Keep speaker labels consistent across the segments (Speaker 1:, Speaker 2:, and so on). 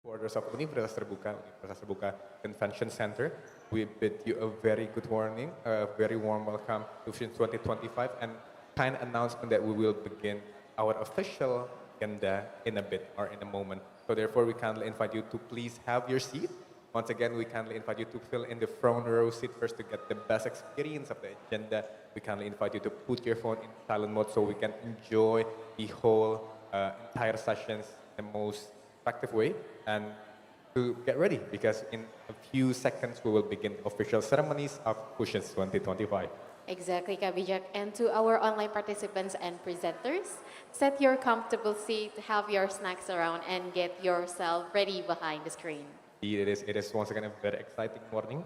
Speaker 1: Quarters of Universitas Terbuka Convention Center. We bid you a very good morning, a very warm welcome to Fusion 2025, and kind announcement that we will begin our official agenda in a bit or in a moment. So therefore, we kindly invite you to please have your seat. Once again, we kindly invite you to fill in the front row seat first to get the best experience of the agenda. We kindly invite you to put your phone in silent mode so we can enjoy the whole entire sessions in the most effective way, and to get ready because in a few seconds we will begin official ceremonies of Fusions 2025.
Speaker 2: Exactly, Kak Bijak. And to our online participants and presenters, set your comfortable seat, have your snacks around, and get yourself ready behind the screen.
Speaker 1: It is once again a very exciting morning,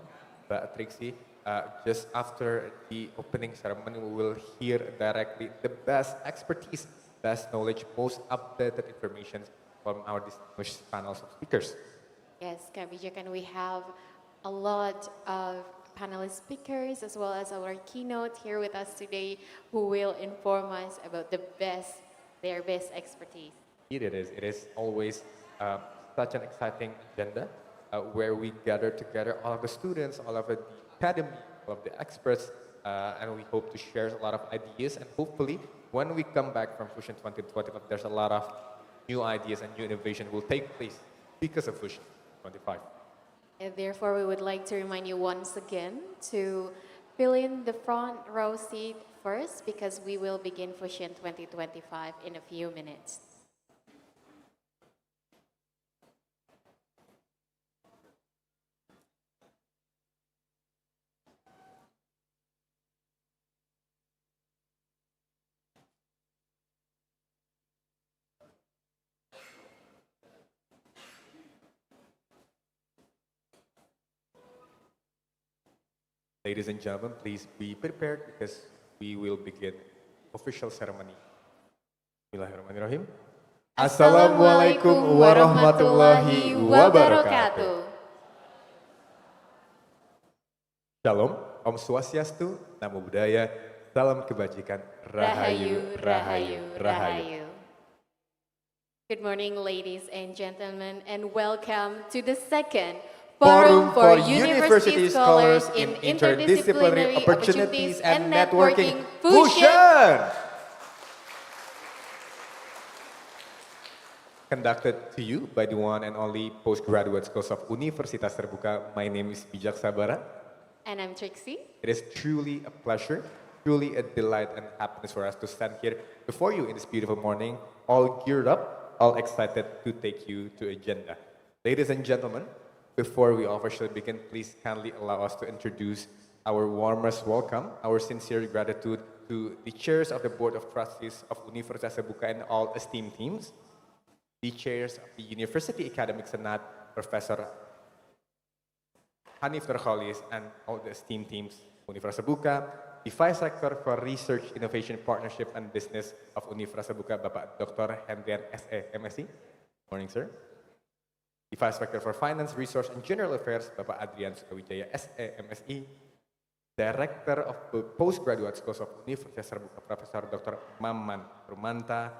Speaker 1: but Trixie, just after the opening ceremony, we will hear directly the best expertise, best knowledge, most updated information from our distinguished panels of speakers.
Speaker 2: Yes, Kak Bijak, and we have a lot of panelist speakers as well as our keynote here with us today who will inform us about their best expertise.
Speaker 1: It is always such an exciting agenda where we gather together all of the students, all of the academy, all of the experts, and we hope to share a lot of ideas. And hopefully, when we come back from Fusion 2025, there's a lot of new ideas and new innovation will take place because of Fusion 25.
Speaker 2: And therefore, we would like to remind you once again to fill in the front row seat first because we will begin Fusion 2025 in a few minutes.
Speaker 1: Ladies and gentlemen, please be prepared because we will begin official ceremony. Bismillahirrahmanirrahim.
Speaker 2: Assalamualaikum warahmatullahi wabarakatuh.
Speaker 1: Shalom, Om Swastiastu, Namo Buddhaya, Salam Kebajikan, Rahayu, Rahayu, Rahayu.
Speaker 2: Good morning, ladies and gentlemen, and welcome to the second
Speaker 1: Forum for University Scholars in Interdisciplinary Opportunities and Networking Fusion! Conducted to you by the one and only postgraduate schools of Universitas Terbuka. My name is Bijak Sabara.
Speaker 2: And I'm Trixie.
Speaker 1: It is truly a pleasure, truly a delight and happiness for us to stand here before you in this beautiful morning, all geared up, all excited to take you to agenda. Ladies and gentlemen, before we officially begin, please kindly allow us to introduce our warmest welcome, our sincere gratitude to the chairs of the Board of Trustees of Universitas Terbuka and all esteemed teams, the chairs of the University Academic Senate, Professor Hanif Nurkholis, and all the esteemed teams of Universitas Terbuka, the Vice Rector for Research, Innovation, Partnership, and Business of Universitas Terbuka, Bapak Dr. Hendrian S.E. MSc. Morning, sir. The Vice Rector for Finance, Resource, and General Affairs, Bapak Adrian Sukawijaya, S.E. MSc. Director of the Postgraduate Schools of Universitas Terbuka, Professor Dr. Maman Rumanta,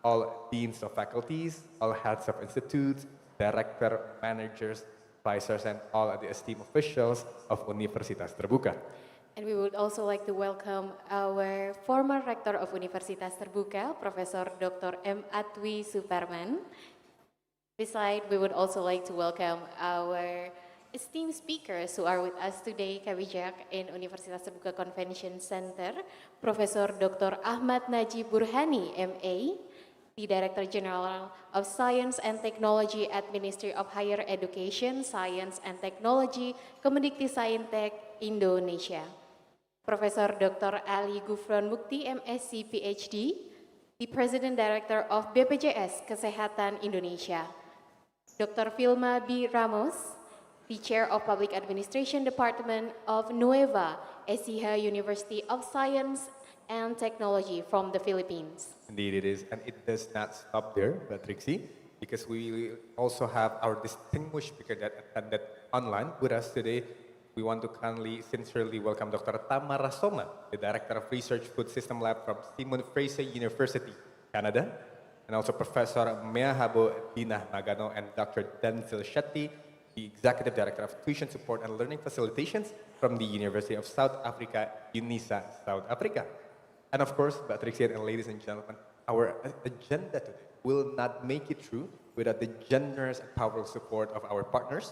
Speaker 1: all Deans of Faculties, all Heads of Institutes, Director, Managers, Advisors, and all the esteemed officials of Universitas Terbuka.
Speaker 2: And we would also like to welcome our former Rector of Universitas Terbuka, Professor Dr. M. Atwi Suparman. Besides, we would also like to welcome our esteemed speakers who are with us today, Kak Bijak, in Universitas Terbuka Convention Center, Professor Dr. Ahmad Najib Burhani, MA, the Director General of Science and Technology at Ministry of Higher Education, Science and Technology, Kemendikti Saintek, Indonesia. Professor Dr. Ali Gufron Mukti, MSc, PhD, the President Director of BPJS Kesehatan Indonesia. Dr. Vilma B. Ramos, the Chair of Public Administration Department of Nueva Ecija University of Science and Technology from the Philippines.
Speaker 1: Indeed it is, and it does not stop there, Trixie, because we also have our distinguished speaker that attended online with us today. We want to kindly, sincerely welcome Dr. Tamara Soma, the Director of Research Food System Lab from Simon Fraser University, Canada. and also Professor Meahabo Dinah Magano and Dr. Denzel Shetty, the Executive Director of Tuition Support and Learning Facilitations from the University of South Africa, UNISA, South Africa. And of course, Mbak Trixie and ladies and gentlemen, our agenda today will not make it through without the generous and powerful support of our partners.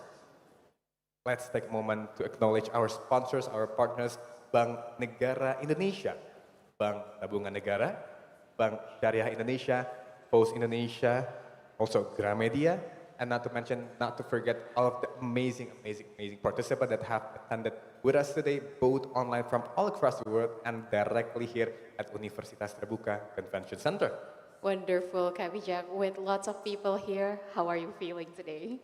Speaker 1: Let's take a moment to acknowledge our sponsors, our partners, Bank Negara Indonesia, Bank Tabungan Negara, Bank Syariah Indonesia, Post Indonesia, also Gramedia, and not to forget all of the amazing participants that have attended with us today, both online from all across the world and directly here at Universitas Terbuka Convention Center.
Speaker 2: Wonderful, Kak Bijak. With lots of people here, how are you feeling today?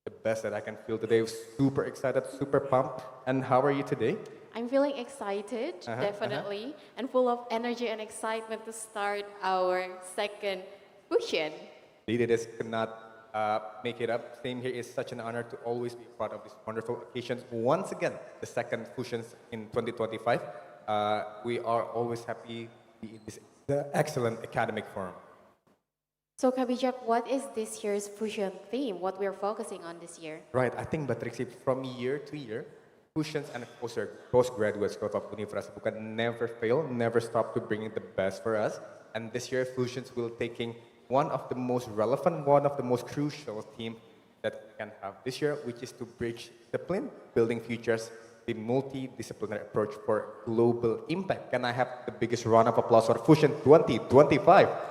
Speaker 1: The best that I can feel today. Super excited, super pumped. And how are you today?
Speaker 2: I'm feeling excited, definitely, and full of energy and excitement to start our second fusion.
Speaker 1: Leaders cannot make it up. Same here. Is such an honor to always be part of these wonderful occasions. Once again, the second fusions in 2025. We are always happy to be in this excellent academic forum.
Speaker 2: So, Kak Bijak, what is this year's fusion theme? What we're focusing on this year?
Speaker 1: Right. I think, Batrixie, from year to year, fusions and postgraduate school of Universitas Terbuka never fail, never stop to bringing the best for us. And this year, fusions will taking one of the most relevant, one of the most crucial theme that we can have this year, which is to bridge discipline, building futures, the multidisciplinary approach for global impact. Can I have the biggest round of applause for Fusion 2025?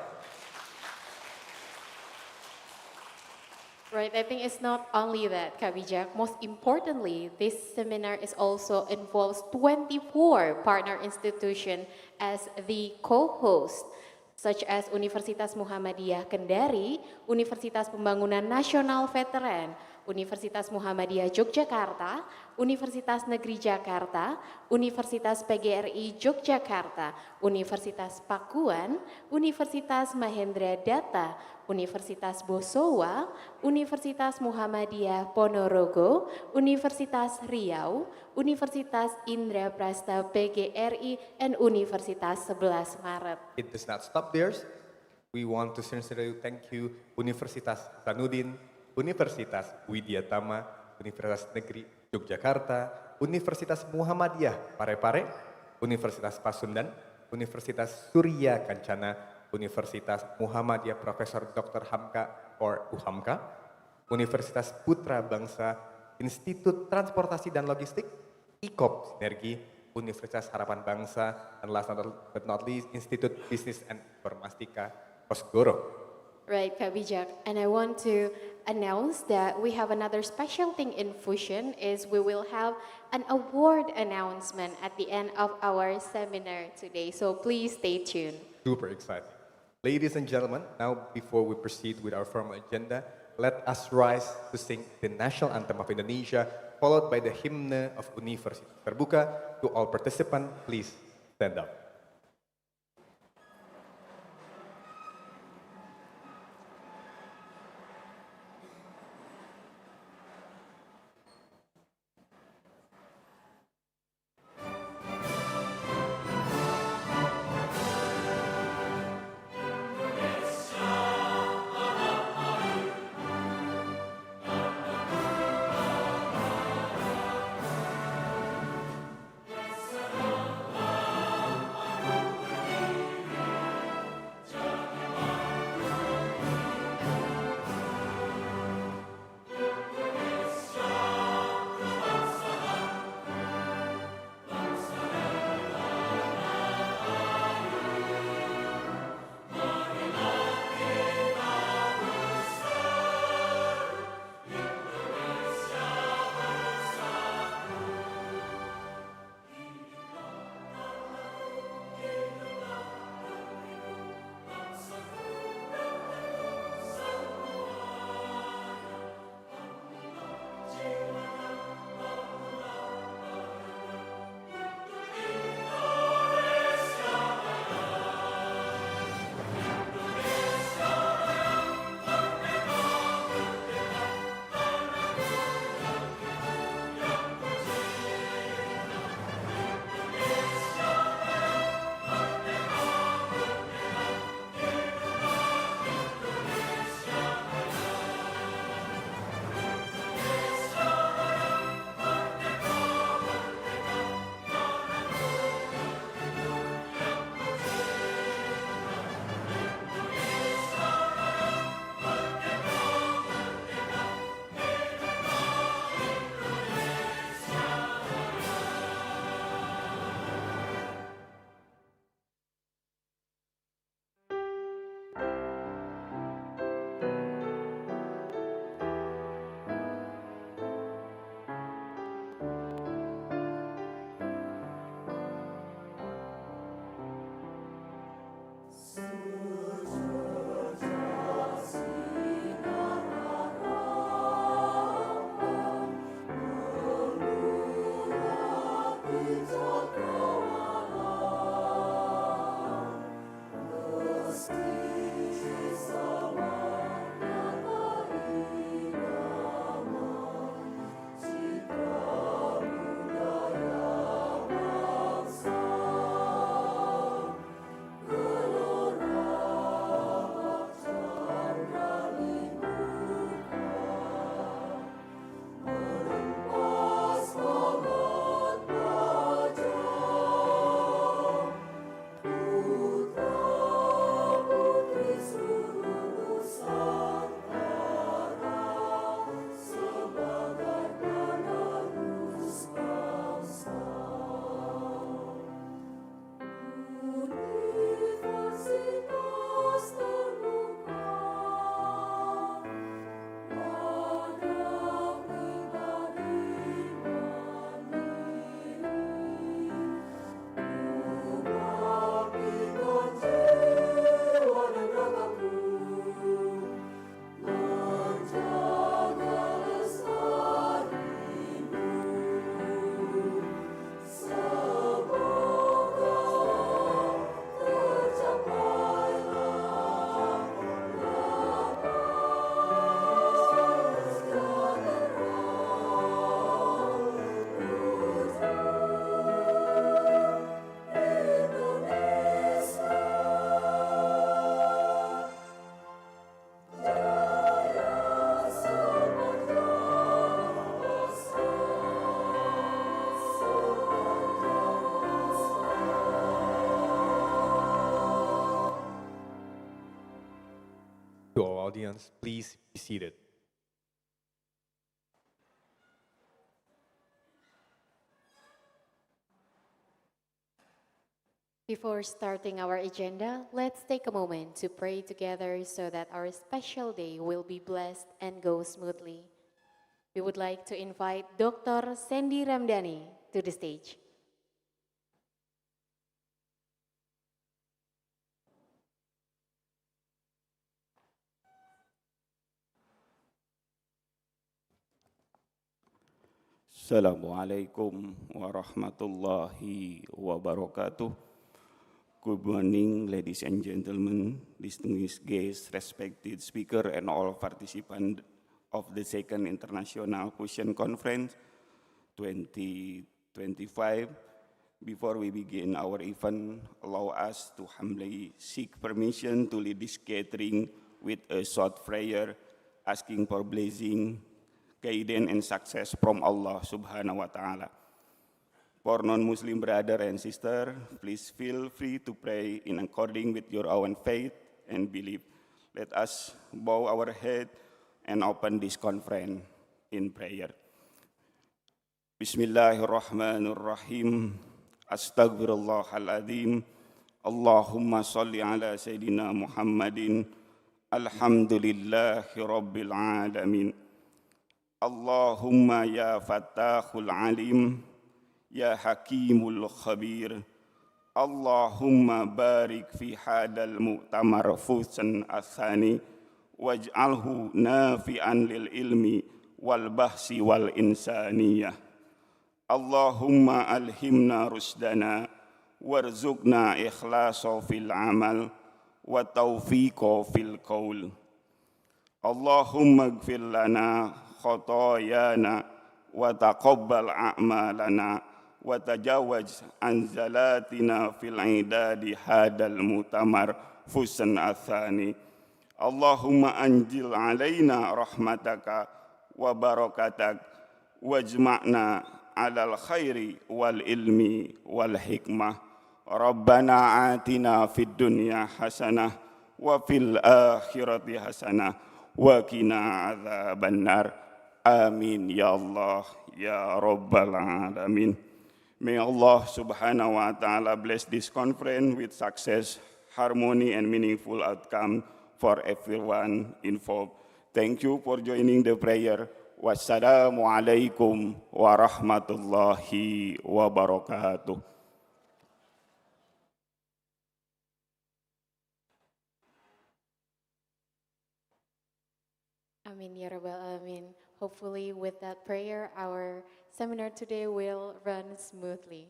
Speaker 2: Right, I think it's not only that, Kak Bijak. Most importantly, this seminar is also involves 24 partner institutions as the co-host, such as Universitas Muhammadiyah Kendari, Universitas Pembangunan Nasional Veteran, Universitas Muhammadiyah Yogyakarta, Universitas Negeri Jakarta, Universitas PGRI Yogyakarta, Universitas Pakuan, Universitas Mahendra Data, Universitas Bosowa, Universitas Muhammadiyah Ponorogo, Universitas Riau, Universitas Indraprasta PGRI, and Universitas 11 Maret.
Speaker 1: It does not stop there. We want to sincerely thank you Universitas Sanudin, Universitas Widyatama, Universitas Negeri Yogyakarta, Universitas Muhammadiyah Parepare, Universitas Pasundan, Universitas Surya Kancana, Universitas Muhammadiyah Profesor Dr. Hamka or UHAMKA, Universitas Putra Bangsa, Institut Transportasi dan Logistik, IKOP Sinergi, Universitas Harapan Bangsa, and last but not least, Institut Bisnis and Informatika, Kosgoro.
Speaker 2: Right, Kak Bijak. And I want to announce that we have another special thing in Fusion is we will have an award announcement at the end of our seminar today. So please stay tuned.
Speaker 1: Super exciting. Ladies and gentlemen, now before we proceed with our formal agenda, let us rise to sing the national anthem of Indonesia, followed by the hymn of Universitas Terbuka. To all participants, please stand up. audience, please be seated.
Speaker 2: Before starting our agenda, let's take a moment to pray together so that our special day will be blessed and go smoothly. We would like to invite Dr. Sandy Ramdhani to the stage.
Speaker 3: Assalamualaikum warahmatullahi wabarakatuh. Good morning, ladies and gentlemen, distinguished guests, respected speaker, and all participants of the Second International Fusion Conference 2025. Before we begin our event, allow us to humbly seek permission to lead this gathering with a short prayer, asking for blessing, guidance, and success from Allah Subhanahu wa Ta'ala. For non-Muslim brother and sister, please feel free to pray in according with your own faith and belief. Let us bow our head and open this conference in prayer. Bismillahirrahmanirrahim. Astaghfirullahaladzim. Allahumma salli ala Sayyidina Muhammadin. Alhamdulillahi Rabbil Alamin. Allahumma ya Fattahul Alim, ya Hakimul Khabir. Allahumma barik fi hadal mu'tamar fusan athani, waj'alhu nafi'an lil ilmi wal bahsi wal insaniyah. Allahumma alhimna rusdana, warzuqna ikhlasa fil amal, wa taufiqa fil qaul. Allahumma gfir lana khotoyana wa taqabbal a'malana wa tajawaz an zalatina fil idadi hadal mutamar fusan athani. Allahumma anjil alaina rahmataka wa barakatak wajma'na alal khairi wal ilmi wal hikmah. Rabbana atina fid dunya hasanah wa fil akhirati hasanah wa qina adzabannar. Amin ya Allah ya Rabbal Alamin. May Allah Subhanahu wa Ta'ala bless this conference with success, harmony, and meaningful outcome for everyone involved. Thank you for joining the prayer. Wassalamualaikum warahmatullahi wabarakatuh.
Speaker 2: Amin ya Rabbal Alamin. Hopefully with that prayer, our seminar today will run smoothly.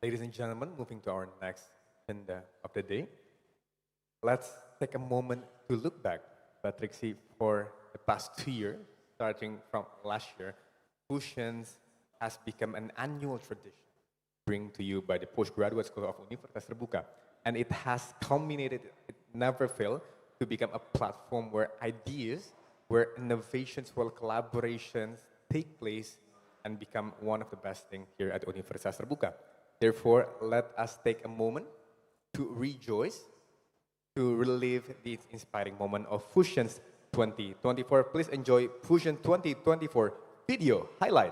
Speaker 1: Ladies and gentlemen, moving to our next agenda of the day, let's take a moment to look back. Trixie, for the past 2 years, starting from last year, Fusions has become an annual tradition bring to you by the Postgraduate School of Universitas Terbuka. And it has culminated, it never failed, to become a platform where ideas, where innovations, where collaborations take place and become one of the best things here at Universitas Terbuka. Therefore, let us take a moment to rejoice, to relive this inspiring moment of Fusions 2024. Please enjoy Fusion 2024 video highlight.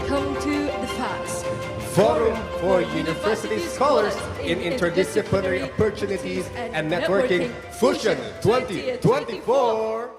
Speaker 4: Welcome to the FAS,
Speaker 1: Forum for University Scholars in Interdisciplinary Opportunities and Networking, Fusion 2024.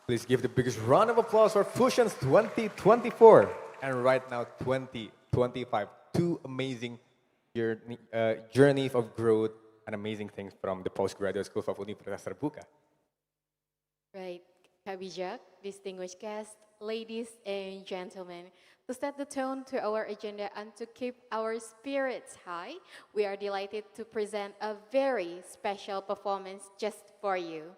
Speaker 1: Please give the biggest round of applause for Fusions 2024 and right now 2025. Two amazing journeys of growth and amazing things from the postgraduate schools of Universitas Terbuka.
Speaker 2: Right, Kak Bijak, distinguished guests, ladies and gentlemen, to set the tone to our agenda and to keep our spirits high, we are delighted to present a very special performance just for you.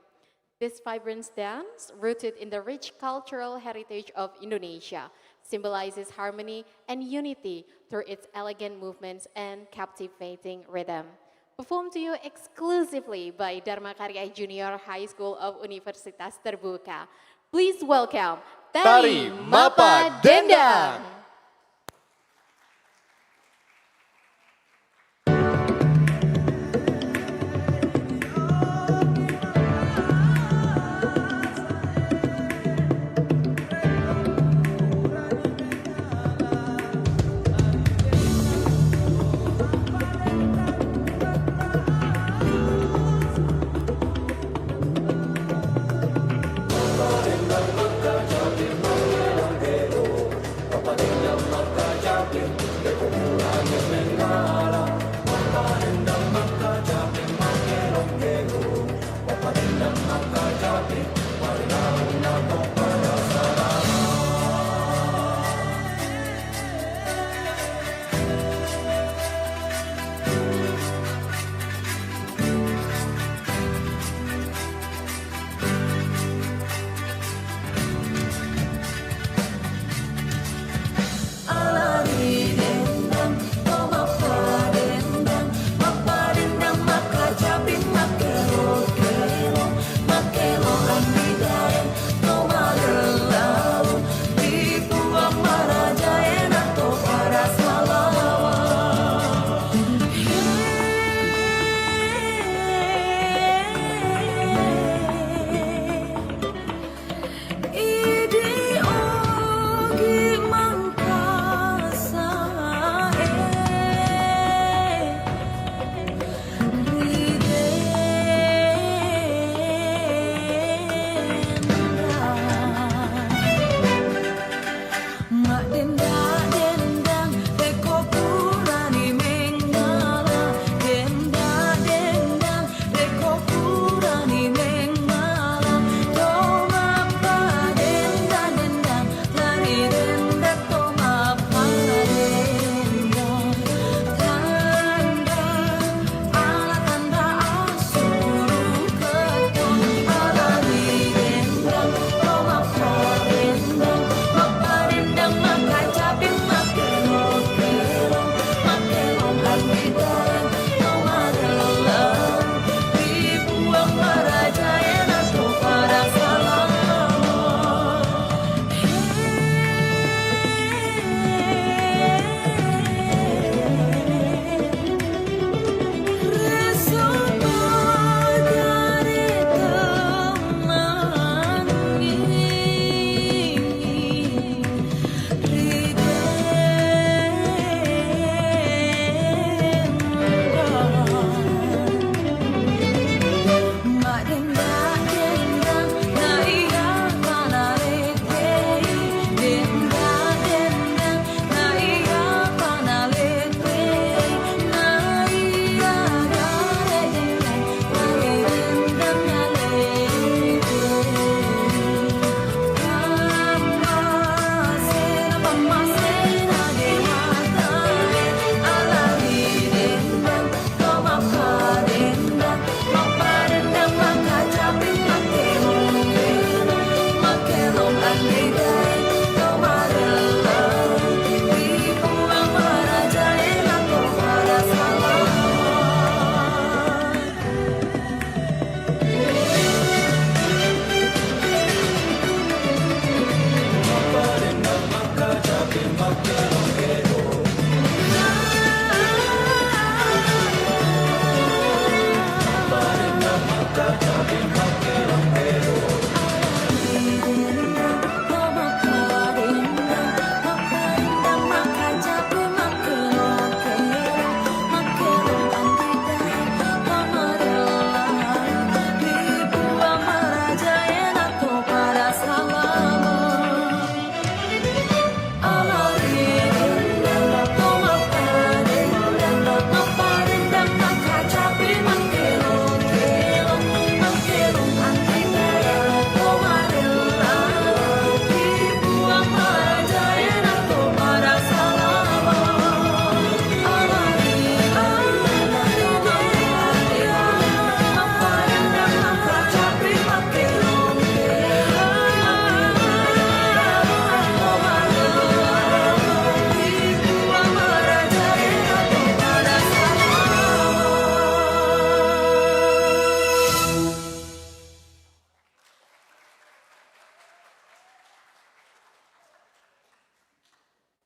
Speaker 2: This vibrant dance, rooted in the rich cultural heritage of Indonesia, symbolizes harmony and unity through its elegant movements and captivating rhythm. Performed to you exclusively by Dharma Karya Junior High School of Universitas Terbuka. Please welcome Tari Mapa Dendang.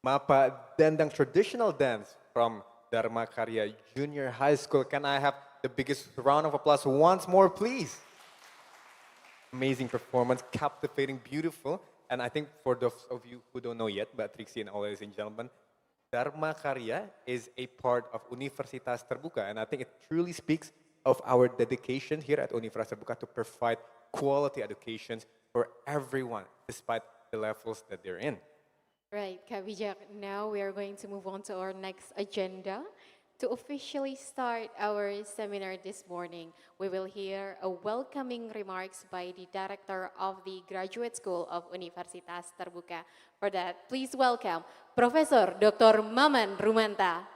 Speaker 1: Mapa Dendang traditional dance from Dharma Karya Junior High School. Can I have the biggest round of applause once more, please? Amazing performance, captivating, beautiful. And I think for those of you who don't know yet, but Trixie and all ladies and gentlemen, Dharma Karya is a part of Universitas Terbuka. And I think it truly speaks of our dedication here at Universitas Terbuka to provide quality educations for everyone, despite the levels that they're in.
Speaker 2: Right, Kak Bijak. Now we are going to move on to our next agenda. To officially start our seminar this morning, we will hear a welcoming remarks by the director of the Graduate School of Universitas Terbuka. For that, please welcome Profesor Dr. Maman Rumanta.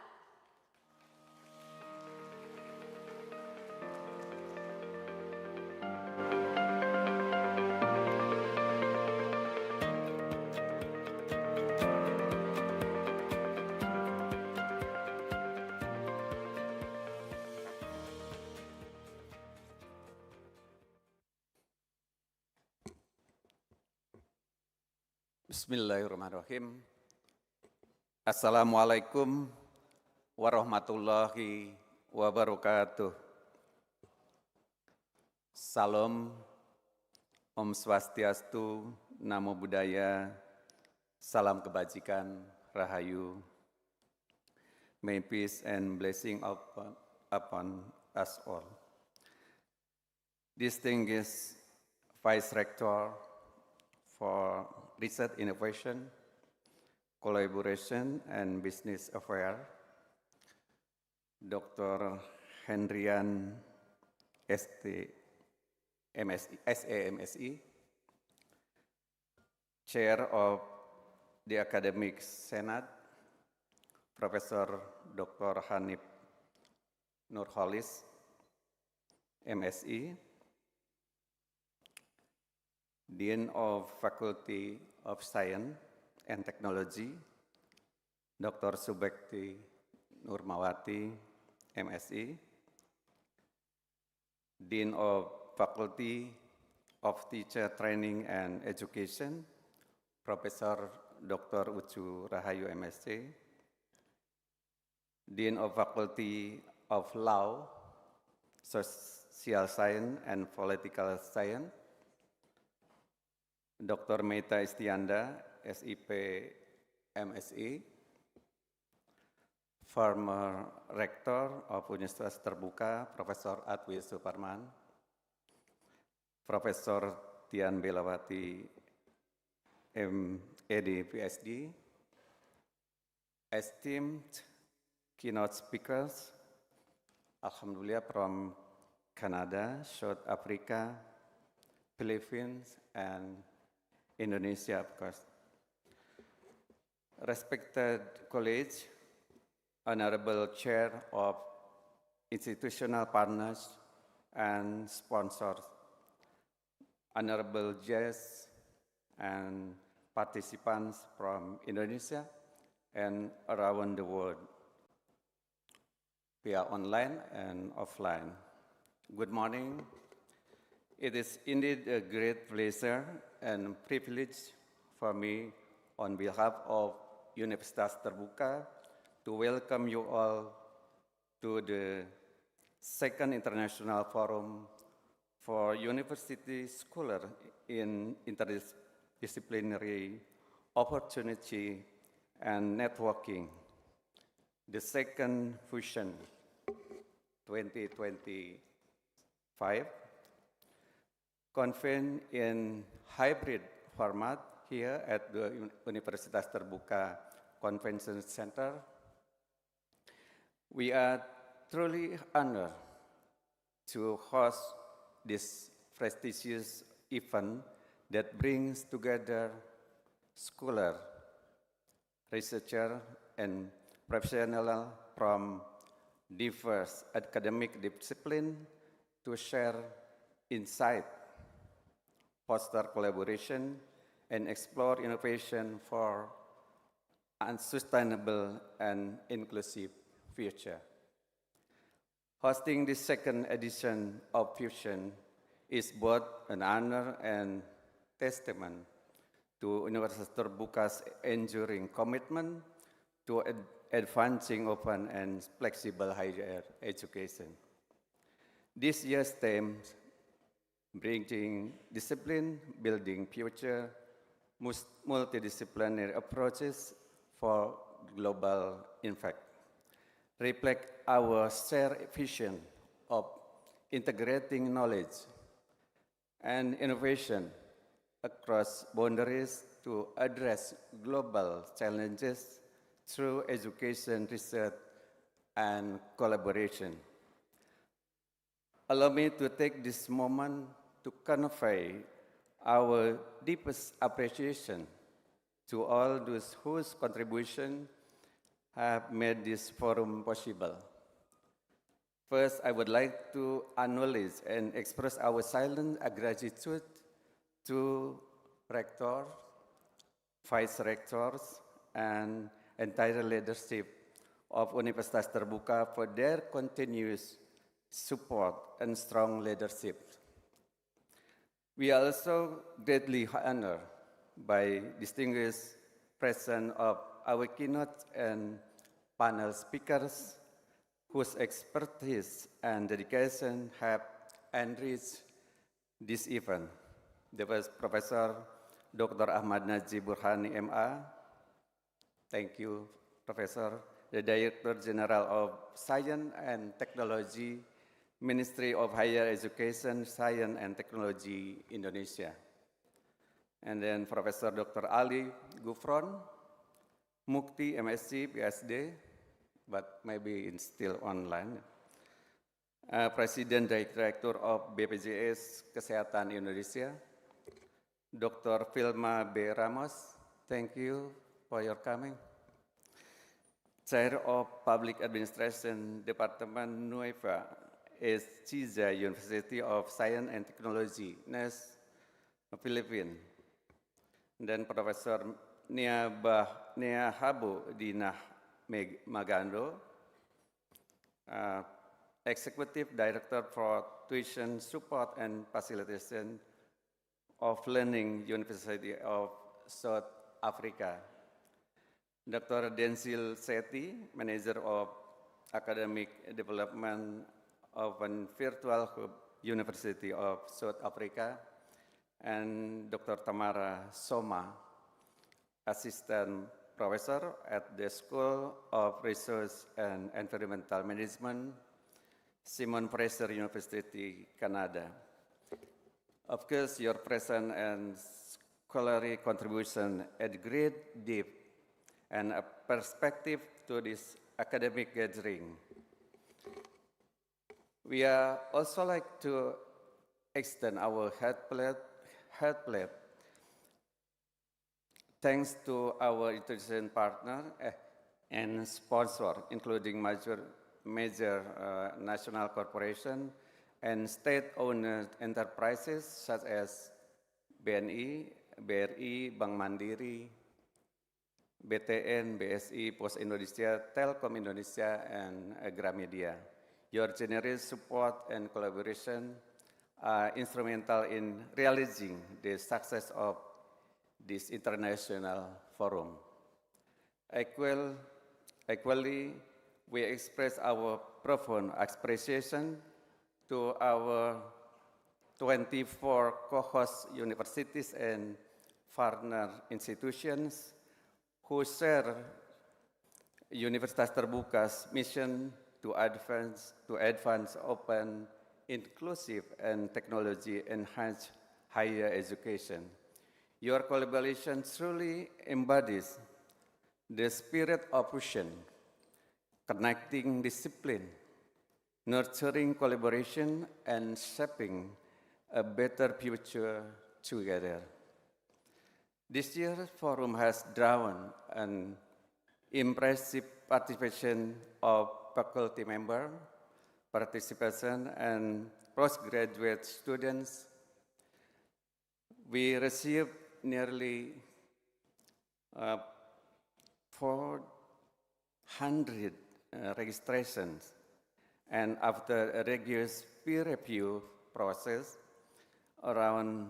Speaker 5: Bismillahirrahmanirrahim. Assalamualaikum warahmatullahi wabarakatuh. Salam, Om Swastiastu, Namo Buddhaya, Salam Kebajikan, Rahayu. May peace and blessing upon us all. Distinguished Vice Rector for Research Innovation, Collaboration and Business Affairs, Dr. Hendrian SAMSE, Chair of the Academic Senate, Professor Dr. Hanif Nurholis, MSE, Dean of Faculty of Science and Technology, Dr. Subekti Nurmawati, MSc, Dean of Faculty of Teacher Training and Education, Professor Dr. Ucu Rahayu, MSc, Dean of Faculty of Law, Social Science and Political Science, Dr. Meta Istianda, SIP, MSc, former Rector of Universitas Terbuka, Profesor Atwi Suparman, Profesor Tian Belawati, MAd, PhD, esteemed keynote speakers, Alhamdulillah from Canada, South Africa, Philippines, and Indonesia, of course. Respected colleagues, Honorable Chair of Institutional Partners and Sponsors, Honorable guests and participants from Indonesia and around the world, via online and offline. Good morning. It is indeed a great pleasure and privilege for me on behalf of Universitas Terbuka to welcome you all to the second International Forum for University Scholars in Interdisciplinary Opportunity and Networking, the second Fusion 2025, convened in hybrid format here at the Universitas Terbuka Convention Center. We are truly honored to host this prestigious event that brings together scholars, researchers, and professionals from diverse academic disciplines to share insight, foster collaboration, and explore innovation for a sustainable and inclusive future. Hosting this second edition of Fusion is both an honor and testament to Universitas Terbuka's enduring commitment to advancing open and flexible higher education. This year's theme, bringing discipline, building future, multidisciplinary approaches for global impact, reflect our shared vision of integrating knowledge and innovation across boundaries to address global challenges through education, research, and collaboration. Allow me to take this moment to convey our deepest appreciation to all those whose contribution have made this forum possible. First, I would like to acknowledge and express our silent gratitude to rectors, vice rectors, and entire leadership of Universitas Terbuka for their continuous support and strong leadership. We are also greatly honored by distinguished presence of our keynote and panel speakers whose expertise and dedication have enriched this event. There was Professor Dr. Ahmad Najib Burhani, MA. Thank you, Professor. The Director General of Science and Technology, Ministry of Higher Education, Science and Technology, Indonesia. And then Professor Dr. Ali Gufron, Mukti, MSc, PhD, but maybe it's still online. President Director of BPJS Kesehatan Indonesia, Dr. Vilma B. Ramos, thank you for your coming. Chair of Public Administration Department Nueva Ecija University of Science and Technology, NES, Philippines. Dan Profesor Nia Habu Dinah Magando, Executive Director for Tuition Support and Facilitation of Learning, University of South Africa. Dr. Denzil Sethi, Manager of Academic Development of a Virtual Hub, University of South Africa, and Dr. Tamara Soma, Assistant Professor at the School of Resource and Environmental Management, Simon Fraser University, Canada. Of course, your presence and scholarly contribution add great depth and a perspective to this academic gathering. We are also like to extend our heartfelt thanks to our institution partner and sponsor, including major national corporations and state-owned enterprises such as BNI, BRI, Bank Mandiri, BTN, BSI, Pos Indonesia, Telkom Indonesia, and Gramedia. Your generous support and collaboration are instrumental in realizing the success of this international forum. Equally, we express our profound appreciation to our 24 co-host universities and partner institutions who share Universitas Terbuka's mission to advance open, inclusive, and technology-enhanced higher education. Your collaboration truly embodies the spirit of fusion, connecting discipline, nurturing collaboration, and shaping a better future together. This year's forum has drawn an impressive participation of faculty members, participation, and postgraduate students. We received nearly 400 registrations, and after a rigorous peer review process, around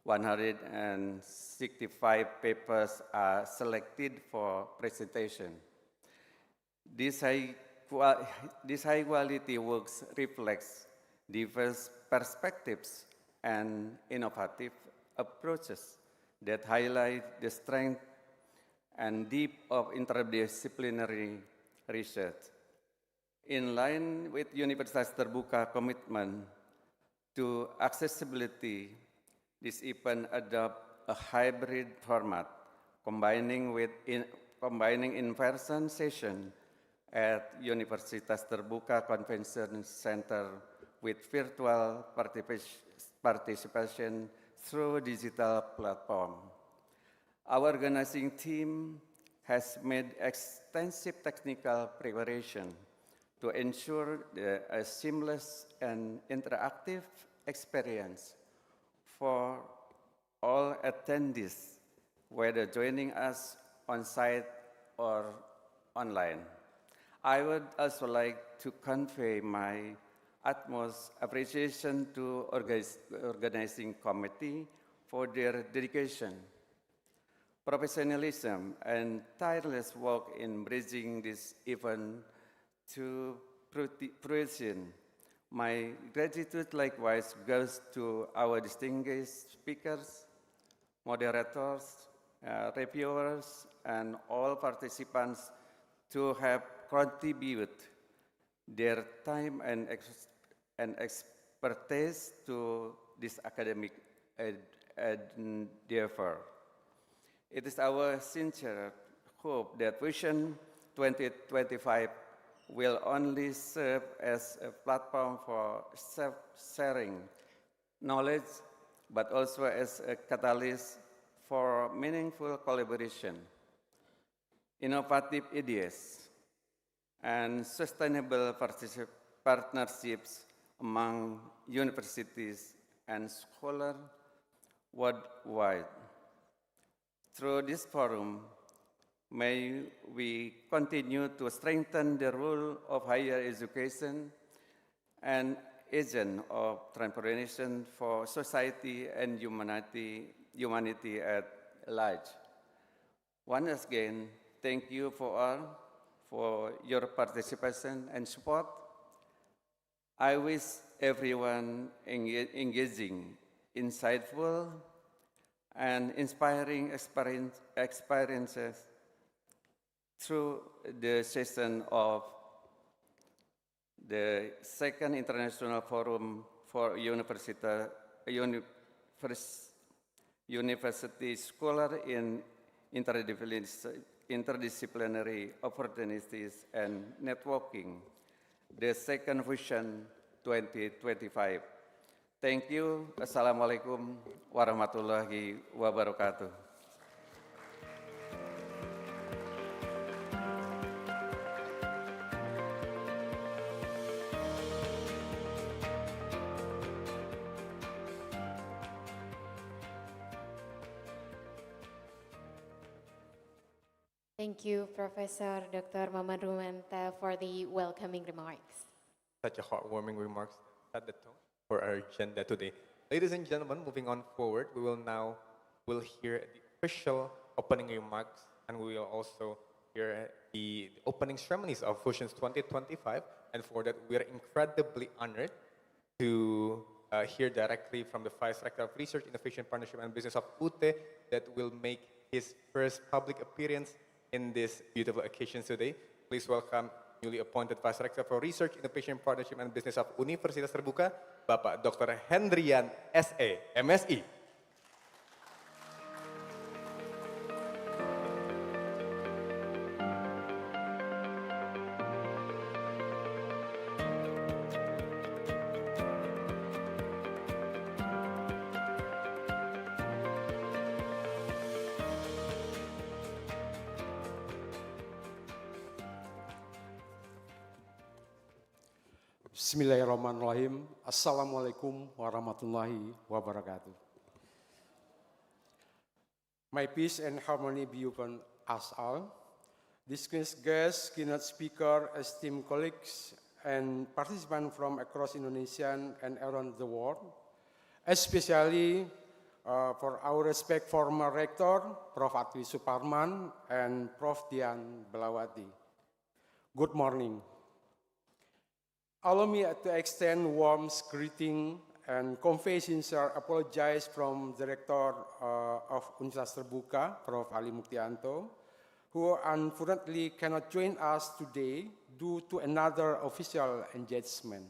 Speaker 5: 165 papers are selected for presentation. This high quality works reflects diverse perspectives and innovative approaches that highlight the strength and depth of interdisciplinary research. In line with Universitas Terbuka commitment to accessibility, this event adopt a hybrid format, combining in-person session at Universitas Terbuka Convention Center with virtual participation through digital platform. Our organizing team has made extensive technical preparation to ensure a seamless and interactive experience for all attendees, whether joining us on site or online. I would also like to convey my utmost appreciation to organizing committee for their dedication, professionalism, and tireless work in bridging this event to fruition. My gratitude likewise goes to our distinguished speakers, moderators, reviewers, and all participants to have contributed their time and expertise to this academic endeavor. It is our sincere hope that Vision 2025 will only serve as a platform for sharing knowledge, but also as a catalyst for meaningful collaboration, innovative ideas, and sustainable partnerships among universities and scholars worldwide. Through this forum, may we continue to strengthen the role of higher education and agent of transformation for society and humanity at large. Once again, thank you for your participation and support. I wish everyone engaging, insightful, and inspiring experiences through the session of the Second International Forum for University Scholar in Interdisciplinary Opportunities and Networking, the Second Vision 2025. Thank you. Assalamualaikum warahmatullahi wabarakatuh.
Speaker 2: Thank you, Professor Dr. Maman Rumanta, for the welcoming remarks.
Speaker 1: Such a heartwarming remarks set the tone for our agenda today. Ladies and gentlemen, moving on forward, we will hear the official opening remarks, and we will also hear the opening ceremonies of Fusions 2025. And for that, we are incredibly honored to hear directly from the Vice Rector of Research, Innovation, Partnership, and Business of UT that will make his first public appearance in this beautiful occasion today. Please welcome newly appointed Vice Rector for Research, Innovation, Partnership, and Business of Universitas Terbuka, Bapak Dr. Hendrian S.A., MSI.
Speaker 6: Bismillahirrahmanirrahim. Assalamualaikum warahmatullahi wabarakatuh. May peace and harmony be upon us all. Distinguished guests, keynote speaker, esteemed colleagues, and participants from across Indonesia and around the world, especially for our respect former Rector, Prof. Atwi Suparman and Prof. Dian Belawati. Good morning. Allow me to extend warm greeting and convey sincere apologies from the Rector of Universitas Terbuka, Prof. Ali Muktianto, who unfortunately cannot join us today due to another official engagement.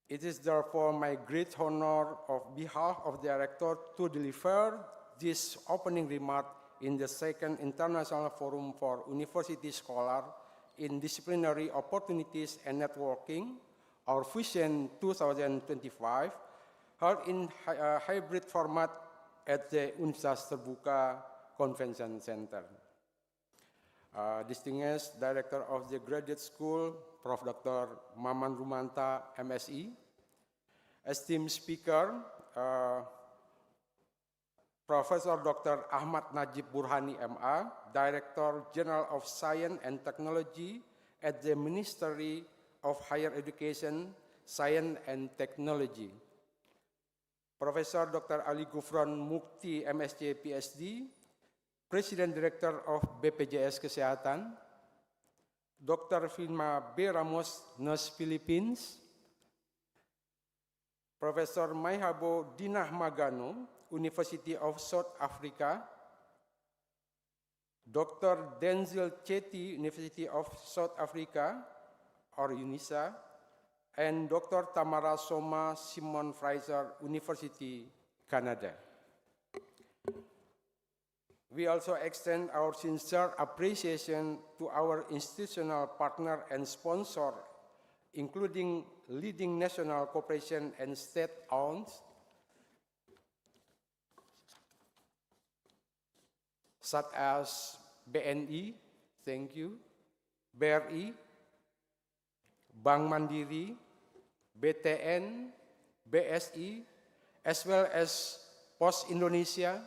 Speaker 6: It is therefore my great honor on behalf of the Rector to deliver this opening remark in the second International Forum for University Scholars in Disciplinary Opportunities and Networking, our Fusion 2025, held in a hybrid format at the Universitas Terbuka Convention Center. Distinguished Director of the Graduate School, Prof. Dr. Maman Rumanta, MSI, esteemed speaker, Professor Dr. Ahmad Najib Burhani, MA, Director General of Science and Technology at the Ministry of Higher Education, Science and Technology. Professor Dr. Ali Gufron Mukti, MSc, PhD, President Director of BPJS Kesehatan, Dr. Vilma B. Ramos, Nurse Philippines, Professor Maihabo Dinah Magano, University of South Africa, Dr. Denzel Chetty, University of South Africa, or UNISA, and Dr. Tamara Soma Simon Fraser, University, Canada. We also extend our sincere appreciation to our institutional partner and sponsor, including leading national corporation and state-owned, such as BNI, thank you, BRI, Bank Mandiri, BTN, BSI, as well as Pos Indonesia,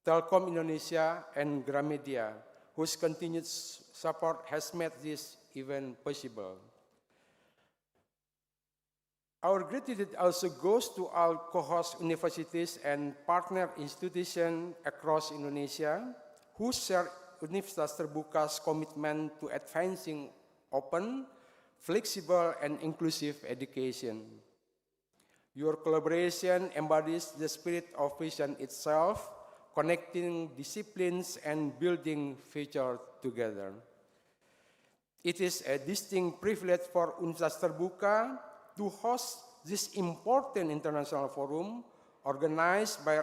Speaker 6: Telkom Indonesia, and Gramedia, whose continued support has made this event possible. Our gratitude also goes to all co-host universities and partner institutions across Indonesia who share Universitas Terbuka's commitment to advancing open, flexible, and inclusive education. Your collaboration embodies the spirit of vision itself, connecting disciplines and building future together. It is a distinct privilege for Universitas Terbuka to host this important international forum organized by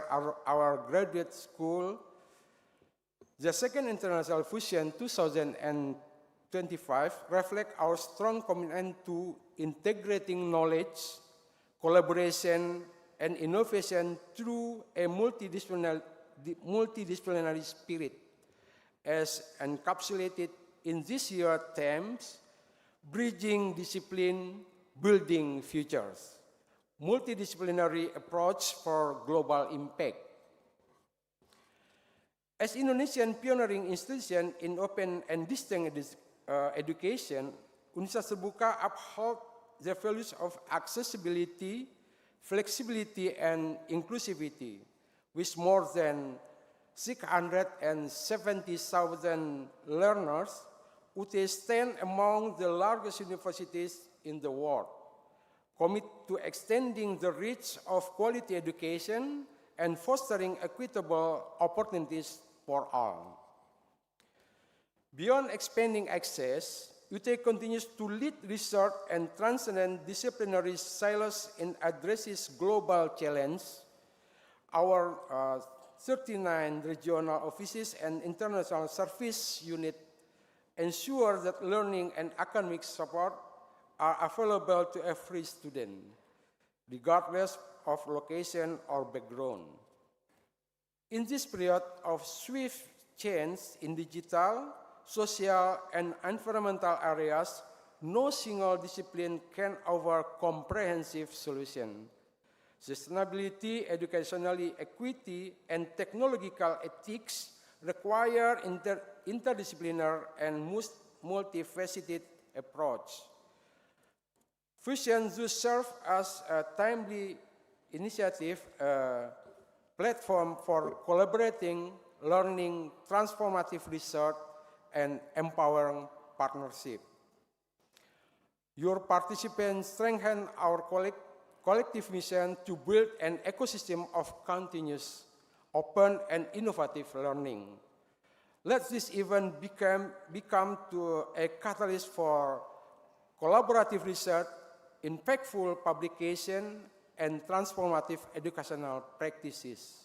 Speaker 6: our graduate school. The second International Fusion 2025 reflects our strong commitment to integrating knowledge, collaboration, and innovation through a multidisciplinary spirit, as encapsulated in this year's themes, bridging discipline, building futures, multidisciplinary approach for global impact. As Indonesian pioneering institution in open and distinct education, Universitas Terbuka uphold the values of accessibility, flexibility, and inclusivity, with more than 670,000 learners. UT stands among the largest universities in the world, commit to extending the reach of quality education and fostering equitable opportunities for all. Beyond expanding access, UT continues to lead research and transcend disciplinary silos in addresses global challenges. Our 39 regional offices and international service unit ensure that learning and academic support are available to every student, regardless of location or background. In this period of swift change in digital, social, and environmental areas, no single discipline can offer comprehensive solution. Sustainability, educational equity, and technological ethics require interdisciplinary and multifaceted approach. Fusion thus serve as a timely initiative a platform for collaborating, learning, transformative research, and empowering partnership. Your participants strengthen our collective mission to build an ecosystem of continuous, open, and innovative learning. Let this event become to a catalyst for collaborative research, impactful publication, and transformative educational practices.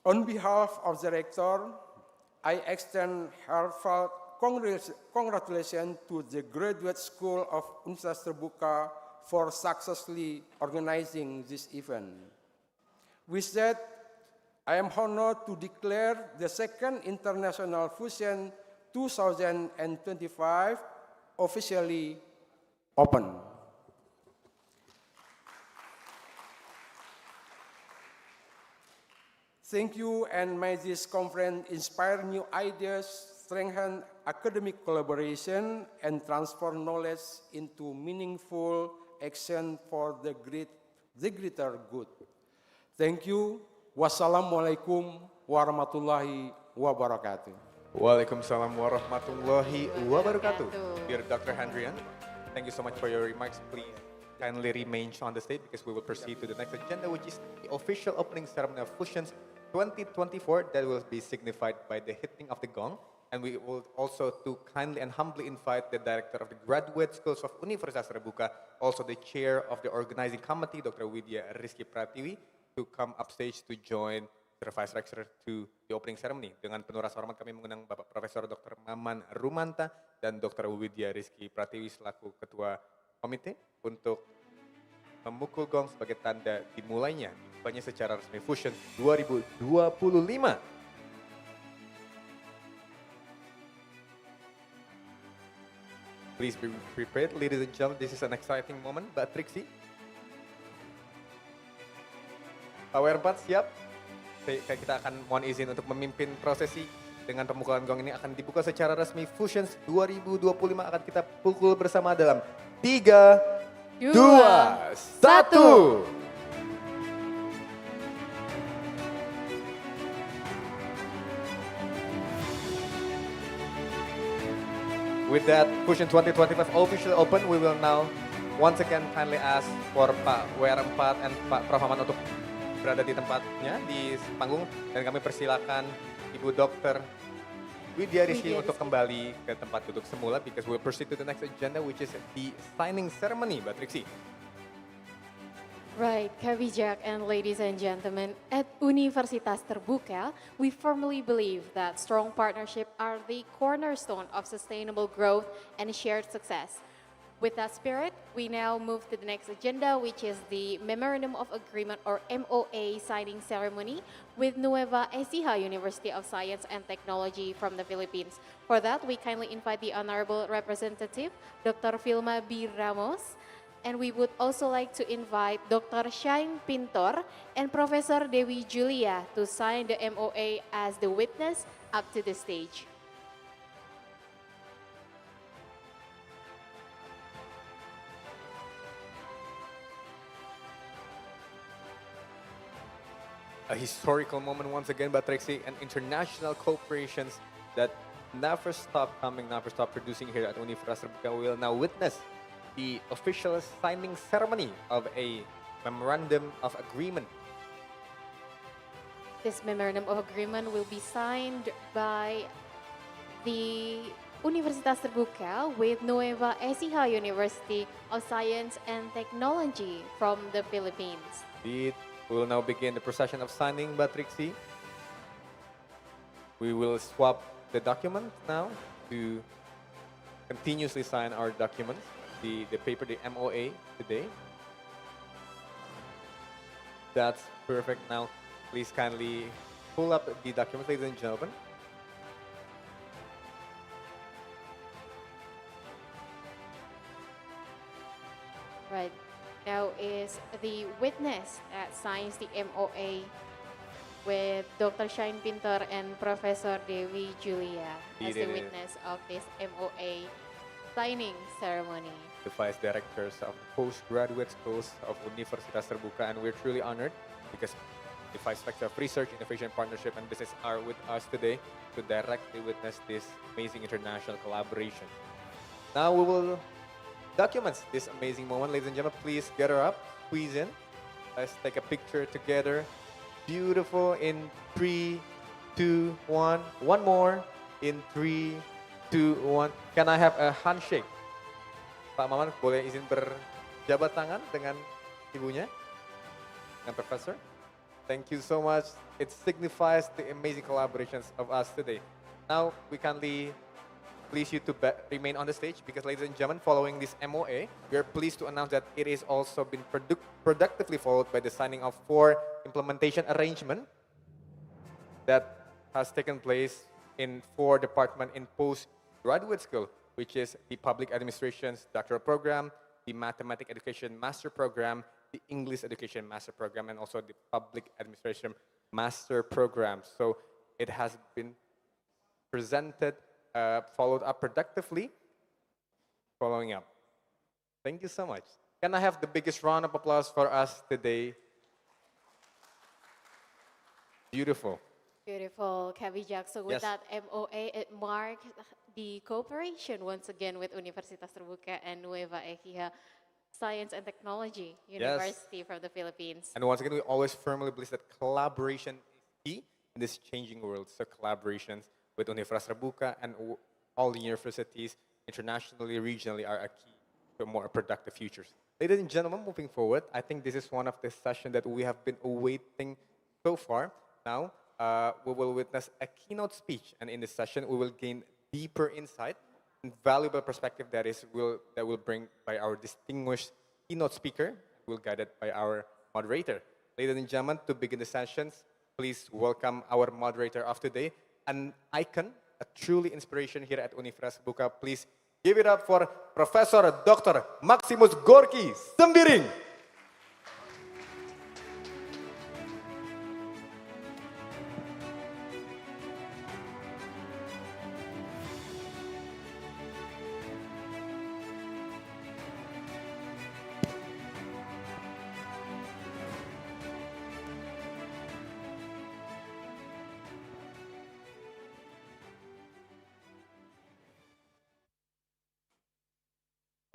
Speaker 6: On behalf of the Rector, I extend heartfelt congratulations to the Graduate School of Universitas Terbuka for successfully organizing this event. With that, I am honored to declare the second International Fusion 2025 officially open. Thank you, and may this conference inspire new ideas, strengthen academic collaboration, and transform knowledge into meaningful action for the greater good. Thank you. Wassalamualaikum warahmatullahi wabarakatuh.
Speaker 1: Waalaikumsalam warahmatullahi wabarakatuh. Dear Dr. Handrian, thank you so much for your remarks. Please kindly remain on the stage because we will proceed to the next agenda, which is the official opening ceremony of Fusions 2024 that will be signified by the hitting of the gong. And we will also to kindly and humbly invite the director of the graduate schools of Universitas Terbuka, also the chair of the organizing committee, Dr. Widya Rizky Pratiwi, to come upstage to join the vice rector to the opening ceremony. Dengan penuh rasa hormat kami mengundang Bapak Profesor Dr. Maman Rumanta dan Dr. Widya Rizky Pratiwi selaku ketua komite untuk memukul gong sebagai tanda dimulainya banyak secara resmi Fusion 2025. Please be prepared, ladies and gentlemen. This is an exciting moment. Mbak Trixie. Pak WR4 siap? Kita akan mohon izin untuk memimpin prosesi dengan pemukulan gong ini akan dibuka secara resmi. Fusions 2025 akan kita pukul bersama dalam 3, 2, 1. With that, Fusion 2025 officially open, we will now once again kindly ask for Pak WR4 and Pak Prof. Maman untuk berada di tempatnya, di panggung. Dan kami persilakan Ibu Dr. Widya Rizky untuk kembali ke tempat duduk semula because we'll proceed to the next agenda which is the signing ceremony, Mbak Trixie.
Speaker 2: Right, Kabijak and ladies and gentlemen, at Universitas Terbuka, we firmly believe that strong partnership are the cornerstone of sustainable growth and shared success. With that spirit, we now move to the next agenda, which is the Memorandum of Agreement or MOA signing ceremony with Nueva Ecija University of Science and Technology from the Philippines. For that, we kindly invite the Honorable Representative, Dr. Vilma B. Ramos. And we would also like to invite Dr. Shine Pintor and Professor Dewi Julia to sign the MOA as the witness up to the stage.
Speaker 1: A historical moment once again, Mbak Trixie, and international cooperations that never stop coming, never stop producing here at Universitas Terbuka. We will now witness the official signing ceremony of a Memorandum of Agreement.
Speaker 2: This Memorandum of Agreement will be signed by the Universitas Terbuka with Nueva Ecija University of Science and Technology from the Philippines.
Speaker 1: We will now begin the procession of signing, Mbak Trixie. We will swap the document now to continuously sign our documents. The paper, the MOA today. That's perfect. Now, please kindly pull up the document, ladies and gentlemen.
Speaker 2: Right. Now is the witness that signs the MOA with Dr. Shine Pintor and Professor Dewi Julia as the witness of this MOA. signing ceremony.
Speaker 1: The vice directors of postgraduate schools of Universitas Terbuka, and we're truly honored because the vice rector of research, innovation, partnership, and business are with us today to directly witness this amazing international collaboration. Now we will document this amazing moment. Ladies and gentlemen, please gather up, squeeze in. Let's take a picture together. Beautiful in 3, 2, 1. One more in 3, 2, 1. Can I have a handshake? Pak Maman, boleh izin berjabat tangan dengan ibunya, dengan Professor? Thank you so much. It signifies the amazing collaborations of us today. Now, we kindly please you to remain on the stage because, ladies and gentlemen, following this MOA, we are pleased to announce that it is also been productively followed by the signing of 4 implementation arrangement that has taken place in 4 departments in postgraduate school, which is the Public Administration's Doctoral Program, the Mathematics Education Master Program, the English Education Master Program, and also the Public Administration Master Program. So it has been presented, followed up productively, following up. Thank you so much. Can I have the biggest round of applause for us today? Beautiful.
Speaker 2: Beautiful, Kabijak. So with
Speaker 1: Yes.
Speaker 2: that MOA, it marks the cooperation once again with Universitas Terbuka and Nueva Ecija Science and Technology University from the Philippines.
Speaker 1: And once again, we always firmly believe that collaboration is key in this changing world. So collaborations with Universitas Terbuka and all the universities internationally, regionally are a key to more productive futures. Ladies and gentlemen, moving forward, I think this is one of the sessions that we have been awaiting so far. Now, we will witness a keynote speech, and in this session, we will gain deeper insight and valuable perspective that will bring by our distinguished keynote speaker, will guided by our moderator. Ladies and gentlemen, to begin the sessions, please welcome our moderator of today, an icon, a truly inspiration here at Universitas Terbuka. Please give it up for Professor Dr. Maximus Gorky Sembiring.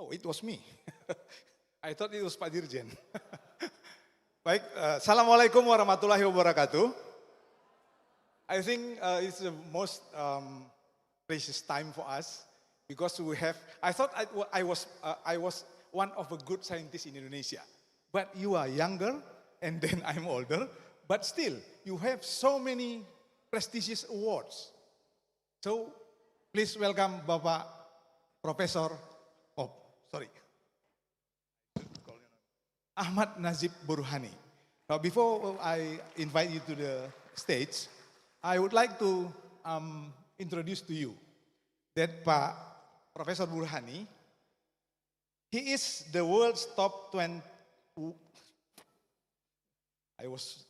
Speaker 7: Oh, it was me. I thought it was Pak Dirjen. Baik, Assalamualaikum warahmatullahi wabarakatuh. I think it's the most precious time for us because we have. I thought I was one of the good scientists in Indonesia, but you are younger and then I'm older. But still, you have so many prestigious awards. So, please welcome Bapak Profesor. Ahmad Nazib Burhani. Now, before I invite you to the stage, I would like to introduce to you that Pak Professor Burhani, he is the world's top 20. I was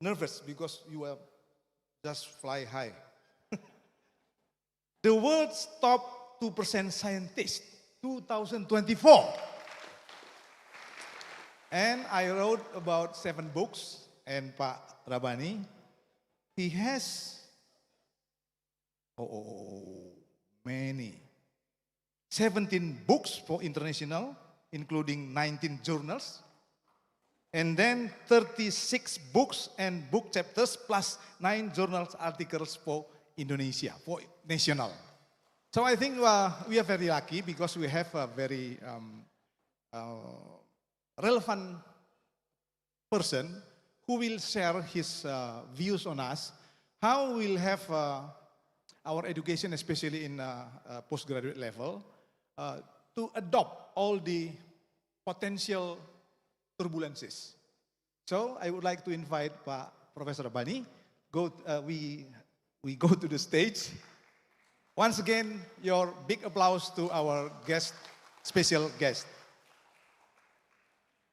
Speaker 7: nervous because you were just fly high. The world's top 2% scientist, 2024. And I wrote about 7 books, and Pak Rabani, he has many. 17 books for international, including 19 journals, and then 36 books and book chapters plus 9 journals articles for Indonesia, for national. So I think we are very lucky because we have a very relevant person who will share his views on us, how we'll have our education, especially in postgraduate level, to adopt all the potential turbulences. So I would like to invite Professor Bani. We go to the stage. Once again, your big applause to our special guest.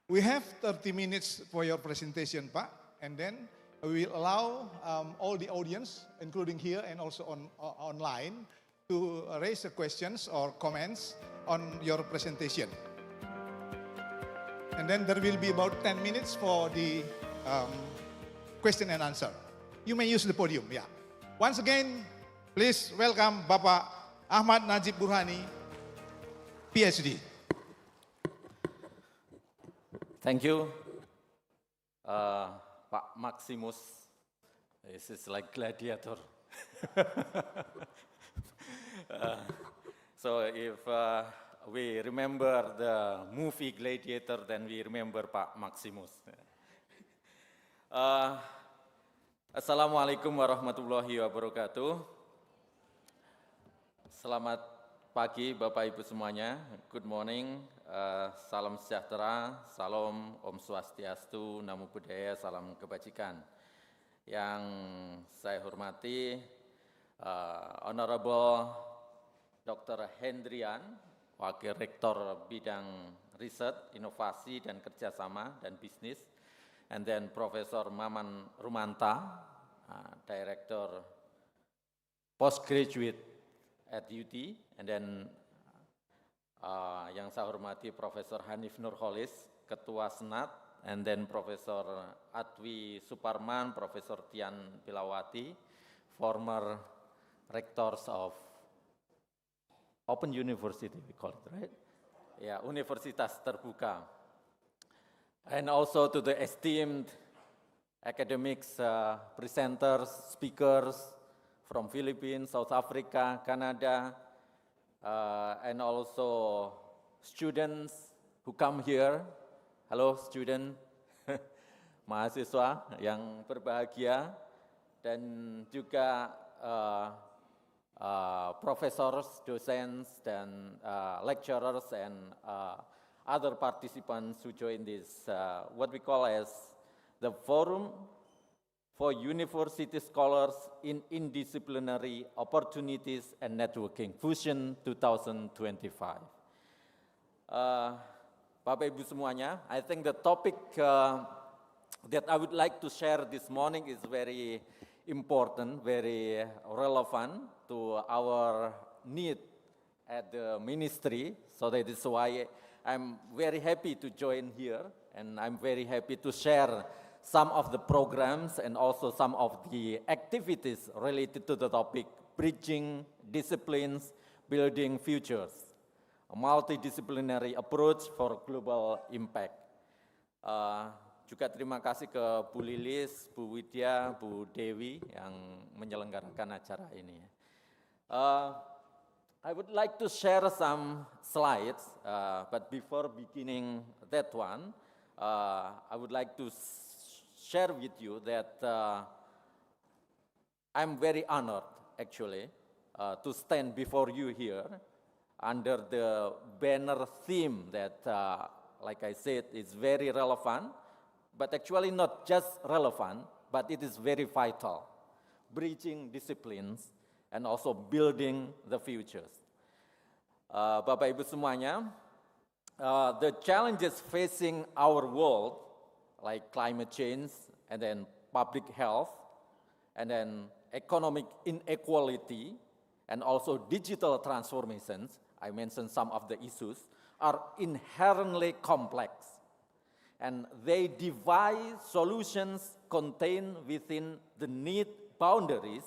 Speaker 7: We have 30 minutes for your presentation, Pak, and then we will allow all the audience, including here and also online, to raise the questions or comments on your presentation. And then there will be about 10 minutes for the question and answer. You may use the podium, yeah. Once again, please welcome Bapak Ahmad Najib Burhani, PhD.
Speaker 5: Thank you, Pak Maximus. This is like gladiator. So if we remember the movie Gladiator, then we remember Pak Maximus. Assalamualaikum warahmatullahi wabarakatuh. Selamat pagi Bapak Ibu semuanya. Good morning. Salam sejahtera, salam Om Swastiastu, Namo Buddhaya, salam kebajikan. Yang saya hormati, Honorable Dr. Hendrian, Wakil Rektor Bidang Riset, Inovasi dan Kerjasama dan Bisnis, and then Profesor Maman Rumanta, Director Postgraduate at UT, and then yang saya hormati Profesor Hanif Nurholis, Ketua Senat, and then Profesor Atwi Suparman, Profesor Tian Pilawati, former rectors of Open University, we call it, right? Yeah, Universitas Terbuka. And also to the esteemed academics, presenters, speakers from Philippines, South Africa, Canada, and also students who come here. Halo student, mahasiswa yang berbahagia, dan juga professors, docents, dan lecturers, and other participants who join this, what we call as the Forum for University Scholars in Interdisciplinary Opportunities and Networking, Fusion 2025. Bapak Ibu semuanya, I think the topic that I would like to share this morning is very important, very relevant to our need at the ministry. So that is why I'm very happy to join here, and I'm very happy to share some of the programs and also some of the activities related to the topic, bridging disciplines, building futures, a multidisciplinary approach for global impact. Juga terima kasih ke Bu Lilis, Bu Widya, Bu Dewi yang menyelenggarakan acara ini. I would like to share some slides, but before beginning that one, I would like to share with you that I'm very honored, actually, to stand before you here under the banner theme that, like I said, is very relevant, but actually not just relevant, but it is very vital, bridging disciplines and also building the futures. Bapak Ibu semuanya, the challenges facing our world, like climate change, and then public health, and then economic inequality, and also digital transformations, I mentioned some of the issues, are inherently complex. And they devise solutions contained within the neat boundaries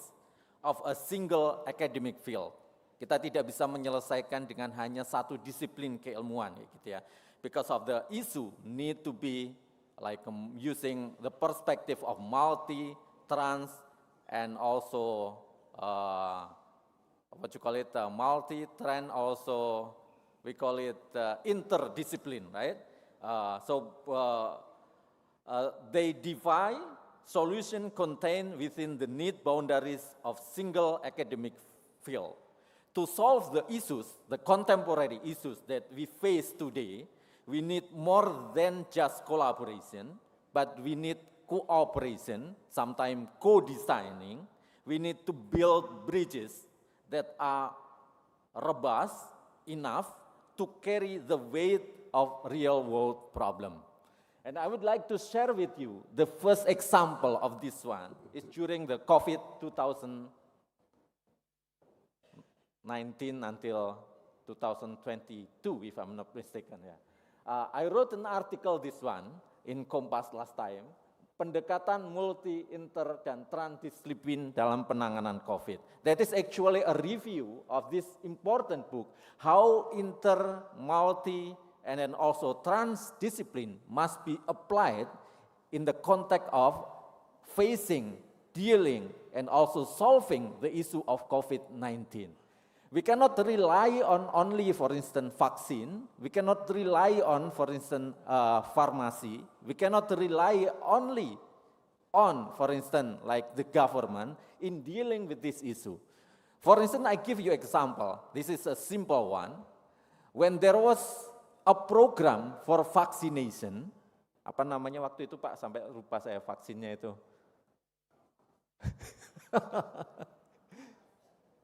Speaker 5: of a single academic field. Kita tidak bisa menyelesaikan dengan hanya satu disiplin keilmuan, gitu ya. Because of the issue need to be like using the perspective of multi, trans, and also what you call it, multi, trans, also we call it interdiscipline, right? They define solution contained within the neat boundaries of single academic field. To solve the issues, the contemporary issues that we face today, we need more than just collaboration, but we need cooperation, sometimes co-designing. We need to build bridges that are robust enough to carry the weight of real-world problem. And I would like to share with you the first example of this one is during the COVID-19
Speaker 8: 19 until 2022, if I'm not mistaken. Yeah. I wrote an article, this one, in Kompas last time, pendekatan multi, inter, dan transdisiplin dalam penanganan COVID. That is actually a review of this important book, how inter, multi, and then also transdiscipline must be applied in the context of facing, dealing, and also solving the issue of COVID-19. We cannot rely on only, for instance, vaccine. We cannot rely on, for instance, pharmacy. We cannot rely only on, for instance, like the government in dealing with this issue. For instance, I give you example. This is a simple one. When there was a program for vaccination, apa namanya waktu itu Pak, sampai lupa saya vaksinnya itu.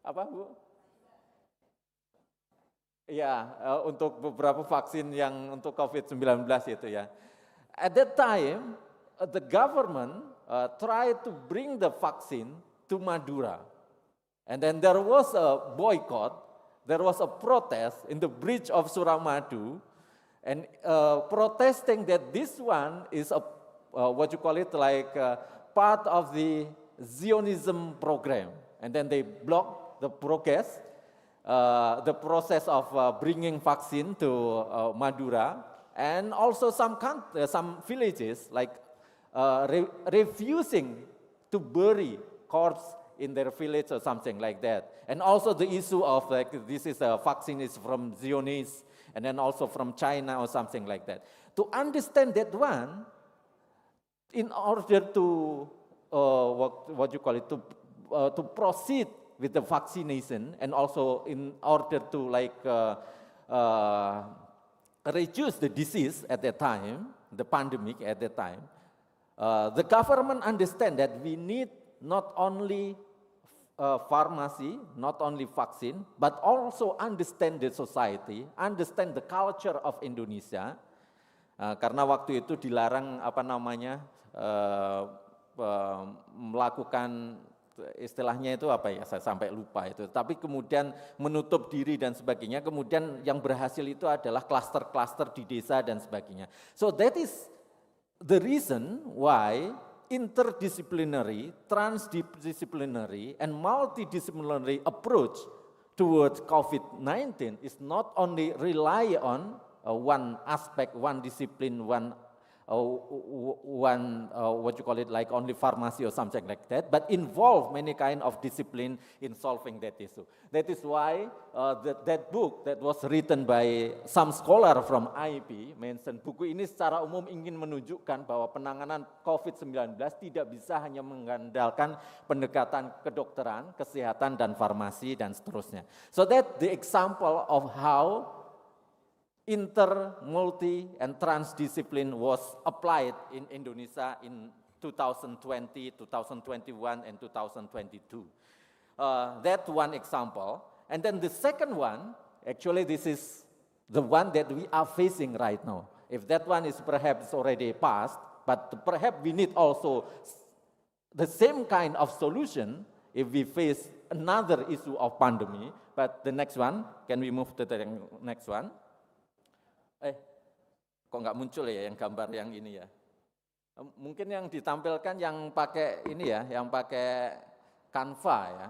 Speaker 8: Apa Bu? Ya, untuk beberapa vaksin yang untuk COVID-19 itu ya. At that time, the government tried to bring the vaccine to Madura. And then there was a boycott, there was a protest in the bridge of Suramadu, and protesting that this one is a, what you call it, like part of the Zionism program. And then they blocked the progress. The process of bringing vaccine to Madura, and also some villages like refusing to bury corpse in their village or something like that. And also the issue of like this is a vaccine is from Zionists and then also from China or something like that. To understand that one, in order to what you call it, to proceed with the vaccination, and also in order to like reduce the disease at that time, the pandemic at that time, the government understand that we need not only pharmacy, not only vaccine, but also understand the society, understand the culture of Indonesia, karena waktu itu dilarang apa namanya melakukan istilahnya itu apa ya, saya sampai lupa itu. Tapi kemudian menutup diri dan sebagainya, kemudian yang berhasil itu adalah klaster-klaster di desa dan sebagainya. So that is the reason why interdisciplinary, transdisciplinary, and multidisciplinary approach towards COVID-19 is not only rely on one aspect, one discipline, one what you call it, like only pharmacy or something like that, but involve many kind of discipline in solving that issue. That is why that book that was written by some scholar from IB mention, buku ini secara umum ingin menunjukkan bahwa penanganan COVID-19 tidak bisa hanya mengandalkan pendekatan kedokteran, kesehatan, dan farmasi, dan seterusnya. So that the example of how inter, multi, and transdiscipline was applied in Indonesia in 2020, 2021, and 2022. That one example. And then the second one, actually this is the one that we are facing right now. If that one is perhaps already passed, but perhaps we need also the same kind of solution if we face another issue of pandemic. But the next one, can we move to the next one? Kok nggak muncul ya yang gambar yang ini ya? Mungkin yang ditampilkan yang pakai ini ya, yang pakai Canva ya,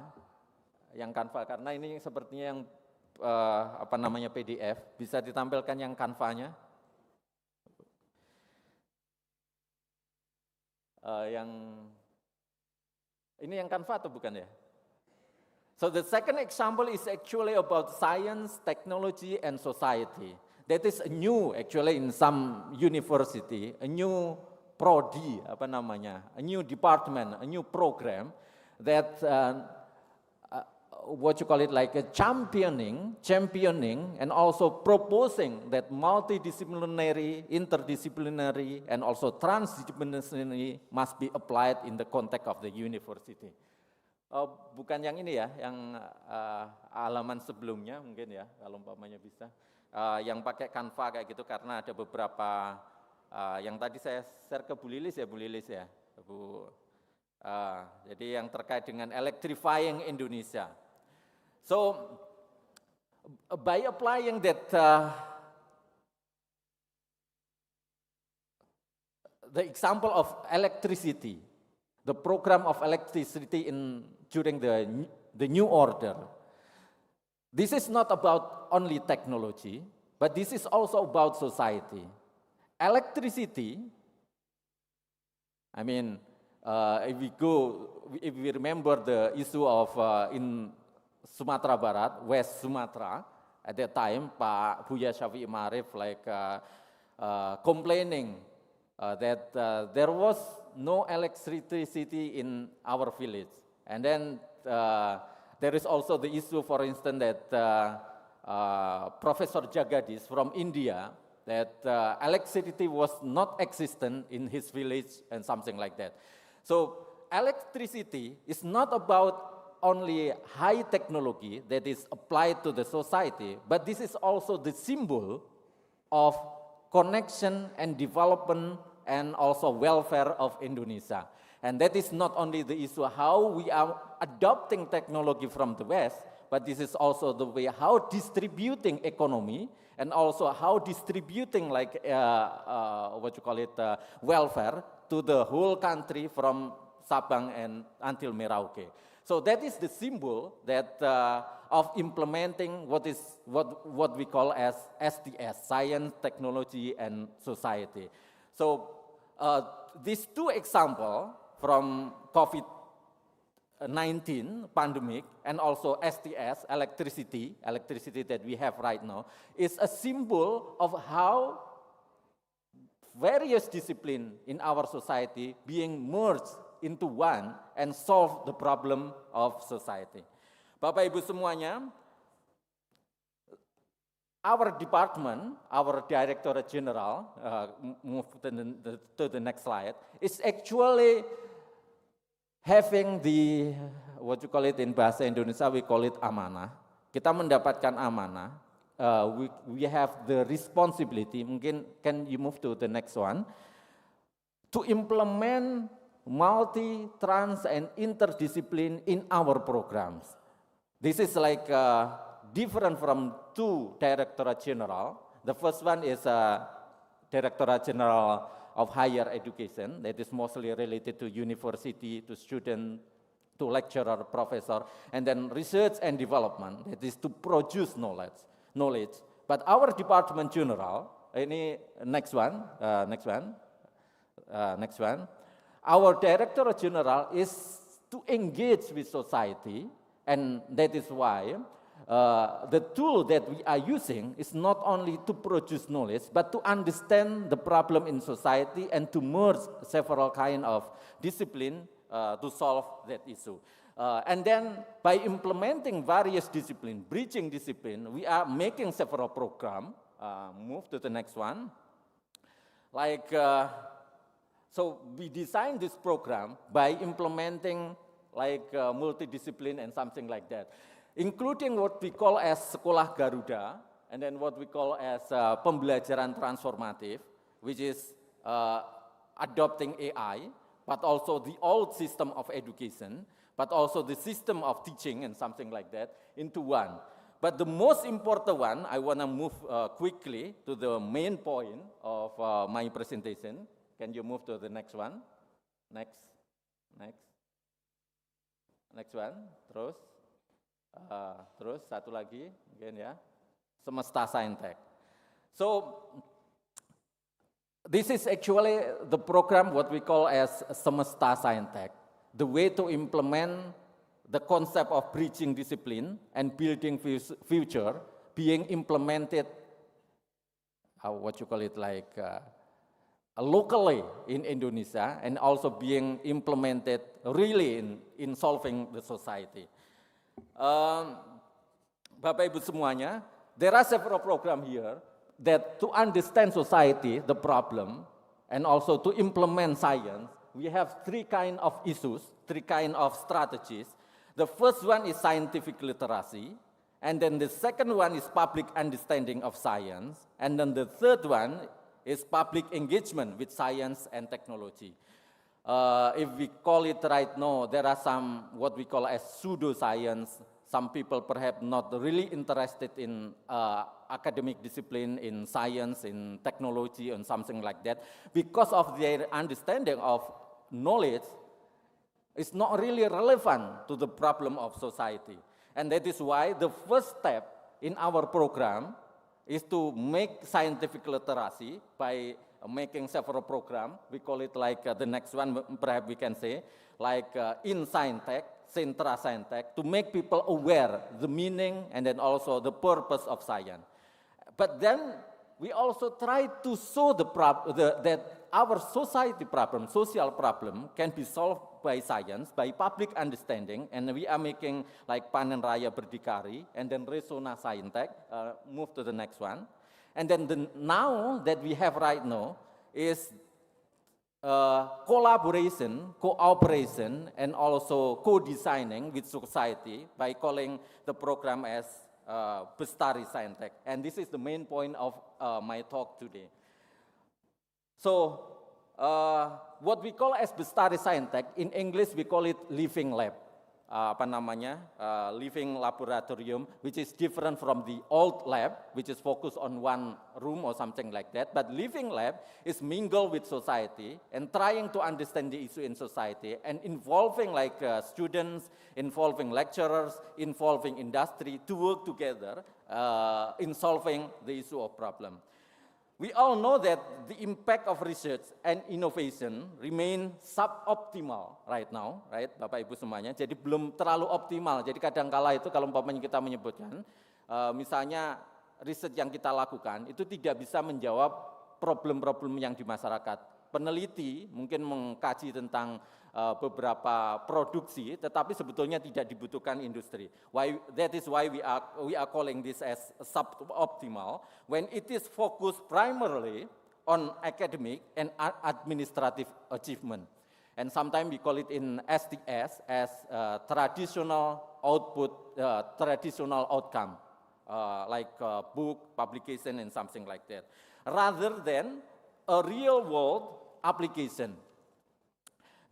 Speaker 8: yang Canva, karena ini sepertinya yang apa namanya PDF, bisa ditampilkan yang Canva-nya? Yang ini yang Canva atau bukan ya? So the second example is actually about science, technology, and society. That is new actually in some university, a new prodi, apa namanya, a new department, a new program that what you call it, like a championing, and also proposing that multidisciplinary, interdisciplinary, and also transdisciplinary must be applied in the context of the university. Bukan yang ini ya, yang halaman sebelumnya mungkin ya, kalau umpamanya bisa. Yang pakai Canva kayak gitu, karena ada beberapa yang tadi saya share ke Bu Lilis ya, Bu. Jadi yang terkait dengan electrifying Indonesia. So by applying that the example of electricity, the program of electricity during the new order, this is not about only technology, but this is also about society. Electricity, I mean, if we remember the issue of in Sumatera Barat, West Sumatra, at that time, Pak Buya Syafi'i Ma'arif complaining that there was no electricity in our village. And then there is also the issue, for instance, that Professor Jagadis from India, that electricity was not existent in his village and something like that. So electricity is not about only high technology that is applied to the society, but this is also the symbol of connection and development and also welfare of Indonesia. And that is not only the issue how we are adopting technology from the West, but this is also the way how distributing economy and also how distributing welfare to the whole country from Sabang and until Merauke. So that is the symbol that of implementing what we call as STS, science, technology, and society. So these two examples from COVID-19 pandemic and also STS, electricity that we have right now, is a symbol of how various disciplines in our society being merged into one and solve the problem of society. Bapak Ibu semuanya, our department, our Directorate General, move to the next slide, is actually having the, in bahasa Indonesia, we call it amanah. Kita mendapatkan amanah. We have the responsibility, mungkin can you move to the next one, to implement multi, trans, and interdiscipline in our programs. This is different from two Directorate General. The first one is Directorate General of Higher Education, that is mostly related to university, to student, to lecturer, professor, and then research and development, that is to produce knowledge. But our Department General, next one. Our Directorate General is to engage with society, and that is why the tool that we are using is not only to produce knowledge, but to understand the problem in society and to merge several kind of discipline to solve that issue. And then by implementing various disciplines, bridging discipline, we are making several programs. Move to the next one. So we designed this program by implementing multidiscipline and something like that, including what we call as Sekolah Garuda, and then what we call as pembelajaran transformatif, which is adopting AI, but also the old system of education, but also the system of teaching and something like that into one. But the most important one, I want to move quickly to the main point of my presentation. Can you move to the next one? Next one, terus satu lagi, again ya, Semesta Saintek. So this is actually the program what we call as Semesta Saintek, the way to implement the concept of bridging discipline and building future being implemented, locally in Indonesia and also being implemented really in solving the society. Bapak Ibu semuanya, there are several programs here that to understand society, the problem, and also to implement science, we have three kind of issues, three kind of strategies. The first one is scientific literacy, and then the second one is public understanding of science, and then the third one is public engagement with science and technology. If we call it right now, there are some what we call as pseudoscience, some people perhaps not really interested in academic discipline, in science, in technology, and something like that, because of their understanding of knowledge, is not really relevant to the problem of society. And that is why the first step in our program is to make scientific literacy by making several programs. We call it like the next one, perhaps we can say, like in Scientech, Sentra Scientech, to make people aware the meaning and then also the purpose of science. But then we also try to show that our society problem, social problem, can be solved by science, by public understanding, and we are making like Panen Raya Berdikari, and then Resona Scientech, move to the next one. And then now that we have right now is collaboration, cooperation, and also co-designing with society by calling the program as Bestari Scientech. And this is the main point of my talk today. So what we call as Bestari Scientech, in English we call it living lab. Living laboratorium, which is different from the old lab, which is focused on one room or something like that. But living lab is mingle with society and trying to understand the issue in society and involving like students, involving lecturers, involving industry to work together in solving the issue of problem. We all know that the impact of research and innovation remain suboptimal right now, right, Bapak Ibu semuanya. Jadi belum terlalu optimal. Jadi kadang-kala itu kalau umpamanya kita menyebutkan, misalnya riset yang kita lakukan itu tidak bisa menjawab problem-problem yang di masyarakat. Peneliti mungkin mengkaji tentang beberapa produksi, tetapi sebetulnya tidak dibutuhkan industri. That is why we are calling this as suboptimal when it is focused primarily on academic and administrative achievement. And sometimes we call it in STS as traditional output, traditional outcome, like book, publication, and something like that, rather than a real world application.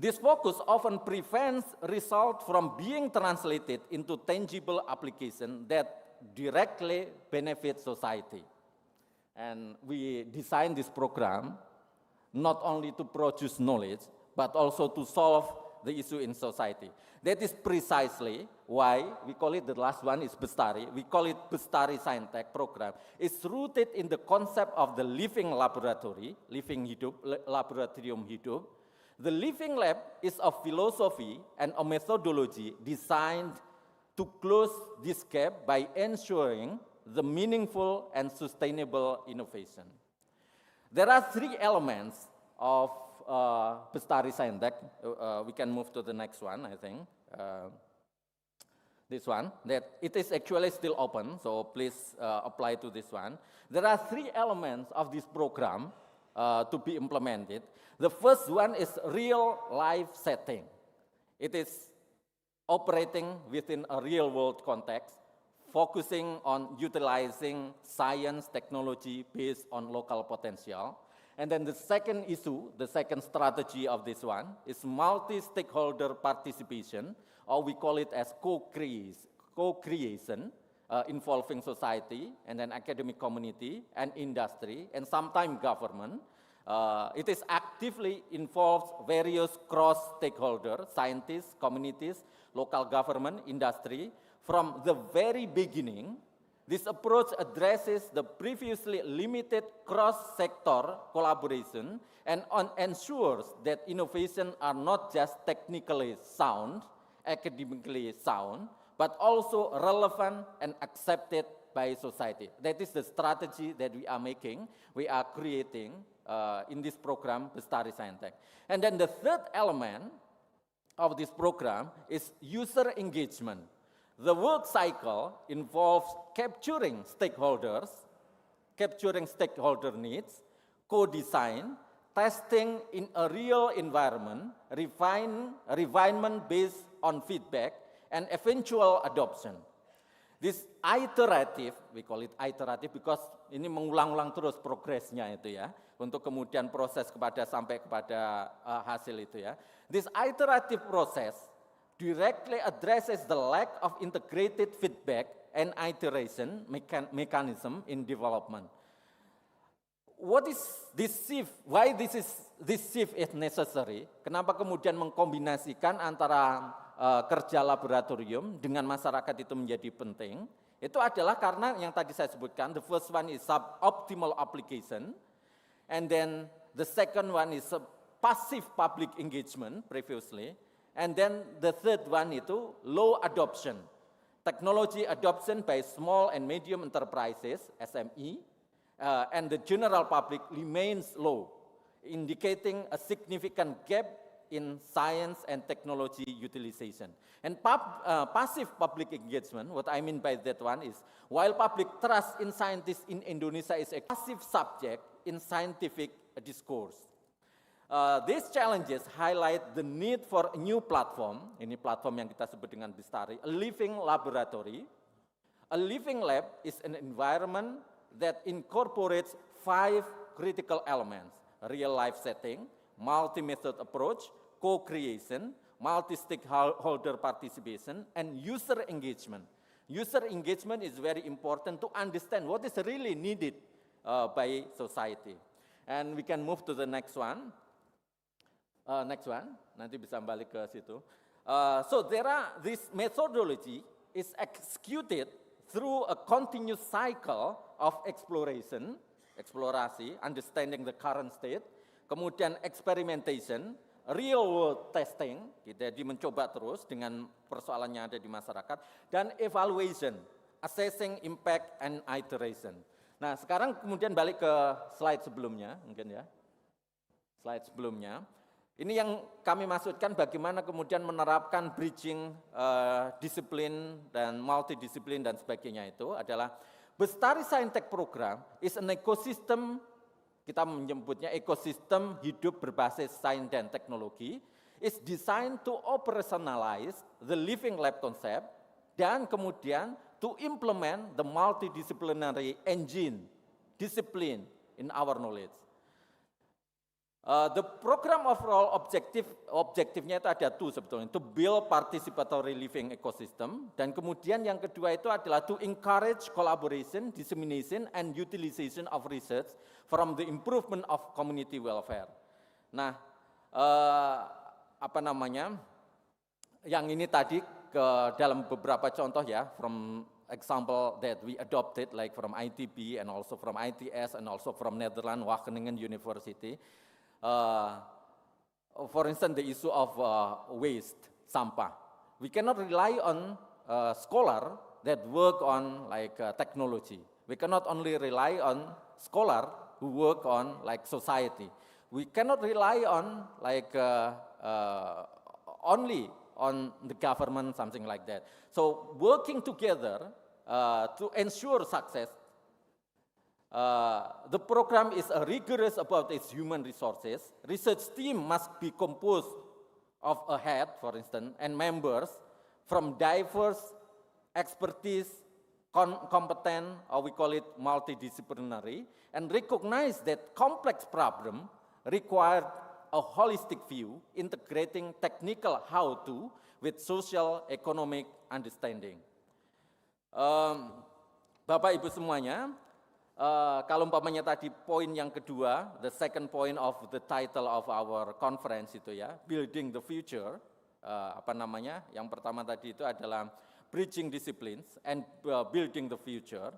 Speaker 8: This focus often prevents results from being translated into tangible application that directly benefit society. And we designed this program not only to produce knowledge, but also to solve the issue in society. That is precisely why we call it, the last one is Bestari, we call it Bestari Scientech program. It's rooted in the concept of the living laboratory, living hidup, laboratorium hidup. The living lab is a philosophy and a methodology designed to close this gap by ensuring the meaningful and sustainable innovation. There are three elements of Bestari Scientech. We can move to the next one, I think. This one, that it is actually still open, so please apply to this one. There are three elements of this program to be implemented. The first one is real life setting. It is operating within a real world context, focusing on utilizing science technology based on local potential. And then the second issue, the second strategy of this one is multi-stakeholder participation, or we call it as co-creation, involving society and then academic community and industry and sometimes government. It is actively involves various cross-stakeholders, scientists, communities, local government, industry. From the very beginning, this approach addresses the previously limited cross-sector collaboration and ensures that innovation are not just technically sound, academically sound, but also relevant and accepted by society. That is the strategy that we are making, we are creating in this program, Bestari Scientech. And then the third element of this program is user engagement. The work cycle involves capturing stakeholder needs, co-design, testing in a real environment, refinement based on feedback, and eventual adoption. This iterative, we call it iterative because ini mengulang-ulang terus progresnya itu ya, untuk kemudian proses sampai kepada hasil itu ya. This iterative process directly addresses the lack of integrated feedback and iteration mechanism in development. What is this shift? Why this shift is necessary? Kenapa kemudian mengkombinasikan antara kerja laboratorium dengan masyarakat itu menjadi penting? Itu adalah karena yang tadi saya sebutkan, the first one is suboptimal application, and then the second one is passive public engagement previously, and then the third one itu low adoption. Technology adoption by small and medium enterprises, SME, and the general public remains low, indicating a significant gap in science and technology utilization. And passive public engagement, what I mean by that one is, while public trust in scientists in Indonesia is a passive subject in scientific discourse. These challenges highlight the need for a new platform, ini platform yang kita sebut dengan Bestari, a living laboratory. A living lab is an environment that incorporates 5 critical elements: real life setting, multi-method approach, co-creation, multi-stakeholder participation, and user engagement. User engagement is very important to understand what is really needed by society. And we can move to the next one. Nanti bisa balik ke situ. So this methodology is executed through a continuous cycle of exploration, eksplorasi, understanding the current state, kemudian experimentation, real world testing, jadi mencoba terus dengan persoalan yang ada di masyarakat, dan evaluation, assessing impact and iteration. Nah, sekarang kemudian balik ke slide sebelumnya, mungkin ya. Slide sebelumnya. Ini yang kami maksudkan bagaimana kemudian menerapkan bridging disiplin dan multidisiplin dan sebagainya itu adalah Bestari Saintek Program is an ecosystem. Kita menyebutnya ekosistem hidup berbasis sains dan teknologi, is designed to operationalize the living lab concept dan kemudian to implement the multidisciplinary engine, discipline in our knowledge. The program overall objektifnya itu ada 2 sebetulnya, to build participatory living ecosystem, dan kemudian yang kedua itu adalah to encourage collaboration, dissemination, and utilization of research from the improvement of community welfare. Nah, yang ini tadi dalam beberapa contoh ya, from example that we adopted like from ITB and also from ITS and also from Netherlands, Wageningen University. For instance, the issue of waste, sampah. We cannot rely on scholar that work on like technology. We cannot only rely on scholar who work on like society. We cannot rely on like only on the government, something like that. So working together to ensure success. The program is rigorous about its human resources. Research team must be composed of a head, for instance, and members from diverse expertise, competent, or we call it multidisciplinary, and recognize that complex problem require a holistic view, integrating technical how-to with social economic understanding. Bapak Ibu semuanya, kalau umpamanya tadi poin yang kedua, the second point of the title of our conference itu ya, building the future, yang pertama tadi itu adalah bridging disciplines and building the future.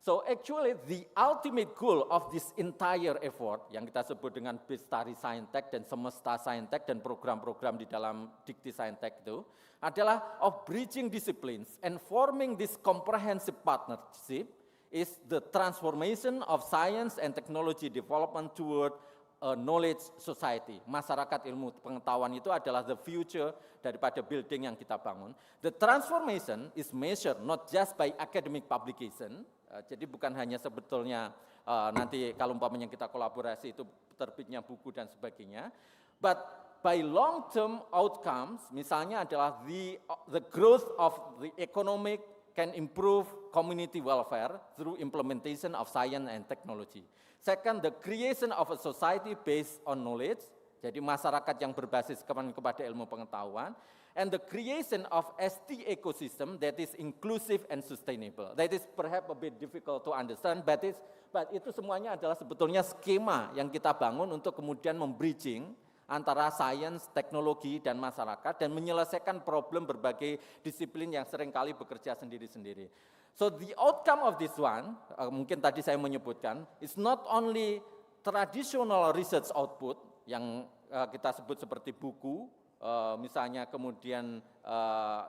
Speaker 8: So actually the ultimate goal of this entire effort yang kita sebut dengan Bestari Saintek dan Semesta Saintek dan program-program di dalam Dikti Saintek itu adalah of bridging disciplines and forming this comprehensive partnership is the transformation of science and technology development toward a knowledge society. Masyarakat ilmu pengetahuan itu adalah the future daripada building yang kita bangun. The transformation is measured not just by academic publication, jadi bukan hanya sebetulnya nanti kalau umpamanya kita kolaborasi itu terbitnya buku dan sebagainya, but by long-term outcomes, misalnya adalah the growth of the economic can improve community welfare through implementation of science and technology. Second, the creation of a society based on knowledge. Jadi masyarakat yang berbasis kepada ilmu pengetahuan, and the creation of ST ecosystem that is inclusive and sustainable. That is perhaps a bit difficult to understand, but itu semuanya adalah sebetulnya skema yang kita bangun untuk kemudian membridging antara sains, teknologi, dan masyarakat, dan menyelesaikan problem berbagai disiplin yang seringkali bekerja sendiri-sendiri. So the outcome of this one, mungkin tadi saya menyebutkan, is not only traditional research output, yang kita sebut seperti buku, misalnya kemudian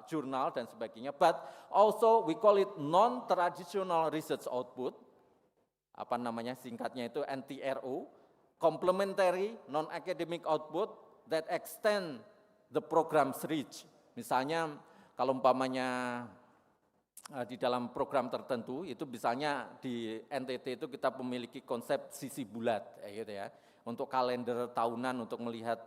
Speaker 8: jurnal dan sebagainya, but also we call it non-traditional research output, apa namanya singkatnya itu NTRO, complementary non-academic output that extend the program's reach. Misalnya kalau umpamanya di dalam program tertentu itu misalnya di NTT itu kita memiliki konsep sisi bulat gitu ya, untuk kalender tahunan untuk melihat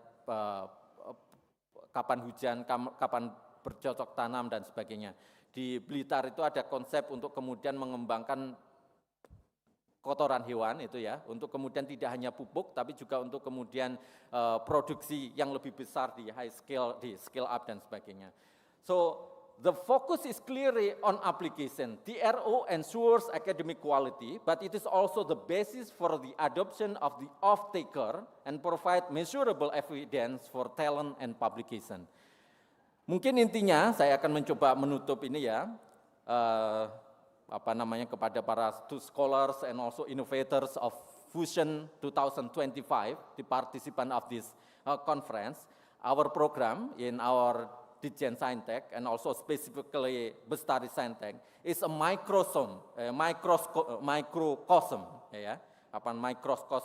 Speaker 8: kapan hujan, kapan bercocok tanam dan sebagainya. Di Blitar itu ada konsep untuk kemudian mengembangkan kotoran hewan itu ya, untuk kemudian tidak hanya pupuk tapi juga untuk kemudian produksi yang lebih besar di high scale, di scale up dan sebagainya. So the focus is clearly on application. TRO ensures academic quality, but it is also the basis for the adoption of the off-taker and provide measurable evidence for talent and publication. Mungkin intinya saya akan mencoba menutup ini ya, kepada para scholars and also innovators of Fusion 2025, the participant of this conference. Our program in our Ditjen Saintek and also specifically Bestari Saintek is a microcosm, ya,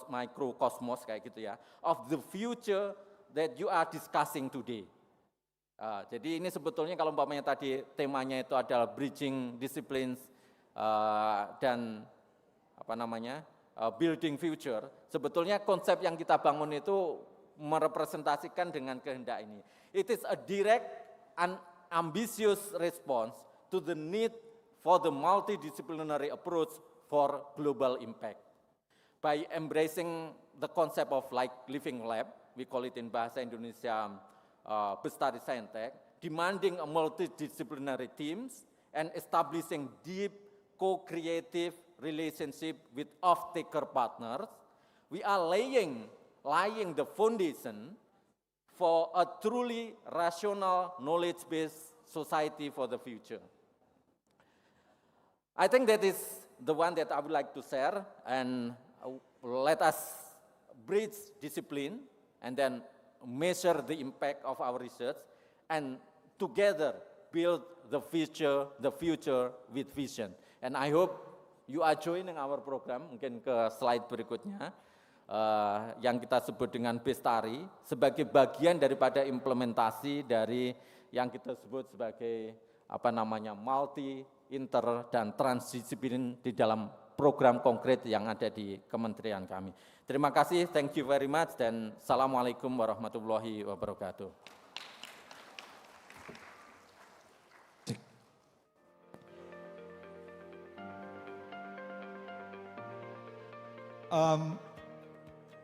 Speaker 8: microcosmos kayak gitu ya, of the future that you are discussing today. Jadi ini sebetulnya kalau umpamanya tadi temanya itu adalah bridging disciplines dan building future, sebetulnya konsep yang kita bangun itu merepresentasikan dengan kehendak ini. It is a direct and ambitious response to the need for the multidisciplinary approach for global impact. By embracing the concept of like living lab, we call it in bahasa Indonesia Bestari Saintek, demanding a multidisciplinary teams and establishing deep co-creative relationship with off-taker partners, we are laying the foundation for a truly rational, knowledge-based society for the future. I think that is the one that I would like to share, and let us bridge discipline and then measure the impact of our research, and together build the future with vision. And I hope you are joining our program, mungkin ke slide berikutnya, yang kita sebut dengan Bestari, sebagai bagian daripada implementasi dari yang kita sebut sebagai multi, inter, dan transdisiplin di dalam program konkret yang ada di kementerian kami. Terima kasih, thank you very much, dan Assalamualaikum warahmatullahi wabarakatuh.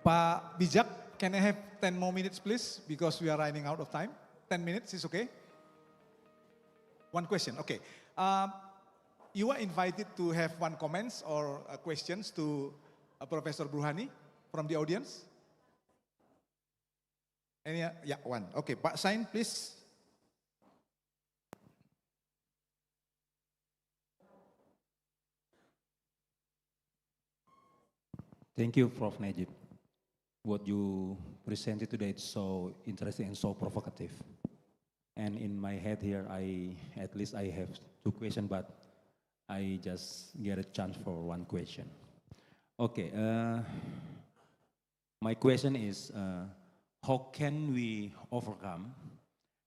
Speaker 7: Pak Bijak, can I have 10 more minutes please? Because we are running out of time. 10 minutes is okay? One question, okay. You are invited to have one comments or questions to Professor Burhani from the audience. Any? Yeah, one. Okay, Pak Sain, please.
Speaker 9: Thank you, Prof. Najib. What you presented today is so interesting and so provocative. And in my head here, at least I have two questions, but I just get a chance for one question. Okay, my question is, how can we overcome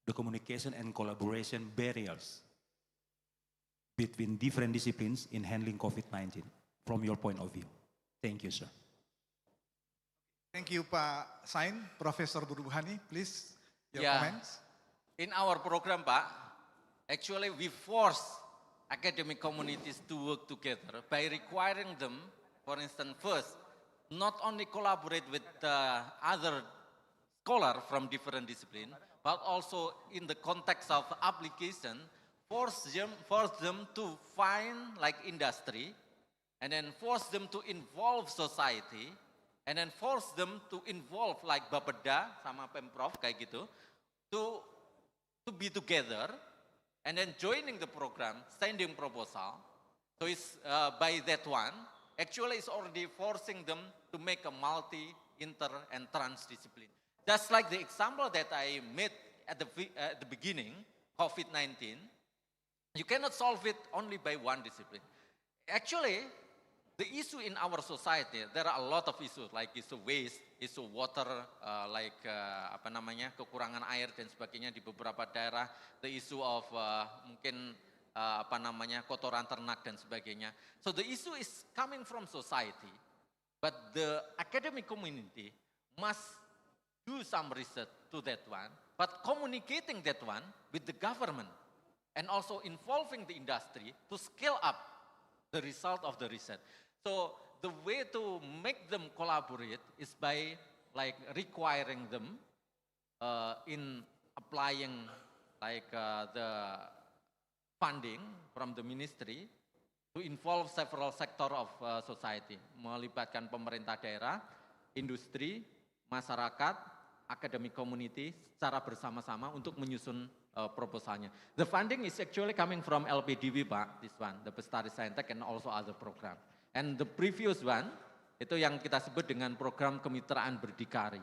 Speaker 9: the communication and collaboration barriers between different disciplines in handling COVID-19 from your point of view? Thank you, sir.
Speaker 7: Thank you, Pak Sain. Professor Burhani, please, your comments.
Speaker 8: In our program, Pak, actually we force academic communities to work together by requiring them, for instance, first, not only collaborate with other scholar from different discipline, but also in the context of application, force them to find like industry, and then force them to involve society, and then force them to involve like Bapeda sama Pemprov kayak gitu, to be together, and then joining the program, sending proposal. So it's by that one, actually it's already forcing them to make a multi, inter, and transdiscipline. Just like the example that I made at the beginning, COVID-19, you cannot solve it only by one discipline. Actually, the issue in our society, there are a lot of issues like isu waste, isu water, kekurangan air dan sebagainya di beberapa daerah, the issue of mungkin kotoran ternak dan sebagainya. So the issue is coming from society, but the academic community must do some research to that one, but communicating that one with the government and also involving the industry to scale up the result of the research. So the way to make them collaborate is by like requiring them in applying like the funding from the ministry to involve several sector of society, melibatkan pemerintah daerah, industri, masyarakat, academic community secara bersama-sama untuk menyusun proposalnya. The funding is actually coming from LPDB, Pak, this one, the Bestari Saintek and also other program. And the previous one, itu yang kita sebut dengan program kemitraan berdikari.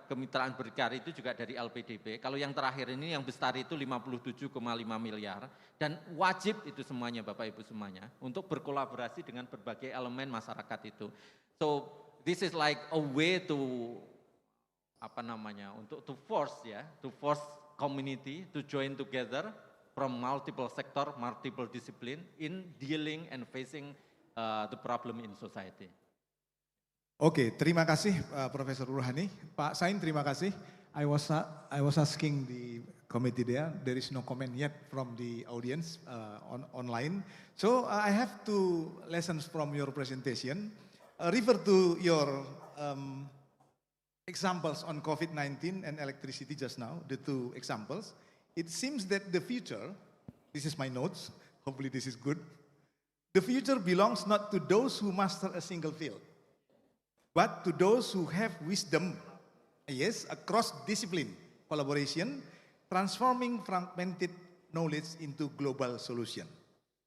Speaker 8: Kemitraan berdikari itu juga dari LPDB. Kalau yang terakhir ini yang Bestari itu 57,5 miliar. Dan wajib itu semuanya Bapak Ibu semuanya untuk berkolaborasi dengan berbagai elemen masyarakat itu. So this is like a way to to force community to join together from multiple sector, multiple discipline in dealing and facing the problem in society.
Speaker 7: Oke, terima kasih Profesor Burhani. Pak Sain, terima kasih. I was asking the committee there. There is no comment yet from the audience online. So I have two lessons from your presentation. Refer to your examples on COVID-19 and electricity just now, the two examples. It seems that the future, this is my notes, hopefully this is good. The future belongs not to those who master a single field, but to those who have wisdom, yes, across discipline, collaboration, transforming fragmented knowledge into global solution.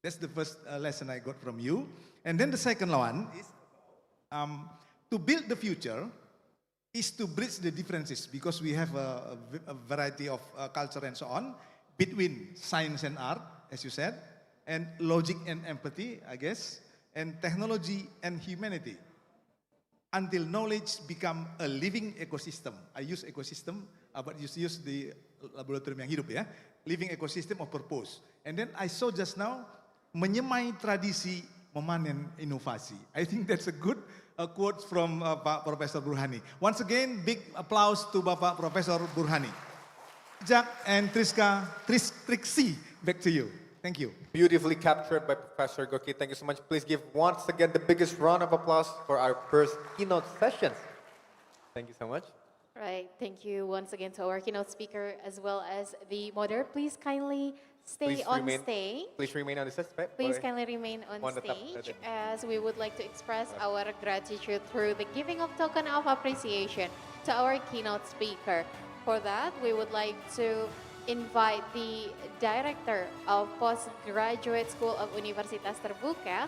Speaker 7: That's the first lesson I got from you. And then the second one is to build the future is to bridge the differences, because we have a variety of culture and so on, between science and art, as you said, and logic and empathy, I guess, and technology and humanity, until knowledge become a living ecosystem. I use ecosystem, but you use the laboratorium yang hidup ya, living ecosystem of purpose. And then I saw just now, menyemai tradisi memanen inovasi. I think that's a good quote from Pak Profesor Burhani. Once again, big applause to Bapak Profesor Burhani. Jack and Trixie, back to you. Thank you.
Speaker 1: Beautifully captured by Professor Gorky. Thank you so much. Please give once again the biggest round of applause for our first keynote session. Thank you so much.
Speaker 2: Right, thank you once again to our keynote speaker as well as the moderator. Please kindly stay on stage.
Speaker 1: Please remain on the stage.
Speaker 2: Please kindly remain on stage as we would like to express our gratitude through the giving of token of appreciation to our keynote speaker. For that, we would like to invite the Director of Postgraduate School of Universitas Terbuka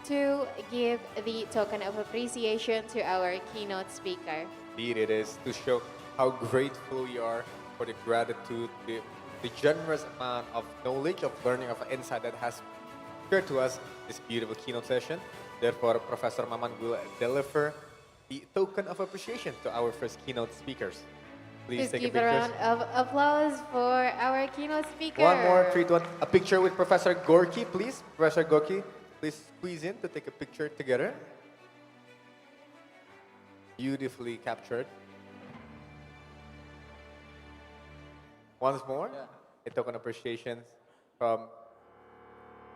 Speaker 2: to give the token of appreciation to our keynote speaker.
Speaker 1: Indeed, it is to show how grateful we are for the gratitude, the generous amount of knowledge, of learning, of insight that has shared to us this beautiful keynote session. Therefore, Professor Maman will deliver the token of appreciation to our first keynote speakers. Please take
Speaker 2: give
Speaker 1: a
Speaker 2: a round of applause for our keynote speaker.
Speaker 1: One more, 3, 2, 1. A picture with Professor Gorky, please. Professor Gorky, please squeeze in to take a picture together. Beautifully captured. Once more, a token of appreciation from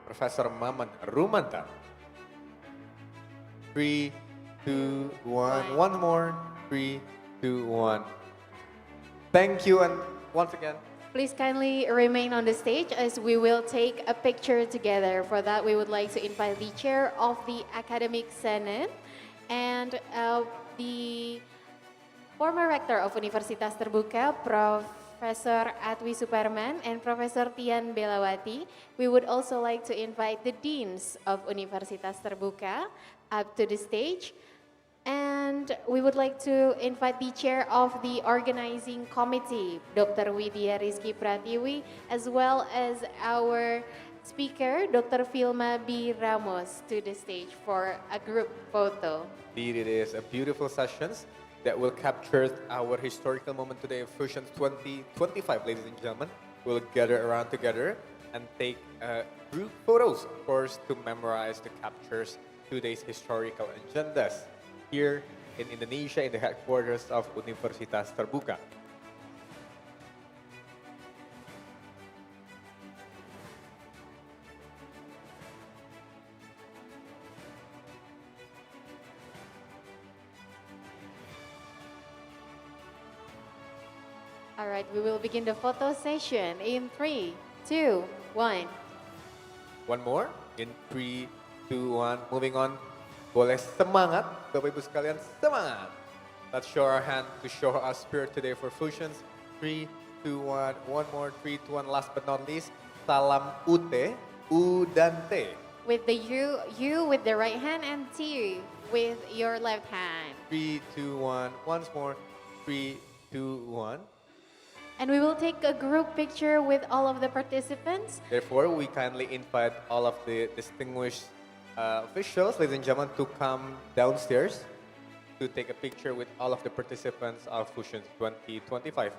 Speaker 1: Professor Maman Rumanta. 3, 2, 1. One more. 3, 2, 1. Thank you, and once again,
Speaker 2: Please kindly remain on the stage as we will take a picture together. For that, we would like to invite the chair of the Academic Senate and the former rector of Universitas Terbuka, Professor Atwi Suparman and Professor Tian Belawati. We would also like to invite the deans of Universitas Terbuka up to the stage. And we would like to invite the chair of the organizing committee, Dr. Widya Rizky Pratiwi, as well as our speaker, Dr. Vilma B. Ramos, to the stage for a group photo.
Speaker 1: indeed it is a beautiful sessions that will capture our historical moment today of Fusions 2025, ladies and gentlemen. We'll gather around together and take group photos, of course, to memorize, to capture today's historical agendas here in Indonesia, in the headquarters of Universitas Terbuka.
Speaker 2: All right, we will begin the photo session in 3, 2, 1.
Speaker 1: One more, in 3, 2, 1, moving on. Boleh semangat, Bapak Ibu sekalian, semangat. Let's show our hand to show our spirit today for Fusions. 3, 2, 1, one more, 3, 2, 1, last but not least. Salam UT, U dan T.
Speaker 2: With the U with the right hand and T with your left hand.
Speaker 1: 3, 2, 1, once more. 3, 2, 1.
Speaker 2: And we will take a group picture with all of the participants.
Speaker 1: Therefore, we kindly invite all of the distinguished officials, ladies and gentlemen, to come downstairs to take a picture with all of the participants of Fusions 2025.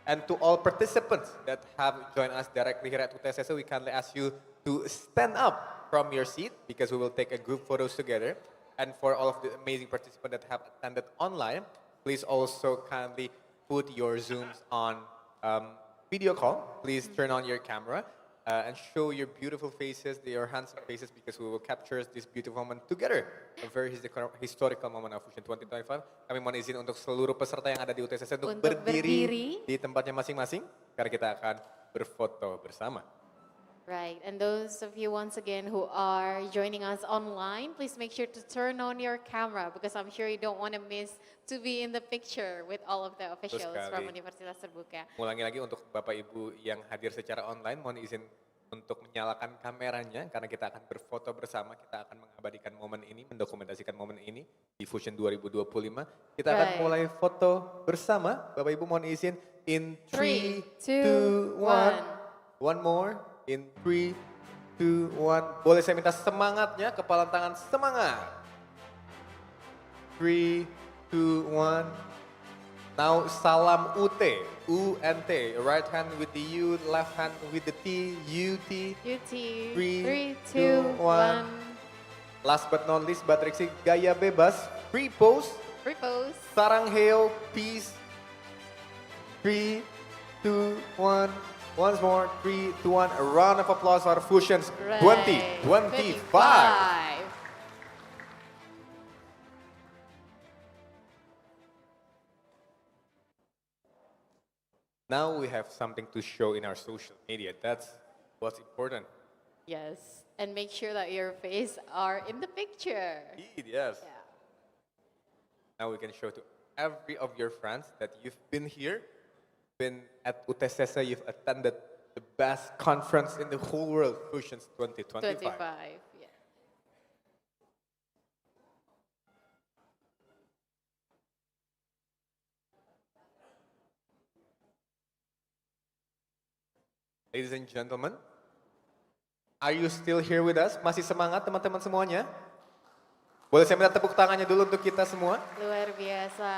Speaker 1: And to all participants that have joined us directly here at UTCC, we kindly ask you to stand up from your seat because we will take a group photos together. And for all of the amazing participants that have attended online, please also kindly put your Zooms on video call. Please turn on your camera and show your beautiful faces, your handsome faces, because we will capture this beautiful moment together. A very historical moment of Fusion 2025. Kami mohon izin untuk seluruh peserta yang ada di UTCC untuk berdiri di tempatnya masing-masing, karena kita akan berfoto bersama.
Speaker 2: Right, and those of you once again who are joining us online, please make sure to turn on your camera because I'm sure you don't want to miss to be in the picture with all of the officials from Universitas Terbuka.
Speaker 1: Ulangi lagi untuk Bapak Ibu yang hadir secara online, mohon izin untuk menyalakan kameranya karena kita akan berfoto bersama, kita akan mengabadikan momen ini, mendokumentasikan momen ini di Fusion 2025. Kita akan mulai foto bersama. Bapak Ibu mohon izin in 3, 2, 1. One more. In 3, 2, 1. Boleh saya minta semangatnya, kepala tangan semangat. 3, 2, 1. Now salam UT, U and T. Right hand with the U, left hand with the T, UT.
Speaker 2: 3, 2,
Speaker 1: 3,
Speaker 2: 1.
Speaker 1: Last but not least, Batriksi, gaya bebas, free pose.
Speaker 2: Free pose.
Speaker 1: Sarang heo, peace. 3, 2, 1. Once more, 3, 2, 1. A round of applause for Fusions 2025. Now we have something to show in our social media. That's what's important.
Speaker 2: Yes, and make sure that your face are in the picture.
Speaker 1: Indeed, yes.
Speaker 2: Yeah.
Speaker 1: Now we can show to every of your friends that you've been here, been at UTCC, you've attended the best conference in the whole world, Fusions 2025.
Speaker 2: 25, yeah.
Speaker 1: Ladies and gentlemen, are you still here with us? Masih semangat teman-teman semuanya? Boleh saya minta tepuk tangannya dulu untuk kita semua?
Speaker 2: Luar biasa.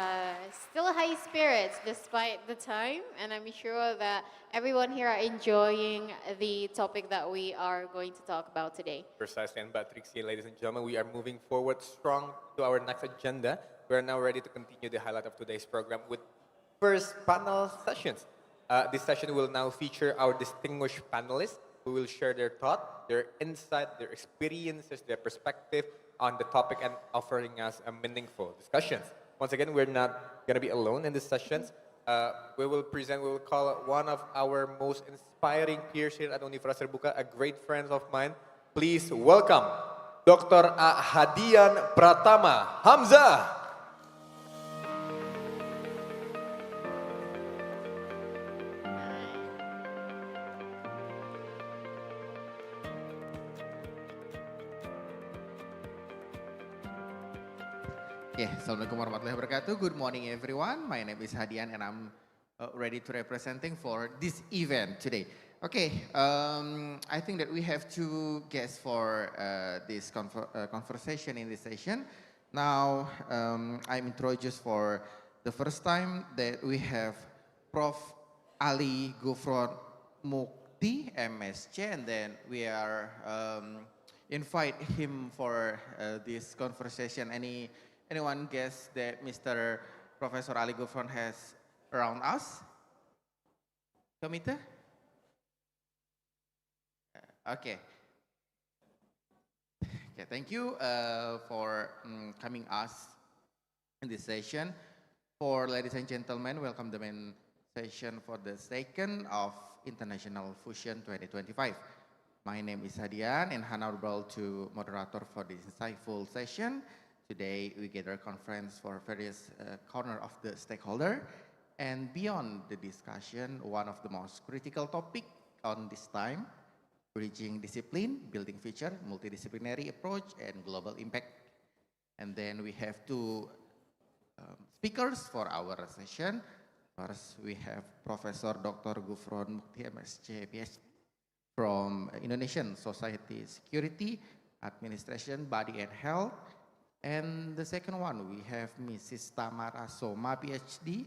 Speaker 2: Still high spirits despite the time, and I'm sure that everyone here are enjoying the topic that we are going to talk about today.
Speaker 1: Precisely, and Batriksi, ladies and gentlemen, we are moving forward strong to our next agenda. We are now ready to continue the highlight of today's program with first panel sessions. This session will now feature our distinguished panelists who will share their thought, their insight, their experiences, their perspective on the topic and offering us a meaningful discussions. Once again, we're not going to be alone in these sessions. we will call one of our most inspiring peers here at Universitas Terbuka, a great friend of mine. Please welcome Dr. Hadian Pratama Hamzah.
Speaker 10: Okay, Assalamualaikum warahmatullahi wabarakatuh. Good morning everyone. My name is Hadian and I'm ready to representing for this event today. Okay, I think that we have two guests for this conversation in this session. Now, I'm introduced for the first time that we have Prof. Ali Gufron Mukti, MSc, and then we are invite him for this conversation. Anyone guess that Mr. Professor Ali Gufron has around us? Committee? Okay. Okay, thank you for coming us in this session. For ladies and gentlemen, welcome the main session for the second of International Fusion 2025. My name is Hadian and honorable to moderator for this insightful session. Today, we gather a conference for various corner of the stakeholder. And beyond the discussion, one of the most critical topic on this time, bridging discipline, building future, multidisciplinary approach, and global impact. And then we have two speakers for our session. First, we have Professor Dr. Gufron Mukti, MSc, PhD, from Indonesian Society Security, Administration, Body and Health. And the second one, we have Mrs. Tamara Soma, PhD,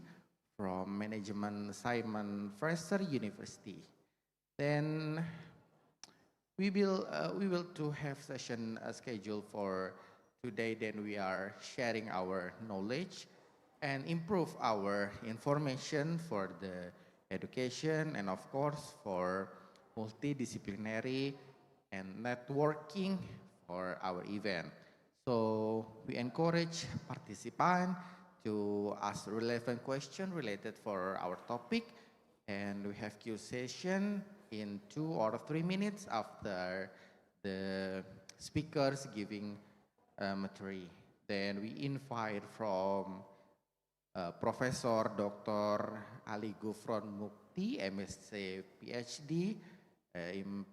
Speaker 10: from Management Simon Fraser University. Then we will to have session scheduled for today. Then we are sharing our knowledge and improve our information for the education and of course for multidisciplinary and networking for our event. So we encourage participants to ask relevant questions related for our topic, and we have Q session in 2 or 3 minutes after the speakers giving material. Then we invite from Professor Dr. Ali Gufron Mukti, MSc, PhD,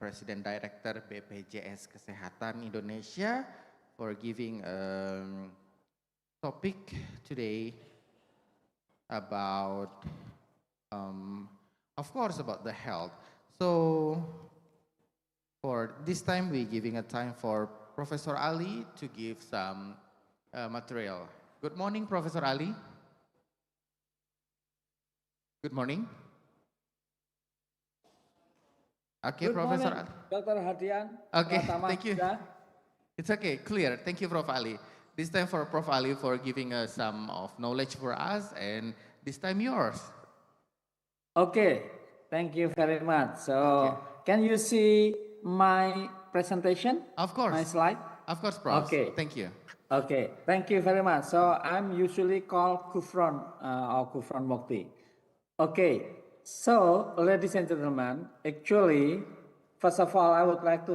Speaker 10: President Director BPJS Kesehatan Indonesia, for giving a topic today about, of course, about the health. So for this time, we're giving a time for Professor Ali to give some material. Good morning, Professor Ali. Good morning. Okay,
Speaker 11: Good
Speaker 10: Professor
Speaker 11: morning,
Speaker 10: Ali.
Speaker 11: Dr. Hadian.
Speaker 10: Okay,
Speaker 11: Pratama
Speaker 10: thank you.
Speaker 11: Hamzah.
Speaker 10: It's okay, clear. Thank you, Prof. Ali. This time for Prof. Ali for giving us some of knowledge for us, and this time yours.
Speaker 11: Okay, thank you very much. So, can you see my presentation?
Speaker 10: Of course.
Speaker 11: My slide?
Speaker 10: Of course, Prof.
Speaker 11: Okay.
Speaker 10: Thank you.
Speaker 11: Okay, thank you very much. So, I'm usually called Gufron or Gufron Mukti. Okay, so ladies and gentlemen, actually, first of all, I would like to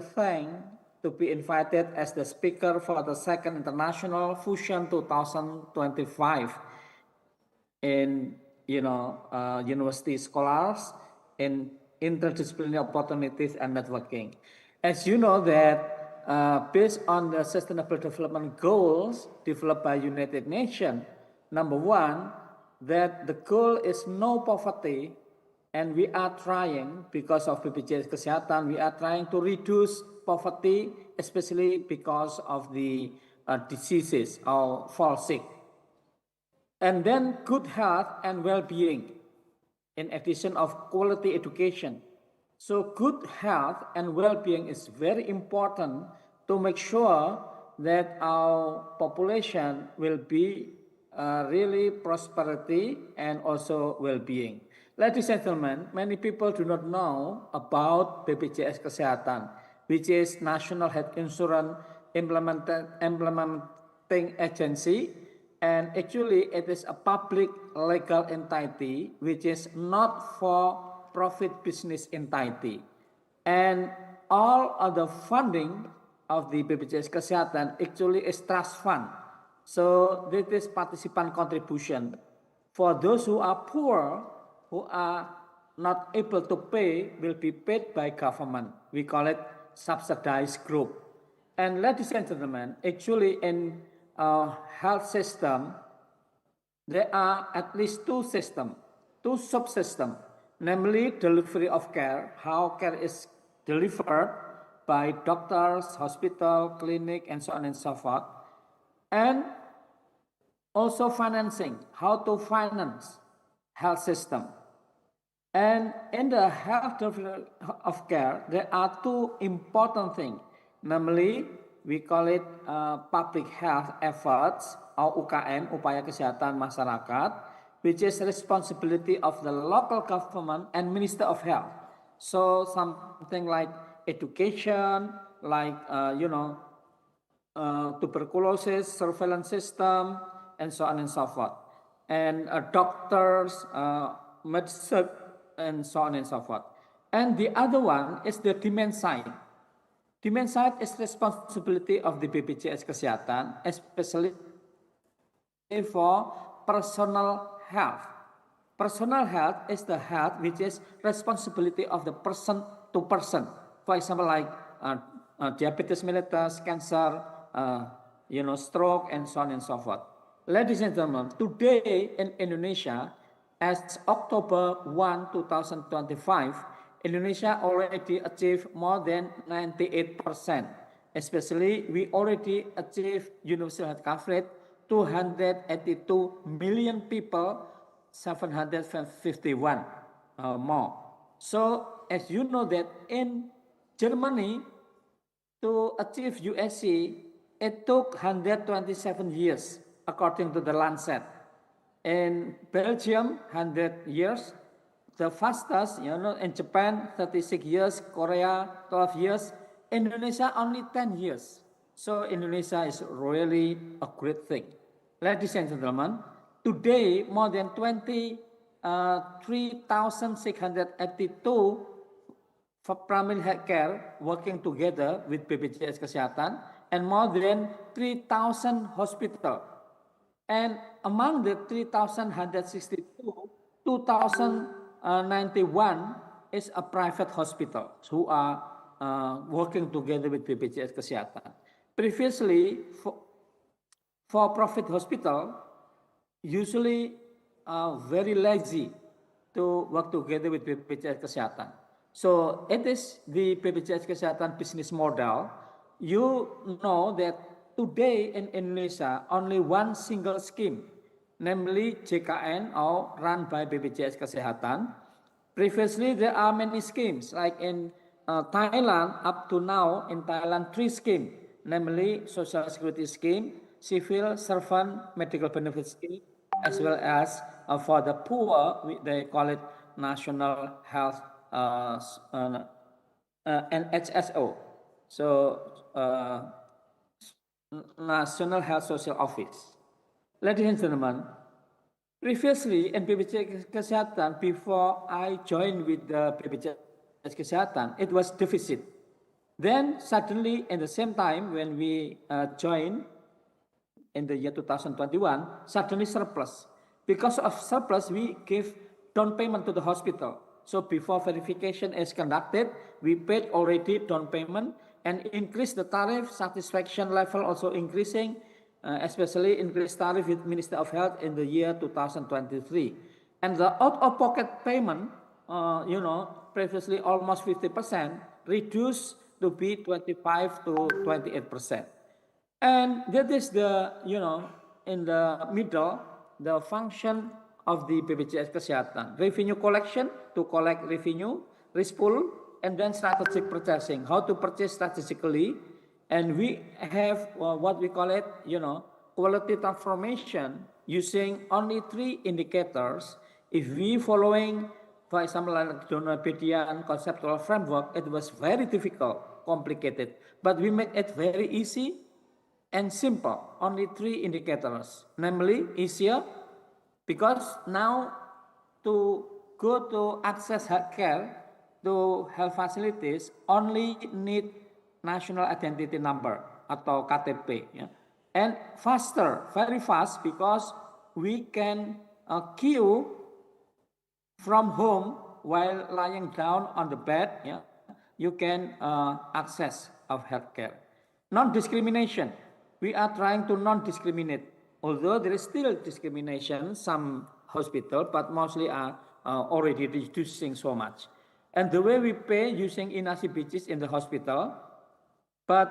Speaker 11: be invited as the speaker for the second International Fusion 2025 in, university scholars in interdisciplinary opportunities and networking. As you know that based on the Sustainable Development Goals developed by United Nations, number one, that the goal is no poverty, and we are trying, because of BPJS Kesehatan, we are trying to reduce poverty, especially because of the diseases or fall sick. And then good health and well-being, in addition of quality education. So good health and well-being is very important to make sure that our population will be really prosperity and also well-being. Ladies and gentlemen, many people do not know about BPJS Kesehatan, which is National Health Insurance Implementing Agency, and actually it is a public legal entity which is not for profit business entity. And all of the funding of the BPJS Kesehatan actually is trust fund. So this is participant contribution. For those who are poor, who are not able to pay, will be paid by government. We call it subsidized group. And ladies and gentlemen, actually in health system, there are at least two subsystems, namely delivery of care, how care is delivered by doctors, hospital, clinic, and so on and so forth. And also financing, how to finance health system. And in the health delivery of care, there are two important things. Namely, we call it public health efforts, or UKM, Upaya Kesehatan Masyarakat, which is responsibility of the local government and Minister of Health. So something like education, like, tuberculosis surveillance system, and so on and so forth. And doctors, medicine, and so on and so forth. And the other one is the demand side. Demand side is responsibility of the BPJS Kesehatan, especially for personal health. Personal health is the health which is responsibility of the person to person. For example, like diabetes mellitus, cancer, stroke, and so on and so forth. Ladies and gentlemen, today in Indonesia, as October 1, 2025, Indonesia already achieved more than 98%. Especially, we already achieved universal health coverage, 282 million people, 751 more. So, as you know that in Germany, to achieve USC, it took 127 years, according to the Lancet. In Belgium, 100 years. The fastest, in Japan, 36 years, Korea, 12 years, Indonesia, only 10 years. So Indonesia is really a great thing. Ladies and gentlemen, today, more than 23,682 for primary health care working together with BPJS Kesehatan, and more than 3,000 hospitals. And among the 3,162, 2,091 is a private hospital who are working together with BPJS Kesehatan. Previously, for-profit hospital usually very lazy to work together with BPJS Kesehatan. So it is the BPJS Kesehatan business model. You know that today in Indonesia, only one single scheme, namely JKN, or run by BPJS Kesehatan. Previously, there are many schemes, like in Thailand, up to now, in Thailand, 3 schemes, namely Social Security Scheme, Civil Servant Medical Benefit Scheme, as well as for the poor, they call it National Health NHSO. So, National Health Social Office. Ladies and gentlemen, previously in BPJS Kesehatan, before I joined with the BPJS Kesehatan, it was deficit. Then suddenly, at the same time, when we joined in the year 2021, suddenly surplus. Because of surplus, we give down payment to the hospital. So before verification is conducted, we paid already down payment and increase the tariff, satisfaction level also increasing, especially increased tariff with Minister of Health in the year 2023. And the out-of-pocket payment, previously almost 50%, reduced to be 25 to 28%. And that is the, in the middle, the function of the BPJS Kesehatan. Revenue collection, to collect revenue, risk pool, and then strategic purchasing, how to purchase strategically. And we have what we call it, quality transformation using only 3 indicators. If we following, for example, like Donald-Bedian conceptual framework, it was very difficult, complicated, but we make it very easy and simple, only 3 indicators, namely easier, because now to go to access healthcare, to health facilities, only need national identity number atau KTP. Ya. And faster, very fast, because we can queue from home while lying down on the bed. Yeah, you can access of healthcare. Non-discrimination. We are trying to non-discriminate, although there is still discrimination, some hospital, but mostly are already reducing so much. And the way we pay using INASI in the hospital, but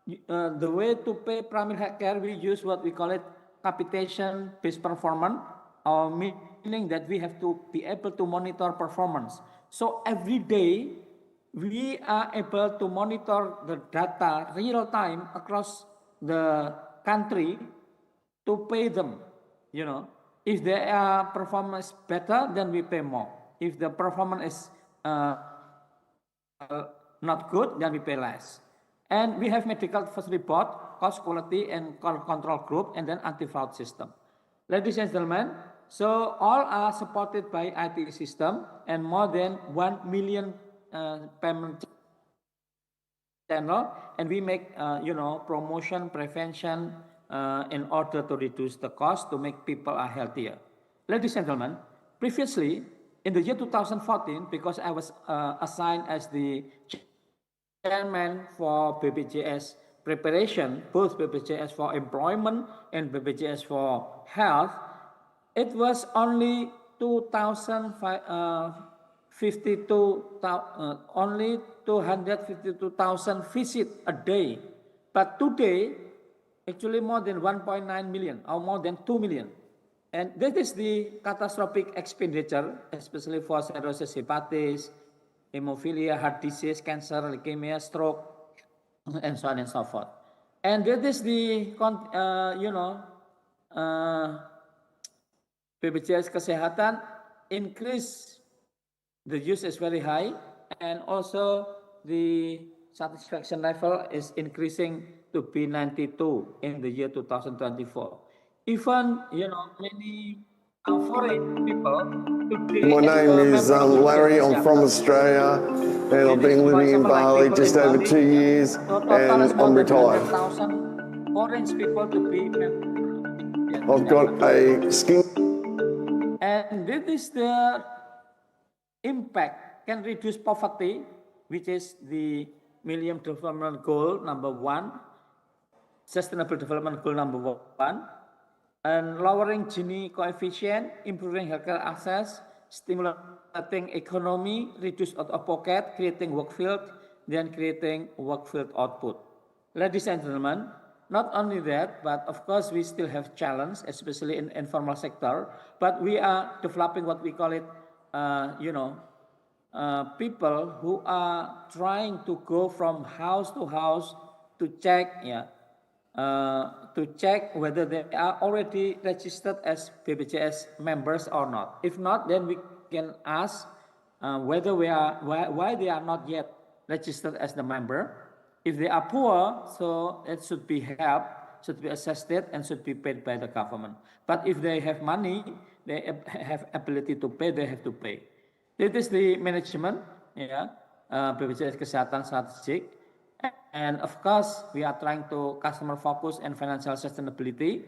Speaker 11: the way to pay primary health care, we use what we call it capitation-based performance, meaning that we have to be able to monitor performance. So every day, we are able to monitor the data real time across the country to pay them. You know, if their performance better, then we pay more. If the performance is not good, then we pay less. And we have medical first report, cost quality and control group, and then anti-fraud system. Ladies and gentlemen, so all are supported by IT system and more than 1 million payment channel, and we make promotion, prevention in order to reduce the cost to make people healthier. Ladies and gentlemen, previously in the year 2014, because I was assigned as the chairman for BPJS preparation, both BPJS for employment and BPJS for health, it was only 252,000 visits a day. But today, actually more than 1.9 million or more than 2 million. And that is the catastrophic expenditure, especially for cirrhosis hepatitis, hemophilia, heart disease, cancer, leukemia, stroke, and so on and so forth. And that is the, BPJS Kesehatan increase, the use is very high, and also the satisfaction level is increasing to be 92 in the year 2024. Even, many foreign people.
Speaker 12: My name is Larry, I'm from Australia, and I've been living in Bali just over 2 years, and I'm retired.
Speaker 11: Orange people to be.
Speaker 12: I've got a skin.
Speaker 11: And this is the impact, can reduce poverty, which is the Millennium Development Goal number 1, Sustainable Development Goal number 1, and lowering Gini coefficient, improving healthcare access, stimulating economy, reduce out of pocket, creating work field, then creating work field output. Ladies and gentlemen, not only that, but of course we still have challenge, especially in informal sector, but we are developing what we call it, people who are trying to go from house to house to check, whether they are already registered as BPJS members or not. If not, then we can ask whether why they are not yet registered as the member. If they are poor, so it should be helped, should be assisted, and should be paid by the government. But if they have money, they have ability to pay, they have to pay. This is the management, BPJS Kesehatan strategic. And of course, we are trying to customer focus and financial sustainability.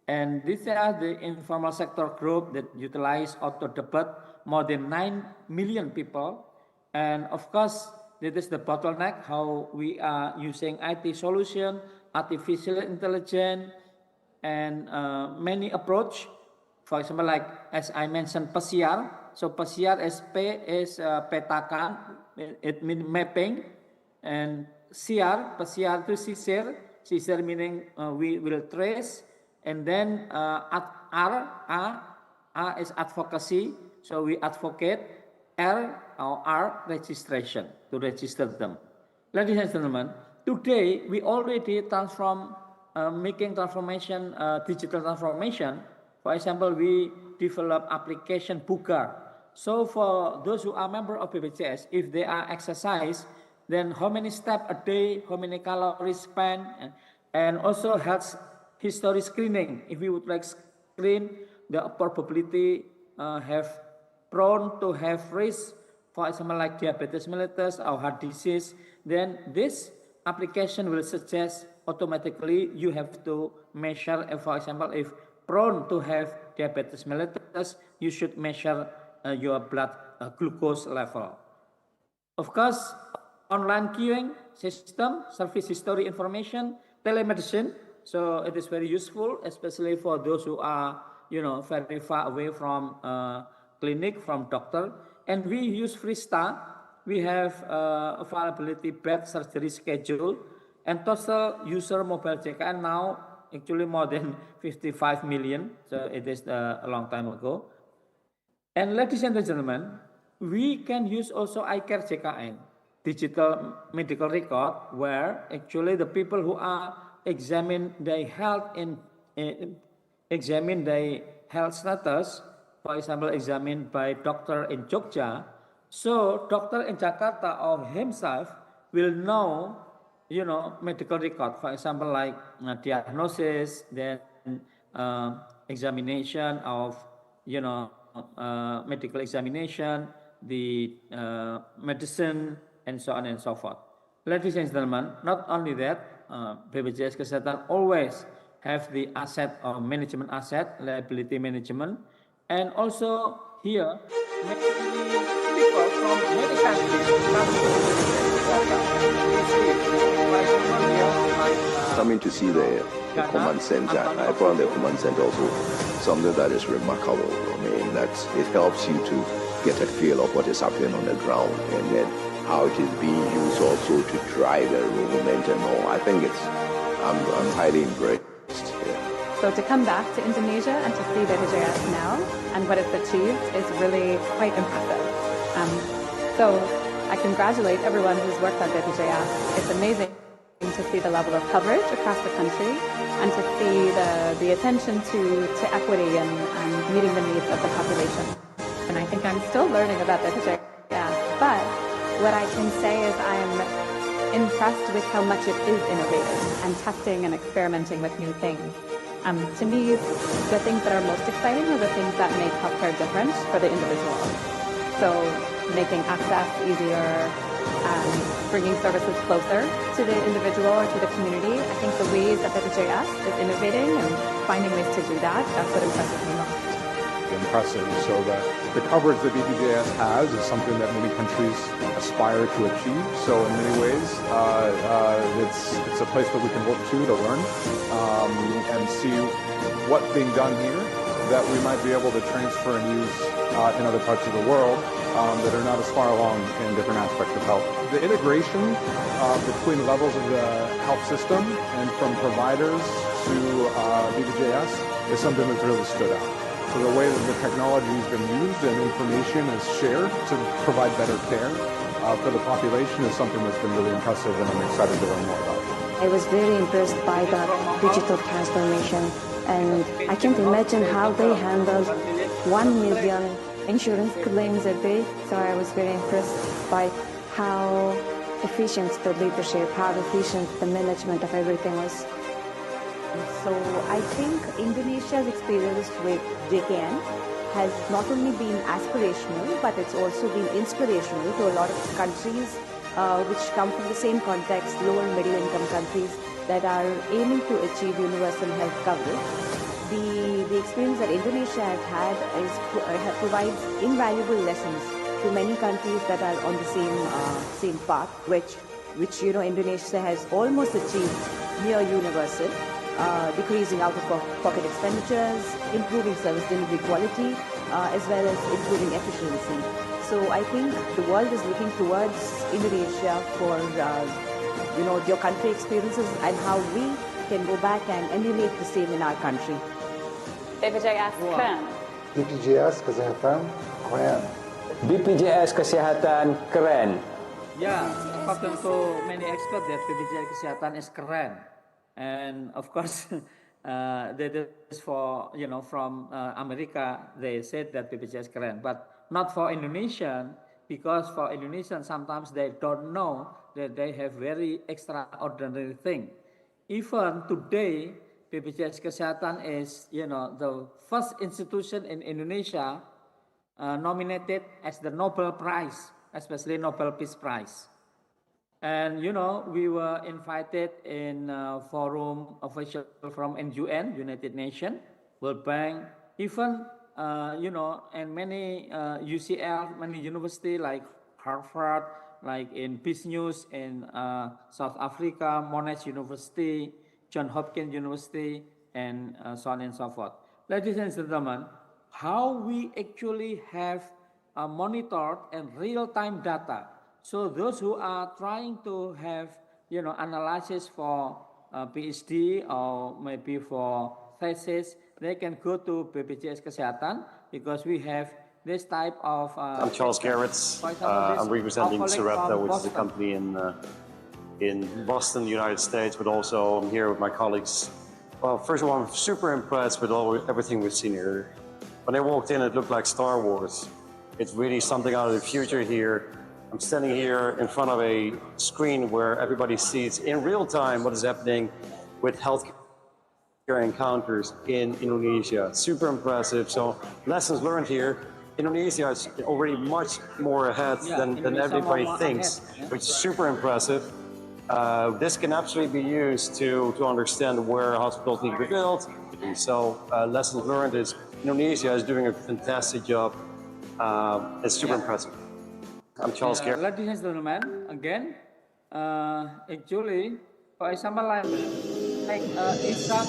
Speaker 11: And these are the informal sector group that utilize auto debit more than 9 million people. And of course, this is the bottleneck, how we are using IT solution, artificial intelligence, and many approach. For example, like as I mentioned, PCR. So PCR is petakan, it means mapping, and CR, PCR to CSR meaning we will trace, and then R is advocacy, so we advocate, R registration, to register them. Ladies and gentlemen, today we already making transformation, digital transformation. For example, we develop application Buka. So for those who are member of BPJS, if they are exercise, then how many steps a day, how many calories spent, And also health history screening. If we would like screen the probability have prone to have risk, for example, like diabetes mellitus or heart disease, then this application will suggest automatically you have to measure, for example, if prone to have diabetes mellitus, you should measure your blood glucose level. Of course, online queuing system, service history information, telemedicine. So it is very useful, especially for those who are, very far away from clinic, from doctor. And we use Freestar. We have availability bed surgery schedule and total user mobile JKN now actually more than 55 million. So it is a long time ago. And ladies and gentlemen, we can use also iCare JKN, digital medical record, where actually the people who are examine their health examine their health status, for example, examined by doctor in Jogja. So doctor in Jakarta or himself will know, medical record, for example, like diagnosis, then examination of, medical examination, the medicine, and so on and so forth. Ladies and gentlemen, not only that, BPJS Kesehatan always have the asset or management asset, liability management, and also here, many people from many countries come to
Speaker 13: Coming to see the command center, I found the command center also something that is remarkable. I mean, that it helps you to get a feel of what is happening on the ground, and then how it is being used also to drive the movement and all. I think I'm highly impressed. Yeah.
Speaker 14: So to come back to Indonesia and to see BPJS now and what it's achieved is really quite impressive. So I congratulate everyone who's worked on BPJS. It's amazing to see the level of coverage across the country and to see the attention to equity and meeting the needs of the population. And I think I'm still learning about BPJS, but what I can say is I'm impressed with how much it is innovative and testing and experimenting with new things. To me, the things that are most exciting are the things that make healthcare different for the individual. So making access easier, bringing services closer to the individual or to the community. I think the ways that BPJS is innovating and finding ways to do that, that's what impresses me most.
Speaker 15: Impressive. So the coverage that BPJS has is something that many countries aspire to achieve. So in many ways, it's a place that we can look to learn and see what's being done here that we might be able to transfer and use in other parts of the world that are not as far along in different aspects of health. The integration between levels of the health system and from providers to BPJS is something that's really stood out. So the way that the technology has been used and information is shared to provide better care for the population is something that's been really impressive, and I'm excited to learn more about it.
Speaker 16: I was very impressed by the digital transformation, and I can't imagine how they handled 1 million insurance claims a day. So I was very impressed by how efficient the leadership, how efficient the management of everything was.
Speaker 14: So I think Indonesia's experience with JKN has not only been aspirational, but it's also been inspirational to a lot of countries which come from the same context, lower middle income countries that are aiming to achieve universal health coverage. The experience that Indonesia has had provides invaluable lessons to many countries that are on the same path, which Indonesia has almost achieved near universal. Decreasing out-of-pocket expenditures, improving service delivery quality, as well as improving efficiency. So I think the world is looking towards Indonesia for, your country experiences and how we can go back and emulate the same in our country.
Speaker 17: BPJS keren.
Speaker 18: BPJS Kesehatan keren.
Speaker 19: BPJS Kesehatan keren.
Speaker 11: Yeah, according to many experts, that BPJS Kesehatan is keren. And of course, that is for, from America, they said that BPJS keren, but not for Indonesian, because for Indonesian, sometimes they don't know that they have very extraordinary thing. even today, BPJS Kesehatan is, the first institution in Indonesia nominated as the Nobel Prize, especially Nobel Peace Prize. And, we were invited in a forum official from UN, United Nations, World Bank, even, and many UCL, many universities like Harvard, like in Peace News in South Africa, Monash University, John Hopkins University, and so on and so forth. Ladies and gentlemen, how we actually have monitored and real-time data. So those who are trying to have, analysis for PhD or maybe for thesis, they can go to BPJS Kesehatan because we have this type of...
Speaker 20: I'm Charles Garrett. I'm representing Sarepta, which is a company in Boston, United States, but also I'm here with my colleagues. Well, first of all, I'm super impressed with everything we've seen here. When I walked in, it looked like Star Wars. It's really something out of the future here. I'm standing here in front of a screen where everybody sees in real time what is happening with healthcare encounters in Indonesia. Super impressive. So lessons learned here. Indonesia is already much more ahead than everybody thinks, which is super impressive. This can absolutely be used to understand where hospitals need to be built. So lessons learned is Indonesia is doing a fantastic job. It's super impressive. I'm Charles Garrett.
Speaker 11: Ladies and gentlemen, again, actually, for example, like Isaac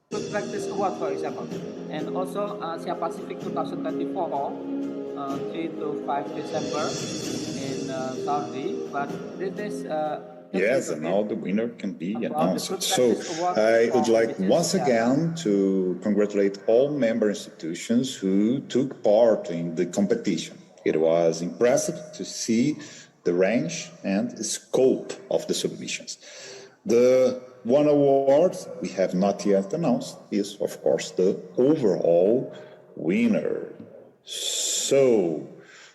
Speaker 11: Good Practice Award, for example, and also Asia Pacific 2024, 3 to 5 December in Saudi, but this is
Speaker 21: yes, and now the winner can be announced. So I would like once again to congratulate all member institutions who took part in the competition. It was impressive to see the range and scope of the submissions. The one award we have not yet announced is, of course, the overall winner. So,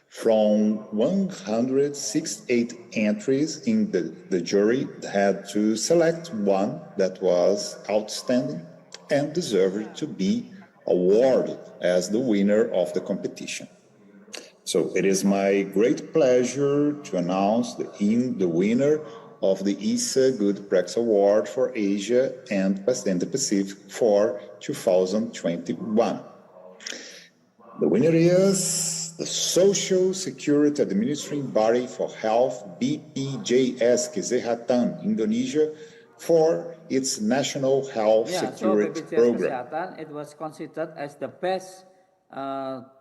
Speaker 21: from 168 entries in the jury had to select one that was outstanding and deserved to be awarded as the winner of the competition. So it is my great pleasure to announce the winner of the ISA Good Practice Award for Asia and the Pacific for 2021. The winner is the Social Security Administrating Body for Health, BPJS Kesehatan, Indonesia, for its National Health Security
Speaker 11: so
Speaker 21: Program.
Speaker 11: Kesehatan, it was considered as the best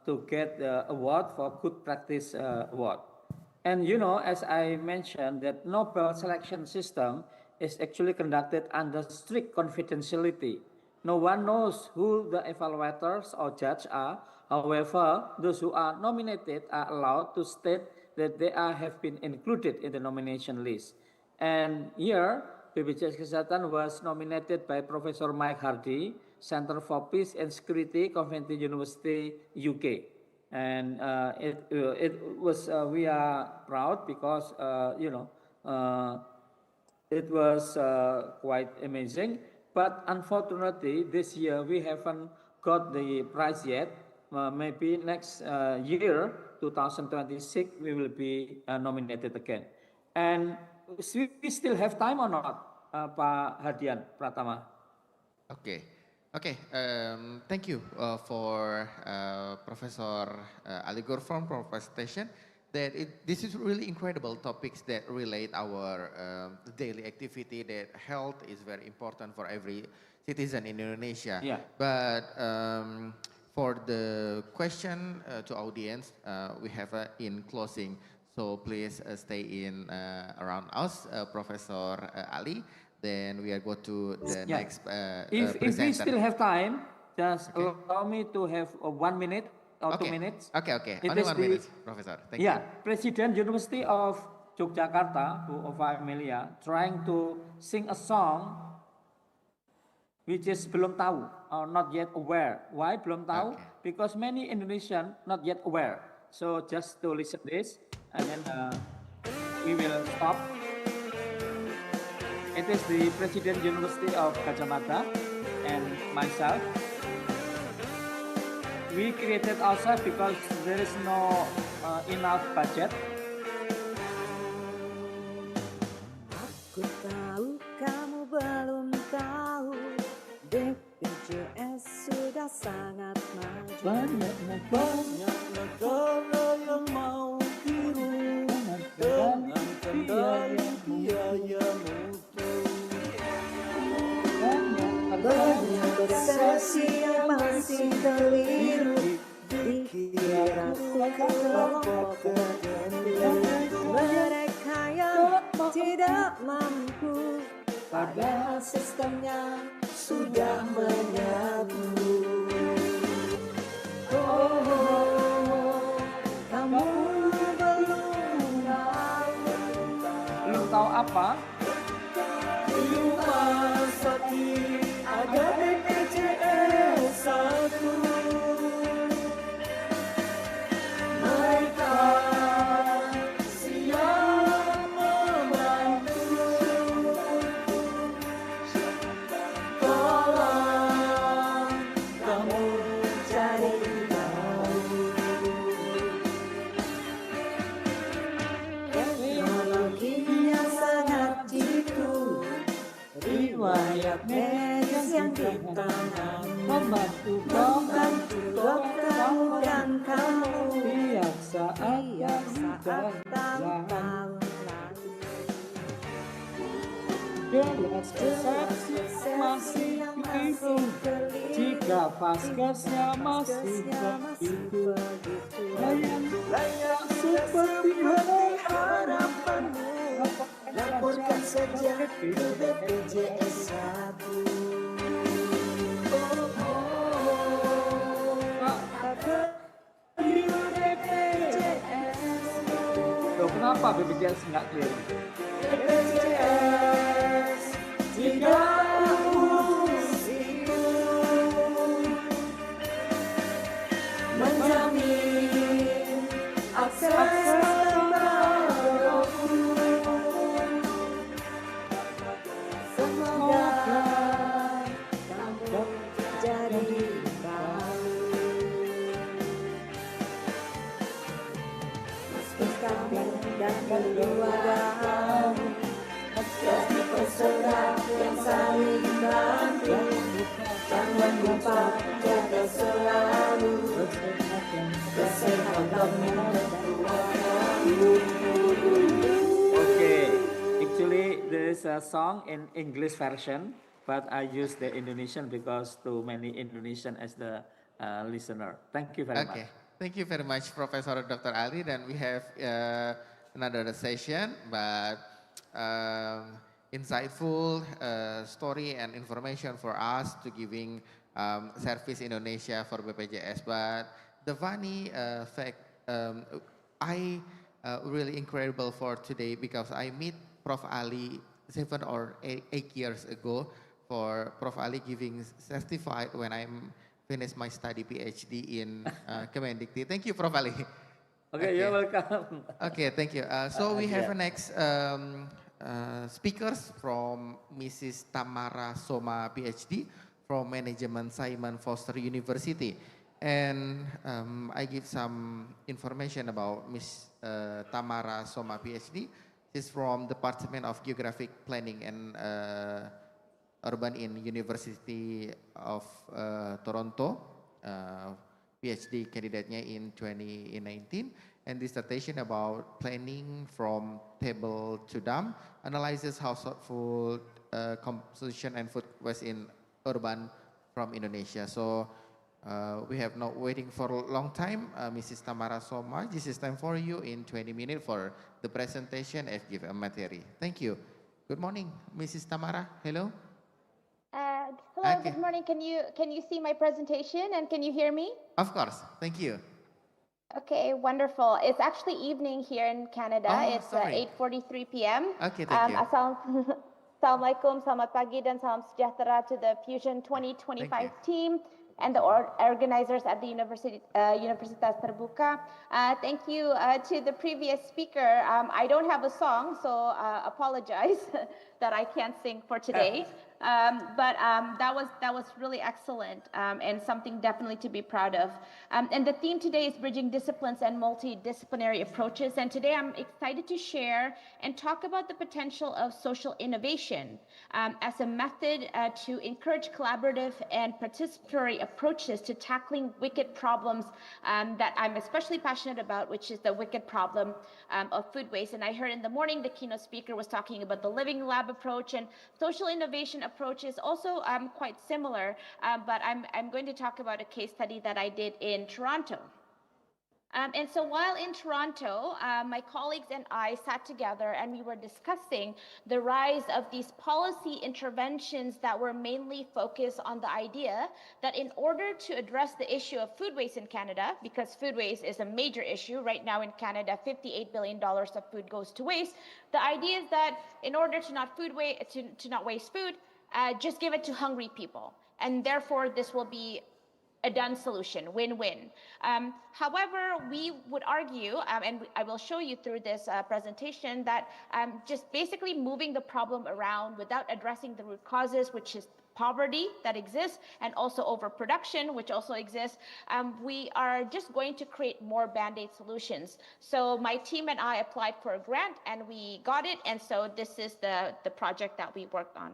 Speaker 11: to get the award for Good Practice Award. And as I mentioned, that Nobel selection system is actually conducted under strict confidentiality. No one knows who the evaluators or judges are. However, those who are nominated are allowed to state that they have been included in the nomination list. And here, BPJS Kesehatan was nominated by Professor Mike Hardy, Center for Peace and Security, Coventry University, UK. And it was we are proud because it was quite amazing. But unfortunately, this year we haven't got the prize yet. Maybe next year, 2026, we will be nominated again. And we still have time or not, Pak Hadian Pratama?
Speaker 10: Okay. Okay, thank you for Professor Ali Gurfron for presentation. This is really incredible topics that relate our daily activity. That health is very important for every citizen in Indonesia.
Speaker 11: Yeah.
Speaker 10: But for the question to audience, we have in closing. So please stay in around us, Professor Ali. Then we are go to the next
Speaker 11: if we
Speaker 10: presenter.
Speaker 11: still have time, just allow me to have 1 minute or 2 minutes.
Speaker 10: Okay.
Speaker 11: It
Speaker 10: Only
Speaker 11: is
Speaker 10: 1 minute, Professor. Thank you.
Speaker 11: President University of Yogyakarta, of Amelia, trying to sing a song which is belum tahu or not yet aware. Why belum tahu? Because many Indonesian not yet aware. So just to listen this, and then we will stop. It is the President University of Kacamata and myself. We created ourselves because there is no enough budget.
Speaker 3: Aku tahu kamu belum tahu, BPJS sudah sangat maju.
Speaker 11: Banyak
Speaker 3: negara yang mau tiru dengan kendali biaya mutu. Banyak persepsi yang masih keliru, dikira kelompok tertentu. Mereka yang tidak mampu, padahal sistemnya sudah menyatu. Kamu belum
Speaker 11: tahu apa?
Speaker 3: Di rumah sakit ada BPJS 1. Mereka siap membantu. Tolong kamu cari tahu. Teknologinya sangat jitu, riwayat medis yang ditangani, membantu dokter dan kamu tiap saat tahun lalu.
Speaker 11: Jelas persepsi masih keliru, jika vaskesnya masih begitu. Layan seperti harapanmu, laporkan saja ke BPJS 1. Loh, kenapa BPJS nggak clear?
Speaker 3: BPJS tidak urus itu, menjamin akses terbaru. Semoga kamu jadi tahu. Kami dan keluarga kamu jadi peserta yang saling bantu. Jangan lupa jaga selalu kesehatan keluargamu.
Speaker 11: Okay, actually there is a song in English version, but I use the Indonesian because too many Indonesian as the listener. Thank you very much.
Speaker 10: Thank you very much, Professor Dr. Ali. Then we have another session, but insightful story and information for us to giving service Indonesia for BPJS. But the funny fact, I really incredible for today because I meet Prof. Ali 7 or 8 years ago. For Prof. Ali giving certified when I'm finish my study PhD in Kemendikti. Thank you, Prof. Ali.
Speaker 11: Okay, you're welcome.
Speaker 10: Okay, thank you. So we have a next speakers from Mrs. Tamara Soma, PhD, from Management Simon Foster University. And I give some information about Miss Tamara Soma, PhD. She's from Department of Geographic Planning and Urban in University of Toronto, PhD candidate-nya in 2019, and dissertation about planning from table to dam, analyzes household food composition and food waste in urban from Indonesia. So we have not waiting for a long time. Mrs. Tamara Soma, this is time for you in 20 minutes for the presentation and give a material. Thank you. Good morning, Mrs. Tamara. Hello.
Speaker 22: Hello, good morning. Can you see my presentation and can you hear me?
Speaker 10: Of course. Thank you.
Speaker 22: Okay, wonderful. It's actually evening here in Canada. It's 8:43 p.m.
Speaker 10: Okay, thank you.
Speaker 22: Assalamualaikum, selamat pagi dan salam sejahtera to the Fusion 2025 team and the organizers at the Universitas Terbuka. Thank you to the previous speaker. I don't have a song, so apologize. that I can't sing for today. That was really excellent and something definitely to be proud of. And the theme today is bridging disciplines and multidisciplinary approaches. And today I'm excited to share and talk about the potential of social innovation as a method to encourage collaborative and participatory approaches to tackling wicked problems that I'm especially passionate about, which is the wicked problem of food waste. And I heard in the morning the keynote speaker was talking about the living lab approach, and social innovation approach is also quite similar, but I'm going to talk about a case study that I did in Toronto. And so while in Toronto, my colleagues and I sat together and we were discussing the rise of these policy interventions that were mainly focused on the idea that in order to address the issue of food waste in Canada, because food waste is a major issue right now in Canada, $58 billion of food goes to waste. The idea is that in order to not waste food, just give it to hungry people. And therefore, this will be a done solution, win-win. However, we would argue, and I will show you through this presentation, that just basically moving the problem around without addressing the root causes, which is poverty that exists, and also overproduction, which also exists, we are just going to create more Band-Aid solutions. So my team and I applied for a grant, and we got it, and so this is the project that we worked on.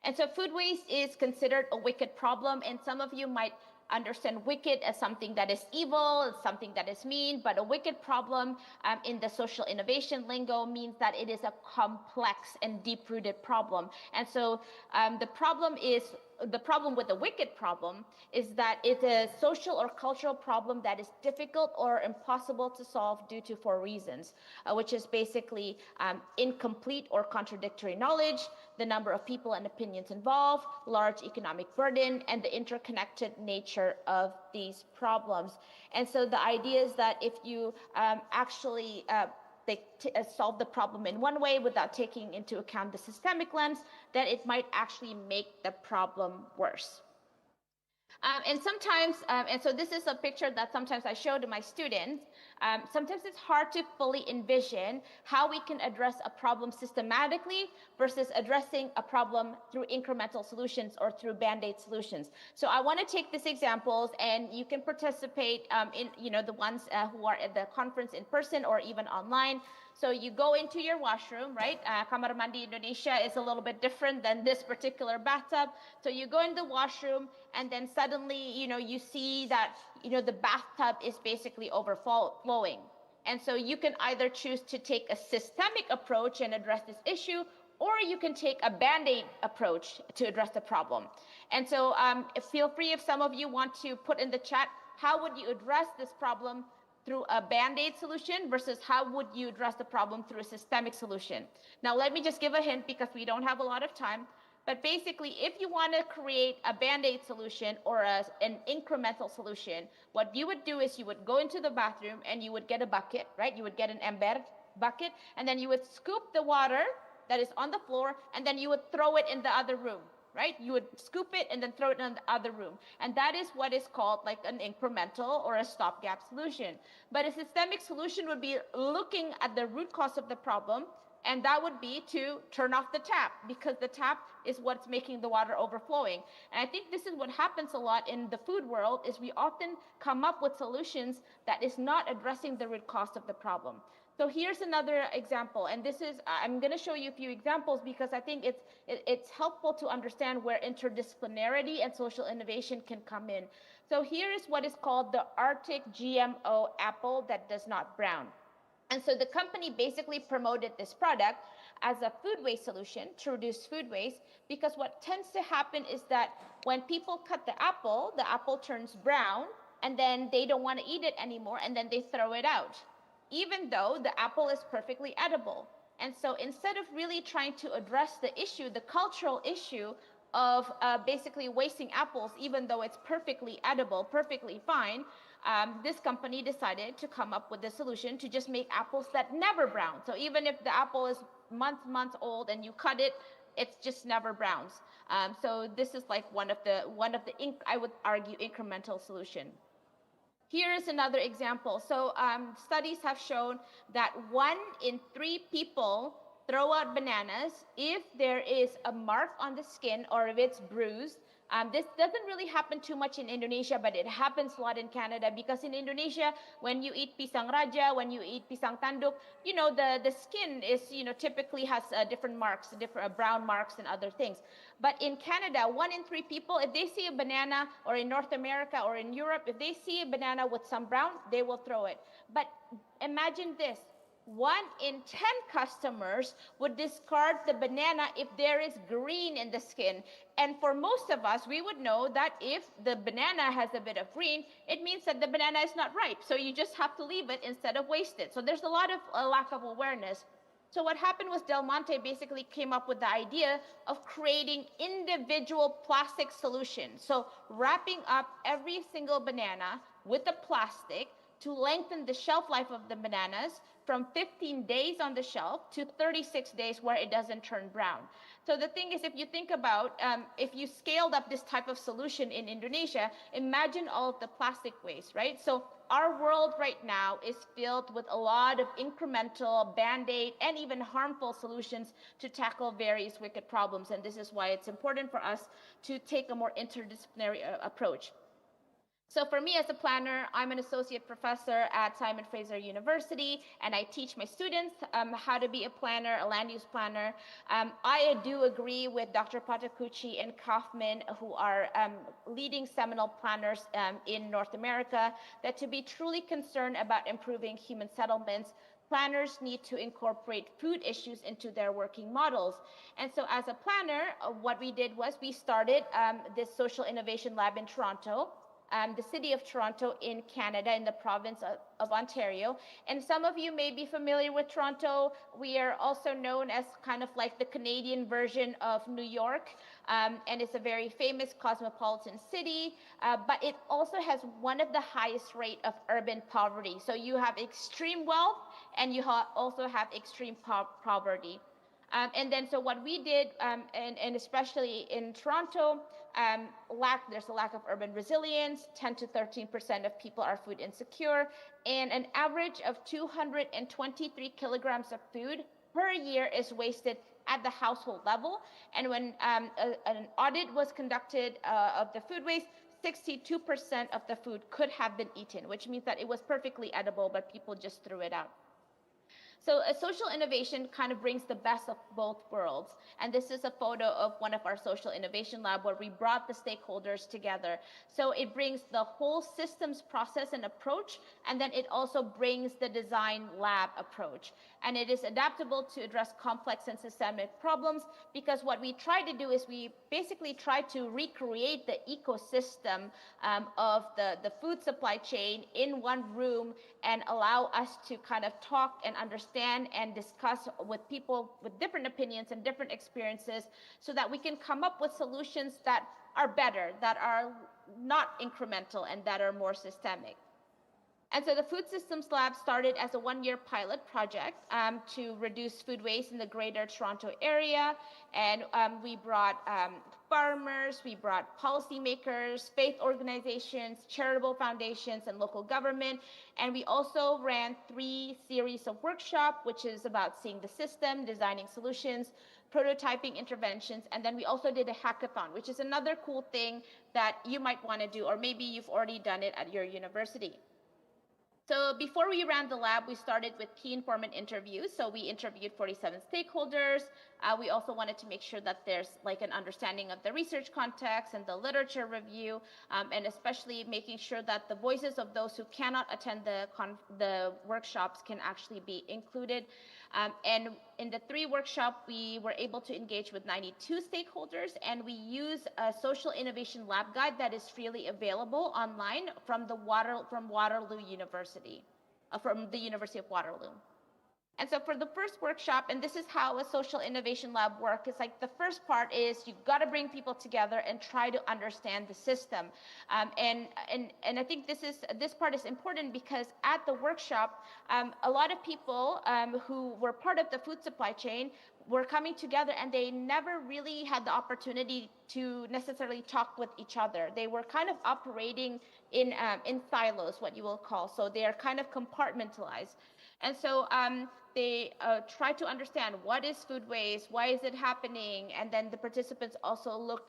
Speaker 22: And so food waste is considered a wicked problem, and some of you might understand wicked as something that is evil, something that is mean, but a wicked problem in the social innovation lingo means that it is a complex and deep-rooted problem. And so the problem with the wicked problem is that it's a social or cultural problem that is difficult or impossible to solve due to 4 reasons, which is basically incomplete or contradictory knowledge, the number of people and opinions involved, large economic burden, and the interconnected nature of these problems. And so the idea is that if you actually solve the problem in one way without taking into account the systemic lens, that it might actually make the problem worse. And sometimes, and so this is a picture that sometimes I show to my students. Sometimes it's hard to fully envision how we can address a problem systematically versus addressing a problem through incremental solutions or through Band-Aid solutions. So I want to take these examples, and you can participate in, the ones who are at the conference in person or even online. So you go into your washroom, right? Kamar Mandi Indonesia is a little bit different than this particular bathtub. So you go in the washroom, and then suddenly, you see that, the bathtub is basically overflowing. And so you can either choose to take a systemic approach and address this issue, or you can take a Band-Aid approach to address the problem. And so feel free, if some of you want to put in the chat, how would you address this problem through a Band-Aid solution versus how would you address the problem through a systemic solution? Now, let me just give a hint because we don't have a lot of time. But basically, if you want to create a Band-Aid solution or an incremental solution, what you would do is you would go into the bathroom and you would get a bucket, right? You would get an ember bucket, and then you would scoop the water that is on the floor, and then you would throw it in the other room, right? You would scoop it and then throw it in the other room. And that is what is called like an incremental or a stopgap solution. But a systemic solution would be looking at the root cause of the problem, and that would be to turn off the tap, because the tap is what's making the water overflowing. And I think this is what happens a lot in the food world, is we often come up with solutions that is not addressing the root cause of the problem. So here's another example, and this is, I'm going to show you a few examples because I think it's helpful to understand where interdisciplinarity and social innovation can come in. So here is what is called the Arctic GMO apple that does not brown. And so the company basically promoted this product as a food waste solution to reduce food waste, because what tends to happen is that when people cut the apple turns brown, and then they don't want to eat it anymore, and then they throw it out, even though the apple is perfectly edible. And so instead of really trying to address the issue, the cultural issue of basically wasting apples, even though it's perfectly edible, perfectly fine, this company decided to come up with a solution to just make apples that never brown. So even if the apple is months old and you cut it, it's just never browns. So this is like one of the I would argue, incremental solution. Here is another example. So studies have shown that 1 in 3 people throw out bananas if there is a mark on the skin or if it's bruised. This doesn't really happen too much in Indonesia, but it happens a lot in Canada, because in Indonesia, when you eat pisang raja, when you eat pisang tanduk, you know, the skin is, you know, typically has different marks, different brown marks and other things. But in Canada, 1 in 3 people, if they see a banana, or in North America or in Europe, if they see a banana with some brown, they will throw it. But imagine this. 1 in 10 customers would discard the banana if there is green in the skin. And for most of us, we would know that if the banana has a bit of green, it means that the banana is not ripe. So you just have to leave it instead of waste it. So there's a lot of lack of awareness. So what happened was Del Monte basically came up with the idea of creating individual plastic solutions. So wrapping up every single banana with the plastic to lengthen the shelf life of the bananas from 15 days on the shelf to 36 days where it doesn't turn brown. So the thing is, if you think about, if you scaled up this type of solution in Indonesia, imagine all of the plastic waste, right? So our world right now is filled with a lot of incremental, band-aid, and even harmful solutions to tackle various wicked problems. And this is why it's important for us to take a more interdisciplinary approach. So for me as a planner, I'm an associate professor at Simon Fraser University, and I teach my students how to be a planner, a land use planner. I do agree with Dr. Patakuchi and Kaufman, who are leading seminal planners in North America, that to be truly concerned about improving human settlements, planners need to incorporate food issues into their working models. And so as a planner, what we did was we started this social innovation lab in Toronto, the city of Toronto in Canada, in the province of Ontario. And some of you may be familiar with Toronto. We are also known as kind of like the Canadian version of New York. And it's a very famous cosmopolitan city, but it also has one of the highest rate of urban poverty. So you have extreme wealth, and you also have extreme poverty. And then so what we did, and especially in Toronto, there's a lack of urban resilience. 10 to 13% of people are food insecure, and an average of 223 kilograms of food per year is wasted at the household level. And when an audit was conducted of the food waste, 62% of the food could have been eaten, which means that it was perfectly edible, but people just threw it out. So a social innovation kind of brings the best of both worlds. And this is a photo of one of our social innovation lab where we brought the stakeholders together. So it brings the whole systems process and approach, and then it also brings the design lab approach. And it is adaptable to address complex and systemic problems, because what we try to do is we basically try to recreate the ecosystem of the food supply chain in one room, and allow us to kind of talk and understand and discuss with people with different opinions and different experiences, so that we can come up with solutions that are better, that are not incremental, and that are more systemic. And so the Food Systems Lab started as a 1-year pilot project to reduce food waste in the greater Toronto area. And we brought farmers, we brought policymakers, faith organizations, charitable foundations, and local government. And we also ran 3 series of workshops, which is about seeing the system, designing solutions, prototyping interventions, and then we also did a hackathon, which is another cool thing that you might want to do, or maybe you've already done it at your university. So before we ran the lab, we started with key informant interviews. So we interviewed 47 stakeholders. We also wanted to make sure that there's like an understanding of the research context and the literature review, and especially making sure that the voices of those who cannot attend the workshops can actually be included. And in the 3 workshops, we were able to engage with 92 stakeholders, and we use a social innovation lab guide that is freely available online from Waterloo University, from the University of Waterloo. And so for the first workshop, and this is how a social innovation lab works, it's like the first part is you've got to bring people together and try to understand the system. And I think this part is important, because at the workshop, a lot of people who were part of the food supply chain were coming together, and they never really had the opportunity to necessarily talk with each other. They were kind of operating in silos, what you will call. So they are kind of compartmentalized. And so they try to understand what is food waste, why is it happening, and then the participants also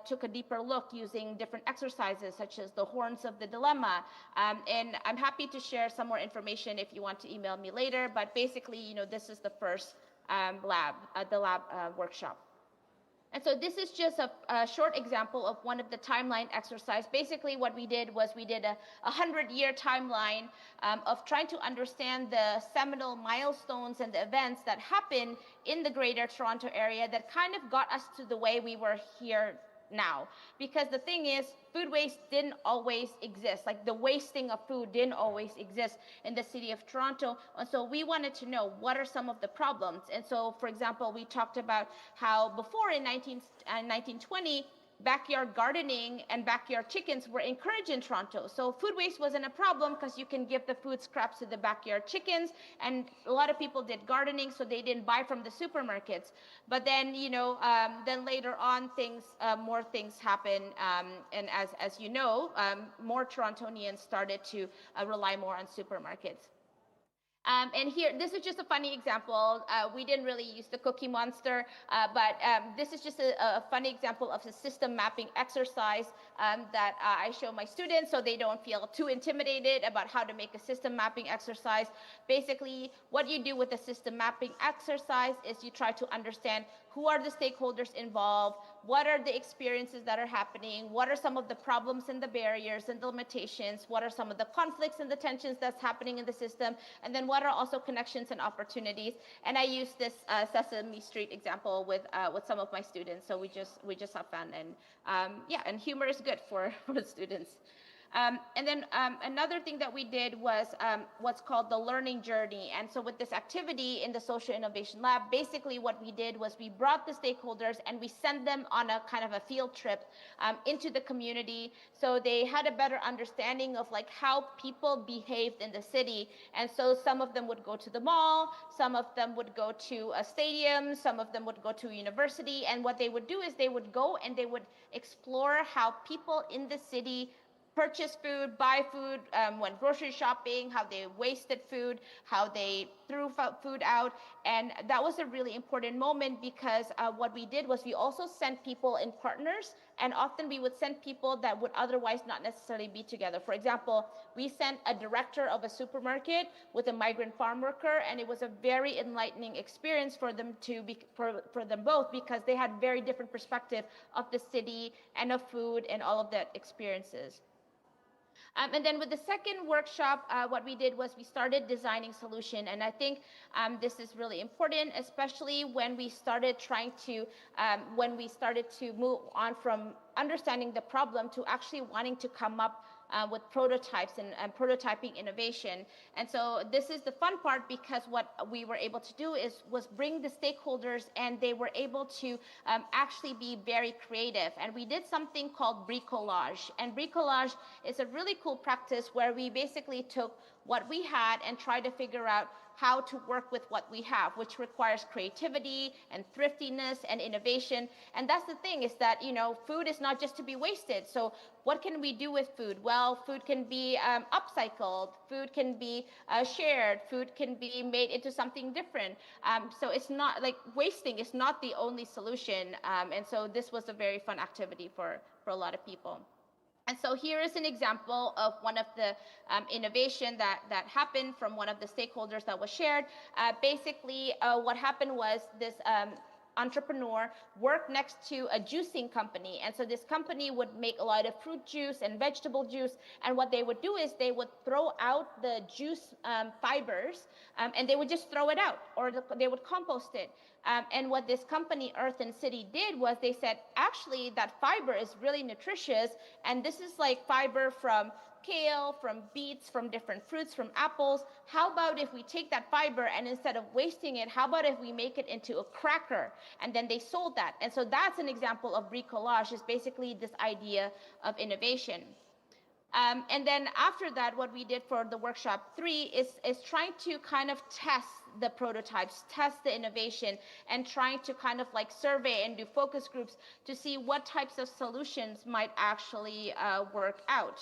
Speaker 22: took a deeper look using different exercises such as the horns of the dilemma. And I'm happy to share some more information if you want to email me later, but basically, this is the first lab workshop. And so this is just a short example of one of the timeline exercise. Basically what we did was we did a 100-year timeline of trying to understand the seminal milestones and the events that happened in the Greater Toronto area that kind of got us to the way we were here now. Because the thing is, food waste didn't always exist. Like the wasting of food didn't always exist in the city of Toronto. And so we wanted to know what are some of the problems. And so, for example, we talked about how before in 1920, backyard gardening and backyard chickens were encouraged in Toronto. So food waste wasn't a problem because you can give the food scraps to the backyard chickens, and a lot of people did gardening, so they didn't buy from the supermarkets. But then, then later on, more things happen, and as you know, more Torontonians started to rely more on supermarkets. And here, this is just a funny example. We didn't really use the Cookie Monster, but this is just a funny example of a system mapping exercise that I show my students so they don't feel too intimidated about how to make a system mapping exercise. Basically, what you do with a system mapping exercise is you try to understand who are the stakeholders involved, what are the experiences that are happening, what are some of the problems and the barriers and the limitations, what are some of the conflicts and the tensions that's happening in the system, and then what are also connections and opportunities. And I use this Sesame Street example with some of my students, so we just have fun, and and humor is good for the students. And then another thing that we did was what's called the learning journey. And so with this activity in the Social Innovation Lab, basically what we did was we brought the stakeholders and we sent them on a kind of a field trip into the community. So they had a better understanding of like how people behaved in the city. And so some of them would go to the mall, some of them would go to a stadium, some of them would go to a university. And what they would do is they would go and they would explore how people in the city purchase food, buy food, went grocery shopping, how they wasted food, how they threw food out. And that was a really important moment because what we did was we also sent people in partners, and often we would send people that would otherwise not necessarily be together. For example, we sent a director of a supermarket with a migrant farm worker, and it was a very enlightening experience for them for them both, because they had very different perspective of the city and of food and all of that experiences. And then with the second workshop, what we did was we started designing solution. And I think this is really important, especially when we started to move on from understanding the problem to actually wanting to come up with prototypes and prototyping innovation. And so this is the fun part, because what we were able to do was bring the stakeholders, and they were able to actually be very creative. And we did something called bricolage. And bricolage is a really cool practice where we basically took what we had and tried to figure out how to work with what we have, which requires creativity and thriftiness and innovation. And that's the thing, is that, food is not just to be wasted. So what can we do with food? Well, food can be upcycled, food can be shared, food can be made into something different. So it's not like wasting is not the only solution. And so this was a very fun activity for a lot of people. And so here is an example of one of the innovation that happened from one of the stakeholders that was shared. Basically, what happened was this entrepreneur worked next to a juicing company. And so this company would make a lot of fruit juice and vegetable juice. And what they would do is they would throw out the juice fibers, and they would just throw it out, or they would compost it. And what this company, Earth and City, did was they said, actually, that fiber is really nutritious. And this is like fiber from kale, from beets, from different fruits, from apples. How about if we take that fiber, and instead of wasting it, how about if we make it into a cracker? And then they sold that. And so that's an example of bricolage, is basically this idea of innovation. And then after that, what we did for the workshop 3 is trying to kind of test the prototypes, test the innovation, and trying to kind of like survey and do focus groups to see what types of solutions might actually work out.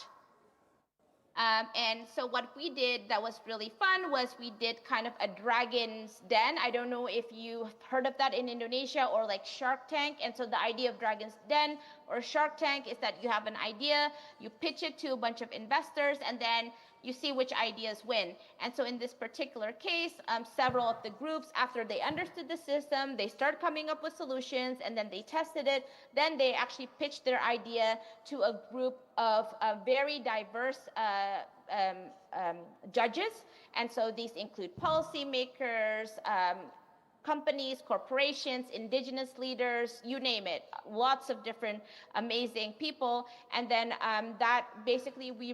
Speaker 22: And so what we did that was really fun was we did kind of a dragon's den. I don't know if you've heard of that in Indonesia, or like Shark Tank. And so the idea of dragon's den or Shark Tank is that you have an idea, you pitch it to a bunch of investors, and then you see which ideas win. And so in this particular case, several of the groups, after they understood the system, they start coming up with solutions, and then they tested it. Then they actually pitched their idea to a group of very diverse judges. And so these include policymakers, companies, corporations, indigenous leaders, you name it, lots of different amazing people. And then that basically we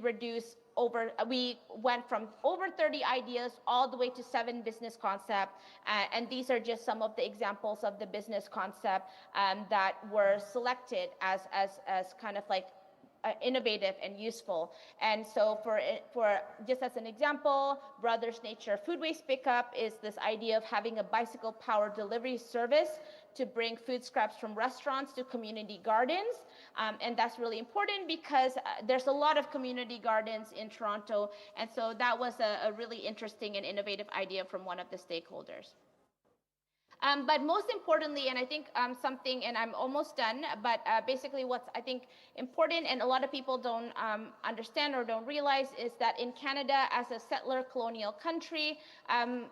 Speaker 22: went from over 30 ideas all the way to 7 business concepts. And these are just some of the examples of the business concept that were selected as kind of like innovative and useful. And so for just as an example, Brothers Nature Food Waste Pickup is this idea of having a bicycle powered delivery service to bring food scraps from restaurants to community gardens. And that's really important because there's a lot of community gardens in Toronto. And so that was a really interesting and innovative idea from one of the stakeholders. But most importantly, and I think something, and I'm almost done, but basically what's I think important and a lot of people don't understand or don't realize is that in Canada, as a settler colonial country,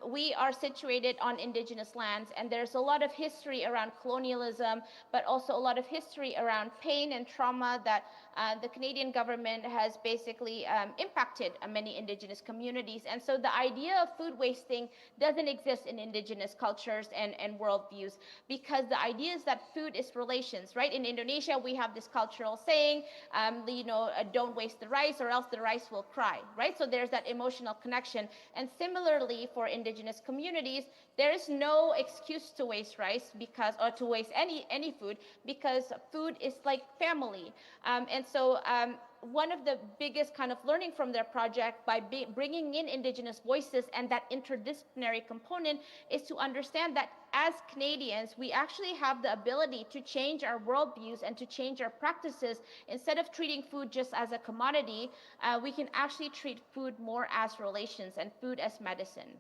Speaker 22: we are situated on Indigenous lands, and there's a lot of history around colonialism, but also a lot of history around pain and trauma that the Canadian government has basically impacted many Indigenous communities. And so the idea of food wasting doesn't exist in Indigenous cultures and worldviews, because the idea is that food is relations, right? In Indonesia, we have this cultural saying, don't waste the rice or else the rice will cry, right? So there's that emotional connection. And similarly for Indigenous communities, there is no excuse to waste rice or to waste any food, because food is like family. And so one of the biggest kind of learning from their project by bringing in Indigenous voices and that interdisciplinary component is to understand that as Canadians, we actually have the ability to change our worldviews and to change our practices. Instead of treating food just as a commodity, we can actually treat food more as relations and food as medicine.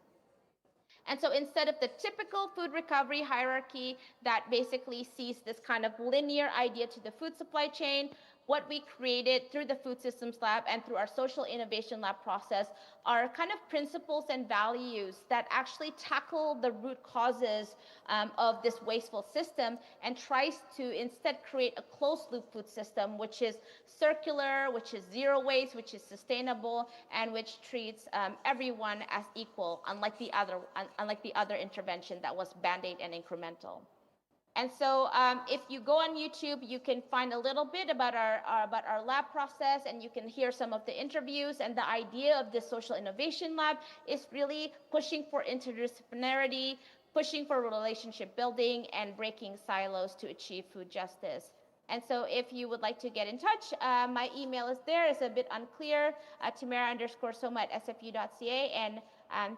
Speaker 22: And so instead of the typical food recovery hierarchy that basically sees this kind of linear idea to the food supply chain, what we created through the Food Systems Lab and through our Social Innovation Lab process are kind of principles and values that actually tackle the root causes of this wasteful system and tries to instead create a closed loop food system, which is circular, which is zero waste, which is sustainable, and which treats everyone as equal, unlike the other intervention that was Band-Aid and incremental. And so if you go on YouTube, you can find a little bit about our lab process, and you can hear some of the interviews. And the idea of this Social Innovation Lab is really pushing for interdisciplinarity, pushing for relationship building, and breaking silos to achieve food justice. And so if you would like to get in touch, my email is there. It's a bit unclear, tamara_soma@sfu.ca. And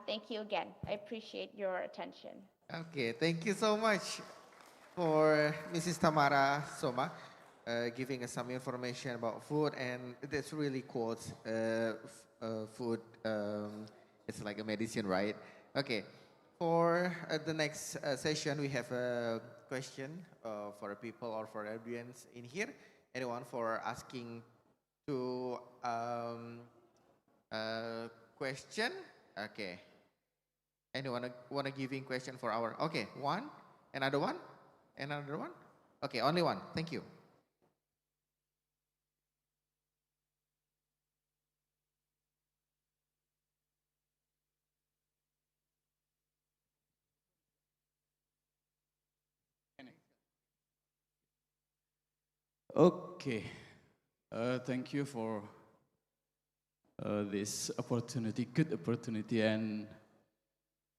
Speaker 22: thank you again. I appreciate your attention.
Speaker 10: Okay, thank you so much for Mrs. Tamara Soma giving us some information about food, and that's really quotes food. It's like a medicine, right? Okay, for the next session, we have a question for people or for audience in here. Anyone for asking to question? Okay. Anyone wanna giving question for our? Okay, one, another one. Another one? Okay, only one. Thank you.
Speaker 4: Okay, thank you for this opportunity, good opportunity, and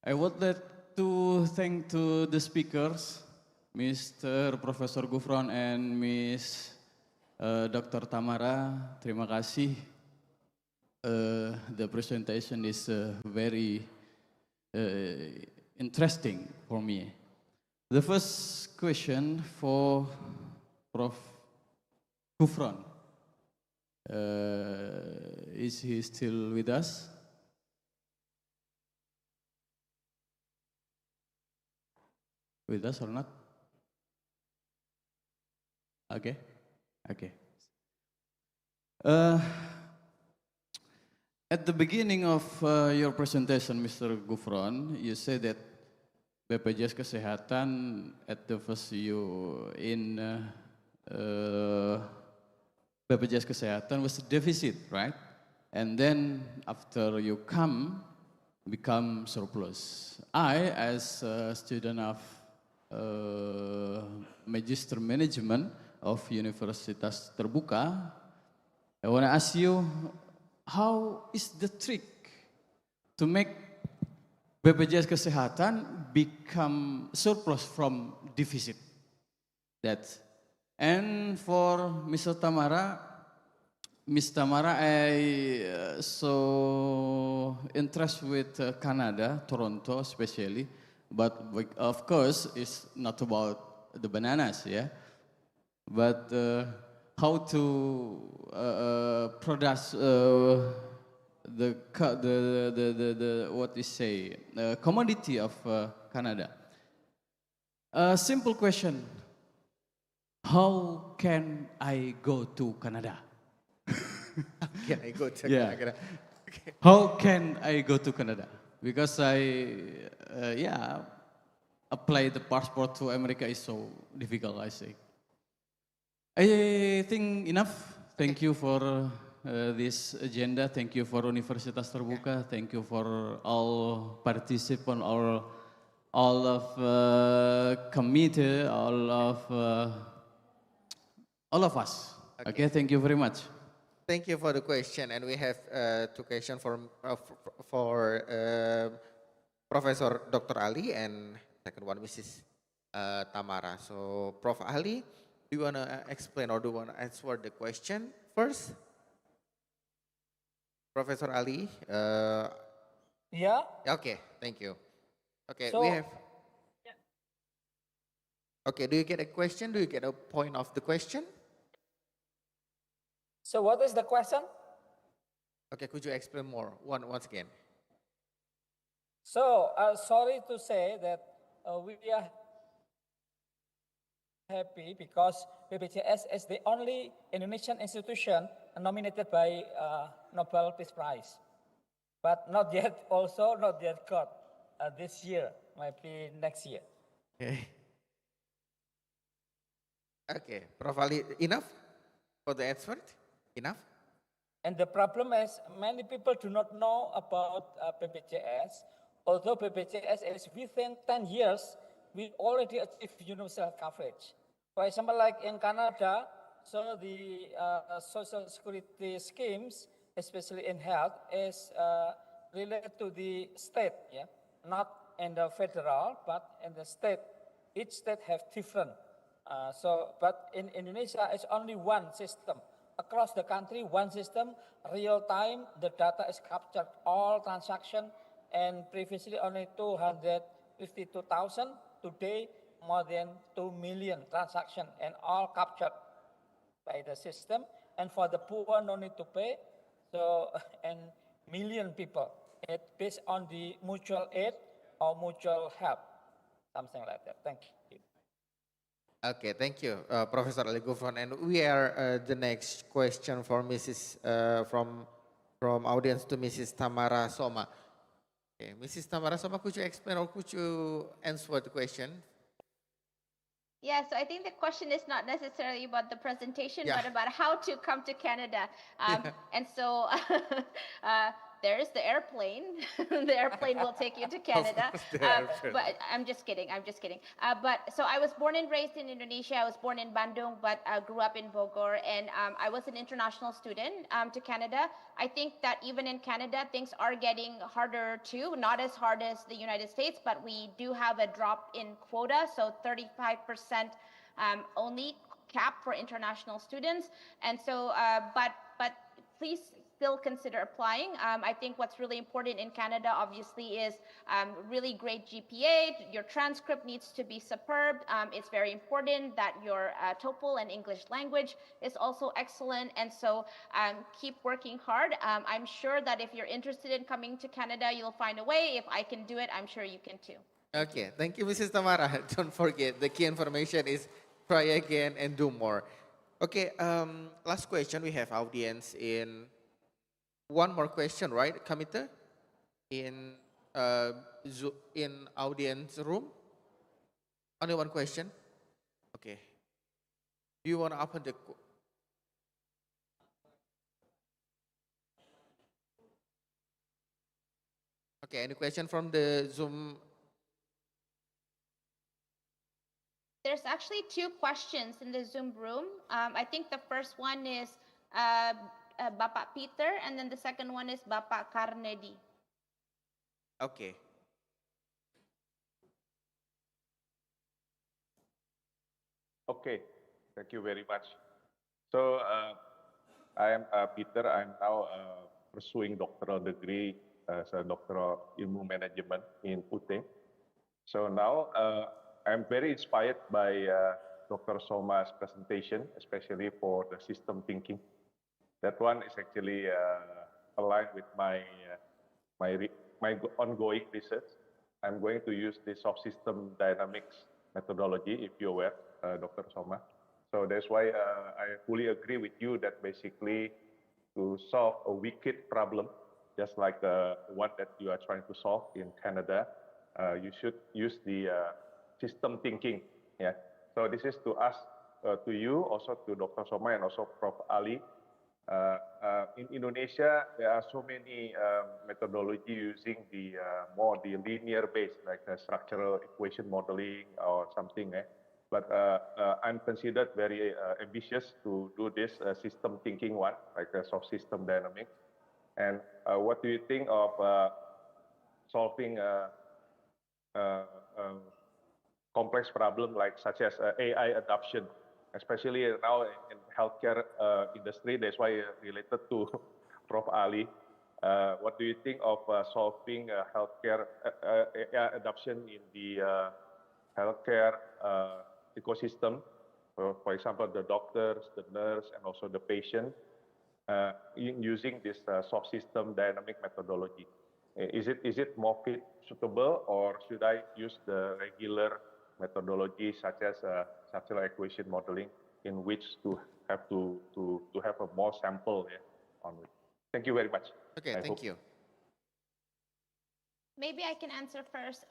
Speaker 4: I would like to thank to the speakers, Mr. Professor Gufron and Miss Dr. Tamara. Terima kasih the presentation is very interesting for me. The first question for Prof. Kufron. Is he still with us? With us or not? Okay, okay. At the beginning of your presentation, Mr. Gufron, you said that BPJS Kesehatan at the first you in BPJS Kesehatan was deficit, right? And then after you become surplus. I, as a student of Magister Management of Universitas Terbuka, I want to ask you, how is the trick to make BPJS Kesehatan become surplus from deficit? And for Mr. Tamara, Miss Tamara, I so interested with Canada, Toronto especially, but of course it's not about the bananas, yeah. But how to produce the what you say commodity of Canada. A simple question: how can I go to Canada?
Speaker 10: Can I go to
Speaker 4: Yeah.
Speaker 10: Canada? Okay.
Speaker 4: How can I go to Canada? Because I apply the passport to America is so difficult, I say. I think enough. Thank you for this agenda. Thank you for Universitas Terbuka. Thank you for all participants, all of committee, all of us. Okay, thank you very much.
Speaker 10: Thank you for the question, and we have two questions for Professor Dr. Ali and second one Mrs. Tamara. So, Prof. Ali, do you want to explain or do you want to answer the question first? Professor Ali?
Speaker 11: Yeah.
Speaker 10: Okay, thank you. Okay,
Speaker 11: So-
Speaker 10: we have. Okay, do you get a question? Do you get a point of the question?
Speaker 11: So what is the question?
Speaker 10: Okay, could you explain more once again?
Speaker 11: So sorry to say that we are happy because BPJS is the only Indonesian institution nominated by Nobel Peace Prize, but not yet got this year, might be next year.
Speaker 10: Okay. Okay, Prof. Ali, enough for the answer? Enough?
Speaker 11: And the problem is many people do not know about BPJS. Although BPJS is within 10 years, we already achieved universal coverage. For example, like in Canada, so the social security schemes, especially in health, is related to the state, yeah, not in the federal, but in the state. Each state have different. But in Indonesia, it's only one system. Across the country, one system, real time, the data is captured, all transaction, and previously only 252,000, today more than 2 million transaction, and all captured by the system. And for the poor, no need to pay, so, and million people, it based on the mutual aid or mutual help, something like that. Thank you.
Speaker 10: Okay, thank you, Professor Ali Gufron. And we are the next question for Mrs. From audience to Mrs. Tamara Soma. Okay, Mrs. Tamara Soma, could you explain or could you answer the question?
Speaker 22: Yeah, so I think the question is not necessarily about the presentation,
Speaker 10: Yeah.
Speaker 22: but about how to come to Canada. And so there's the airplane. The airplane will take you to Canada.
Speaker 10: The airplane.
Speaker 22: But I'm just kidding. But so I was born and raised in Indonesia. I was born in Bandung, but grew up in Bogor. And I was an international student to Canada. I think that even in Canada, things are getting harder too. Not as hard as the United States, but we do have a drop in quota. So 35% only cap for international students. And so, but please still consider applying. I think what's really important in Canada, obviously, is really great GPA. Your transcript needs to be superb. It's very important that your TOEFL and English language is also excellent. And so keep working hard. I'm sure that if you're interested in coming to Canada, you'll find a way. If I can do it, I'm sure you can too.
Speaker 10: Okay, thank you, Mrs. Tamara. Don't forget, the key information is try again and do more. Okay, last question. We have audience in one more question, right, Kamita? In in audience room? Only one question? Okay. Do you want to open the... Okay, any question from the Zoom?
Speaker 22: There's actually two questions in the Zoom room. I think the first one is Bapak Peter, and then the second one is Bapak Karnedi.
Speaker 10: Okay.
Speaker 5: Okay, thank you very much. So I am Peter. I'm now pursuing doctoral degree as a doctoral ilmu management in UT. So now I'm very inspired by Dr. Soma's presentation, especially for the system thinking. That one is actually aligned with my ongoing research. I'm going to use the soft system dynamics methodology, if you're aware, Dr. Soma. So that's why I fully agree with you that basically to solve a wicked problem, just like the one that you are trying to solve in Canada, you should use the system thinking. Yeah. So this is to us, to you, also to Dr. Soma and also Prof. Ali. In Indonesia, there are so many methodology using the more the linear based, like structural equation modeling or something. But I'm considered very ambitious to do this system thinking one, like a soft system dynamics. And what do you think of solving complex problem like such as AI adoption, especially now in healthcare industry? That's why related to Prof. Ali. What do you think of solving healthcare AI adoption in the healthcare ecosystem? For example, the doctors, the nurse, and also the patient, using this soft system dynamic methodology. Is it more suitable, or should I use the regular methodology such as structural equation modeling, in which to have a more sample on it? Thank you very much.
Speaker 10: Okay, thank you.
Speaker 22: Maybe I can answer first.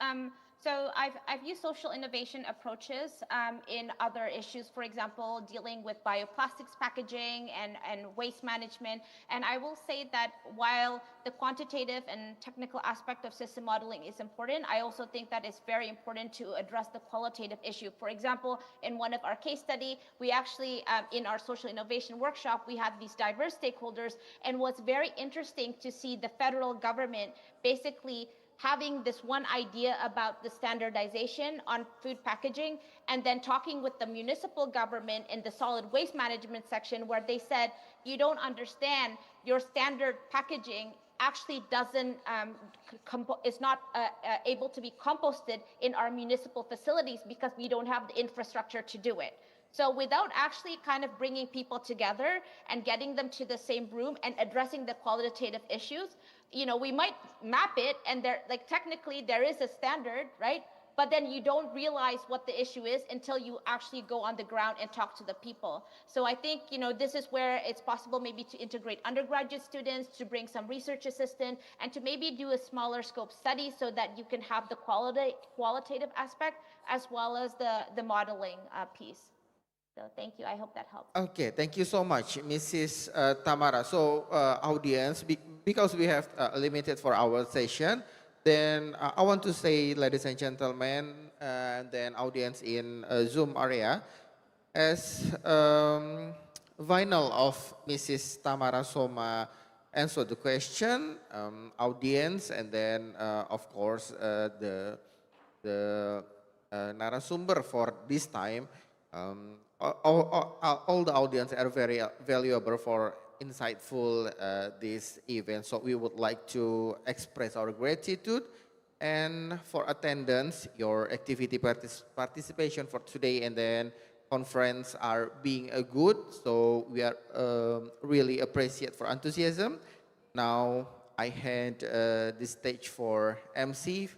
Speaker 22: So I've used social innovation approaches in other issues, for example, dealing with bioplastics packaging and waste management. And I will say that while the quantitative and technical aspect of system modeling is important, I also think that it's very important to address the qualitative issue. For example, in one of our case study, we actually, in our social innovation workshop, we had these diverse stakeholders, and what's very interesting to see the federal government basically having this one idea about the standardization on food packaging, and then talking with the municipal government in the solid waste management section, where they said, you don't understand, your standard packaging actually doesn't, is not able to be composted in our municipal facilities because we don't have the infrastructure to do it. So without actually kind of bringing people together and getting them to the same room and addressing the qualitative issues, you know, we might map it and there, like technically there is a standard, right? But then you don't realize what the issue is until you actually go on the ground and talk to the people. So I think, you know, this is where it's possible maybe to integrate undergraduate students, to bring some research assistant, and to maybe do a smaller scope study so that you can have the qualitative aspect as well as the modeling piece. So thank you. I hope that helps.
Speaker 10: Okay, thank you so much, Mrs. Tamara. So audience, because we have limited for our session, then I want to say, ladies and gentlemen, and then audience in Zoom area, as final of Mrs. Tamara Soma answer the question, audience, and then of course the narasumber for this time. All the audience are very valuable for insightful this event. So we would like to express our gratitude and for attendance, your activity participation for today and then conference are being a good. So we are really appreciate for enthusiasm. Now I hand the stage for MC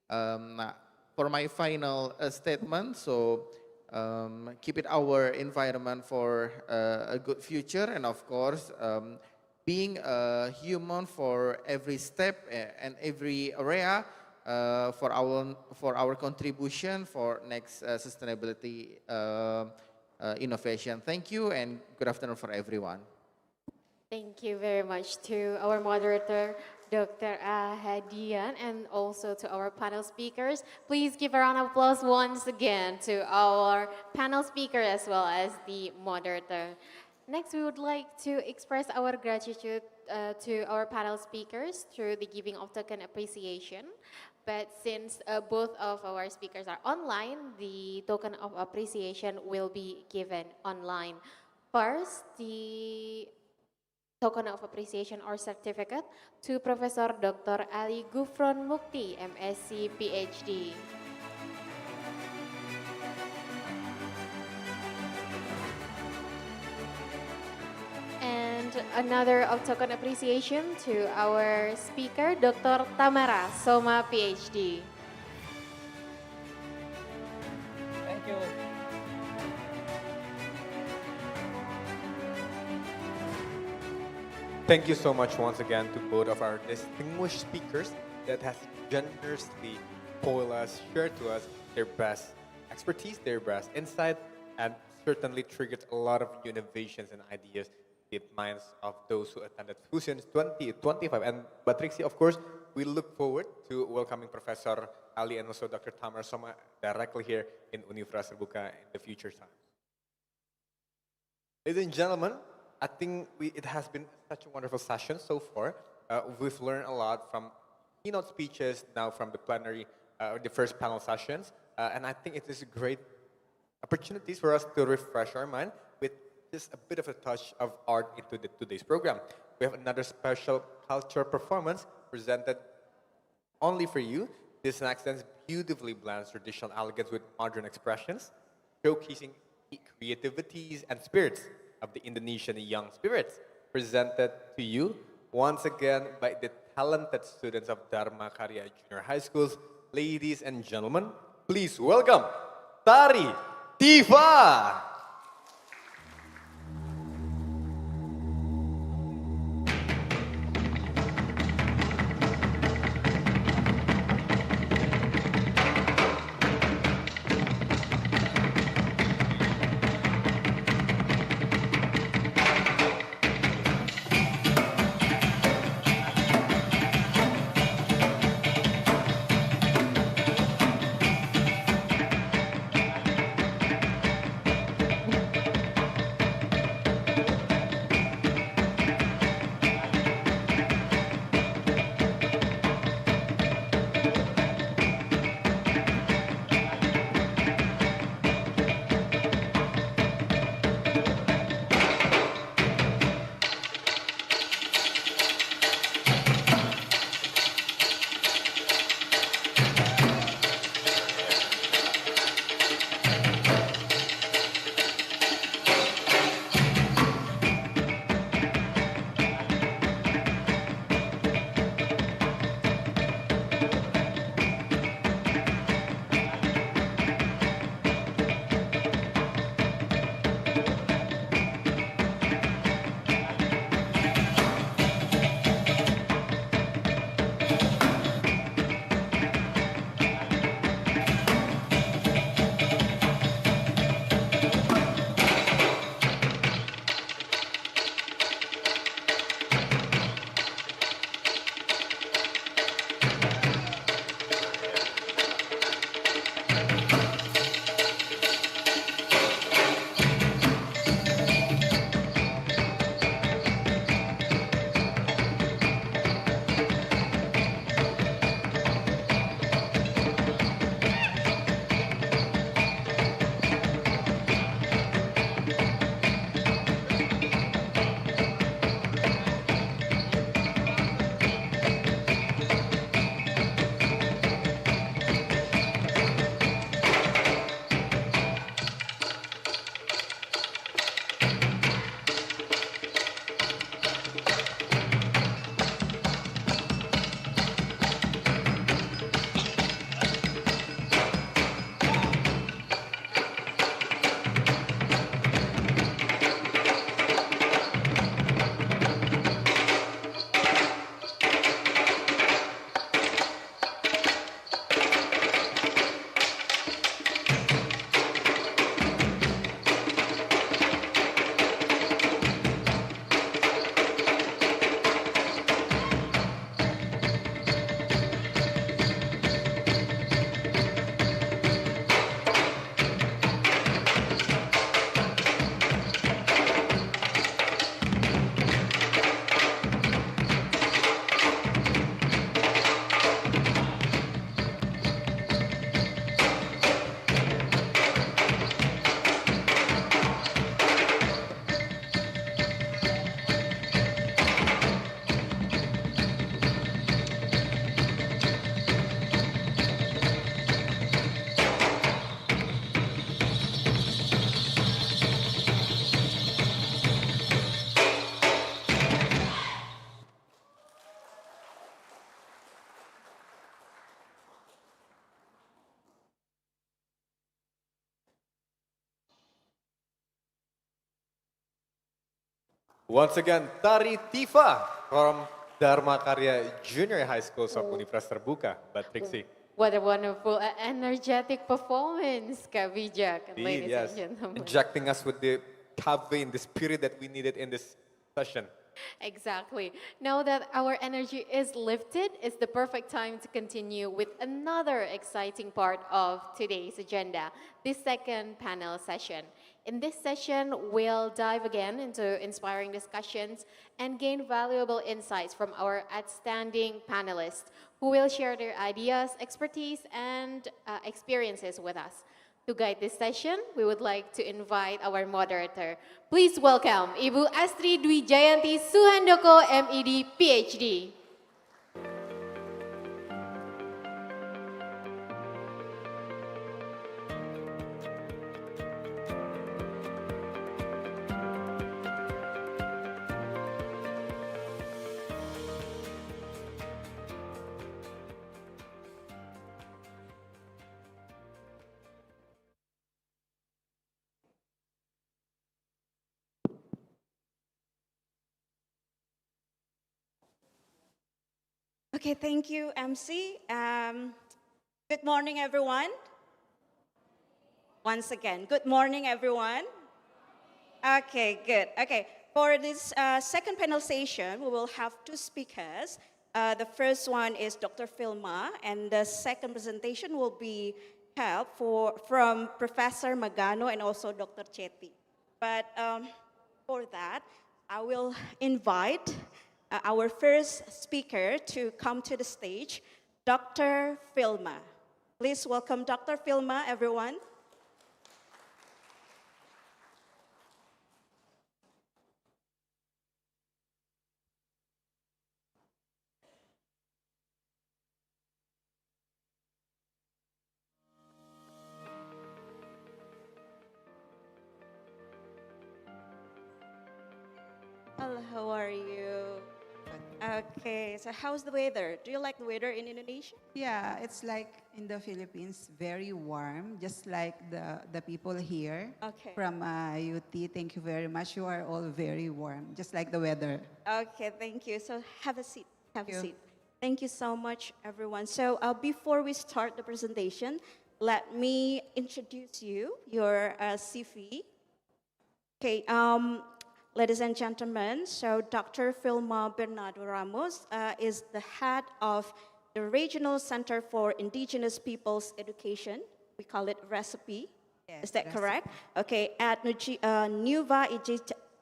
Speaker 10: for my final statement. So keep it our environment for a good future, and of course being a human for every step and every area for our contribution for next sustainability innovation. Thank you and good afternoon for everyone.
Speaker 2: Thank you very much to our moderator, Dr. Hadian, and also to our panel speakers. Please give a round of applause once again to our panel speaker as well as the moderator. Next, we would like to express our gratitude to our panel speakers through the giving of token appreciation. But since both of our speakers are online, the token of appreciation will be given online. First, the token of appreciation or certificate to Professor Dr. Ali Gufron Mukti, MSc, PhD. And another token appreciation to our speaker, Dr. Tamara Soma, PhD.
Speaker 11: Thank you.
Speaker 1: Thank you so much once again to both of our distinguished speakers that has generously told us, shared to us their best expertise, their best insight, and certainly triggered a lot of innovations and ideas in the minds of those who attended Fusion 2025. And Batrixi, of course, we look forward to welcoming Professor Ali and also Dr. Tamar Soma directly here in Universitas Terbuka in the future time. Ladies and gentlemen, I think it has been such a wonderful session so far. We've learned a lot from keynote speeches, now from the plenary, the first panel sessions, and I think it is a great opportunities for us to refresh our mind with just a bit of a touch of art into today's program. We have another special culture performance presented only for you. This next dance beautifully blends traditional elegance with modern expressions, showcasing the creativities and spirits of the Indonesian young spirits, presented to you once again by the talented students of Dharma Karya Junior High Schools. Ladies and gentlemen, please welcome Tari Tifa. Once again, Tari Tifa from Dharma Karya Junior High School of Universitas Terbuka, Mbak Trixie.
Speaker 2: What a wonderful, energetic performance, Kak Bijak,
Speaker 1: Indeed,
Speaker 2: ladies
Speaker 1: yes.
Speaker 2: and gentlemen.
Speaker 1: Injecting us with the caffeine, the spirit that we needed in this session.
Speaker 2: Exactly. Now that our energy is lifted, it's the perfect time to continue with another exciting part of today's agenda, the second panel session. In this session, we'll dive again into inspiring discussions and gain valuable insights from our outstanding panelists who will share their ideas, expertise, and experiences with us. To guide this session, we would like to invite our moderator. Please welcome Ibu Astri Dwi Jayanti Suhandoko, MED, PhD.
Speaker 6: Okay, thank you, MC. Good morning, everyone. Once again, good morning, everyone. Okay, good. Okay, for this second panel session, we will have two speakers. The first one is Dr. Filma, and the second presentation will be held from Professor Magano and also Dr. Chetty. But for that, I will invite our first speaker to come to the stage, Dr. Filma. Please welcome Dr. Filma, everyone. Hello, how are you? Okay, so how's the weather? Do you like the weather in Indonesia?
Speaker 9: Yeah, it's like in the Philippines, very warm, just like the people here from UT. Thank you very much. You are all very warm, just like the weather.
Speaker 6: Okay, thank you. So have a seat. Have a seat. Thank you so much, everyone. So before we start the presentation, let me introduce you, your CV. Okay, ladies and gentlemen, so Dr. Filma Bernardo Ramos is the head of the Regional Center for Indigenous Peoples Education. We call it RECIPE. Is that correct? Okay, at Nueva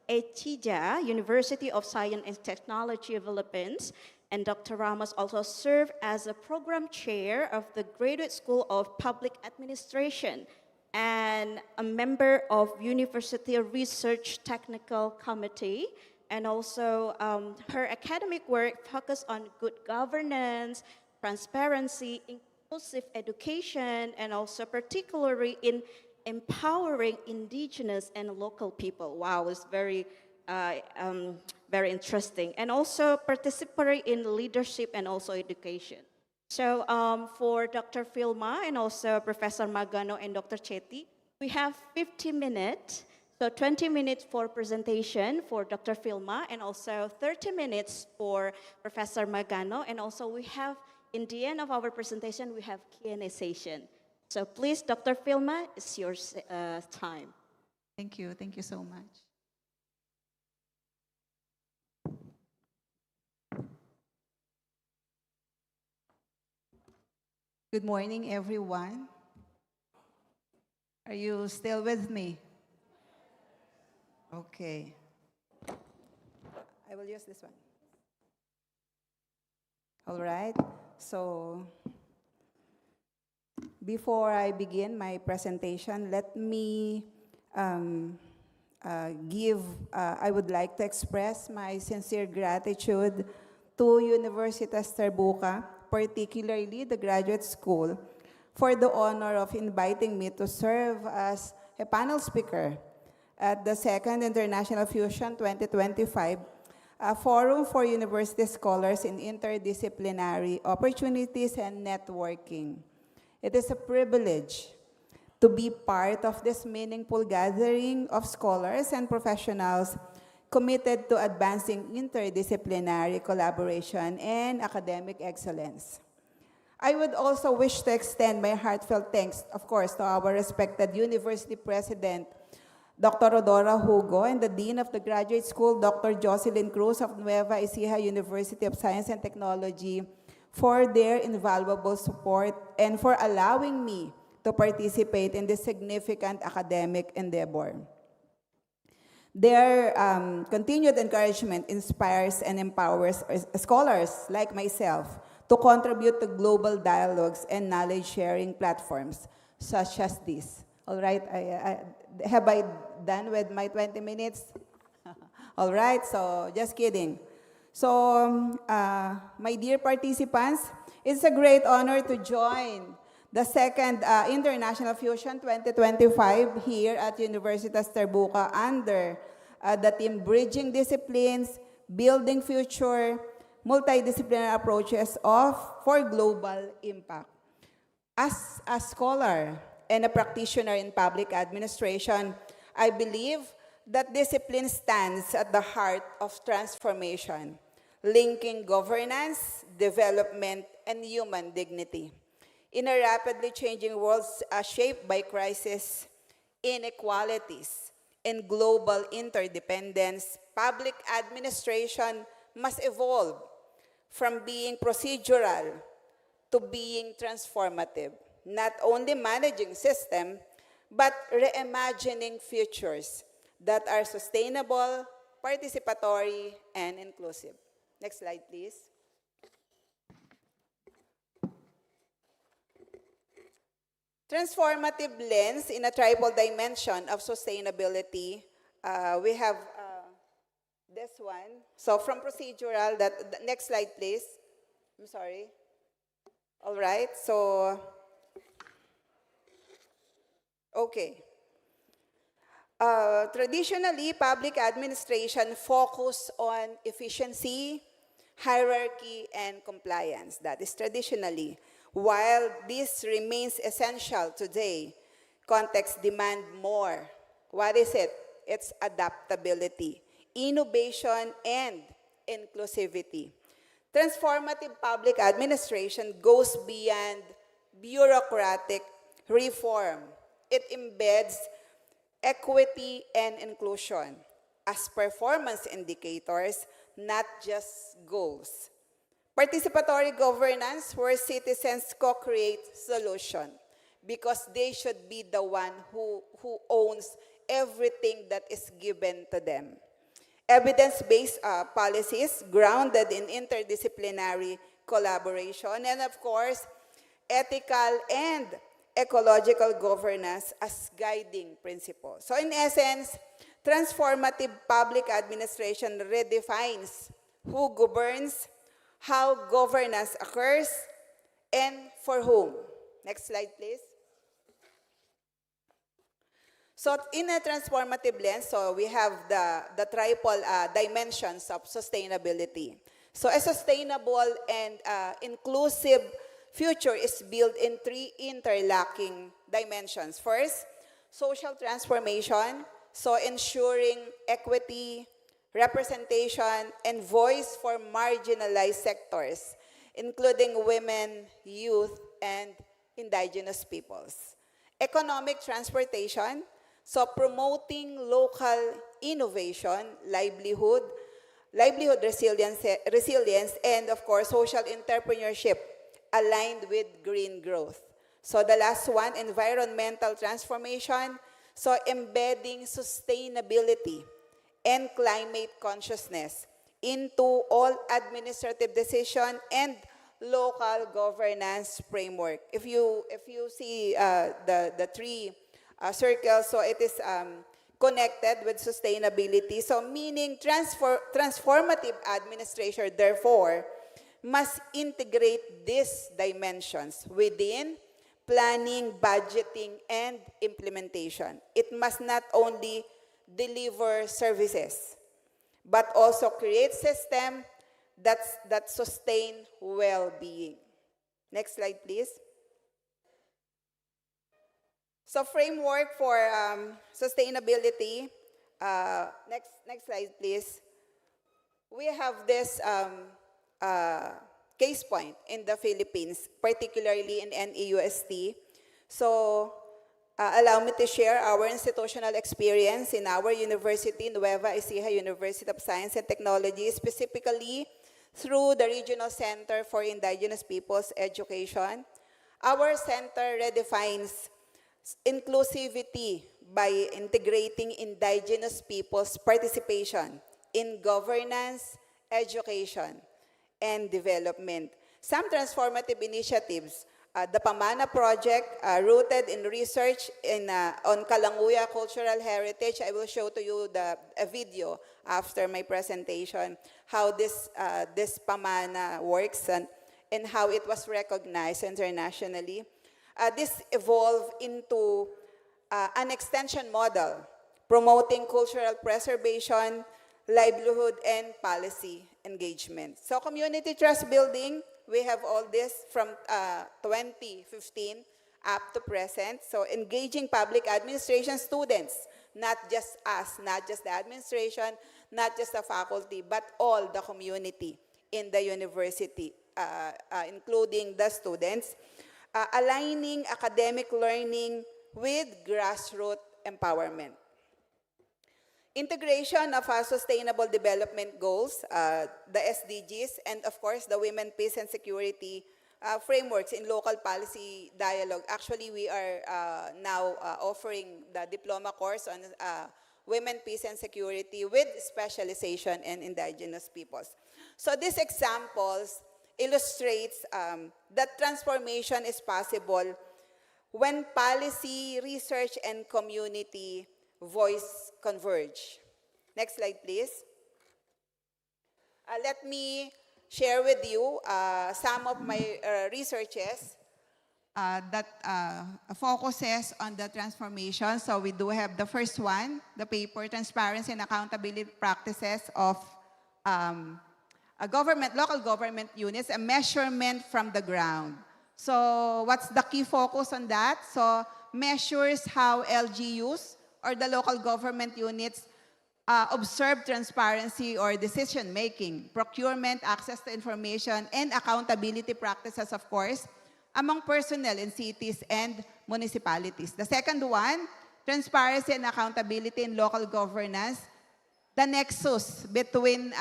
Speaker 6: Ecija, University of Science and Technology of the Philippines. And Dr. Ramos also served as a program chair of the Graduate School of Public Administration and a member of University Research Technical Committee. And also her academic work focused on good governance, transparency, inclusive education, and also particularly in empowering indigenous and local people. Wow, it's very interesting. And also participatory in leadership and also education. So for Dr. Filma and also Professor Magano and Dr. Chetty, we have 50 minutes. So 20 minutes for presentation for Dr. Filma and also 30 minutes for Professor Magano. And also we have, in the end of our presentation, we have Q&A session. So please, Dr. Filma, it's your time.
Speaker 9: Thank you. Thank you so much. Good morning, everyone. Are you still with me? Okay. I will use this one. All right. So, before I begin my presentation, let me I would like to express my sincere gratitude to Universitas Terbuka, particularly the graduate school, for the honor of inviting me to serve as a panel speaker at the Second International Fusion 2025, a forum for university scholars in interdisciplinary opportunities and networking. It is a privilege to be part of this meaningful gathering of scholars and professionals committed to advancing interdisciplinary collaboration and academic excellence. I would also wish to extend my heartfelt thanks, of course, to our respected University President, Dr. Rodora Hugo, and the Dean of the Graduate School, Dr. Jocelyn Cruz of Nueva Ecija University of Science and Technology, for their invaluable support and for allowing me to participate in this significant academic endeavor. Their continued encouragement inspires and empowers scholars like myself to contribute to global dialogues and knowledge-sharing platforms such as this. All right, have I done with my 20 minutes? All right, so just kidding. So, my dear participants, it's a great honor to join the second International Fusion 2025 here at Universitas Terbuka under the theme Bridging Disciplines, Building Future, Multidisciplinary Approaches for Global Impact. As a scholar and a practitioner in public administration, I believe that discipline stands at the heart of transformation, linking governance, development, and human dignity. In a rapidly changing world shaped by crisis, inequalities, and global interdependence, public administration must evolve from being procedural to being transformative, not only managing system, but reimagining futures that are sustainable, participatory, and inclusive. Next slide, please. Transformative lens in a triple dimension of sustainability. We have this one. So from procedural, next slide, please. I'm sorry. All right, so, okay. Traditionally, public administration focus on efficiency, hierarchy, and compliance. That is traditionally. While this remains essential today, context demand more. What is it? It's adaptability, innovation, and inclusivity. Transformative public administration goes beyond bureaucratic reform. It embeds equity and inclusion as performance indicators, not just goals. Participatory governance, where citizens co-create solution, because they should be the one who owns everything that is given to them. Evidence-based policies grounded in interdisciplinary collaboration, and of course, ethical and ecological governance as guiding principles. So in essence, transformative public administration redefines who governs, how governance occurs, and for whom. Next slide, please. So in a transformative lens, so we have the triple dimensions of sustainability. So a sustainable and inclusive future is built in three interlocking dimensions. First, social transformation, so ensuring equity, representation, and voice for marginalized sectors, including women, youth, and indigenous peoples. Economic transportation, so promoting local innovation, livelihood resilience, and of course, social entrepreneurship aligned with green growth. So the last one, environmental transformation, so embedding sustainability and climate consciousness into all administrative decision and local governance framework. If you see the three circles, so it is connected with sustainability. So meaning transformative administration, therefore, must integrate these dimensions within planning, budgeting, and implementation. It must not only deliver services, but also create systems that sustain well-being. Next slide, please. So framework for sustainability, Next slide, please. We have this case point in the Philippines, particularly in NAUST. So, allow me to share our institutional experience in our university, Nueva Ecija University of Science and Technology, specifically through the Regional Center for Indigenous Peoples Education. Our center redefines inclusivity by integrating indigenous peoples' participation in governance, education, and development. Some transformative initiatives, the Pamana Project, rooted in research on Kalanguya cultural heritage. I will show to you a video after my presentation, how this Pamana works and how it was recognized internationally. This evolved into an extension model, promoting cultural preservation, livelihood, and policy engagement. So community trust building, we have all this from 2015 up to present. So engaging public administration students, not just us, not just the administration, not just the faculty, but all the community in the university, including the students. Aligning academic learning with grassroots empowerment. Integration of sustainable development goals, the SDGs, and of course the Women, Peace and Security frameworks in local policy dialogue. Actually, we are now offering the diploma course on Women, Peace and Security with specialization in indigenous peoples. So these examples illustrates that transformation is possible when policy, research, and community voice converge. Next slide, please. Let me share with you some of my researches that focuses on the transformation. So we do have the first one, the paper, Transparency and Accountability Practices of local government units, a measurement from the ground. So what's the key focus on that? So measures how LGUs or the local government units observe transparency or decision-making, procurement, access to information, and accountability practices, of course, among personnel in cities and municipalities. The second one, transparency and accountability in local governance, the nexus between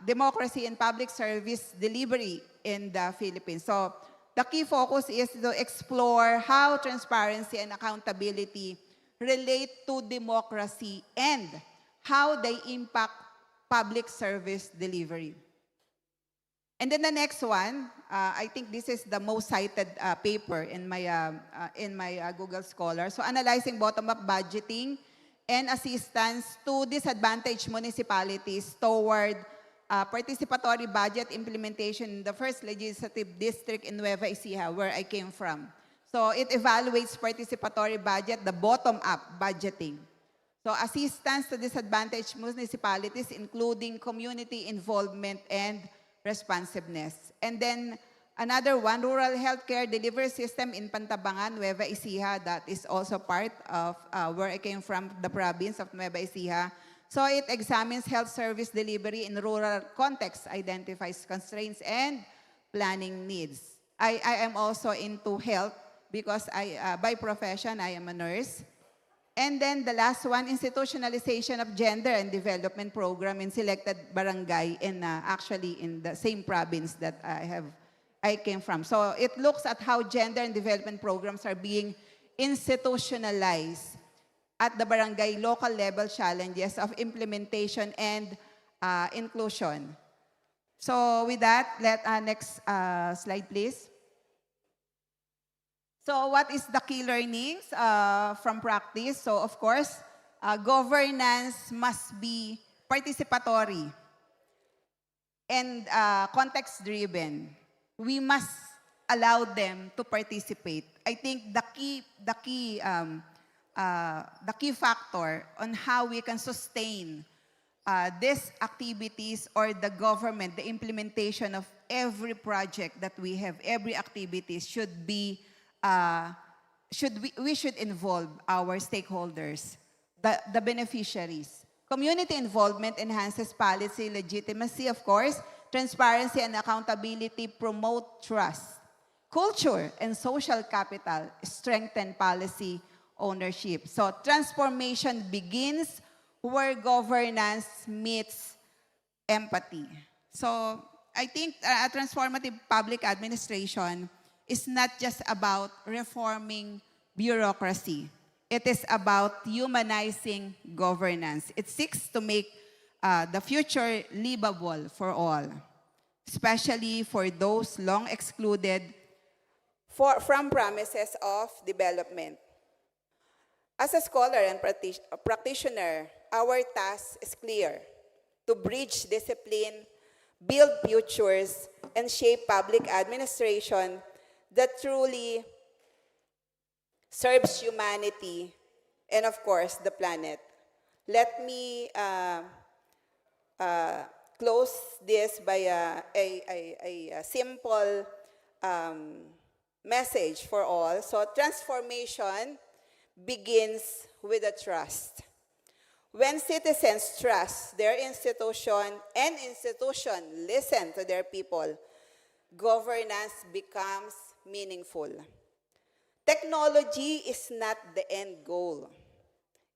Speaker 9: democracy and public service delivery in the Philippines. So the key focus is to explore how transparency and accountability relate to democracy and how they impact public service delivery. And then the next one, I think this is the most cited paper in my Google Scholar. So analyzing bottom-up budgeting and assistance to disadvantaged municipalities toward participatory budget implementation in the first legislative district in Nueva Ecija, where I came from. So it evaluates participatory budget, the bottom-up budgeting. So assistance to disadvantaged municipalities, including community involvement and responsiveness. And then another one, rural healthcare delivery system in Pantabangan, Nueva Ecija, that is also part of where I came from, the province of Nueva Ecija. So it examines health service delivery in rural context, identifies constraints and planning needs. I am also into health because by profession, I am a nurse. And then the last one, institutionalization of gender and development program in selected barangay actually in the same province that I came from. So it looks at how gender and development programs are being institutionalized at the barangay local level challenges of implementation and inclusion. So with that, next slide, please. So what is the key learnings from practice? So of course, governance must be participatory and context-driven. We must allow them to participate. I think the key factor on how we can sustain these activities or the government, the implementation of every project that we have, every activity should be we should involve our stakeholders, the beneficiaries, Community involvement enhances policy legitimacy, of course. Transparency and accountability promote trust. Culture and social capital strengthen policy ownership. So transformation begins where governance meets empathy. So I think a transformative public administration is not just about reforming bureaucracy. It is about humanizing governance. It seeks to make the future livable for all, especially for those long excluded from promises of development. As a scholar and practitioner, our task is clear: to bridge discipline, build futures, and shape public administration that truly serves humanity and, of course, the planet. Let me close this by a simple message for all. So transformation begins with a trust. When citizens trust their institution and institution listen to their people, governance becomes meaningful. Technology is not the end goal.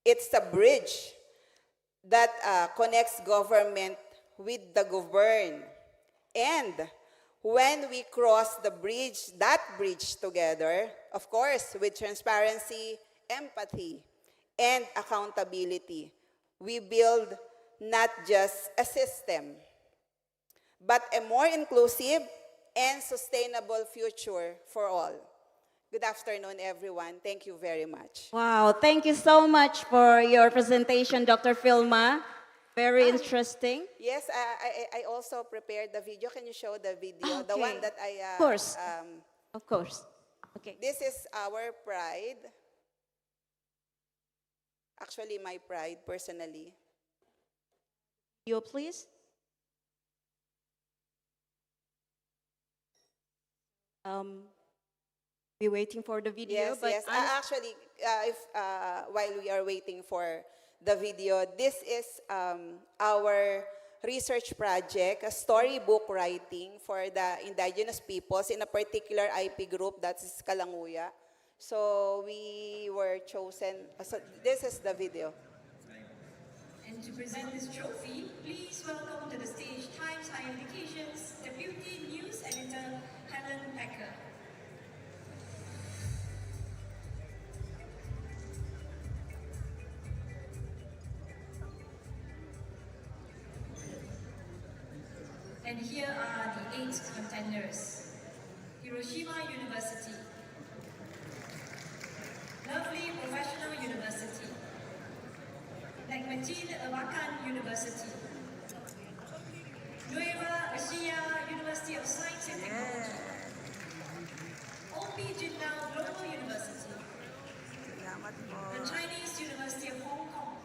Speaker 9: It's a bridge that connects government with the governed. And when we cross that bridge together, of course, with transparency, empathy, and accountability, we build not just a system, but a more inclusive and sustainable future for all. Good afternoon, everyone. Thank you very much.
Speaker 6: Wow, thank you so much for your presentation, Dr. Filma. Very interesting.
Speaker 9: Yes, I also prepared the video. Can you show the video? The
Speaker 6: Okay.
Speaker 9: one that I...
Speaker 6: Of course. Of course. Okay.
Speaker 9: This is our pride. Actually, my pride, personally.
Speaker 6: You, please. We're waiting for the video.
Speaker 9: Yes,
Speaker 6: but
Speaker 9: yes. Actually, while we are waiting for the video, this is our research project, a storybook writing for the indigenous peoples in a particular IP group, that is Kalanguya. So we were chosen. So this is the video.
Speaker 7: And to present this trophy, please welcome to the stage Times Higher Education's Deputy News Editor, Helen Packer. And here are the 8 contenders. Hiroshima University, Lovely Professional University, Nagmatin Abakan University, Nueva Ecija University of Science and Technology, Ompi Jinnao Global University, the Chinese University of Hong Kong,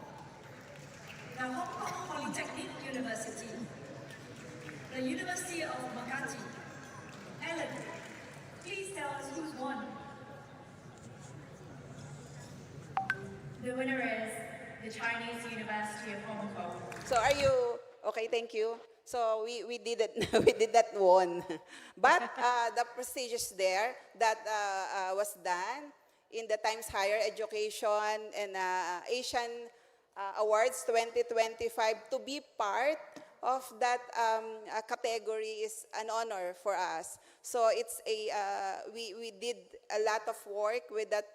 Speaker 7: the Hong Kong Polytechnic University, the University of Makati. Ellen, please tell us who's won. The winner is the Chinese University of Hong Kong.
Speaker 9: So are you okay? Thank you. So we did it. We did that one, but the prestigious there that was done in the Times Higher Education and Asian Awards 2025 to be part of that category is an honor for us. So it's we did a lot of work with that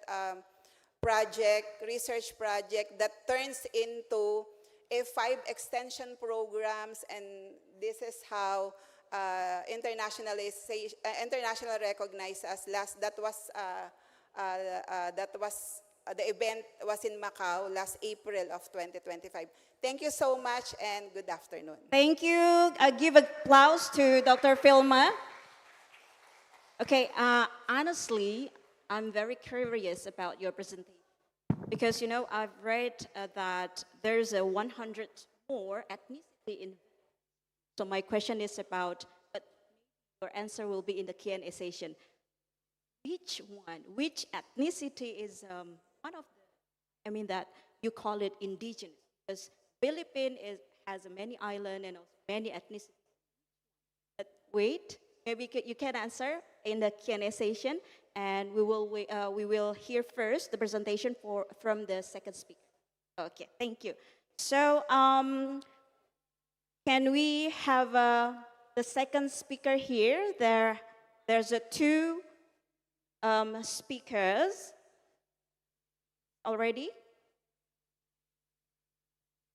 Speaker 9: research project that turns into 5 extension programs, and this is how international recognized us. The event was in Macau last April of 2025. Thank you so much and good afternoon.
Speaker 6: Thank you. Give applause to Dr. Filma. Okay, honestly, I'm very curious about your presentation because, you know, I've read that there's a 100 more ethnicity in. So my question is about, but your answer will be in the Q&A session. Which ethnicity is one of the, that you call it indigenous? Because Philippines has many islands and also many ethnicities. But wait, maybe you can answer in the Q&A session, and we will hear first the presentation from the second speaker. Okay, thank you. So, can we have the second speaker here? There's two speakers already.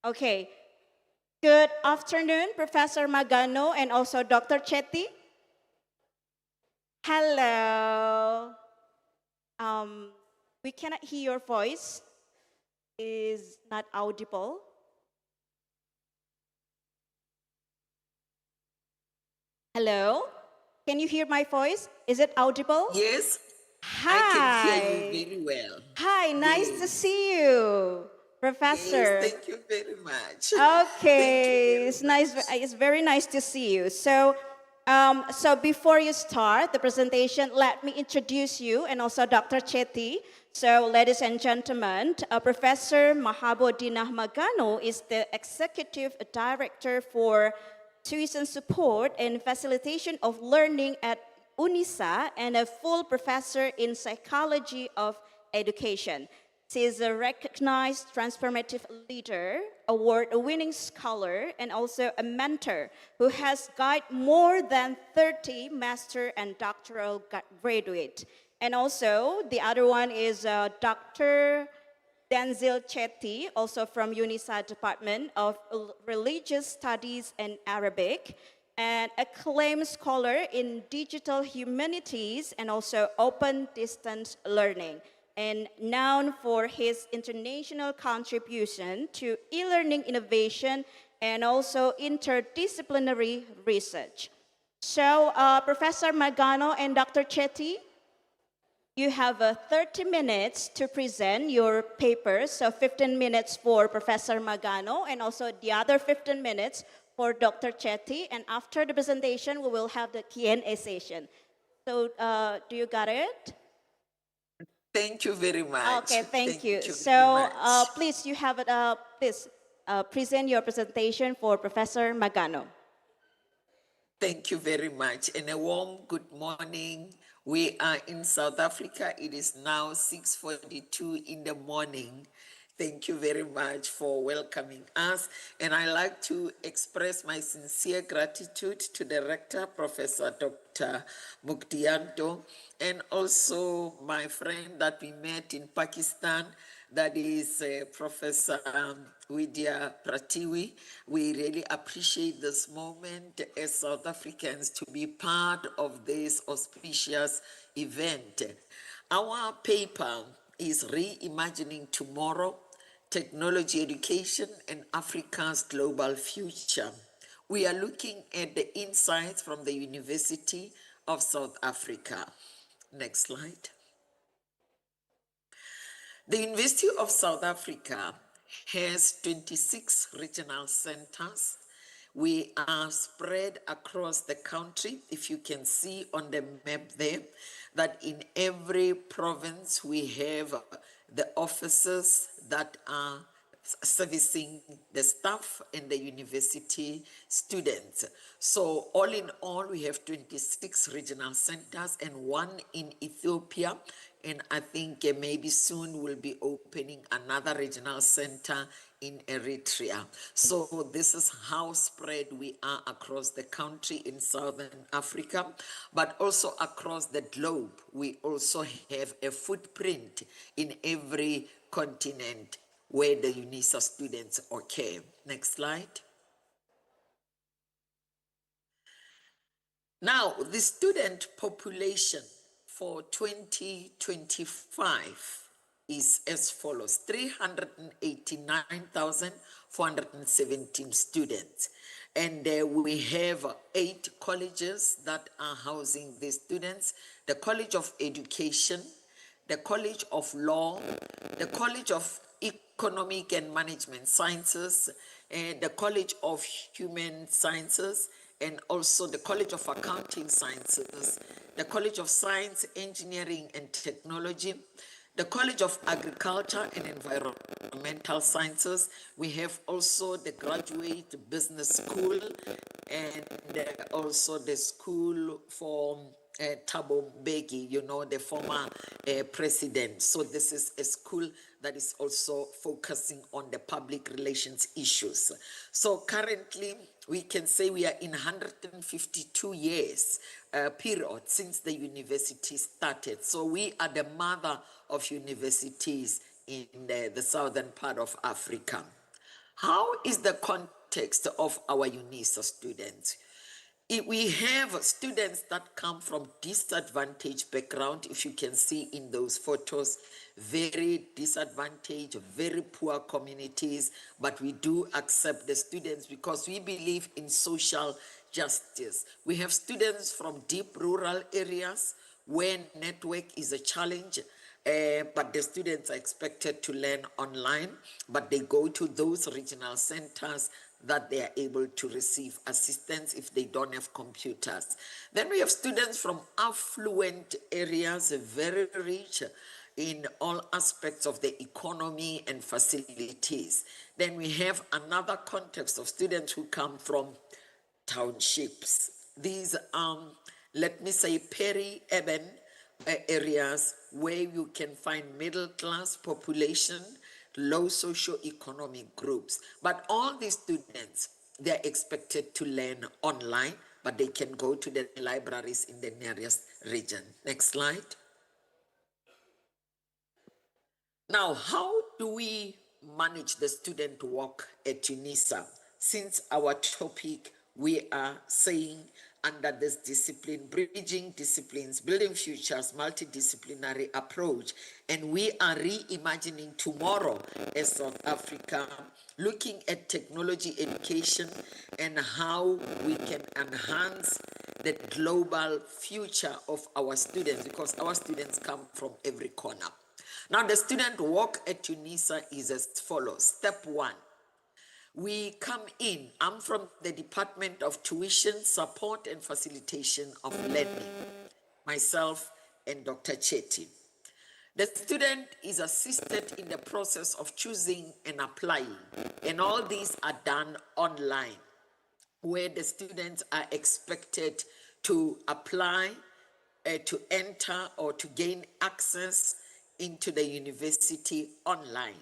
Speaker 6: Okay. Good afternoon, Professor Magano and also Dr. Chetty. Hello. We cannot hear your voice. Is not audible. Hello. Can you hear my voice? Is it audible?
Speaker 8: Yes.
Speaker 6: Hi.
Speaker 8: I can hear you very well.
Speaker 6: Hi, nice to see you, Professor.
Speaker 8: Yes, thank you very much.
Speaker 6: Okay, it's nice. It's very nice to see you. So, before you start the presentation, let me introduce you and also Dr. Chetty. So, ladies and gentlemen, Professor Mahabodinah Magano is the Executive Director for Tuition Support and Facilitation of Learning at UNISA and a full professor in Psychology of Education. She is a recognized transformative leader, award-winning scholar, and also a mentor who has guided more than 30 master and doctoral graduates. And also, the other one is Dr. Denzil Chetty, also from UNISA Department of Religious Studies and Arabic, and acclaimed scholar in digital humanities and also open distance learning, and known for his international contribution to e-learning innovation and also interdisciplinary research. So, Professor Magano and Dr. Chetty, you have 30 minutes to present your papers, so 15 minutes for Professor Magano and also the other 15 minutes for Dr. Chetty, and after the presentation, we will have the Q&A session. So, do you got it?
Speaker 8: Thank you very much.
Speaker 6: Okay, thank you.
Speaker 8: very
Speaker 6: So,
Speaker 8: much.
Speaker 6: please, you have it. Please present your presentation for Professor Magano.
Speaker 8: Thank you very much, and a warm good morning. We are in South Africa. It is now 6:42 in the morning. Thank you very much for welcoming us. And I like to express my sincere gratitude to the Rector, Professor Dr. Muktiyanto, and also my friend that we met in Pakistan, that is Professor Widya Pratiwi. We really appreciate this moment as South Africans to be part of this auspicious event. Our paper is Reimagining Tomorrow, Technology Education and Africa's Global Future. We are looking at the insights from the University of South Africa. Next slide. The University of South Africa has 26 regional centers. We are spread across the country. If you can see on the map there, that in every province we have the officers that are servicing the staff and the university students. So all in all, we have 26 regional centers and one in Ethiopia. And I think maybe soon we'll be opening another regional center in Eritrea. So this is how spread we are across the country in Southern Africa, but also across the globe. We also have a footprint in every continent where the UNISA students occur. Next slide. Now, the student population for 2025 is as follows: 389,417 students. And we have 8 colleges that are housing these students: the College of Education, the College of Law, the College of Economic and Management Sciences, and the College of Human Sciences, and also the College of Accounting Sciences, the College of Science, Engineering and Technology, The College of Agriculture and Environmental Sciences. We have also the Graduate Business School and also the School for Thabo Mbeki, you know, the former president. So this is a school that is also focusing on the public relations issues. So currently, we can say we are in 152 years period since the university started. So we are the mother of universities in the southern part of Africa. How is the context of our UNISA students? We have students that come from disadvantaged background, if you can see in those photos, very disadvantaged, very poor communities, but we do accept the students because we believe in social justice. We have students from deep rural areas where network is a challenge, but the students are expected to learn online, but they go to those regional centers that they are able to receive assistance if they don't have computers. Then we have students from affluent areas, very rich in all aspects of the economy and facilities. Then we have another context of students who come from townships. These, let me say, peri-urban areas where you can find middle-class population, low socio-economic groups. But all these students, they're expected to learn online, but they can go to the libraries in the nearest region. Next slide. Now, how do we manage the student work at UNISA? Since our topic, we are saying under this discipline, bridging disciplines, building futures, multidisciplinary approach, and we are reimagining tomorrow as South Africa, looking at technology education and how we can enhance the global future of our students, because our students come from every corner. Now, the student work at UNISA is as follows. Step one, we come in. I'm from the Department of Tuition, Support and Facilitation of Learning, myself and Dr. Chetty. The student is assisted in the process of choosing and applying, and all these are done online, where the students are expected to apply, to enter or to gain access into the university online.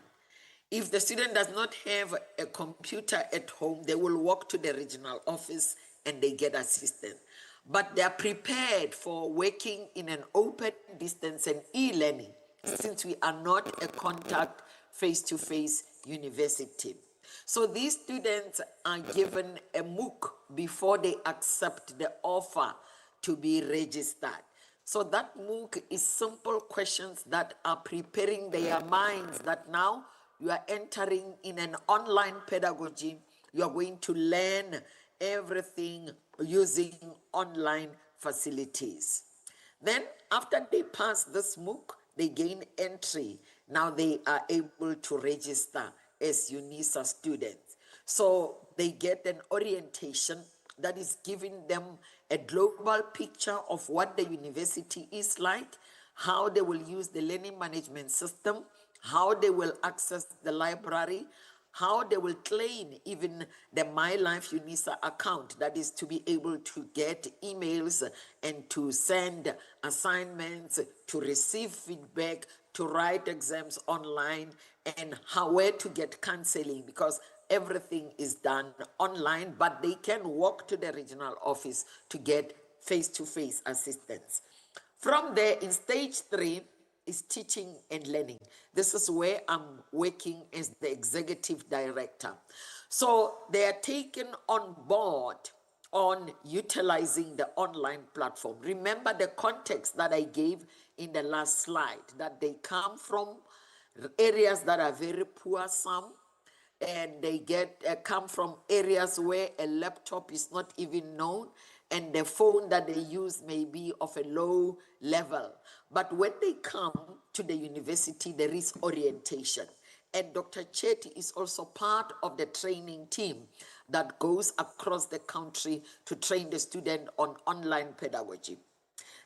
Speaker 8: If the student does not have a computer at home, they will walk to the regional office and they get assistance. But they are prepared for working in an open distance and e-learning, since we are not a contact face-to-face university. So these students are given a MOOC before they accept the offer to be registered. So that MOOC is simple questions that are preparing their minds that now you are entering in an online pedagogy. You are going to learn everything using online facilities. Then after they pass this MOOC, they gain entry. Now they are able to register as UNISA students. So they get an orientation that is giving them a global picture of what the university is like, how they will use the learning management system, how they will access the library, how they will claim even the My Life UNISA account, that is to be able to get emails and to send assignments, to receive feedback, to write exams online, and where to get counseling, because everything is done online, but they can walk to the regional office to get face-to-face assistance. From there, in stage 3, is teaching and learning. This is where I'm working as the executive director. So they are taken on board on utilizing the online platform. Remember the context that I gave in the last slide, that they come from areas that are very poor, some, and they come from areas where a laptop is not even known, and the phone that they use may be of a low level. But when they come to the university, there is orientation. And Dr. Chetty is also part of the training team that goes across the country to train the student on online pedagogy.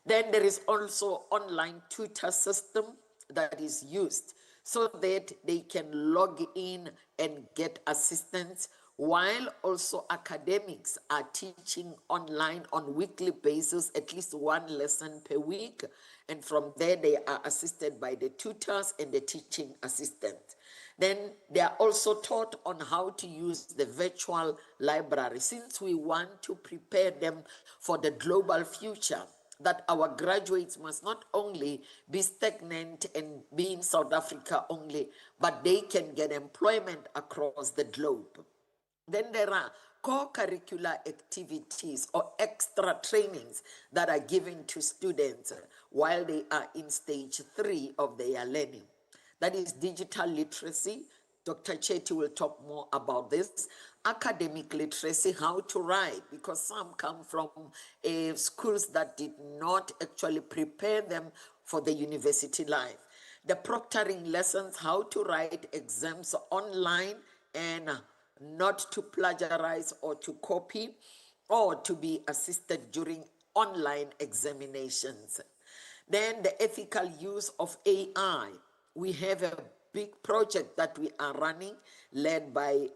Speaker 8: Then there is also online tutor system that is used so that they can log in and get assistance, while also academics are teaching online on weekly basis, at least one lesson per week. And from there, they are assisted by the tutors and the teaching assistant. Then they are also taught on how to use the virtual library, since we want to prepare them for the global future, that our graduates must not only be stagnant and be in South Africa only, but they can get employment across the globe. Then there are co-curricular activities or extra trainings that are given to students while they are in stage 3 of their learning. That is digital literacy. Dr. Chetty will talk more about this. Academic literacy, how to write, because some come from schools that did not actually prepare them for the university life. The proctoring lessons, how to write exams online and not to plagiarize or to copy, or to be assisted during online examinations. Then the ethical use of AI. We have a big project that we are running, led by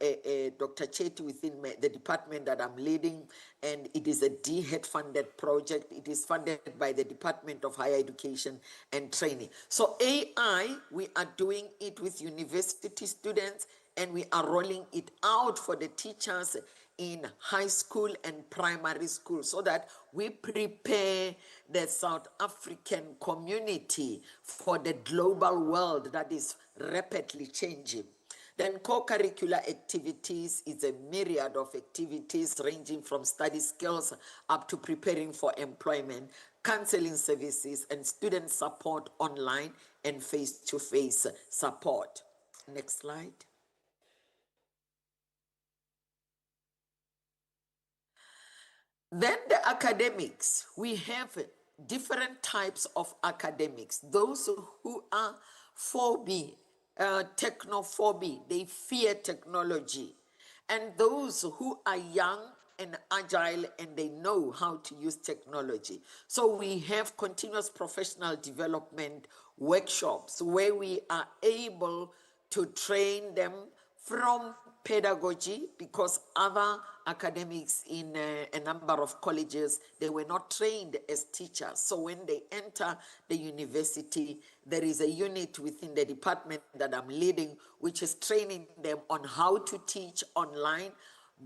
Speaker 8: Dr. Chetty within the department that I'm leading, and it is a DHET funded project. It is funded by the Department of Higher Education and Training. So AI, we are doing it with university students, and we are rolling it out for the teachers in high school and primary school, so that we prepare the South African community for the global world that is rapidly changing. Then co-curricular activities is a myriad of activities ranging from study skills up to preparing for employment, counseling services, and student support online and face-to-face support. Next slide. Then the academics, we have different types of academics. Those who are phobia, technophobia, they fear technology. And those who are young and agile and they know how to use technology. So we have continuous professional development workshops where we are able to train them from pedagogy, because other academics in a number of colleges, they were not trained as teachers. So when they enter the university, there is a unit within the department that I'm leading, which is training them on how to teach online,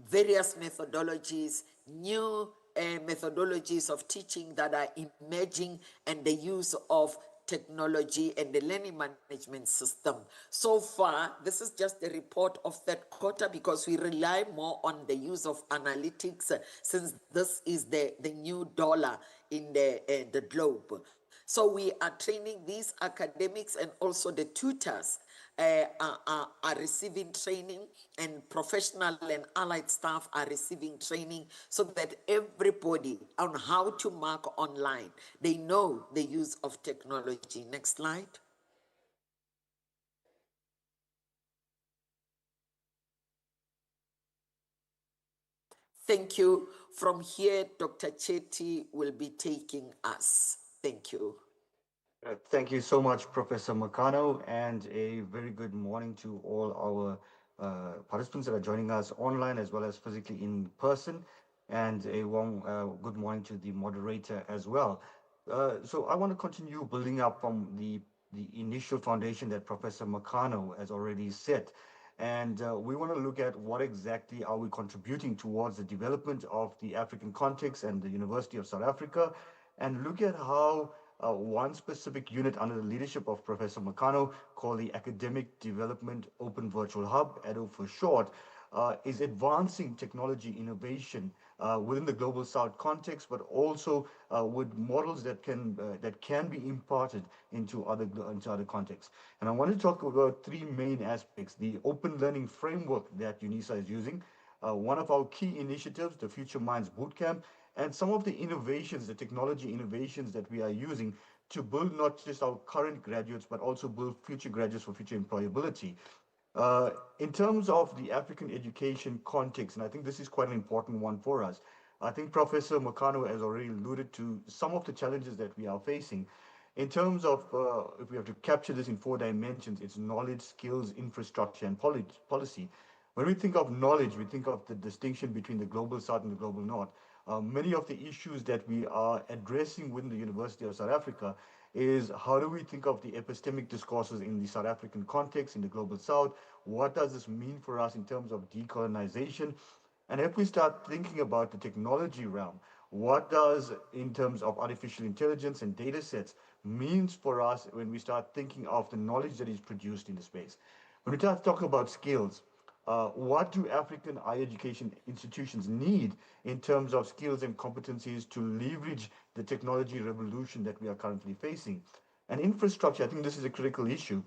Speaker 8: various methodologies, new methodologies of teaching that are emerging, and the use of technology and the learning management system. So far, this is just the report of third quarter, because we rely more on the use of analytics, since this is the new dollar in the globe. So we are training these academics, and also the tutors are receiving training, and professional and allied staff are receiving training, so that everybody on how to mark online, they know the use of technology. Next slide. Thank you. From here, Dr. Chetty will be taking us. Thank you.
Speaker 12: Thank you so much, Professor Makano, and a very good morning to all our participants that are joining us online as well as physically in person, and a warm good morning to the moderator as well. So I want to continue building up from the initial foundation that Professor Makano has already set. And we want to look at what exactly are we contributing towards the development of the African context and the University of South Africa, and look at how one specific unit under the leadership of Professor Makano, called the Academic Development Open Virtual Hub, ADO for short, is advancing technology innovation within the Global South context, but also with models that can be imparted into other contexts. And I want to talk about three main aspects: the open learning framework that UNISA is using, one of our key initiatives, the Future Minds Bootcamp, and some of the innovations, the technology innovations that we are using to build not just our current graduates, but also build future graduates for future employability. In terms of the African education context, and I think this is quite an important one for us, I think Professor Makano has already alluded to some of the challenges that we are facing. In terms of, if we have to capture this in 4 dimensions, it's knowledge, skills, infrastructure, and policy. When we think of knowledge, we think of the distinction between the global south and the global north. Many of the issues that we are addressing within the University of South Africa is how do we think of the epistemic discourses in the South African context, in the global south? What does this mean for us in terms of decolonization? And if we start thinking about the technology realm, what does, in terms of artificial intelligence and data sets, means for us when we start thinking of the knowledge that is produced in the space? When we start talking about skills, what do African higher education institutions need in terms of skills and competencies to leverage the technology revolution that we are currently facing? And infrastructure, I think this is a critical issue.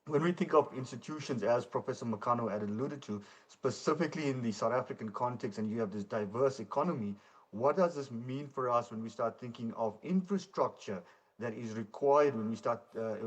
Speaker 12: When we think of institutions, as Professor Makano had alluded to, specifically in the South African context, and you have this diverse economy, what does this mean for us when we start thinking of infrastructure that is required when we start,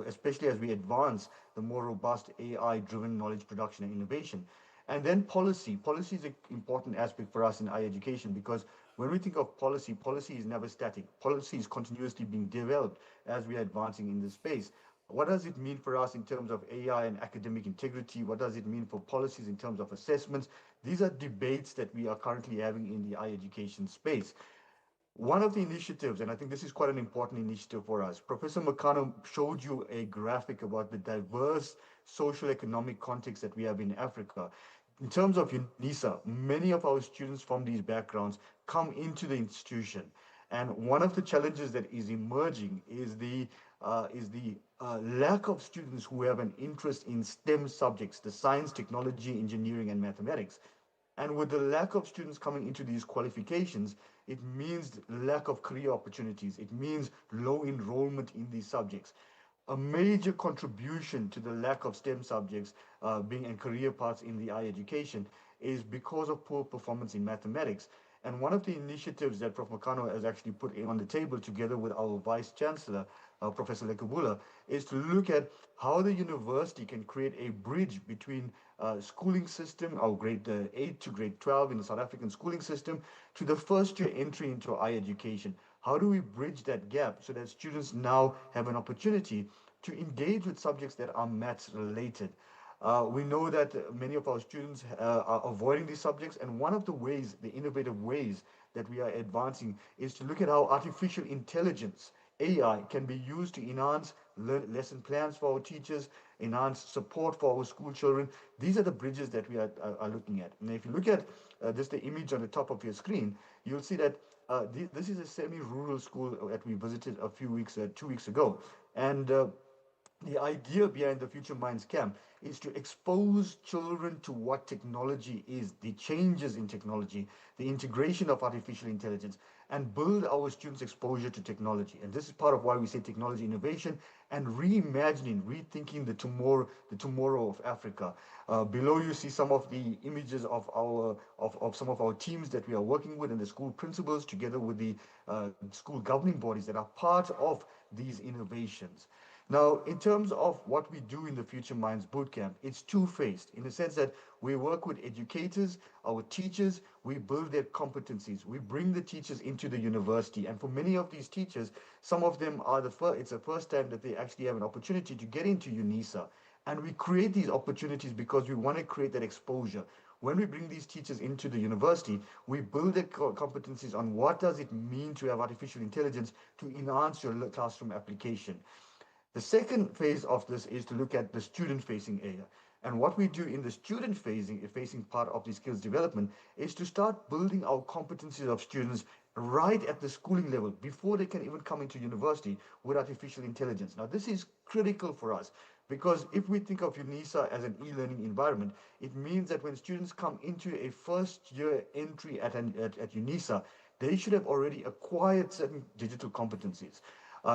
Speaker 12: especially as we advance the more robust AI-driven knowledge production and innovation? And then policy. Policy is an important aspect for us in higher education, because when we think of policy, policy is never static. Policy is continuously being developed as we are advancing in this space. What does it mean for us in terms of AI and academic integrity? What does it mean for policies in terms of assessments? These are debates that we are currently having in the higher education space. One of the initiatives, and I think this is quite an important initiative for us, Professor Makano showed you a graphic about the diverse social economic context that we have in Africa. In terms of UNISA, many of our students from these backgrounds come into the institution. And one of the challenges that is emerging is the lack of students who have an interest in STEM subjects, the science, technology, engineering, and mathematics. And with the lack of students coming into these qualifications, it means lack of career opportunities. It means low enrollment in these subjects. A major contribution to the lack of STEM subjects being and career paths in the higher education is because of poor performance in mathematics. And one of the initiatives that Prof. Makano has actually put on the table together with our Vice Chancellor, Professor Lekabula, is to look at how the university can create a bridge between schooling system, our grade 8 to grade 12 in the South African schooling system, to the first year entry into higher education. How do we bridge that gap so that students now have an opportunity to engage with subjects that are maths related? We know that many of our students are avoiding these subjects, and one of the ways, the innovative ways that we are advancing is to look at how artificial intelligence, AI, can be used to enhance lesson plans for our teachers, enhance support for our school children. These are the bridges that we are looking at. And if you look at just the image on the top of your screen, you'll see that this is a semi-rural school that we visited 2 weeks ago. And the idea behind the Future Minds Camp is to expose children to what technology is, the changes in technology, the integration of artificial intelligence, and build our students' exposure to technology. And this is part of why we say technology innovation and reimagining, rethinking the tomorrow of Africa. Below you see some of the images of some of our teams that we are working with, and the school principals together with the school governing bodies that are part of these innovations. Now, in terms of what we do in the Future Minds Bootcamp, it's two-faced in the sense that we work with educators, our teachers, we build their competencies, we bring the teachers into the university. And for many of these teachers, some of them are it's the first time that they actually have an opportunity to get into UNISA. And we create these opportunities because we want to create that exposure. When we bring these teachers into the university, we build their competencies on what does it mean to have artificial intelligence to enhance your classroom application. The second phase of this is to look at the student-facing area. And what we do in the student-facing part of the skills development is to start building our competencies of students right at the schooling level before they can even come into university with artificial intelligence. Now, this is critical for us because if we think of UNISA as an e-learning environment, it means that when students come into a first-year entry at UNISA, they should have already acquired certain digital competencies.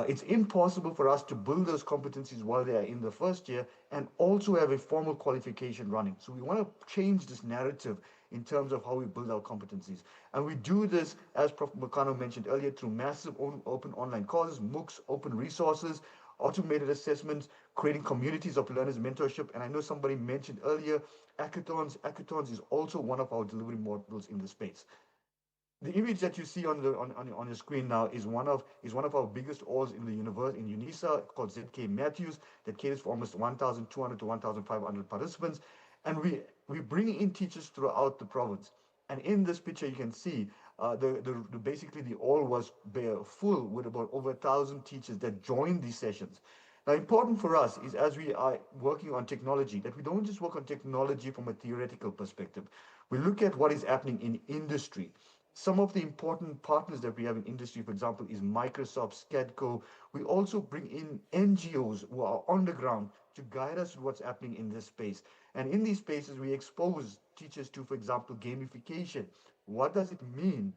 Speaker 12: It's impossible for us to build those competencies while they are in the first year and also have a formal qualification running. So we want to change this narrative in terms of how we build our competencies. And we do this, as Prof. Makano mentioned earlier, through massive open online courses, MOOCs, open resources, automated assessments, creating communities of learners mentorship. And I know somebody mentioned earlier, hackathons. Hackathons is also one of our delivery models in this space. The image that you see on your screen now is one of our biggest halls in the in UNISA, called ZK Matthews, that caters for almost 1,200 to 1,500 participants, and we bring in teachers throughout the province. And in this picture, you can see basically the hall was full with about over 1,000 teachers that joined these sessions. Now, important for us is, as we are working on technology, that we don't just work on technology from a theoretical perspective. We look at what is happening in industry. Some of the important partners that we have in industry, for example, is Microsoft, Scadco. We also bring in NGOs who are on the ground to guide us with what's happening in this space. And in these spaces, we expose teachers to, for example, gamification. What does it mean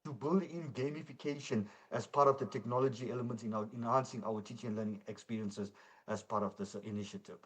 Speaker 12: to build in gamification as part of the technology elements in enhancing our teaching and learning experiences as part of this initiative?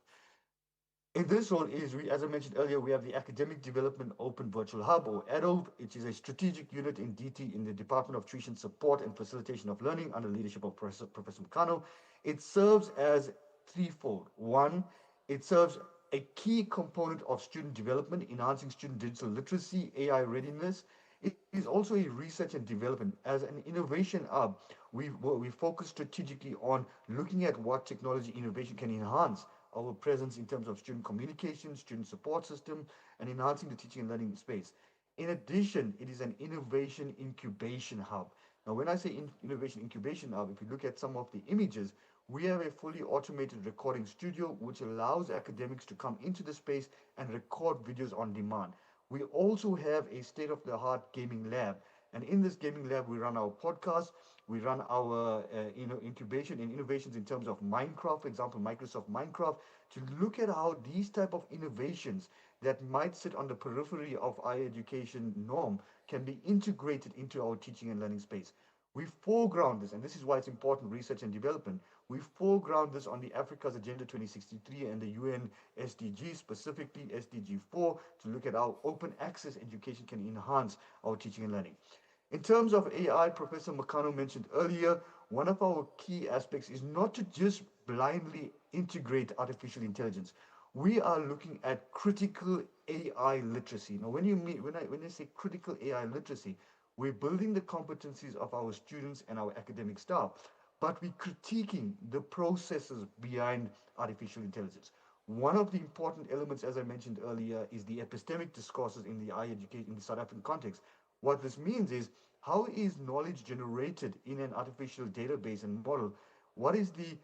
Speaker 12: In this role as I mentioned earlier, we have the Academic Development Open Virtual Hub, or ADOVE, which is a strategic unit in DT in the Department of Tuition Support and Facilitation of Learning under the leadership of Professor Mkano. It serves as threefold. One, it serves a key component of student development, enhancing student digital literacy, AI readiness. It is also a research and development. As an innovation hub, we focus strategically on looking at what technology innovation can enhance our presence in terms of student communication, student support system, and enhancing the teaching and learning space. In addition, it is an innovation incubation hub. Now, when I say innovation incubation hub, if you look at some of the images, we have a fully automated recording studio, which allows academics to come into the space and record videos on demand. We also have a state-of-the-art gaming lab. And in this gaming lab, we run our podcast, we run our incubation and innovations in terms of Minecraft, for example, Microsoft Minecraft, to look at how these type of innovations that might sit on the periphery of higher education norm can be integrated into our teaching and learning space. We foreground this, and this is why it's important, research and development. We foreground this on the Africa's Agenda 2063 and the UN SDG, specifically SDG 4, to look at how open access education can enhance our teaching and learning. In terms of AI, Professor Mkano mentioned earlier, one of our key aspects is not to just blindly integrate artificial intelligence. We are looking at critical AI literacy. Now, when I say critical AI literacy, we're building the competencies of our students and our academic staff, but we're critiquing the processes behind artificial intelligence. One of the important elements, as I mentioned earlier, is the epistemic discourses in the higher education, in the South African context. What this means is, how is knowledge generated in an artificial database and model? What is the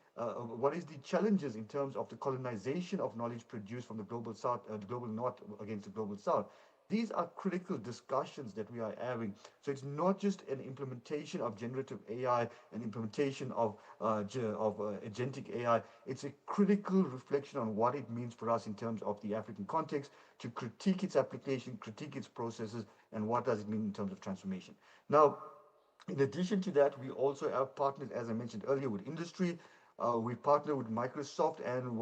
Speaker 12: challenges in terms of the colonization of knowledge produced from the global South, the global North against the global South? These are critical discussions that we are having. So it's not just an implementation of generative AI, an implementation of agentic AI. It's a critical reflection on what it means for us in terms of the African context, to critique its application, critique its processes, and what does it mean in terms of transformation. Now, in addition to that, we also have partners, as I mentioned earlier, with industry. We partner with Microsoft, and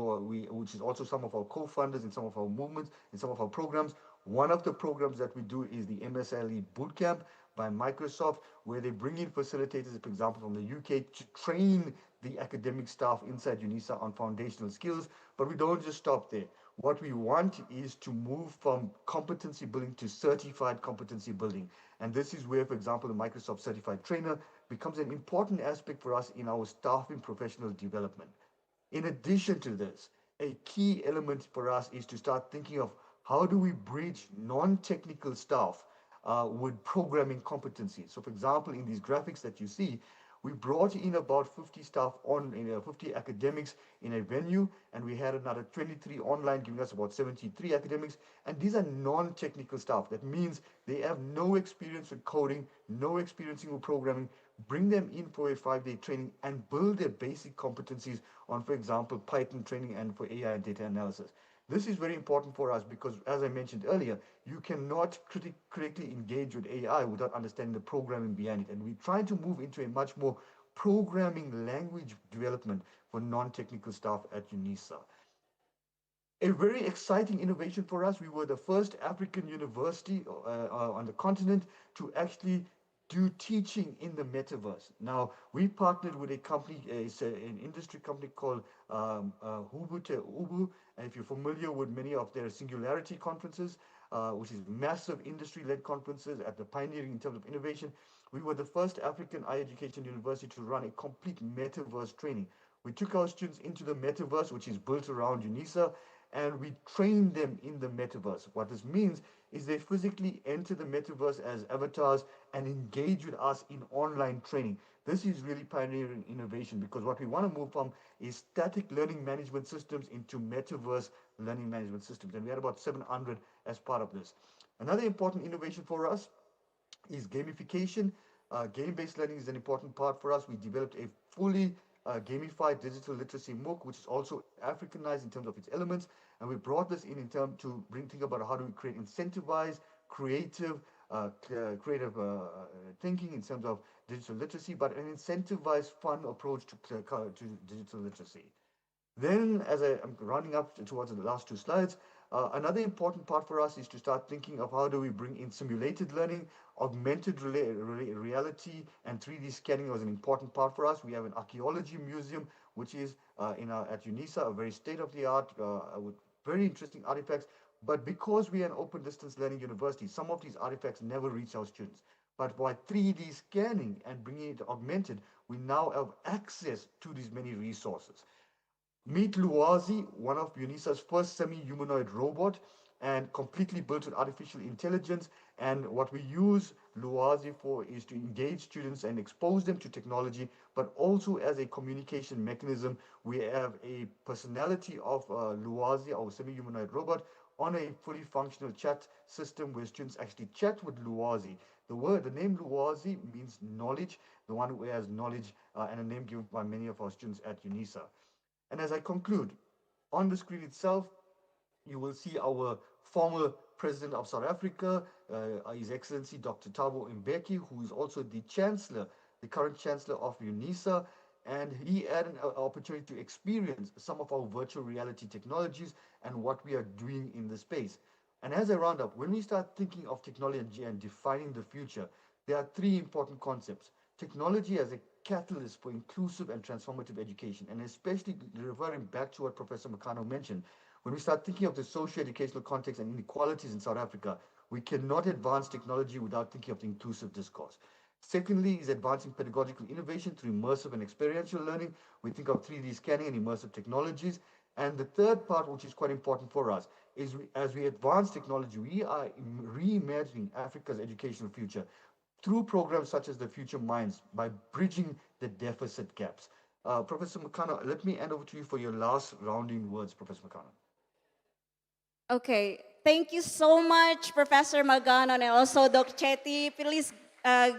Speaker 12: which is also some of our co-funders in some of our movements, in some of our programs. One of the programs that we do is the MSLE Bootcamp by Microsoft, where they bring in facilitators, for example, from the UK, to train the academic staff inside UNISA on foundational skills. But we don't just stop there. What we want is to move from competency building to certified competency building. And this is where, for example, the Microsoft Certified Trainer becomes an important aspect for us in our staffing professional development. In addition to this, a key element for us is to start thinking of how do we bridge non-technical staff with programming competencies. So, for example, in these graphics that you see, we brought in about 50 staff 50 academics in a venue, and we had another 23 online, giving us about 73 academics. And these are non-technical staff. That means they have no experience with coding, no experience with programming. Bring them in for a 5-day training and build their basic competencies on, for example, Python training and for AI and data analysis. This is very important for us because, as I mentioned earlier, you cannot correctly engage with AI without understanding the programming behind it. And we're trying to move into a much more programming language development for non-technical staff at UNISA. A very exciting innovation for us. We were the first African university on the continent to actually do teaching in the metaverse. Now, we partnered with a company, it's an industry company called Ubu. And if you're familiar with many of their singularity conferences, which is massive industry-led conferences at the pioneering in terms of innovation. We were the first African higher education university to run a complete metaverse training. We took our students into the metaverse, which is built around UNISA, and we trained them in the metaverse. What this means is they physically enter the metaverse as avatars and engage with us in online training. This is really pioneering innovation, because what we want to move from is static learning management systems into metaverse learning management systems. And we had about 700 as part of this. Another important innovation for us is gamification. Game-based learning is an important part for us. We developed a fully gamified digital literacy MOOC, which is also Africanized in terms of its elements. And we brought this in terms to think about how do we create incentivized, creative thinking in terms of digital literacy, but an incentivized, fun approach to digital literacy. Then, as I'm rounding up towards the last two slides, another important part for us is to start thinking of how do we bring in simulated learning, augmented reality, and 3D scanning was an important part for us. We have an archaeology museum, which is at UNISA, a very state-of-the-art with very interesting artifacts. But because we are an open distance learning university, some of these artifacts never reach our students. But by 3D scanning and bringing it augmented, we now have access to these many resources. Meet Luazi, one of UNISA's first semi-humanoid robot, and completely built with artificial intelligence. And what we use Luazi for is to engage students and expose them to technology, but also as a communication mechanism. We have a personality of Luazi, our semi-humanoid robot, on a fully functional chat system where students actually chat with Luazi. The name Luazi means knowledge, the one who has knowledge, and a name given by many of our students at UNISA. And as I conclude, on the screen itself, you will see our former President of South Africa, His Excellency Dr. Thabo Mbeki, who is also the Chancellor, the current Chancellor of UNISA, and he had an opportunity to experience some of our virtual reality technologies and what we are doing in the space. And as I round up, when we start thinking of technology and defining the future, there are three important concepts. Technology as a catalyst for inclusive and transformative education, and especially referring back to what Professor Makano mentioned, when we start thinking of the socio-educational context and inequalities in South Africa, we cannot advance technology without thinking of the inclusive discourse. Secondly is advancing pedagogical innovation through immersive and experiential learning. We think of 3D scanning and immersive technologies. And the third part, which is quite important for us, is as we advance technology, we are reimagining Africa's educational future through programs such as the Future Minds by bridging the deficit gaps. Professor Makano, let me hand over to you for your last rounding words, Professor Makano.
Speaker 6: Okay, thank you so much, Professor Magano, and also Dr. Chetty. Please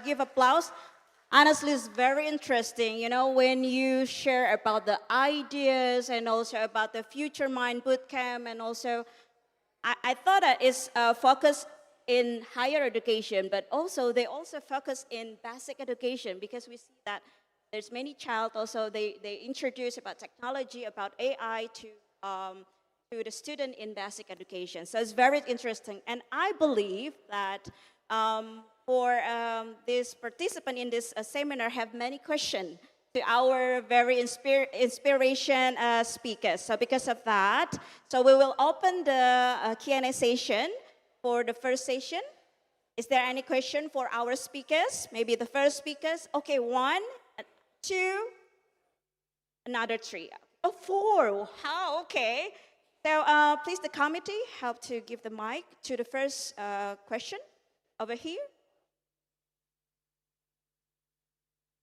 Speaker 6: give applause. Honestly, it's very interesting, you know, when you share about the ideas and also about the Future Mind Bootcamp, and also, I thought that it's focused in higher education, but also they also focus in basic education, because we see that there's many child also, they introduce about technology, about AI to the student in basic education. So it's very interesting. And I believe that for this participant in this seminar have many questions to our very inspiration speakers. So because of that, so we will open the Q&A session for the first session. Is there any question for our speakers? Maybe the first speakers? Okay, 1, 2, another 3. Oh, 4, how, okay. So please, the committee, help to give the mic to the first question over here.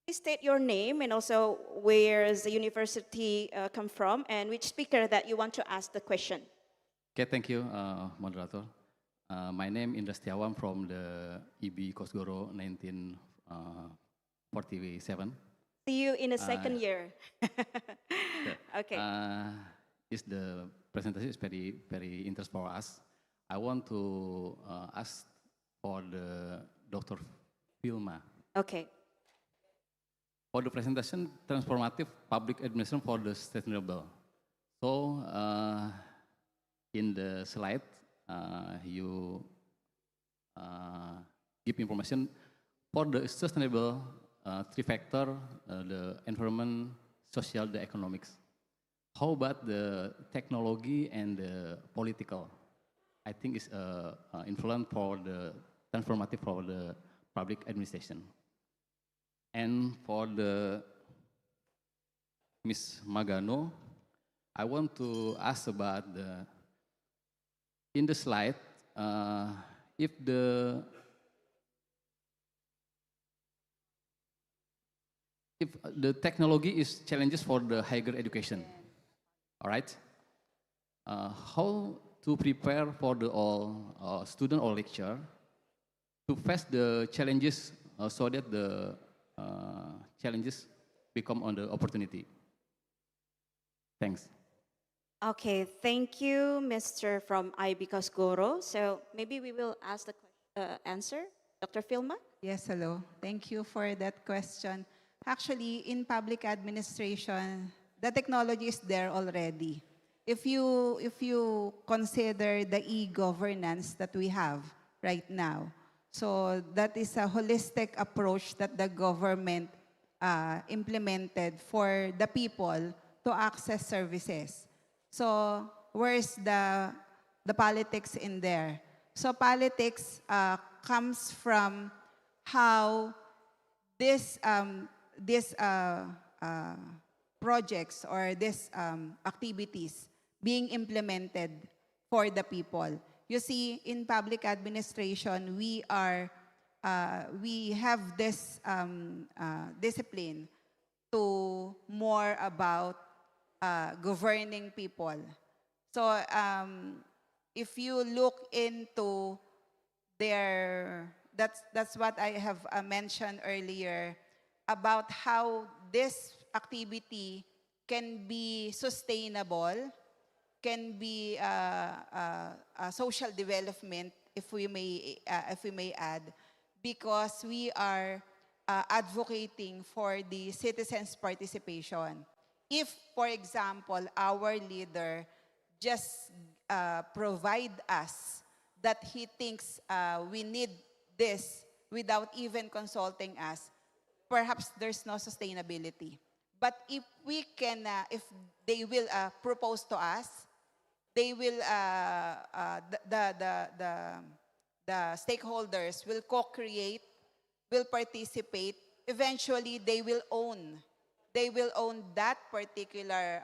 Speaker 6: Please state your name and also where the university come from and which speaker that you want to ask the question.
Speaker 4: Okay, thank you, moderator. My name is Indra Setiawan from the EB Kosgoro 1947.
Speaker 6: See you in the second year. Okay.
Speaker 4: The presentation is very, very interesting for us. I want to ask for the Dr. Vilma.
Speaker 6: Okay.
Speaker 4: For the presentation, transformative public administration for the sustainable. So, in the slide, you give information for the sustainable three factor, the environment, social, the economics. How about the technology and the political? I think is influence for the transformative for the public administration. And for the Ms. Magano, I want to ask about in the slide, if the technology is challenges for the higher education, all right? How to prepare for the all student or lecturer to face the challenges so that the challenges become on the opportunity. Thanks.
Speaker 6: Okay, thank you, Mr. from IB Cosgoro. So maybe we will ask the answer. Dr. Filma?
Speaker 9: Yes, hello. Thank you for that question. Actually, in public administration, the technology is there already. If you consider the e-governance that we have right now, so that is a holistic approach that the government implemented for the people to access services. So where's the politics in there? So politics comes from how this projects or these activities being implemented for the people. You see, in public administration, we have this discipline to more about governing people. So if you look into that's what I have mentioned earlier about how this activity can be sustainable, can be social development, if we may add, because we are advocating for the citizens' participation. If, for example, our leader just provide us that he thinks we need this without even consulting us, perhaps there's no sustainability. But if we can, if they will propose to us, they will, the stakeholders will co-create, will participate. Eventually, they will own that particular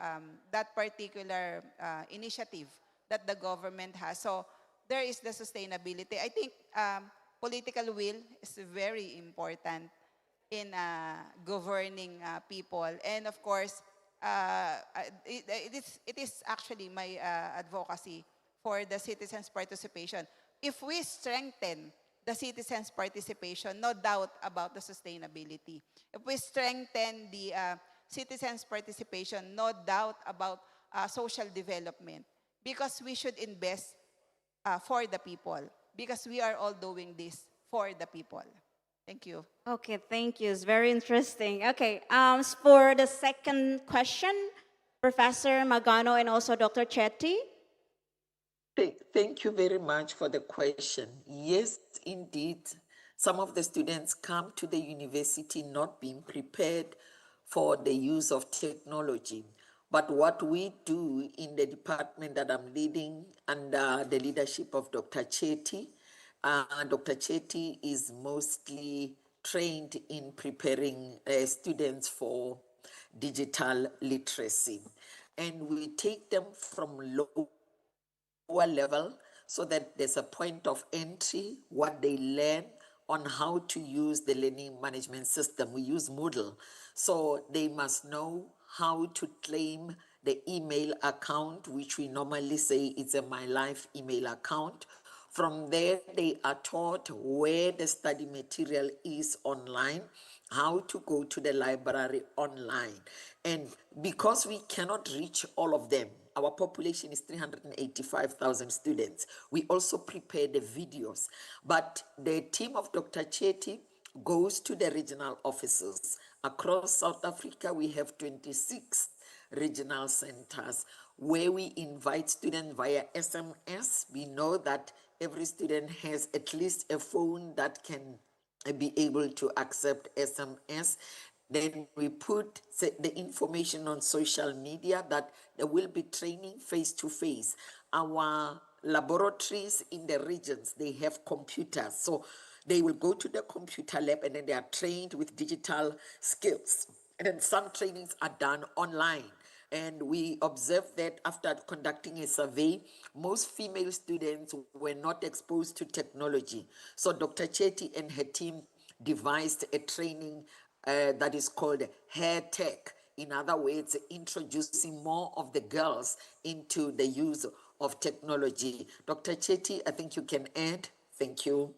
Speaker 9: initiative that the government has. So there is the sustainability. I think political will is very important in governing people. And of course, it is actually my advocacy for the citizens' participation. If we strengthen the citizens' participation, no doubt about the sustainability. If we strengthen the citizens' participation, no doubt about social development. Because we should invest for the people. Because we are all doing this for the people. Thank you.
Speaker 6: Okay, thank you. It's very interesting. Okay, for the second question, Professor Magano and also Dr. Chetty.
Speaker 8: Thank you very much for the question. Yes, indeed, some of the students come to the university not being prepared for the use of technology. But what we do in the department that I'm leading under the leadership of Dr. Chetty, Dr. Chetty is mostly trained in preparing students for digital literacy. And we take them from lower level so that there's a point of entry, what they learn on how to use the learning management system. We use Moodle. So they must know how to claim the email account, which we normally say is a My Life email account. From there, they are taught where the study material is online, how to go to the library online. And because we cannot reach all of them, our population is 385,000 students. We also prepare the videos. But the team of Dr. Chetty goes to the regional offices. Across South Africa, we have 26 regional centers where we invite students via SMS. We know that every student has at least a phone that can be able to accept SMS. Then we put the information on social media that there will be training face to face. Our laboratories in the regions, they have computers. So they will go to the computer lab and then they are trained with digital skills. And then some trainings are done online. And we observed that after conducting a survey, most female students were not exposed to technology. So Dr. Chetty and her team devised a training that is called Hair Tech. In other words, introducing more of the girls into the use of technology. Dr. Chetty, I think you can add. Thank you.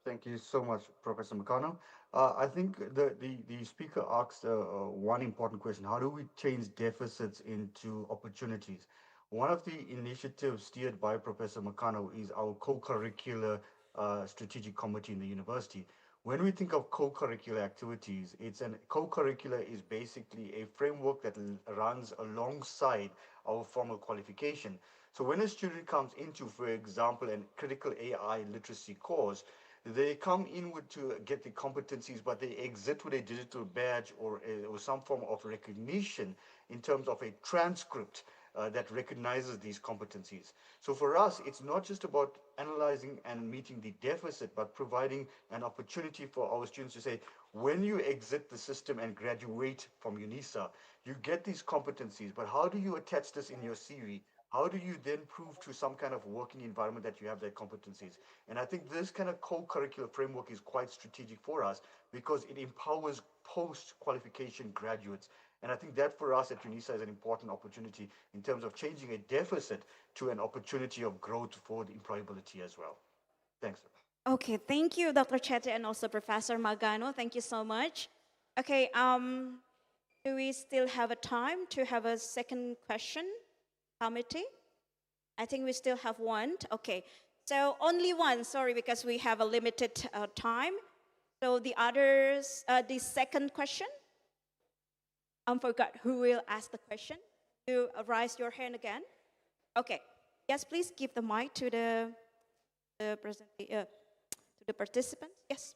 Speaker 12: Thank you so much, Professor Makano. I think the speaker asked one important question. How do we change deficits into opportunities? One of the initiatives steered by Professor Makano is our co-curricular strategic committee in the university. When we think of co-curricular activities, co-curricular is basically a framework that runs alongside our formal qualification. So when a student comes into, for example, a critical AI literacy course, they come inward to get the competencies, but they exit with a digital badge or some form of recognition in terms of a transcript that recognizes these competencies. So for us, it's not just about analyzing and meeting the deficit, but providing an opportunity for our students to say, when you exit the system and graduate from UNISA, you get these competencies, but how do you attach this in your CV? How do you then prove to some kind of working environment that you have their competencies? And I think this kind of co-curricular framework is quite strategic for us because it empowers post-qualification graduates. And I think that for us at UNISA is an important opportunity in terms of changing a deficit to an opportunity of growth for the employability as well. Thanks.
Speaker 6: Okay, thank you, Dr. Chetty and also Professor Magano. Thank you so much. Okay, do we still have a time to have a second question, committee? I think we still have one. Okay, so only one, sorry, because we have a limited time. So the others, the second question? I forgot who will ask the question. You raise your hand again. Okay. Yes, please give the mic to the participants. Yes.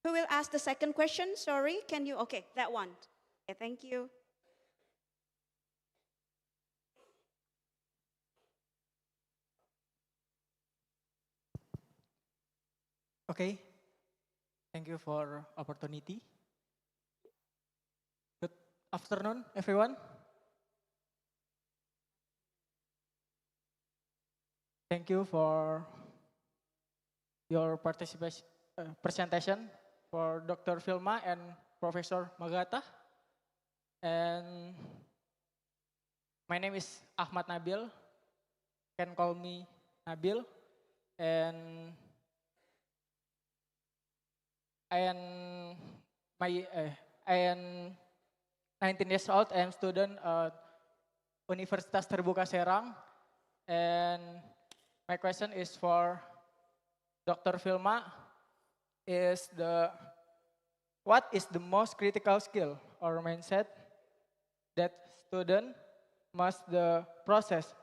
Speaker 6: Who will ask the second question? Sorry, can you? Okay, that one. Okay, thank you.
Speaker 13: Okay. Thank you for opportunity. Good afternoon, everyone. Thank you for your participation, presentation for Dr. Filma and Professor Magata. And my name is Ahmad Nabil. Can call me Nabil. And I am 19 years old. I am student at Universitas Terbuka Serang. And my question is for Dr. Filma. What is the most critical skill or mindset that student must the process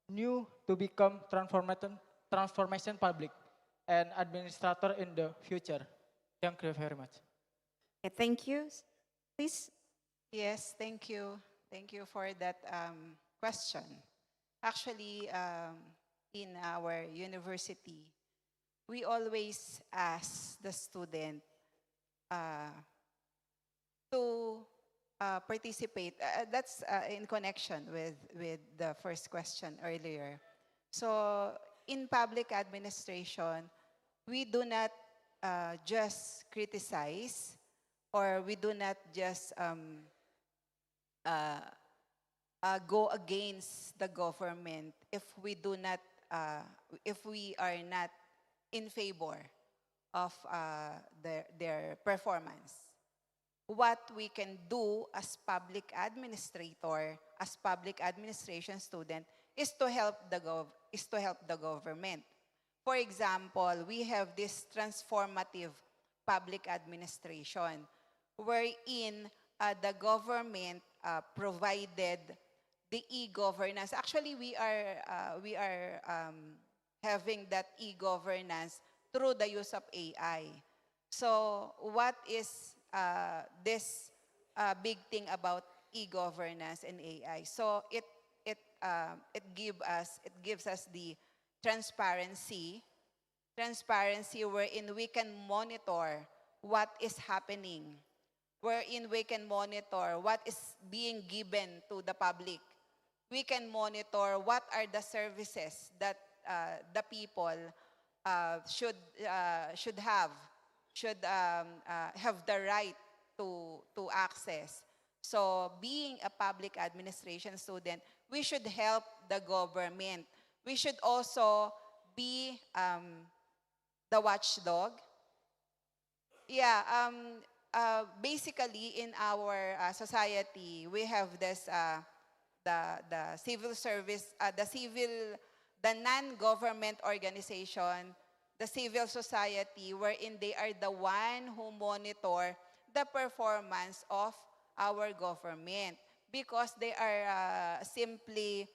Speaker 13: new to become transformation public and administrator in the future? Thank you very much.
Speaker 6: Okay, thank you. Please.
Speaker 15: Yes, thank you. Thank you for that question. Actually, in our university, we always ask the student to participate. That's in connection with the first question earlier. So in public administration, we do not just criticize, or we do not just go against the government if we do not, if we are not in favor of their performance. What we can do as public administrator, as public administration student, is to help the government. For example, we have this transformative public administration wherein the government provided the e-governance. Actually, we are having that e-governance through the use of AI. So what is big thing about e-governance and AI. So it gives us the transparency wherein we can monitor what is happening, wherein we can monitor what is being given to the public. We can monitor what are the services that the people should have the right to access. So being a public administration student, we should help the government. We should also be the watchdog. Yeah, basically in our society, we have this the civil service, the non-government organization, the civil society, wherein they are the one who monitor the performance of our government, because they are simply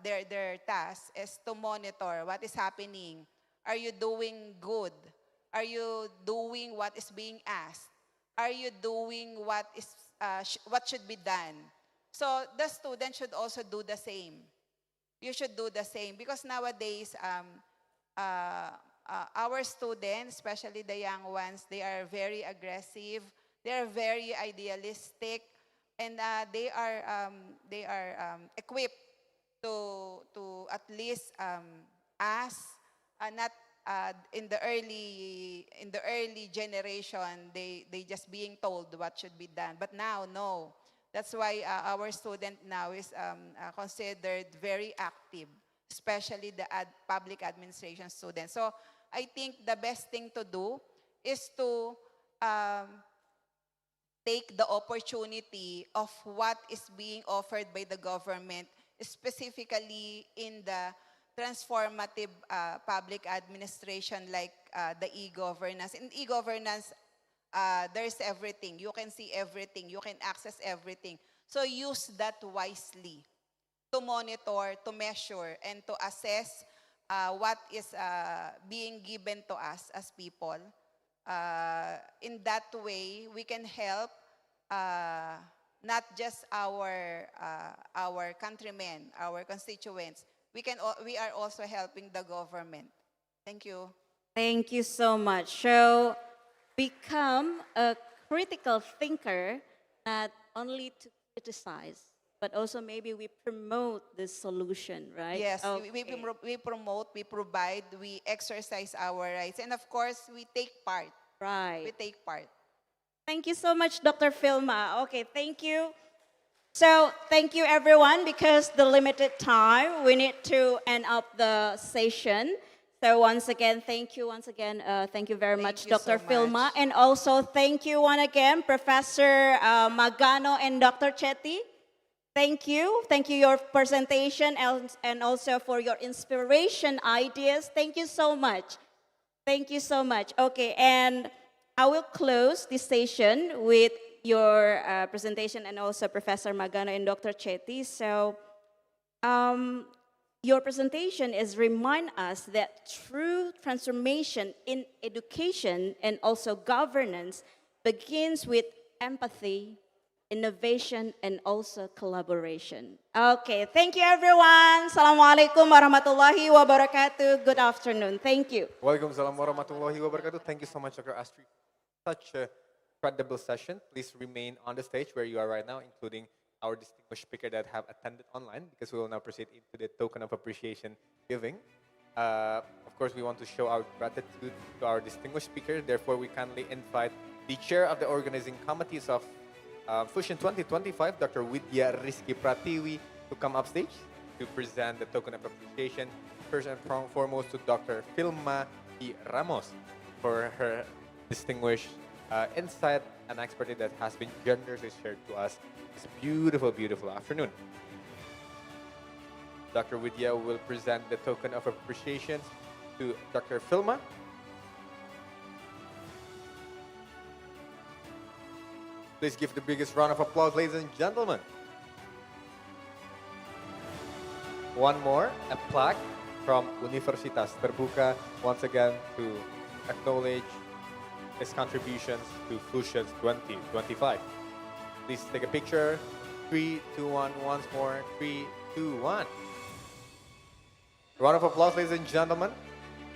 Speaker 15: their task is to monitor what is happening. Are you doing good? Are you doing what is being asked? Are you doing what should be done? So the student should also do the same. You should do the same, because nowadays our students, especially the young ones, they are very aggressive. They are very idealistic, and they are equipped to at least ask, not in the early generation, they just being told what should be done. But now, no. That's why our student now is considered very active, especially the public administration students. So I think the best thing to do is to take the opportunity of what is being offered by the government, specifically in the transformative public administration, like the e-governance. In e-governance, there's everything. You can see everything. You can access everything. So use that wisely to monitor, to measure, and to assess what is being given to us as people. In that way, we can help not just our countrymen, our constituents. We are also helping the government. Thank you.
Speaker 6: Thank you so much. So become a critical thinker, not only to criticize, but also maybe we promote the solution, right?
Speaker 15: Yes,
Speaker 6: Okay.
Speaker 15: we promote, we provide, we exercise our rights, and of course, we take part.
Speaker 6: Right.
Speaker 15: We take part.
Speaker 6: Thank you so much, Dr. Filma. Okay, thank you. So thank you, everyone, because the limited time, we need to end up the session. So once again, thank you very much,
Speaker 15: you
Speaker 6: Dr.
Speaker 15: so
Speaker 6: Filma.
Speaker 15: much.
Speaker 6: And also thank you once again, Professor Magano and Dr. Chetty. Thank you your presentation and also for your inspiration ideas. Thank you so much. Thank you so much. Okay, and I will close this session with your presentation and also Professor Magano and Dr. Chetty. So your presentation is remind us that true transformation in education and also governance begins with empathy, innovation, and also collaboration. Okay, thank you everyone. Assalamualaikum warahmatullahi wabarakatuh. Good afternoon. Thank you.
Speaker 1: Waalaikumsalam warahmatullahi wabarakatuh. Thank you so much, Dr. Astri. Such a credible session. Please remain on the stage where you are right now, including our distinguished speaker that have attended online, because we will now proceed into the token of appreciation giving. Of course, we want to show our gratitude to our distinguished speaker. Therefore, we kindly invite the chair of the organizing committees of Fusion 2025, Dr. Widya Rizky Pratiwi, to come up stage to present the token of appreciation. First and foremost to Dr. Filma E. Ramos for her distinguished insight and expertise that has been generously shared to us this beautiful, beautiful afternoon. Dr. Widya will present the token of appreciation to Dr. Filma. Please give the biggest round of applause, ladies and gentlemen. One more, a plaque from Universitas Terbuka, once again to acknowledge his contributions to Fusions 2025. Please take a picture. 3, 2, 1, once more. 3, 2, 1. Round of applause, ladies and gentlemen.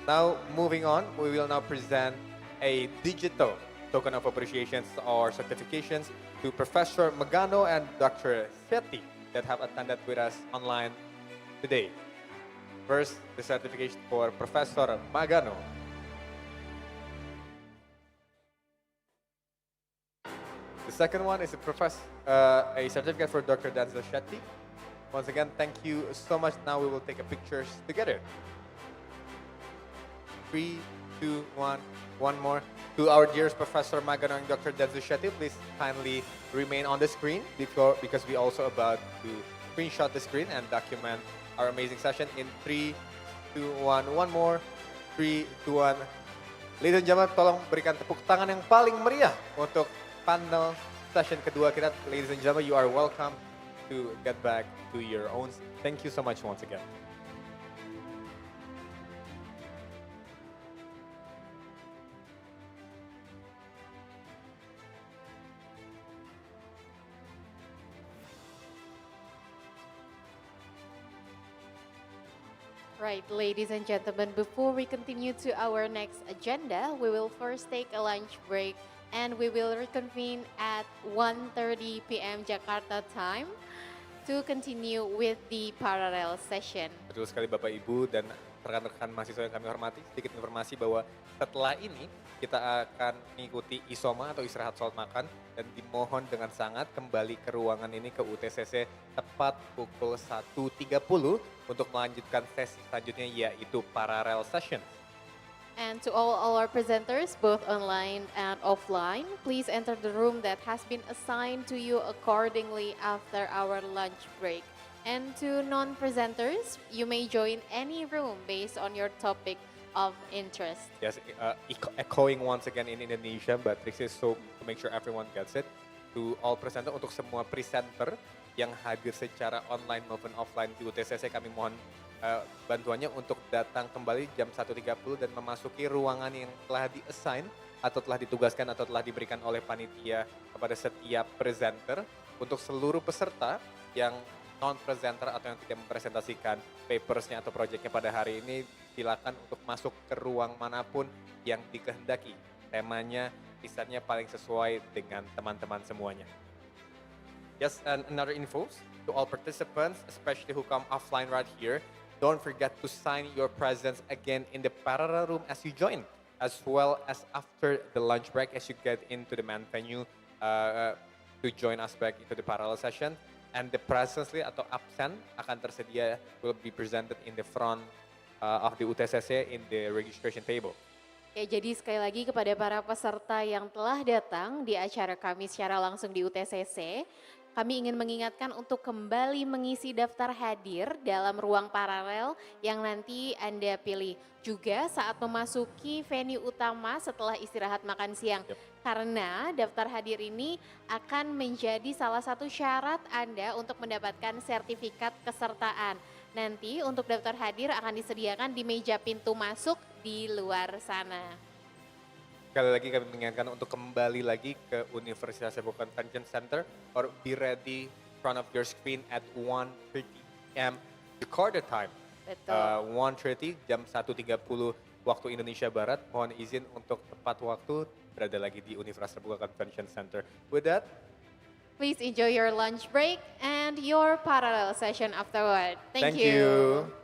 Speaker 1: Now, moving on, we will now present a digital token of appreciations or certifications to Professor Magano and Dr. Shetty that have attended with us online today. First, the certification for Professor Magano. The second one is a certificate for Dr. Denzel Shetty. Once again, thank you so much. Now we will take a pictures together. 3, 2, 1, one more. To our dearest Professor Magano and Dr. Denzel Shetty, please kindly remain on the screen because we also about to screenshot the screen and document our amazing session in 3, 2, 1, one more. 3, 2, 1. Ladies and gentlemen, tolong berikan tepuk tangan yang paling meriah untuk panel session kedua kita. Ladies and gentlemen, you are welcome to get back to your own. Thank you so much once again.
Speaker 2: Right, ladies and gentlemen, before we continue to our next agenda, we will first take a lunch break and we will reconvene at 1:30 p.m. Jakarta time to continue with the parallel session.
Speaker 1: Betul sekali Bapak Ibu dan rekan-rekan mahasiswa yang kami hormati, sedikit informasi bahwa setelah ini kita akan mengikuti isoma atau istirahat salat makan dan dimohon dengan sangat kembali ke ruangan ini ke UTCC tepat pukul 1.30 untuk melanjutkan sesi selanjutnya yaitu parallel session.
Speaker 2: And to all our presenters, both online and offline, please enter the room that has been assigned to you accordingly after our lunch break. And to non-presenters, you may join any room based on your topic of interest.
Speaker 1: Yes, echoing once again in Indonesia, but this is so to make sure everyone gets it. To all presenter, untuk semua presenter yang hadir secara online maupun offline di UTCC, kami mohon bantuannya untuk datang kembali jam 1.30 dan memasuki ruangan yang telah di-assign atau telah ditugaskan atau telah diberikan oleh panitia kepada setiap presenter. Untuk seluruh peserta yang non-presenter atau yang tidak mempresentasikan papersnya atau proyeknya pada hari ini, silakan untuk masuk ke ruang manapun yang dikehendaki. Temanya, desainnya paling sesuai dengan teman-teman semuanya. Yes, and another info to all participants, especially who come offline right here, don't forget to sign your presence again in the parallel room as you join, as well as after the lunch break as you get into the main venue to join us back into the parallel session. And the presence atau absent akan tersedia will be presented in the front of the UTCC in the registration table.
Speaker 2: Ya, jadi sekali lagi kepada para peserta yang telah datang di acara kami secara langsung di UTCC, kami ingin mengingatkan untuk kembali mengisi daftar hadir dalam ruang paralel yang nanti Anda pilih. Juga saat memasuki venue utama setelah istirahat makan siang. Karena daftar hadir ini akan menjadi salah satu syarat Anda untuk mendapatkan sertifikat kesertaan. Nanti untuk daftar hadir akan disediakan di meja pintu masuk di luar sana.
Speaker 1: Sekali lagi kami mengingatkan untuk kembali lagi ke Universitas Terbuka Convention Center or be ready in front of your screen at 1:30 p.m. Jakarta time.
Speaker 2: Betul.
Speaker 1: 1:30 jam 1.30 waktu Indonesia Barat. Mohon izin untuk tepat waktu berada lagi di Universitas Terbuka Convention Center. With that,
Speaker 2: please enjoy your lunch break and your parallel session afterward. Thank you.
Speaker 1: you.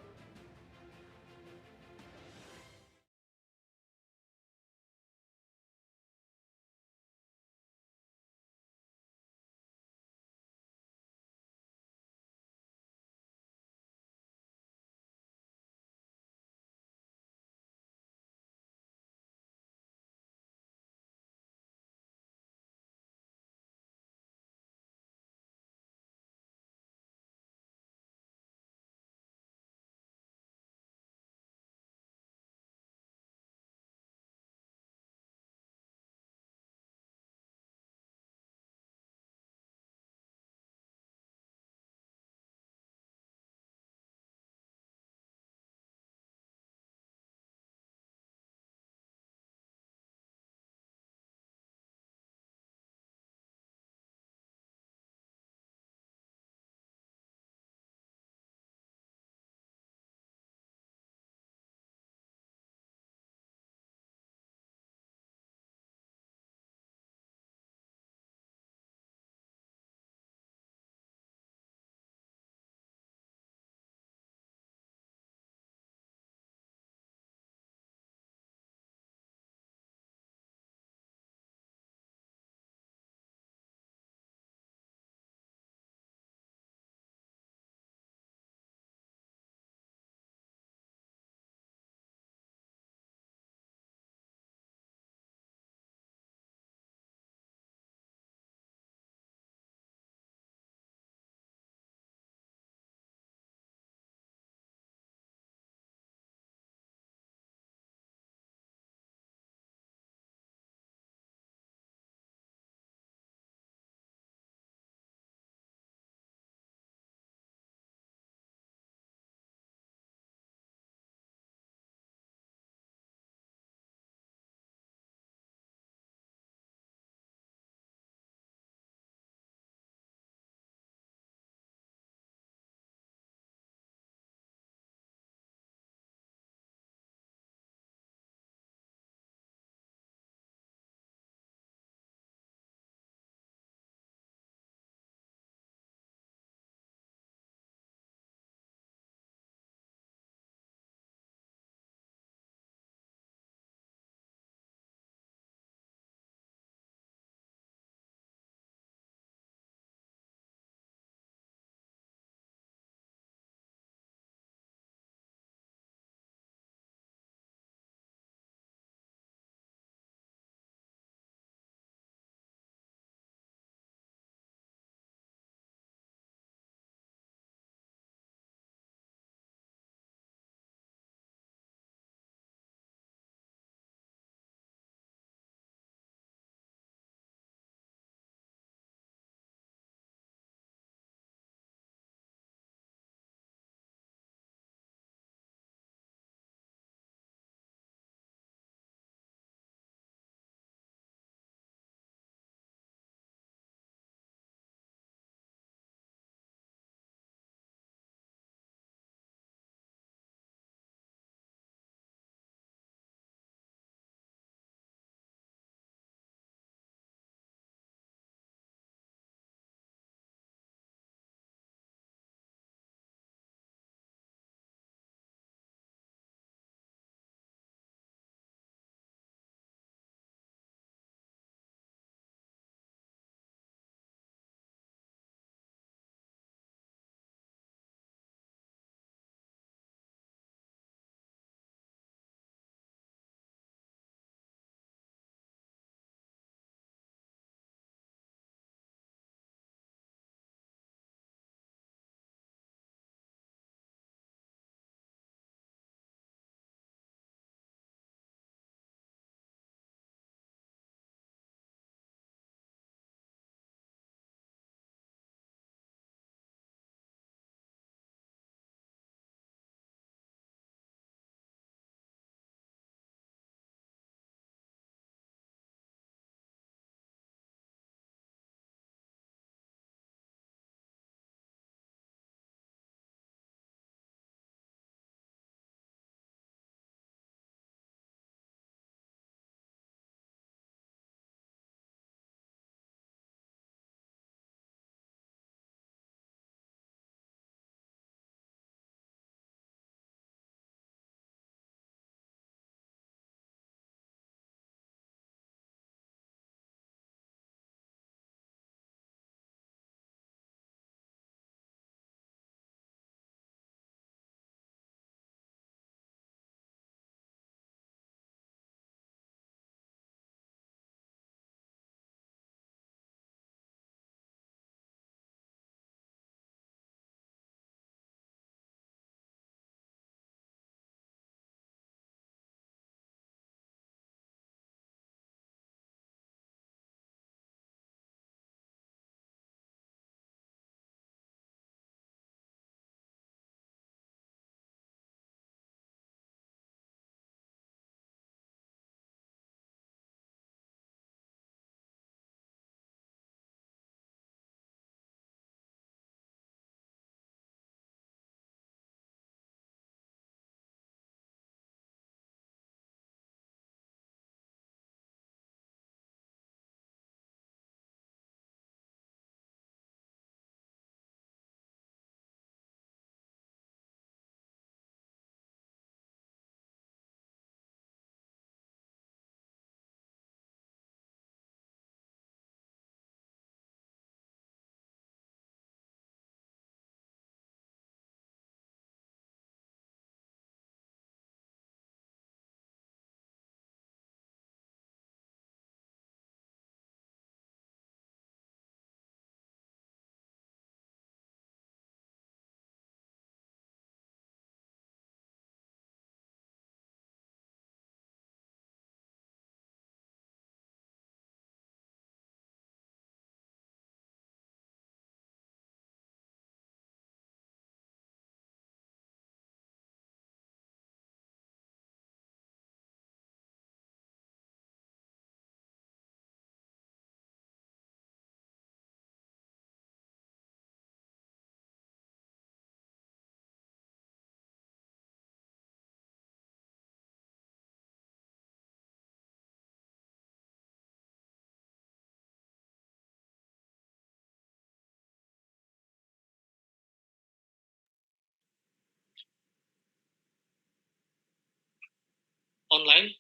Speaker 14: online,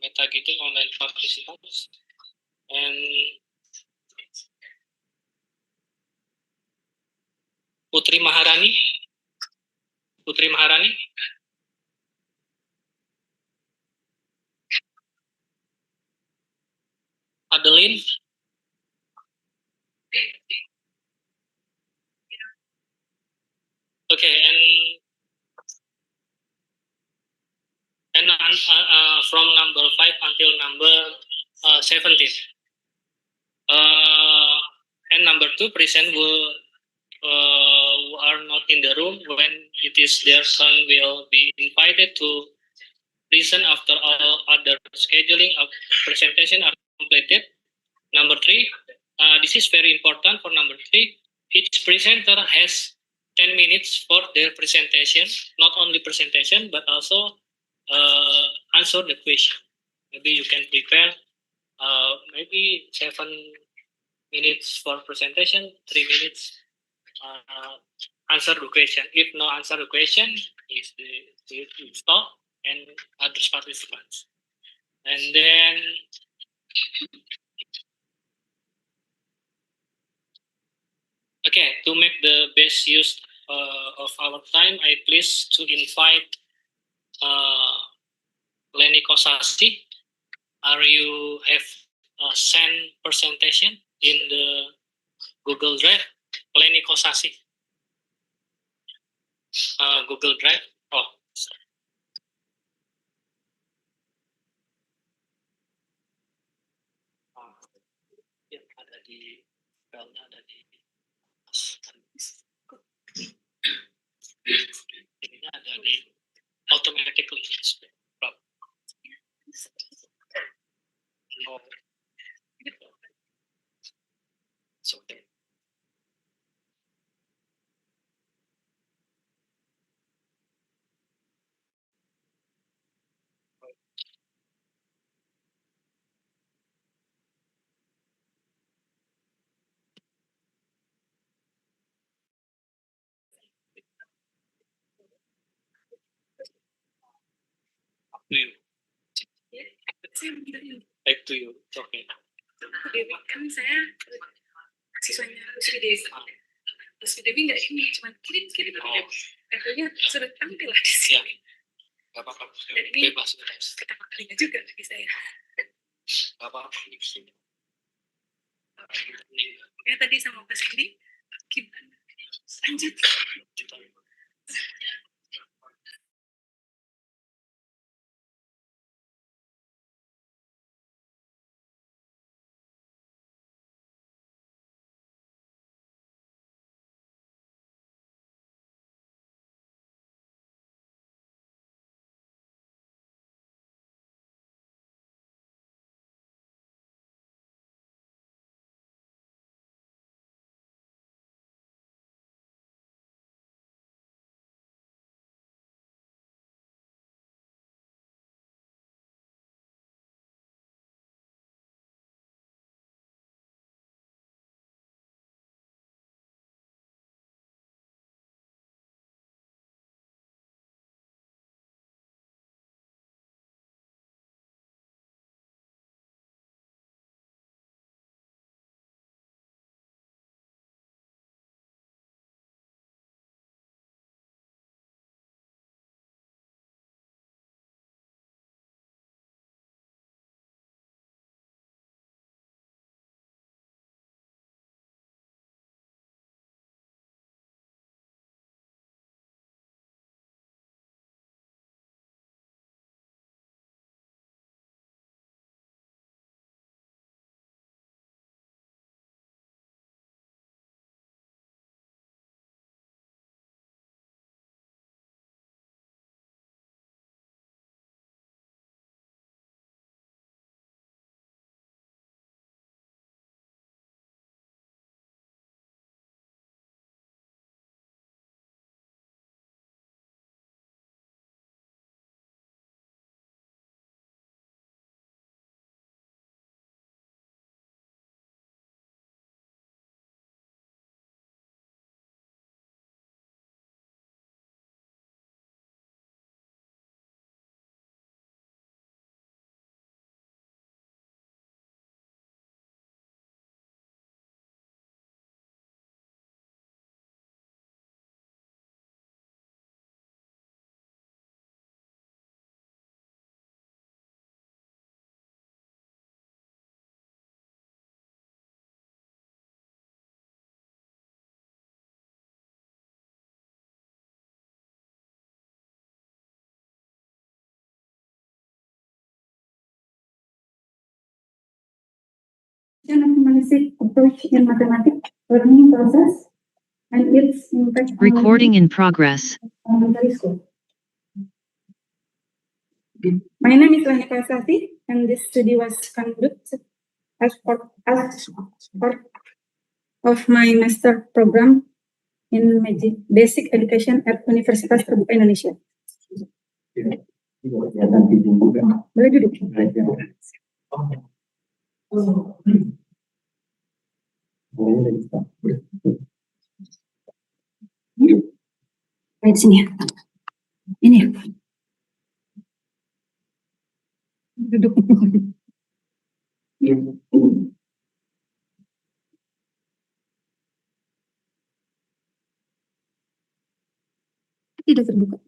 Speaker 14: meta getting online participants, and Putri Maharani, Adeline, okay, and from number 5 until number 17. And number 2, present who are not in the room when it is their turn will be invited to listen after all other scheduling of presentation are completed. Number 3, this is very important for number 3. Each presenter has 10 minutes for their presentation, not only presentation, but also answer the question. Maybe you can prepare maybe 7 minutes for presentation, 3 minutes answer the question. If no answer the question, is the stop and other participants. And then okay, to make the best use of our time, I please to invite Lenny Kosasi. Are you have send presentation in the Google Drive? Lenny Kosasi. Google Drive. Oh, sorry. Ya, ada di filenya, ada di ini ada di automatically. No. It's okay. Up to you. Back to you. It's okay.
Speaker 16: Kan saya siswanya terus Dewi nggak ini cuma kirim katanya sudah tampil lah di sini.
Speaker 14: Gak apa-apa.
Speaker 16: Dan ini
Speaker 14: Bebas.
Speaker 16: pertama kalinya juga bagi saya.
Speaker 14: Gak apa-apa.
Speaker 16: Ya tadi sama Mas Hendy gimana? Lanjut.
Speaker 17: of humanistic approach in mathematics learning process and its impact on
Speaker 18: Recording in progress.
Speaker 17: elementary school. My name is Lani Kasati, and this study was conducted as part of my master program in basic education at Universitas Terbuka Indonesia. Boleh duduk? Baik, sini ya. Ini ya. Duduk. Tidak terbuka.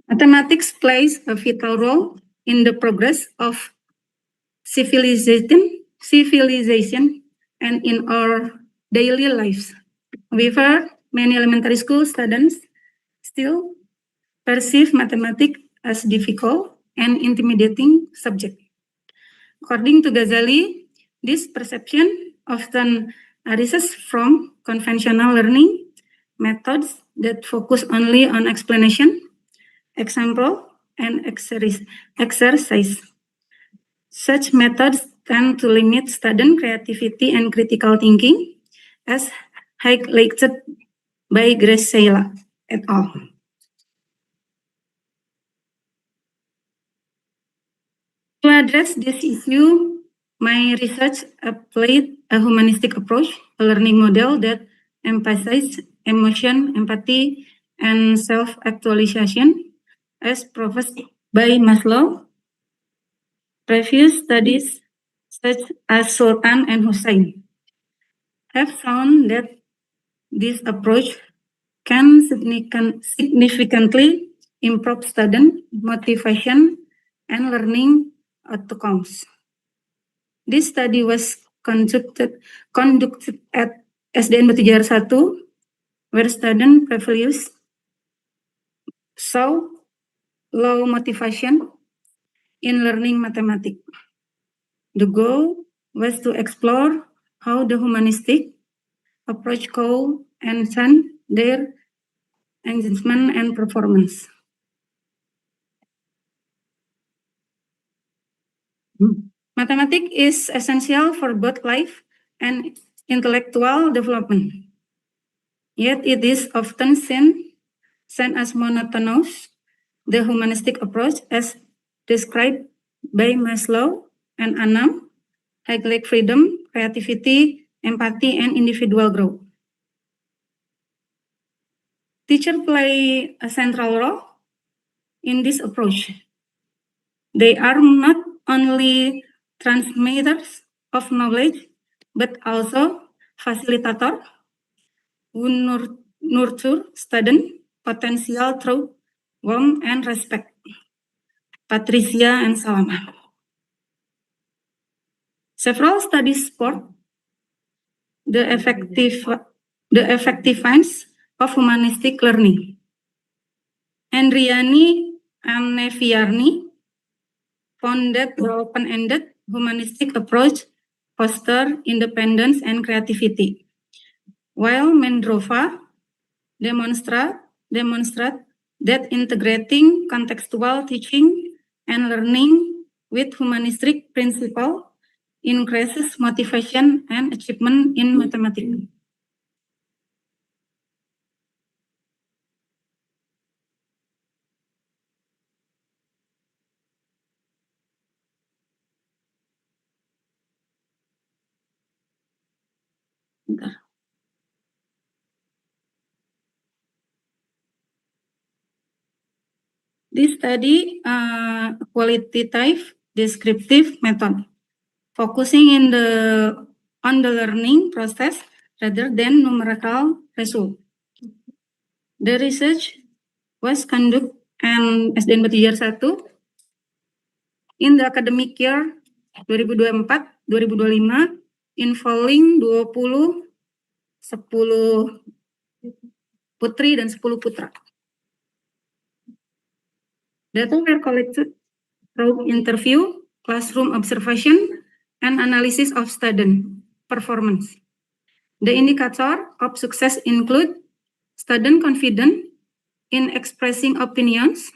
Speaker 17: Mathematics plays a vital role in the progress of civilization and in our daily lives. However, many elementary school students still perceive mathematics as difficult and intimidating subject. According to Ghazali, this perception often arises from conventional learning methods that focus only on explanation, example, and exercise. Such methods tend to limit student creativity and critical thinking, as highlighted by Grace Seyla et al. To address this issue, my research applied a humanistic approach, a learning model that emphasizes emotion, empathy, and self-actualization, as proposed by Maslow. Previous studies, such as Sultan and Hussein, have shown that this approach can significantly improve student motivation and learning outcomes. This study was conducted at SDN Batujar 1, where student prevalues saw low motivation in learning mathematics. The goal was to explore how the humanistic approach could enhance their engagement and performance. Mathematics is essential for both life and intellectual development. Yet it is often seen as monotonous. The humanistic approach, as described by Maslow and Annam, highlights freedom, creativity, empathy, and individual growth. Teachers play a central role in this approach. They are not only transmitters of knowledge, but also facilitators who nurture student potential through warmth and respect. Patricia and Salama. Several studies support the effectiveness of humanistic learning. Andriani and Neviarni found that the open-ended humanistic approach fosters independence and creativity, while Mendrova demonstrate that integrating contextual teaching and learning with humanistic principles increases motivation and achievement in mathematics. This study qualitative descriptive method, focusing on the learning process rather than numerical result. The research was conducted at SDN Batujar 1 in the academic year 2024-2025 involving 10 putri dan 10 putra. Data were collected through interview, classroom observation, and analysis of student performance. The indicator of success include student confidence in expressing opinions,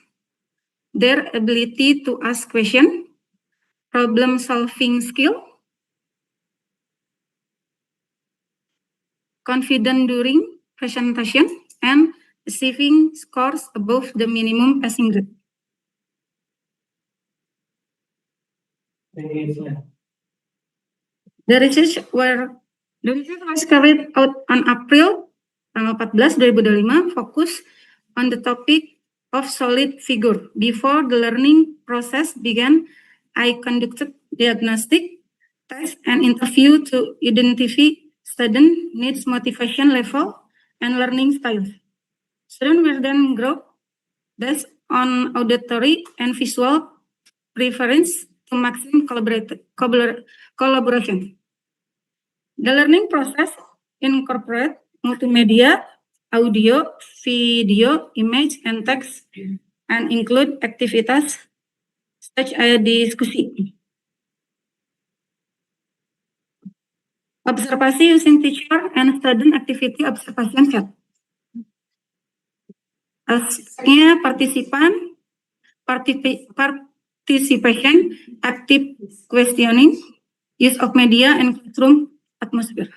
Speaker 17: their ability to ask questions, problem-solving skill, confidence during presentation, and achieving scores above the minimum passing grade. The research was carried out on April tanggal 14 2025, focus on the topic of solid figure. Before the learning process began, I conducted diagnostic tests and interview to identify student needs, motivation level, and learning styles. Students were then grouped based on auditory and visual preference to maximum collaboration. The learning process incorporates multimedia, audio, video, image, and text, and include activities such as diskusi. Observasi using teacher and student activity observation set. Aspeknya participation, active questioning, use of media, and classroom atmosphere.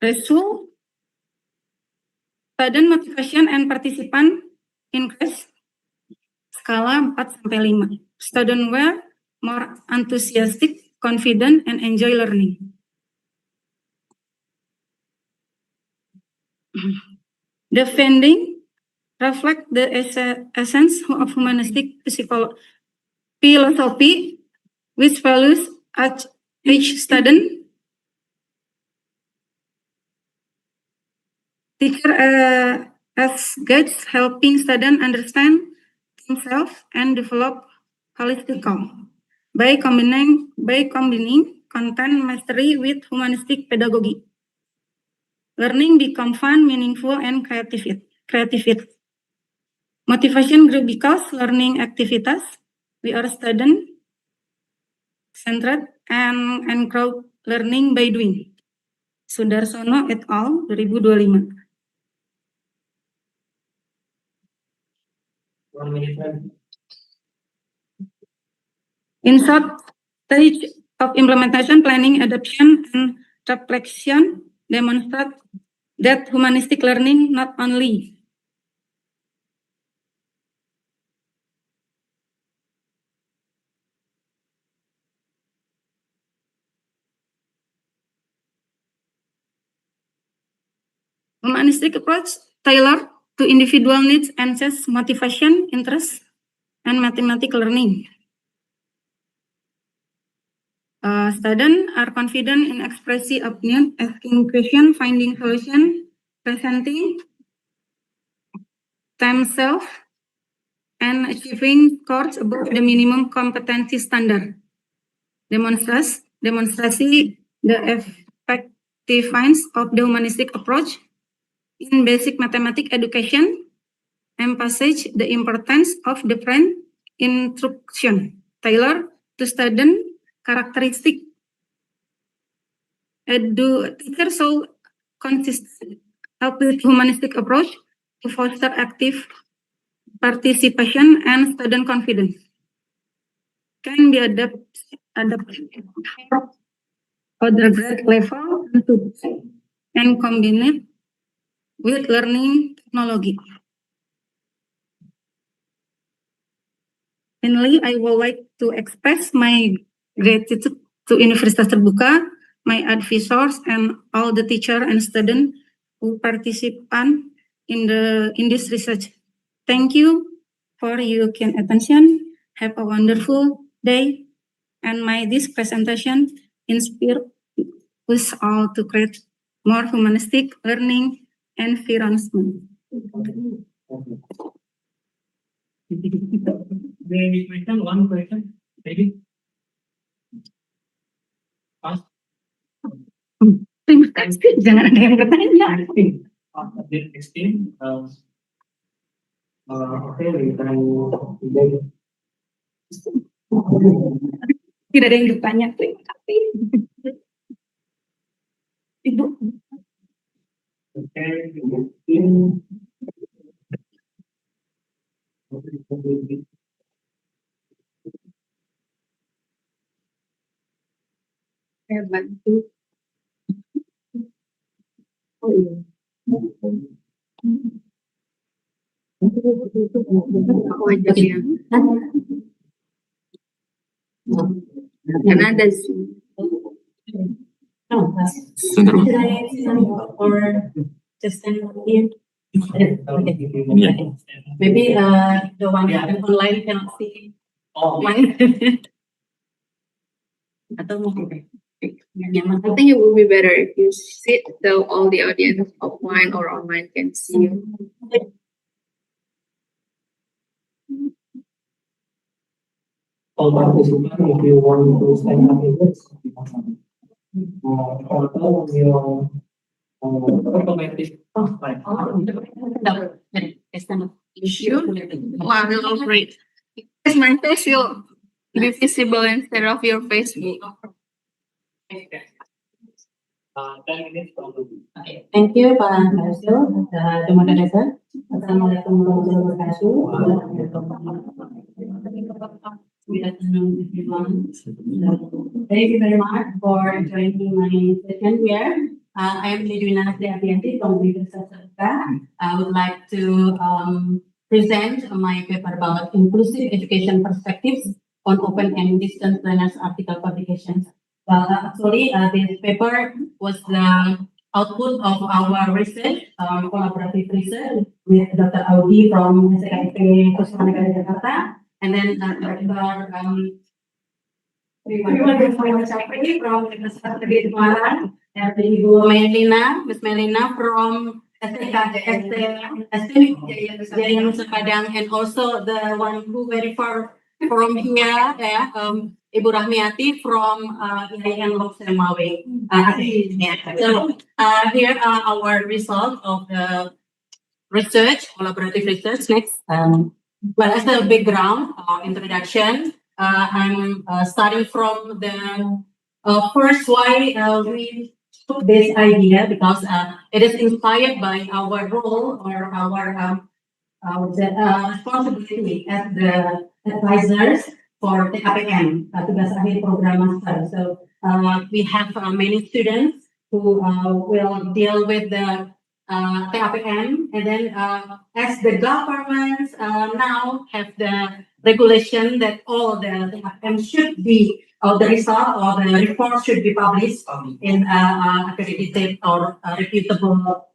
Speaker 17: Result, student motivation and participant increase skala 4-5. Student were more enthusiastic, confident, and enjoy learning. The finding reflect the essence of humanistic philosophy, which values each student, teacher as guides, helping students understand themselves and develop holistical by combining content mastery with humanistic pedagogy. Learning become fun, meaningful, and creative. Motivation grew because learning activities we are student centered and crowd learning by doing. Sudarsono et al. 2025. In short, stage of implementation, planning, adoption, and reflection demonstrate that humanistic learning not only humanistic approach tailored to individual needs and sets motivation, interest, and mathematical learning. Students are confident in expressing opinion, asking questions, finding solution, presenting themselves, and achieving scores above the minimum competency standard. Demonstrasi the effectiveness of the humanistic approach in basic mathematics education, emphasize the importance of different instruction tailored to student characteristic. Teacher so consistent with humanistic approach to foster active participation and student confidence. Can be adapted other grade level and combined with learning technology. Finally, I would like to express my gratitude to Universitas Terbuka, my advisors, and all the teacher and student who participate in this research. Thank you for your kind attention. Have a wonderful day. And this presentation inspire us all to create more humanistic learning environment.
Speaker 18: Maybe one question, maybe.
Speaker 17: Terima kasih, jangan ada yang bertanya.
Speaker 18: Okay, we can begin.
Speaker 17: Tidak ada yang bertanya. Terima kasih. Ibu.
Speaker 18: Okay, begin.
Speaker 17: Saya bantu. Oh iya. Aku aja ya. Karena ada sih. Or just stand here. Maybe the one online cannot see mine. Atau mungkin nyaman. I think it will be better if you sit so all the audience offline or online can see you.
Speaker 18: All participants, if you want to stand up in this, although your automatic
Speaker 17: Sure. Wow, that was great. Because my face will be visible instead of your Facebook.
Speaker 18: 10 minutes from the
Speaker 17: Okay. Thank you, Pak Marcel, the moderator. Assalamualaikum warahmatullahi wabarakatuh. Good afternoon, everyone. Thank you very much for joining my session here. I am Lidwina Sriapianti from Universitas Terbuka. I would like to present my paper about inclusive education perspectives on open and distance learners article publications. Well, actually, this paper was the output of our research, collaborative research with Dr. Audi from SKIP Puspanegara Jakarta, and then Dr. from Universitas Negeri Semarang, and Ibu Miss Melina from STM Jaya Nusa Padang, and also the one who very far from here, Ibu Rahmiati from IAIN Lok Semawe. So here are our results of the research, collaborative research. Next, well, as a background introduction, I'm starting from the first why we took this idea, because it is inspired by our role or our responsibility as the advisors for TAPM, tugas akhir program master. So we have many students who will deal with the TAPM, and then as the governments now have the regulation that all the TAPM should be, or the result or the report should be published in accredited or reputable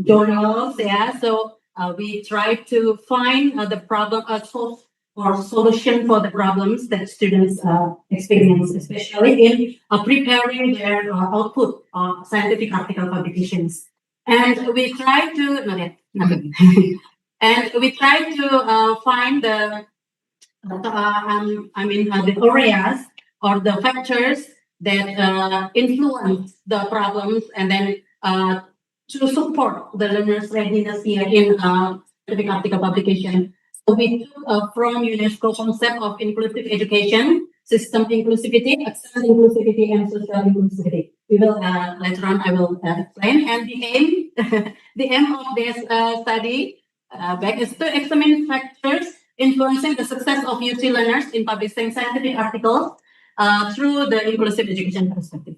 Speaker 17: journals. Yeah, so we try to find the problem or solution for the problems that students experience, especially in preparing their output scientific article publications. And we try to and we try to find the the areas or the factors that influence the problems, and then to support the learners' readiness here in scientific article publication. So we took from UNESCO concept of inclusive education, system inclusivity, access inclusivity, and social inclusivity. We will later on I will explain. And the aim of this study is to examine factors influencing the success of UT learners in publishing scientific articles through the inclusive education perspective.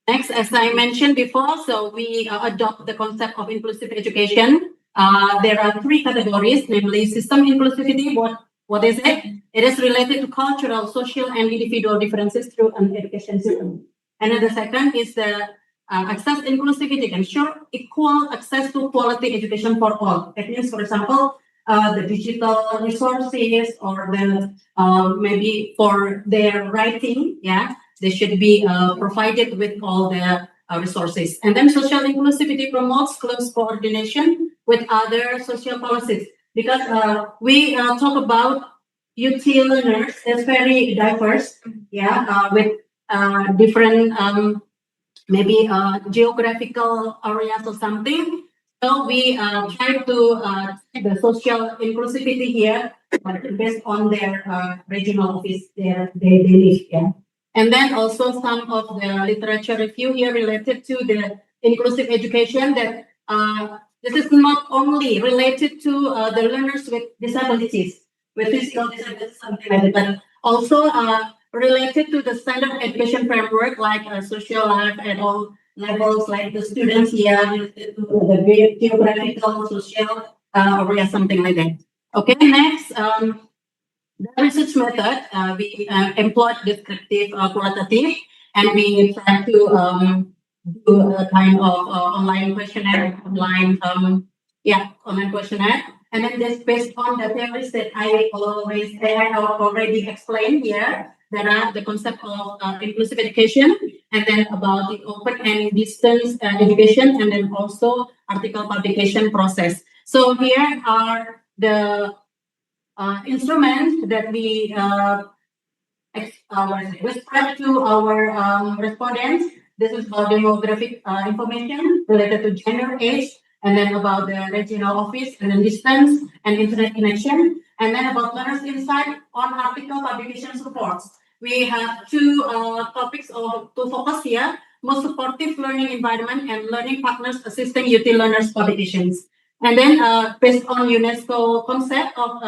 Speaker 17: Next, as I mentioned before, so we adopt the concept of inclusive education. There are three categories, namely system inclusivity. What is it? It is related to cultural, social, and individual differences through an education system. And then the second is the access inclusivity, ensure equal access to quality education for all. That means, for example, the digital resources, or the maybe for their writing, yeah, they should be provided with all the resources. And then social inclusivity promotes close coordination with other social policies, because we talk about UT learners that's very diverse, yeah, with different maybe geographical areas or something. So we try to check the social inclusivity here based on their regional office, their live. Yeah. And then also some of the literature review here related to the inclusive education that this is not only related to the learners with disabilities, with physical disabilities, something like that, but also related to the standard education framework like social life and all levels, like the students here, related to the geographical, social, area, something like that. Okay, next, the research method, we employed descriptive, qualitative, and we try to do a kind of online questionnaire, online questionnaire. And then this based on the theories that I have already explained here. There are the concept of inclusive education, and then about the open and distance education, and then also article publication process. So here are the instruments that we spread to our respondents. This is about demographic information related to gender, age, and then about the regional office, and then distance and internet connection, and then about learners' insight on article publication supports. We have two topics to focus here: most supportive learning environment and learning partners assisting UT learners publications. And then based on UNESCO concept of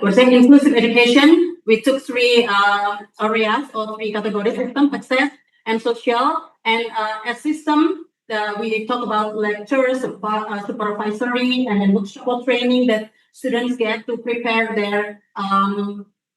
Speaker 17: we're saying inclusive education, we took three areas or three categories: system, access, and social. And as system, we talk about lectures, supervisory, and then workshop training that students get to prepare their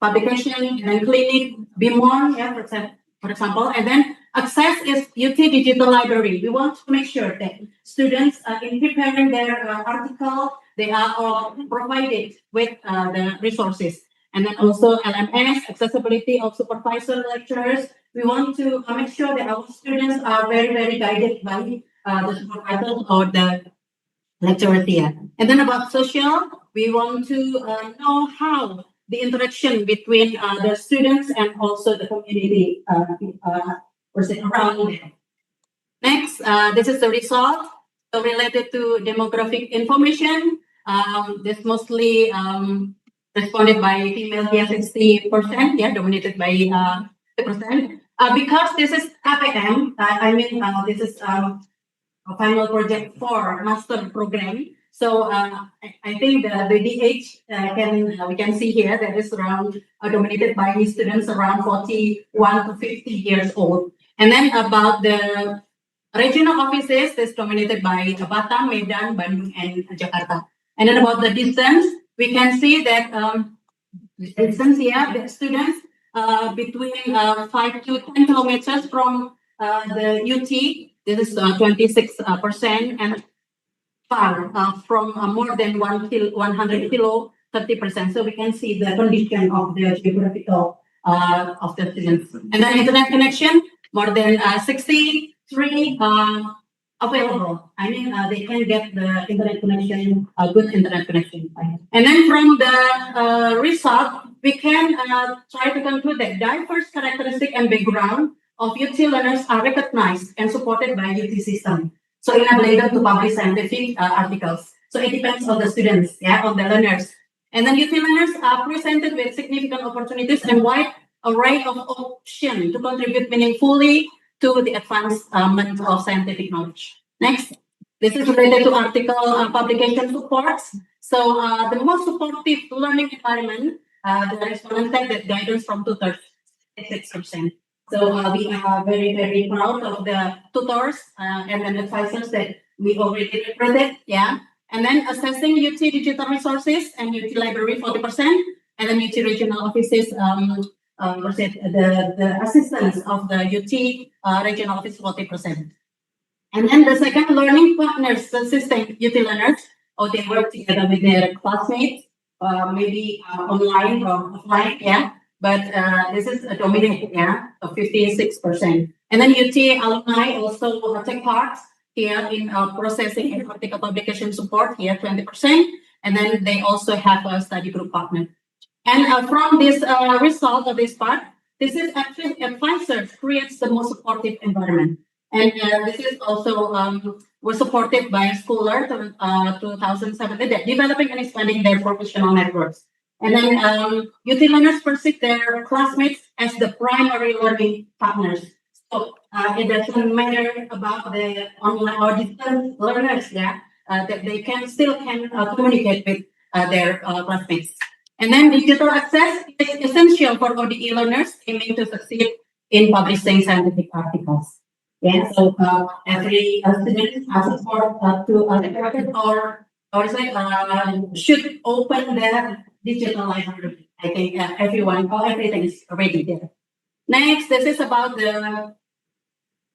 Speaker 17: publication and clinic, BIMON, yeah, for example. And then access is UT Digital Library. We want to make sure that students, in preparing their article, they are all provided with the resources. And then also LMS, accessibility of supervisor lecturers. We want to make sure that our students are very, very guided by the supervisors or the lecturer here. And then about social, we want to know how the interaction between the students and also the community around them. Next, this is the result. So related to demographic information, this mostly responded by female here, 60%, yeah, dominated by 50%. Because this is KPM, this is a final project for master program. So I think the DH we can see here that is around dominated by students around 41 to 50 years old. And then about the regional offices, that's dominated by Batam, Medan, Bandung, and Jakarta. And then about the distance, we can see that distance here, the students between 5 to 10 kilometers from the UT, this is 26%, and far from more than 100 kilo, 30%. So we can see the condition of the geographical of the students. And then internet connection, more than 63 available. They can get the internet connection, a good internet connection. And then from the result, we can try to conclude that diverse characteristic and background of UT learners are recognized and supported by UT system. So enabling them to publish scientific articles. So it depends on the students, on the learners. And then UT learners are presented with significant opportunities and wide array of options to contribute meaningfully to the advancement of scientific knowledge. Next, this is related to article publication supports. So the most supportive learning environment, the respondent said that guidance from tutors, 6%. So we are very, very proud of the tutors and then advisors that we already recruited, And then assessing UT digital resources and UT library, 40%, and then UT regional offices, the assistance of the UT regional office, 40%. And then the second, learning partners assisting UT learners, or they work together with their classmates, maybe online or offline, But this is a dominant, of 56%. And then UT alumni also take part here in processing and article publication support, here 20%. And then they also have a study group partner. And from this result of this part, this is actually advisors creates the most supportive environment. And this is also was supported by Schooler 2017, that developing and expanding their professional networks. And then UT learners perceive their classmates as the primary learning partners. So it doesn't matter about the online or distant learners, yeah, that they still can communicate with their classmates. And then digital access is essential for ODE learners aiming to succeed in publishing scientific articles. Yeah, so every student has support should open their digital library. I think everything is already there. Next, this is about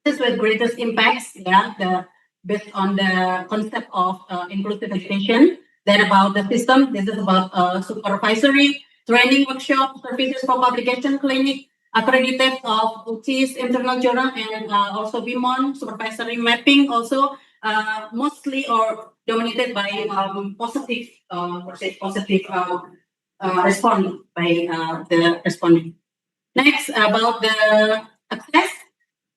Speaker 17: this with greatest impacts. Yeah, based on the concept of inclusive education. Then about the system. This is about supervisory training workshop, services for publication clinic, accredited of UT's internal journal, and also BIMON supervisory mapping. Also, mostly or dominated by positive response by the respondent. Next, about the access.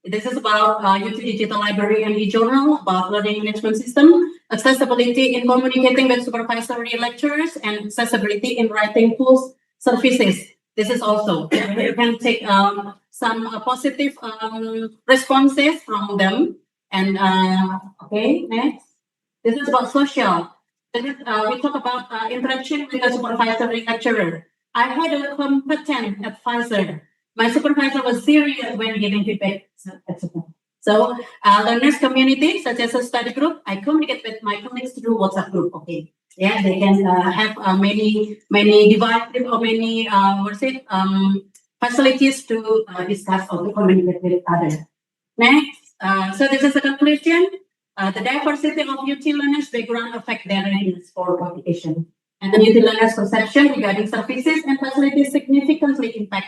Speaker 17: This is about UT Digital Library and e-journal, about learning management system, accessibility in communicating with supervisory lecturers, and accessibility in writing tools services. This is also, you can take some positive responses from them. And okay, next. This is about social. This is, we talk about interaction with the supervisory lecturer. I had a competent advisor. My supervisor was serious when giving feedback, etc. So, learners community, such as a study group, I communicate with my colleagues through WhatsApp group. Okay, yeah, they can have many devices or many facilities to discuss or to communicate with others. Next, so this is a conclusion. The diversity of UT learners' background affect their readiness for publication, and the UT learners' perception regarding services and facilities significantly impact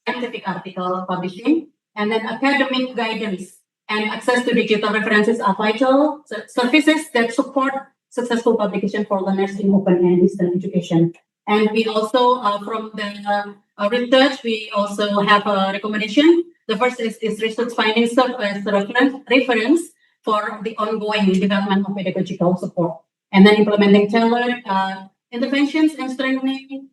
Speaker 17: scientific article publishing, and then academic guidance and access to digital references are vital services that support successful publication for learners in open and distance education. And we also, from the research, we also have a recommendation. The first is research findings as reference for the ongoing development of pedagogical support, and then implementing tailored interventions and strengthening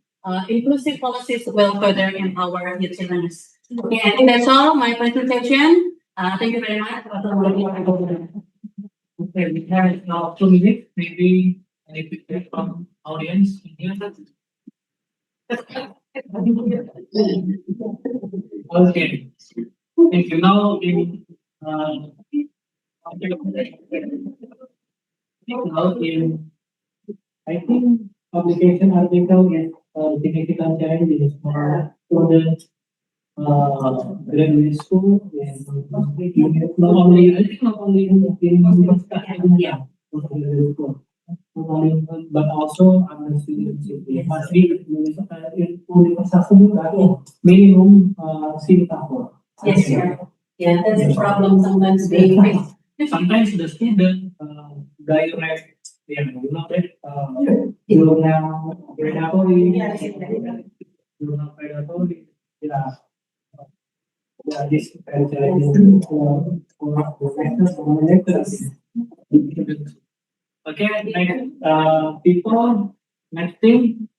Speaker 17: inclusive policies will further empower UT learners. Okay, I think that's all my presentation. Thank you very much.
Speaker 18: Okay, we have now 2 minutes. Maybe any feedback from audience in here? Okay. Thank you. Now I think publication article is significant challenge for students graduate school and not only in India, but also other students must be in Universitas minimum Singapore.
Speaker 17: Yes, sir. Yeah, that's the problem sometimes they face.
Speaker 18: Sometimes the student direct, jurnal predatory, yeah. This okay, next people, next thing,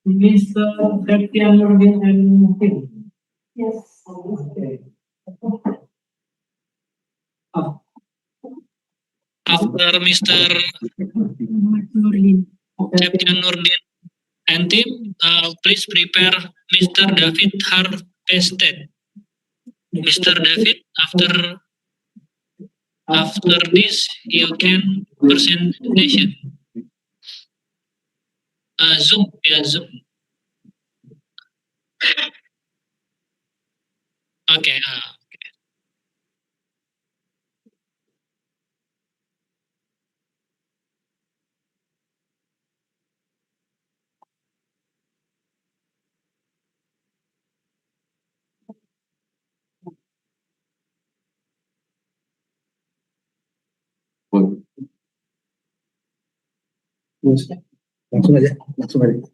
Speaker 18: Mr. Septian and Tim.
Speaker 17: Yes.
Speaker 18: Okay.
Speaker 14: After Mr. Septian Nurdin and team, please prepare Mr. David Harpested. Mr. David, after this, you can presentation. Zoom, yeah, Zoom. Okay.
Speaker 18: Langsung aja.
Speaker 17: Assalamualaikum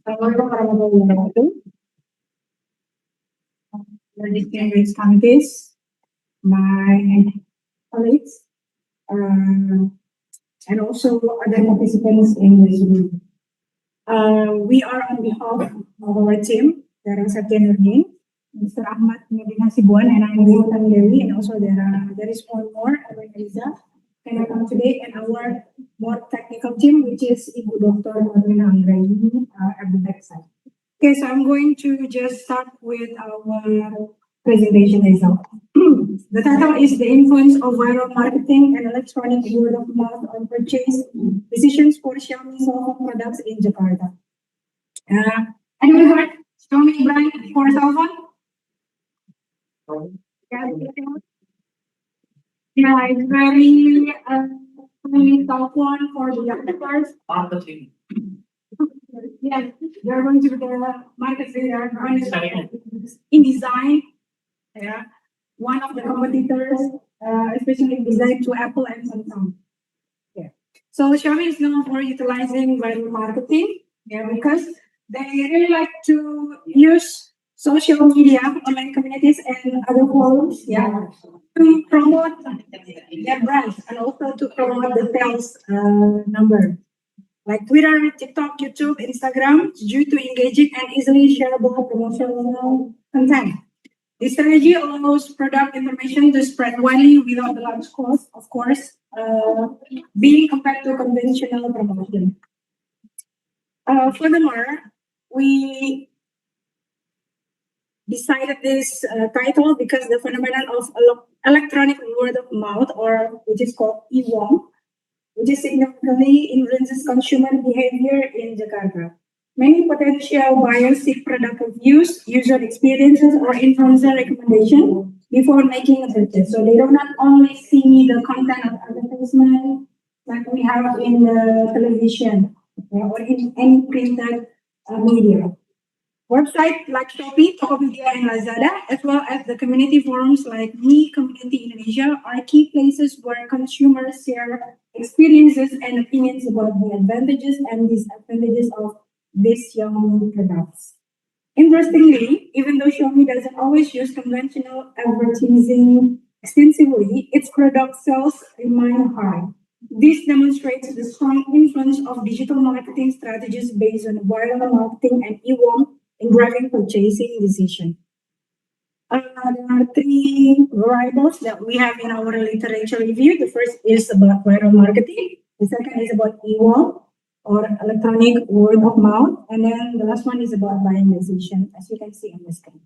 Speaker 17: warahmatullahi wabarakatuh. Distinguished committees, my colleagues, and also other participants in this room. We are on behalf of our team, there are Satya Nurdin, Mr. Ahmad Nurdin Hasibuan, and I'm Wilton Dewi, and also there is one more, Erwin Eliza, can come today, and our more technical team, which is Ibu Dr. Madrina Anggraini at the backside. Okay, so I'm going to just start with our presentation result. The title is The Influence of Viral Marketing and Electronic Word of Mouth on Purchase Decisions for Xiaomi Cell Phone Products in Jakarta. Anyone heard Xiaomi brand for cell phone? Yeah, it's very cell phone for the youngsters. Marketing. Yeah, they're going to the market leader in design. Yeah, one of the competitors, especially designed to Apple and Samsung. Yeah. So Xiaomi is known for utilizing viral marketing. Yeah, because they really like to use social media, online communities, and other forums. Yeah, to promote their brands and also to promote the sales number. Like Twitter, TikTok, YouTube, Instagram, due to engaging and easily shareable promotional content. This strategy allows product information to spread widely without a large cost, of course, being compared to conventional promotion. Furthermore, we decided this title because the phenomenon of electronic word of mouth, or which is called EWOM, which is significantly influences consumer behavior in Jakarta. Many potential buyers seek product reviews, user experiences, or influencer recommendation before making a purchase. So they do not only see the content of advertisement like we have in the television or in any printed media. Websites like Shopee, Tokopedia, and Lazada, as well as the community forums like Me Community Indonesia, are key places where consumers share experiences and opinions about the advantages and disadvantages of these Xiaomi products. Interestingly, even though Xiaomi doesn't always use conventional advertising extensively, its product sales remain high. This demonstrates the strong influence of digital marketing strategies based on viral marketing and EWOM in driving purchasing decision. There are three variables that we have in our literature review. The first is about viral marketing. The second is about EWOM, or electronic word of mouth. And then the last one is about buying decision, as you can see on the screen.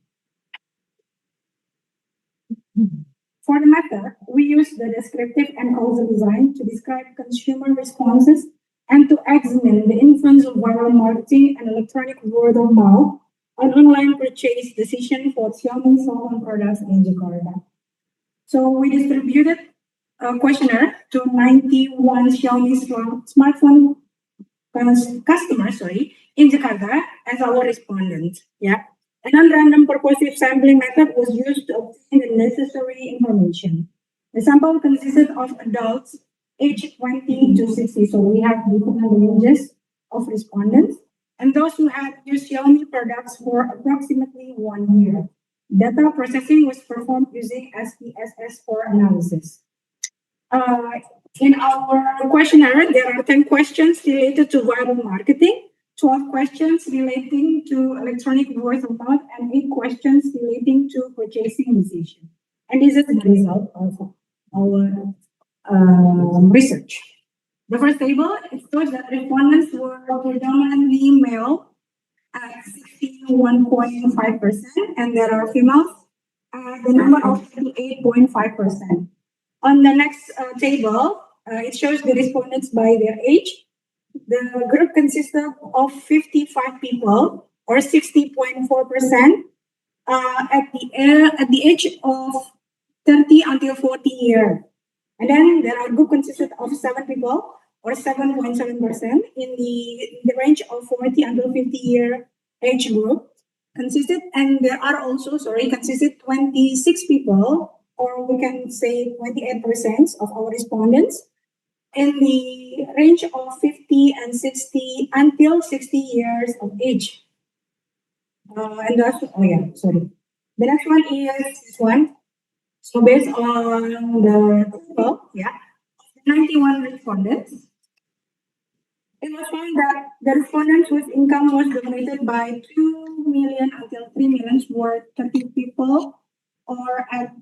Speaker 17: For the method, we use the descriptive and causal design to describe consumer responses and to examine the influence of viral marketing and electronic word of mouth on online purchase decision for Xiaomi cell phone products in Jakarta. So we distributed a questionnaire to 91 Xiaomi smartphone customers, in Jakarta as our respondents. Yeah. A non-random purposive sampling method was used to obtain the necessary information. The sample consisted of adults aged 20 to 60, so we have different ranges of respondents, and those who had used Xiaomi products for approximately 1 year. Data processing was performed using SPSS for analysis. In our questionnaire, there are 10 questions related to viral marketing, 12 questions relating to electronic word of mouth, and 8 questions relating to purchasing decision. And this is the result of our research. The first table, it shows that respondents were predominantly male at 61.5%, and there are females at the number of 38.5%. On the next table, it shows the respondents by their age. The group consisted of 55 people, or 60.4%, at the age of 30 until 40 years. And then there are group consisted of 7 people, or 7.7%, in the range of 40 until 50 year age group consisted, and there are also, consisted 26 people, or we can say 28% of our respondents in the range of 50 and 60 until 60 years of age. And that's, the next one is this one. So based on the table, 91 respondents, it was found that the respondents whose income was dominated by 2 million until 3 million were 30 people, or at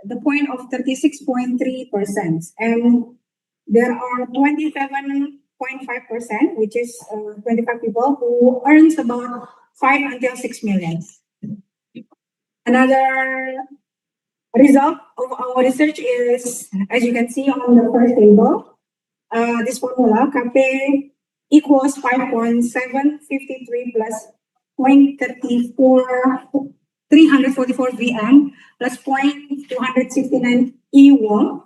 Speaker 17: the point of 36.3%. And there are 27.5%, which is 25 people, who earns about 5 until 6 million. Another result of our research is, as you can see on the first table, this formula, KP equals 5.753 plus 344 VM plus 0.269 E1,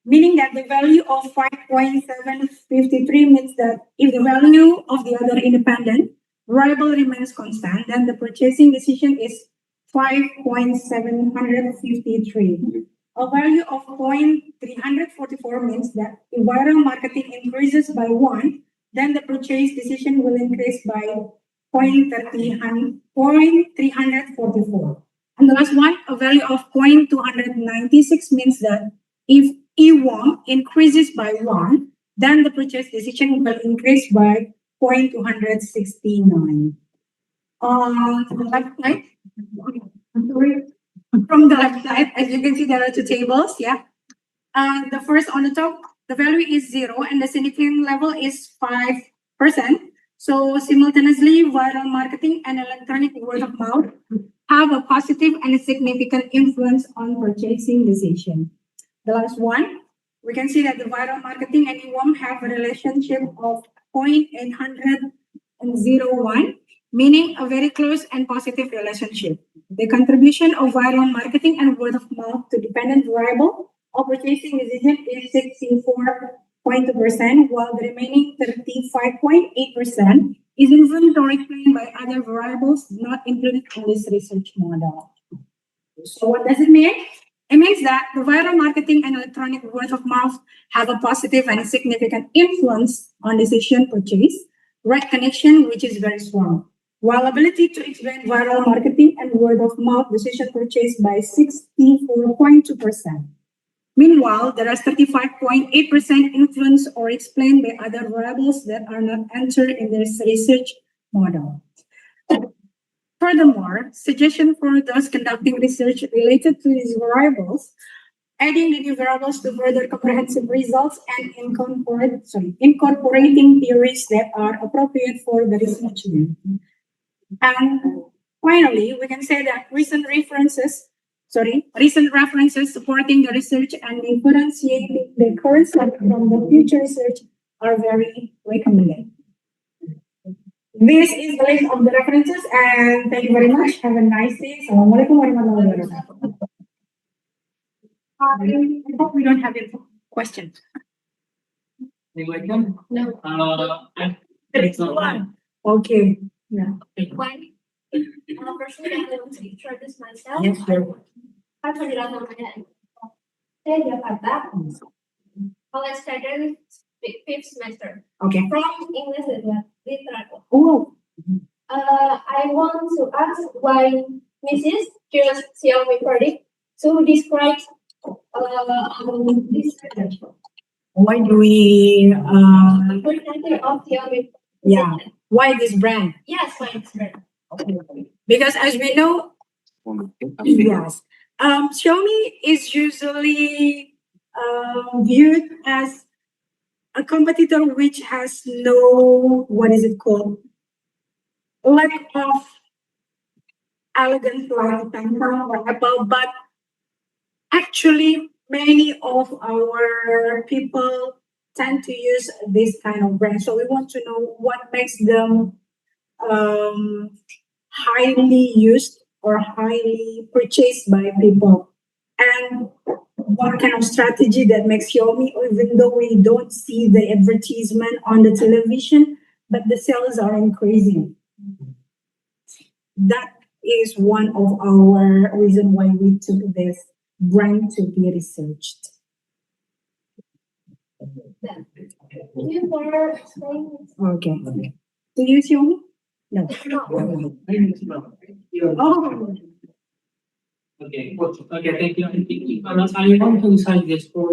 Speaker 17: meaning that the value of 5.753 means that if the value of the other independent variable remains constant, then the purchasing decision is 5.753. A value of 0.344 means that if viral marketing increases by 1, then the purchase decision will increase by 0.344. And the last one, a value of 0.296 means that if E1 increases by 1, then the purchase decision will increase by 0.269. On the left side, from the left side, as you can see, there are two tables. The first on the top, the value is 0 and the significant level is 5%. So simultaneously, viral marketing and electronic word of mouth have a positive and a significant influence on purchasing decision. The last one, we can see that the viral marketing and EWAM have a relationship of 0.801, meaning a very close and positive relationship. The contribution of viral marketing and word of mouth to dependent variable of purchasing decision is 64.2%, while the remaining 35.8% is influenced or explained by other variables not included in this research model. So what does it mean? It means that the viral marketing and electronic word of mouth have a positive and significant influence on decision purchase, right connection, which is very strong, while ability to explain viral marketing and word of mouth decision purchase by 64.2%. Meanwhile, there is 35.8% influence or explained by other variables that are not entered in this research model. Furthermore, suggestion for those conducting research related to these variables, adding the new variables to further comprehensive results and incorporating theories that are appropriate for the research. And finally, we can say that recent references supporting the research and differentiating the current study from the future research are very recommended. This is the list of the references, and thank you very much. Have a nice day. Assalamualaikum warahmatullahi wabarakatuh. I hope we don't have any questions. No. Okay. Yeah.
Speaker 19: One. Personally, I want to introduce myself.
Speaker 17: Yes, sure.
Speaker 19: Saya Jakarta. College student, fifth semester.
Speaker 17: Okay.
Speaker 19: From English literature.
Speaker 17: Oh.
Speaker 19: I want to ask why Mrs. just Xiaomi predict to describe this research.
Speaker 17: Why do we?
Speaker 19: Presenter of Xiaomi.
Speaker 17: Yeah. Why this brand?
Speaker 19: Yes, why this brand?
Speaker 17: Because as we know, yes, Xiaomi is usually viewed as a competitor which has no, what is it called? Lack of elegance like Samsung or Apple, but actually many of our people tend to use this kind of brand. So we want to know what makes them highly used or highly purchased by people, and what kind of strategy that makes Xiaomi, even though we don't see the advertisement on the television, but the sales are increasing. That is one of our reasons why we took this brand to be researched. Okay. Do you use Xiaomi? No. Oh.
Speaker 18: Okay, okay, thank you. I want to suggest for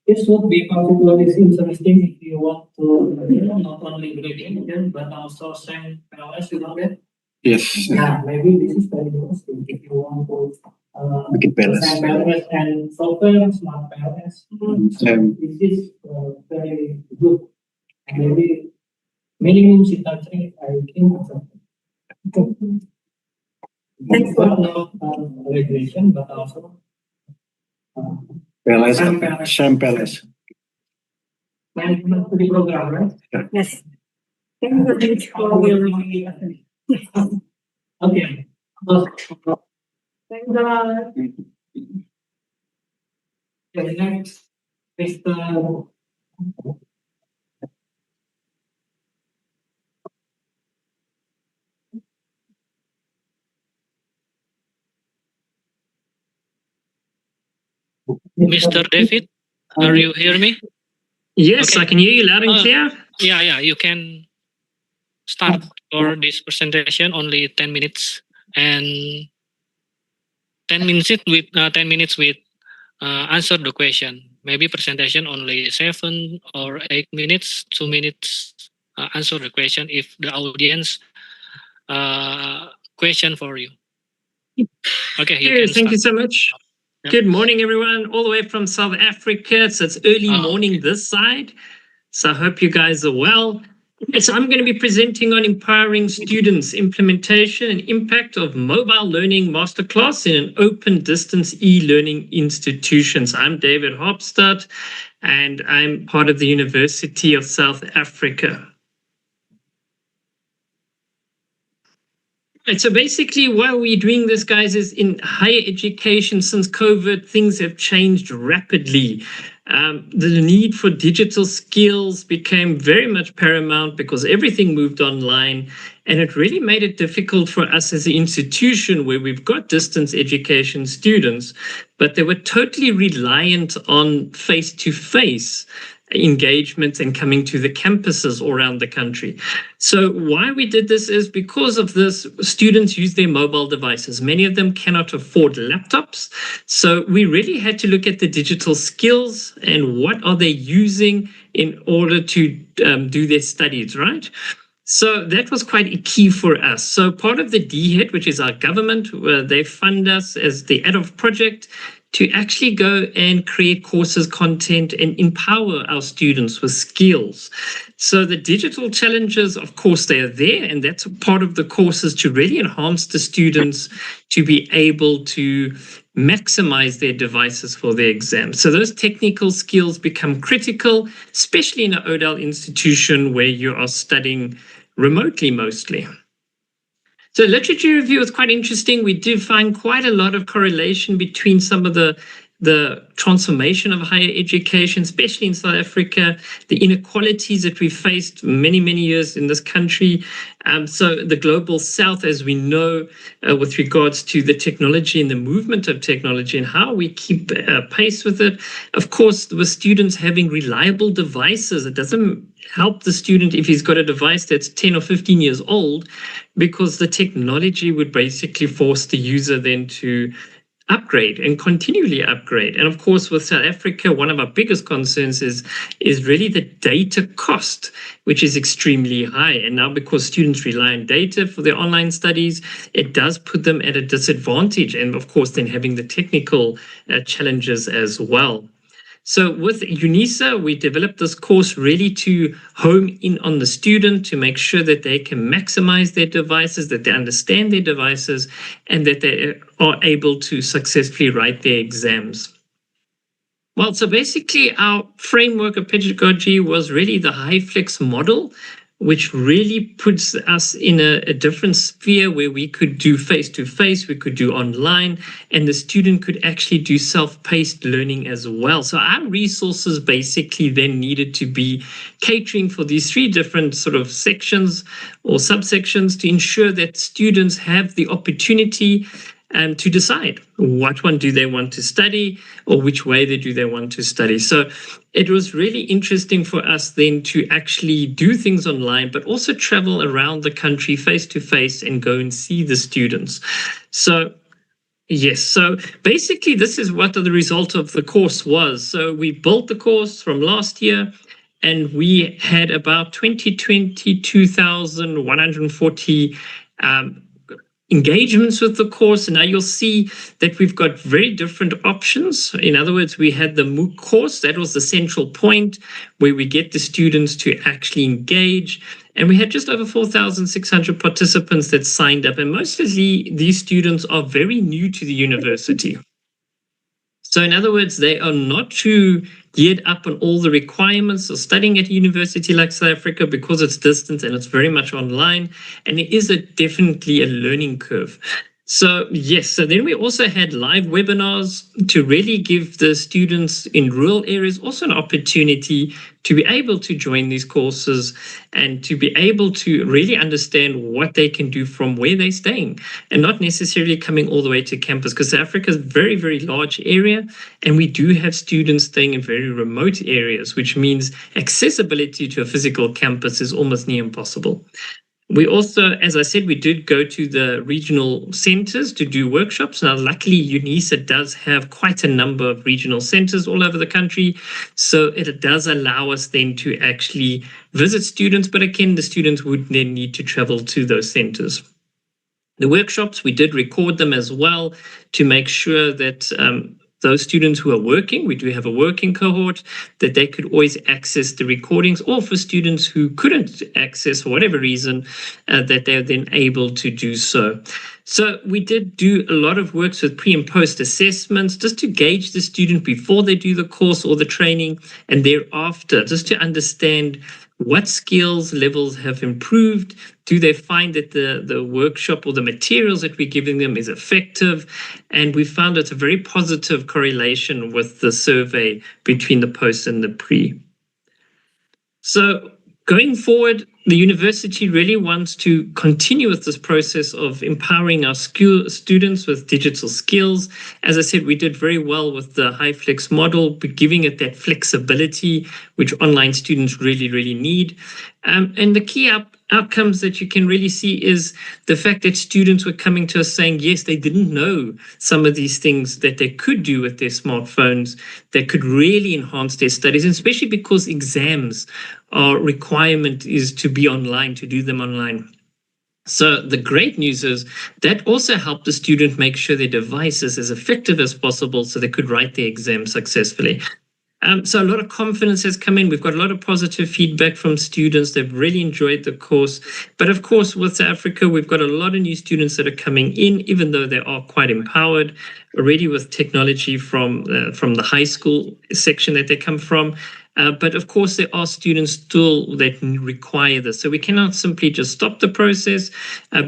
Speaker 18: this would be particularly interesting if you want to not only gradation but also send PLS, you know that?
Speaker 20: Yes.
Speaker 18: Yeah, maybe this is very interesting if you want to send PLS and software, smart PLS. This is very good. And maybe minimum citation, I think. Thanks for not regulation, but also
Speaker 20: PLS.
Speaker 18: Management to the program, right?
Speaker 17: Yes. Thank you very much for your.
Speaker 18: Okay.
Speaker 17: Thank you.
Speaker 18: Okay, next is the
Speaker 14: Mr. David, are you hear me?
Speaker 20: Yes,
Speaker 14: Okay.
Speaker 20: I can hear you loud and clear.
Speaker 14: Yeah, you can start for this presentation, only 10 minutes, and 10 minutes with answer the question. Maybe presentation only 7 or 8 minutes, 2 minutes answer the question if the audience question for you. Okay, you can
Speaker 20: Thank you
Speaker 14: start.
Speaker 20: so much.
Speaker 14: Yeah.
Speaker 20: Good morning, everyone, all the way from South Africa. So it's early morning this side. So I hope you guys are well. So I'm going to be presenting on empowering students, implementation and impact of mobile learning masterclass in an open distance e-learning institution. So I'm David Hopstad, and I'm part of the University of South Africa. And so basically why we're doing this, guys, is in higher education since COVID, things have changed rapidly. The need for digital skills became very much paramount because everything moved online, and it really made it difficult for us as an institution where we've got distance education students, but they were totally reliant on face-to-face engagements and coming to the campuses all around the country. So why we did this is because of this, students use their mobile devices. Many of them cannot afford laptops. So we really had to look at the digital skills and what are they using in order to do their studies, right? So that was quite a key for us. So part of the DHET, which is our government, they fund us as the ADOF project to actually go and create courses, content, and empower our students with skills. So the digital challenges, of course, they are there, and that's part of the courses to really enhance the students to be able to maximize their devices for their exams. So those technical skills become critical, especially in an ODAL institution where you are studying remotely mostly. So literature review is quite interesting. We do find quite a lot of correlation between some of the transformation of higher education, especially in South Africa, the inequalities that we faced many, many years in this country. So the global south, as we know, with regards to the technology and the movement of technology and how we keep pace with it. Of course, with students having reliable devices, it doesn't help the student if he's got a device that's 10 or 15 years old, because the technology would basically force the user then to upgrade and continually upgrade. And of course, with South Africa, one of our biggest concerns is really the data cost, which is extremely high. And now because students rely on data for their online studies, it does put them at a disadvantage. And of course, then having the technical challenges as well. So with UNISA, we developed this course really to home in on the student to make sure that they can maximize their devices, that they understand their devices, and that they are able to successfully write their exams. Well, so basically our framework of pedagogy was really the HiFlex model, which really puts us in a different sphere where we could do face-to-face, we could do online, and the student could actually do self-paced learning as well. So our resources basically then needed to be catering for these three different sort of sections or subsections to ensure that students have the opportunity to decide what one do they want to study or which way do they want to study. So it was really interesting for us then to actually do things online, but also travel around the country face to face and go and see the students. So yes, so basically this is what the result of the course was. So we built the course from last year, and we had about 22,140 engagements with the course. And now you'll see that we've got very different options. In other words, we had the MOOC course, that was the central point where we get the students to actually engage. And we had just over 4,600 participants that signed up. And mostly these students are very new to the university. So in other words, they are not too geared up on all the requirements of studying at a university like South Africa because it's distant and it's very much online. And it is definitely a learning curve. So yes, so then we also had live webinars to really give the students in rural areas also an opportunity to be able to join these courses and to be able to really understand what they can do from where they're staying and not necessarily coming all the way to campus, because South Africa is a very, very large area and we do have students staying in very remote areas, which means accessibility to a physical campus is almost near impossible. We also, as I said, we did go to the regional centers to do workshops. Now, luckily, UNISA does have quite a number of regional centers all over the country. So it does allow us then to actually visit students. But again, the students would then need to travel to those centers. The workshops, we did record them as well to make sure that those students who are working, we do have a working cohort, that they could always access the recordings, or for students who couldn't access for whatever reason, that they're then able to do so. So we did do a lot of works with pre and post assessments just to gauge the student before they do the course or the training, and thereafter just to understand what skills levels have improved. Do they find that the workshop or the materials that we're giving them is effective? And we found it's a very positive correlation with the survey between the post and the pre. So going forward, the university really wants to continue with this process of empowering our students with digital skills. As I said, we did very well with the HiFlex model, but giving it that flexibility, which online students really, really need. And the key outcomes that you can really see is the fact that students were coming to us saying, yes, they didn't know some of these things that they could do with their smartphones that could really enhance their studies, and especially because exams, our requirement is to be online, to do them online. So the great news is that also helped the student make sure their device is as effective as possible so they could write their exam successfully. So a lot of confidence has come in. We've got a lot of positive feedback from students. They've really enjoyed the course. But of course, with South Africa, we've got a lot of new students that are coming in, even though they are quite empowered already with technology from the high school section that they come from. But of course, there are students still that require this. So we cannot simply just stop the process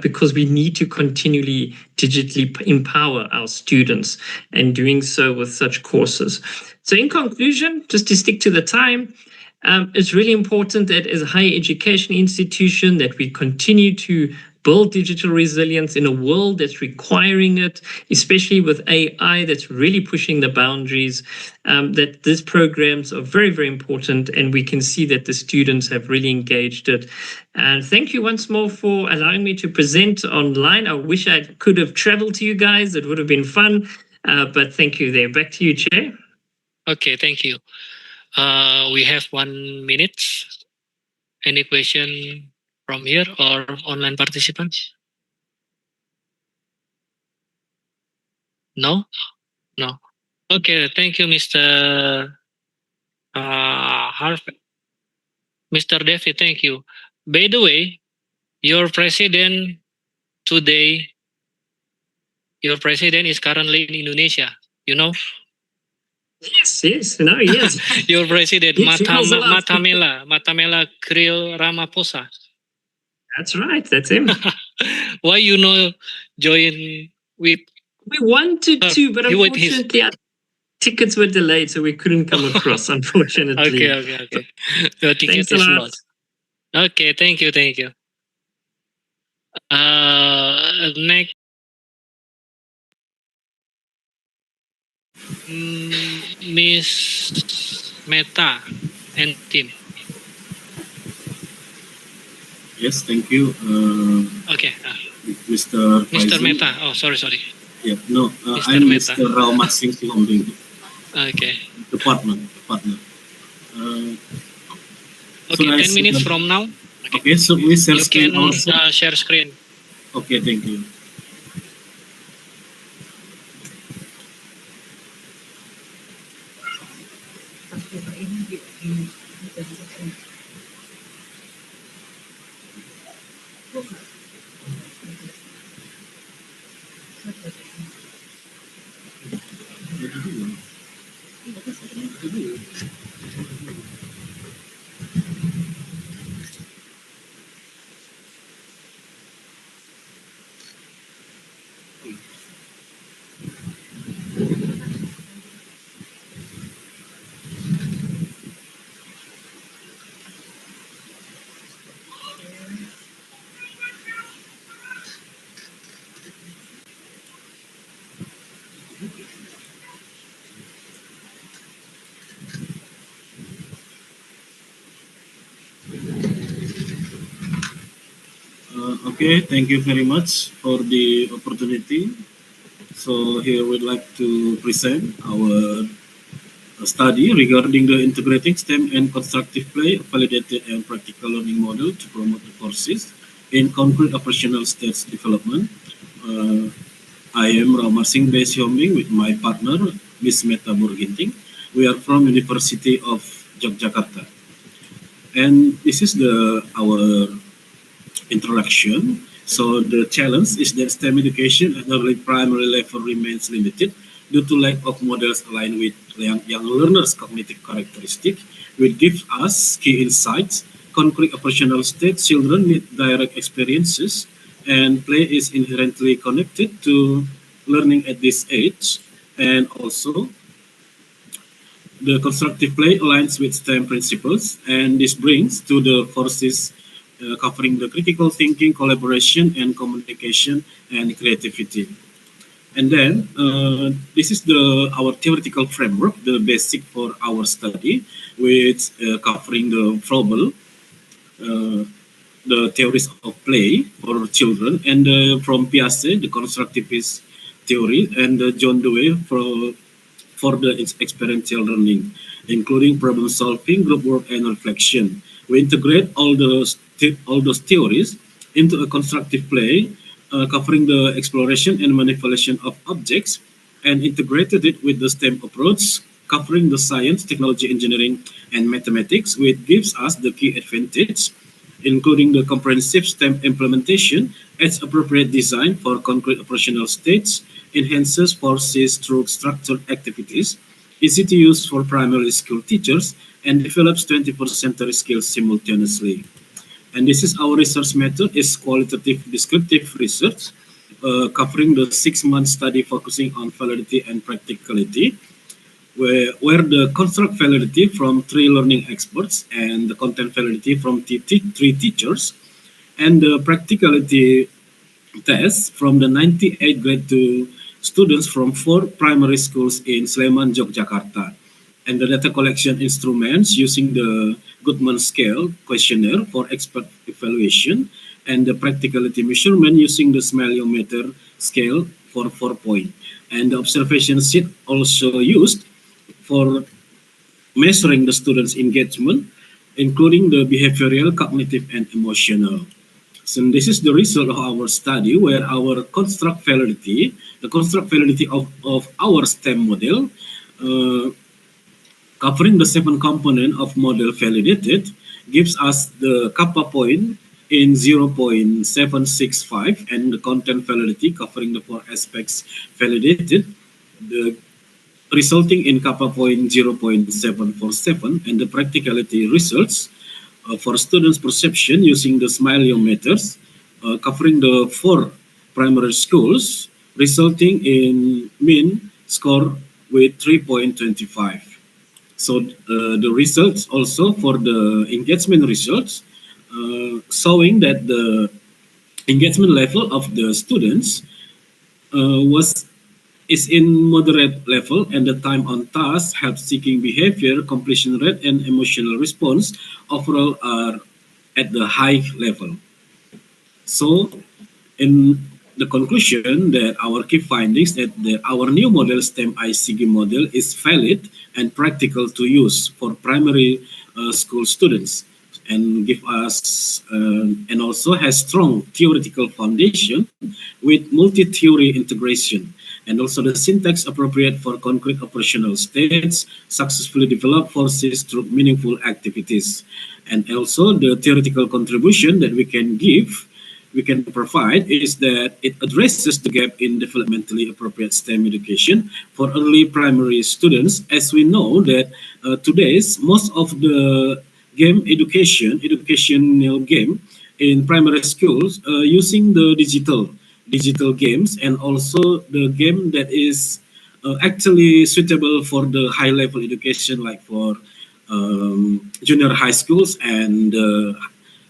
Speaker 20: because we need to continually digitally empower our students, and doing so with such courses. So in conclusion, just to stick to the time, it's really important that as a higher education institution that we continue to build digital resilience in a world that's requiring it, especially with AI that's really pushing the boundaries, that these programs are very, very important, and we can see that the students have really engaged it. And thank you once more for allowing me to present online. I wish I could have traveled to you guys. It would have been fun, but thank you there. Back to you, Chair.
Speaker 14: Okay, thank you. We have 1 minute. Any question from here or online participants? No? No. Okay, thank you, Mr. Harvey. Mr. David, thank you. By the way, your president today, your president is currently in Indonesia, you know?
Speaker 20: Yes, no, yes.
Speaker 14: Your president,
Speaker 20: Yes, he was allowed.
Speaker 14: Matamela Kriel Ramaphosa.
Speaker 20: That's right, that's him.
Speaker 14: Why you know join with?
Speaker 20: We wanted to, but unfortunately our tickets were delayed, so we couldn't come across, unfortunately.
Speaker 14: Okay. Your ticket
Speaker 20: Thanks a
Speaker 14: is
Speaker 20: lot.
Speaker 14: lost. Okay, thank you. Next. Miss Meta and team.
Speaker 3: Yes, thank you,
Speaker 14: Okay,
Speaker 3: Mr.
Speaker 14: Mr.
Speaker 3: Faisal.
Speaker 14: Meta. Oh, sorry.
Speaker 3: Yeah, no,
Speaker 14: Mr.
Speaker 3: I'm
Speaker 14: Meta.
Speaker 3: Mr. Raumat Singh Sihombing,
Speaker 14: Okay.
Speaker 3: the partner. Uh,
Speaker 14: Okay,
Speaker 3: I
Speaker 14: 10 minutes
Speaker 3: share-
Speaker 14: from now.
Speaker 3: Okay, so we share
Speaker 14: You
Speaker 3: screen
Speaker 14: can
Speaker 3: also.
Speaker 14: share screen.
Speaker 3: Okay, thank you. Okay, thank you very much for the opportunity. So here we'd like to present our study regarding the integrating STEM and constructive play, validated and practical learning model to promote the courses in concrete operational stage development. I am Ramar Singh Besioming with my partner, Miss Meta Burginting. We are from University of Yogyakarta. And this is our introduction. So the challenge is that STEM education at early primary level remains limited due to lack of models aligned with young learners' cognitive characteristics, which gives us key insights. Concrete operational state children need direct experiences, and play is inherently connected to learning at this age. And also, the constructive play aligns with STEM principles, and this brings to the forces covering the critical thinking, collaboration, and communication and creativity. And then this is our theoretical framework, the basic for our study, which covering the Froebel, the theories of play for children, and from Piaget, the constructivist theory, and John Dewey for the experiential learning, including problem solving, group work, and reflection. We integrate all those theories into a constructive play, covering the exploration and manipulation of objects, and integrated it with the STEM approach, covering the science, technology, engineering, and mathematics, which gives us the key advantage, including the comprehensive STEM implementation as appropriate design for concrete operational states, enhances forces through structured activities, easy to use for primary school teachers, and develops 21st century skills simultaneously. And this is our research method, is qualitative descriptive research, covering the 6-month study focusing on validity and practicality, where the construct validity from 3 learning experts and the content validity from 3 teachers, and the practicality test from the 98 grade 2 students from 4 primary schools in Sleman, Yogyakarta. And the data collection instruments using the Goodman scale questionnaire for expert evaluation, and the practicality measurement using the smeliometer scale for 4-point. And the observation sheet also used for measuring the students' engagement, including the behavioral, cognitive, and emotional. So this is the result of our study, where our construct validity, the construct validity of our STEM model, covering the 7 component of model validated, gives us the kappa point in 0.765, and the content validity covering the 4 aspects validated, the resulting in kappa point 0.747, and the practicality results for students' perception using the smeliometers, covering the 4 primary schools, resulting in mean score with 3.25. So the results also for the engagement results, showing that the engagement level of the students was is in moderate level, and the time on task, help-seeking behavior, completion rate, and emotional response overall are at the high level. So, in the conclusion that our key findings that our new model STEM ICG model is valid and practical to use for primary school students and give us and also has strong theoretical foundation with multi-theory integration, and also the syntax appropriate for concrete operational states successfully developed forces through meaningful activities, and also the theoretical contribution that we can provide is that it addresses the gap in developmentally appropriate STEM education for early primary students, as we know that today's most of the educational game in primary schools using the digital games, and also the game that is actually suitable for the high level education, like for junior high schools and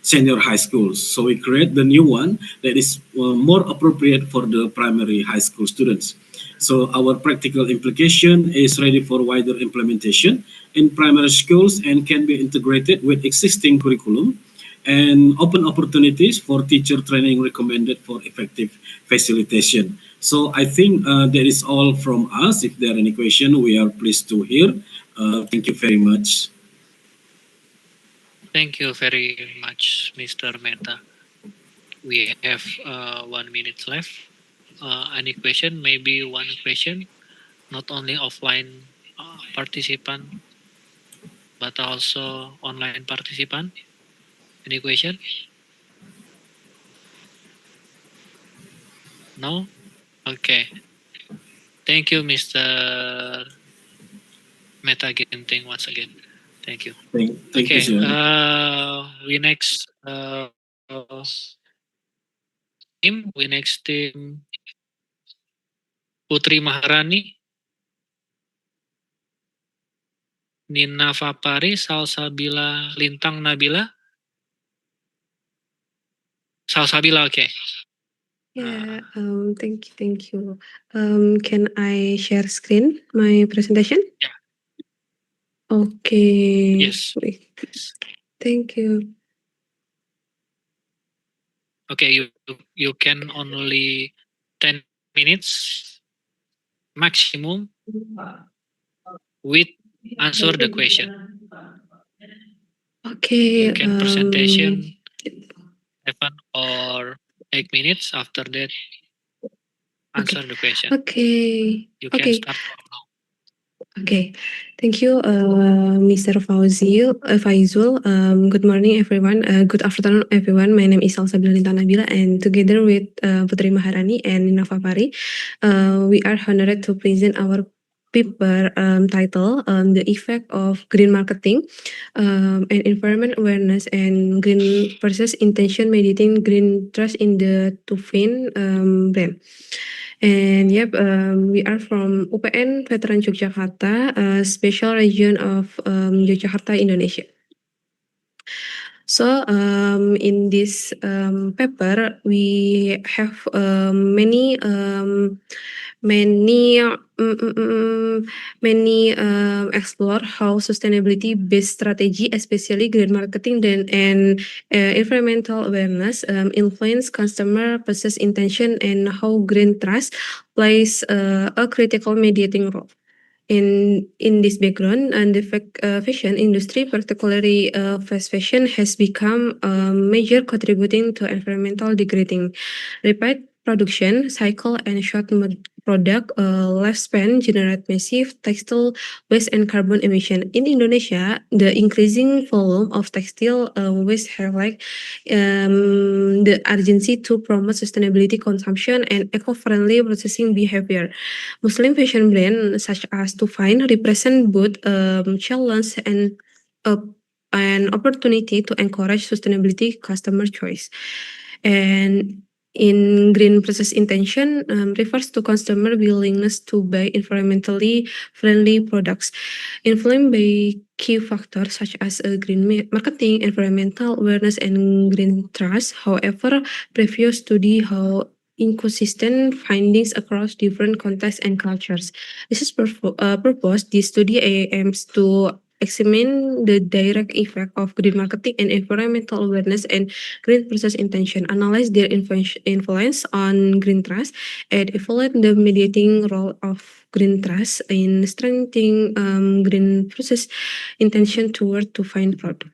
Speaker 3: senior high schools. So we create the new one that is more appropriate for the primary high school students. So our practical implication is ready for wider implementation in primary schools and can be integrated with existing curriculum, and open opportunities for teacher training recommended for effective facilitation. So I think that is all from us. If there are any questions, we are pleased to hear. Thank you very much.
Speaker 14: Thank you very much, Mr. Mehta. We have 1 minute left. Any question? Maybe one question, not only offline participant, but also online participant. Any question? No? Okay. Thank you, Mr. Mehta Ginting, once again. Thank you.
Speaker 3: Thank you, sir.
Speaker 14: We next team Putri Maharani, Nina Fapari, Salsabila Lintang Nabila. Salsabila, okay.
Speaker 5: Yeah, thank you. Can I share screen, my presentation?
Speaker 14: Yeah.
Speaker 5: Okay.
Speaker 14: Yes.
Speaker 5: Wait. Thank you.
Speaker 14: Okay, you can only 10 minutes maximum with answer the question.
Speaker 5: Okay.
Speaker 14: You can presentation 7 or 8 minutes. After that, answer the question.
Speaker 5: Okay.
Speaker 14: You can
Speaker 5: Okay.
Speaker 14: start from now.
Speaker 5: Okay, thank you, Mr. Faizul. Good morning, everyone. Good afternoon, everyone. My name is Salsabila Lintang Nabila, and together with Putri Maharani and Nina Fapari, we are honored to present our paper title, The Effect of Green Marketing and Environment Awareness and Green versus Intention Mediating Green Trust in the Tufin brand. And yep, we are from UPN Veteran Yogyakarta, a special region of Yogyakarta, Indonesia. So in this paper, we have many explore how sustainability-based strategy, especially green marketing and environmental awareness, influence customer purchase intention, and how green trust plays a critical mediating role. In this background, and the fashion industry, particularly fast fashion, has become a major contributing to environmental degrading. Rapid production cycle and short product lifespan generate massive textile waste and carbon emission. In Indonesia, the increasing volume of textile waste highlight the urgency to promote sustainability consumption and eco-friendly processing behavior. Muslim fashion brands such as Tufin represent both challenge and an opportunity to encourage sustainability customer choice. And in green process intention refers to customer willingness to buy environmentally friendly products, influenced by key factors such as green marketing, environmental awareness, and green trust. However, previous study inconsistent findings across different contexts and cultures. This is purpose. This study aims to examine the direct effect of green marketing and environmental awareness and green process intention, analyze their influence on green trust, and evaluate the mediating role of green trust in strengthening green process intention toward to find product.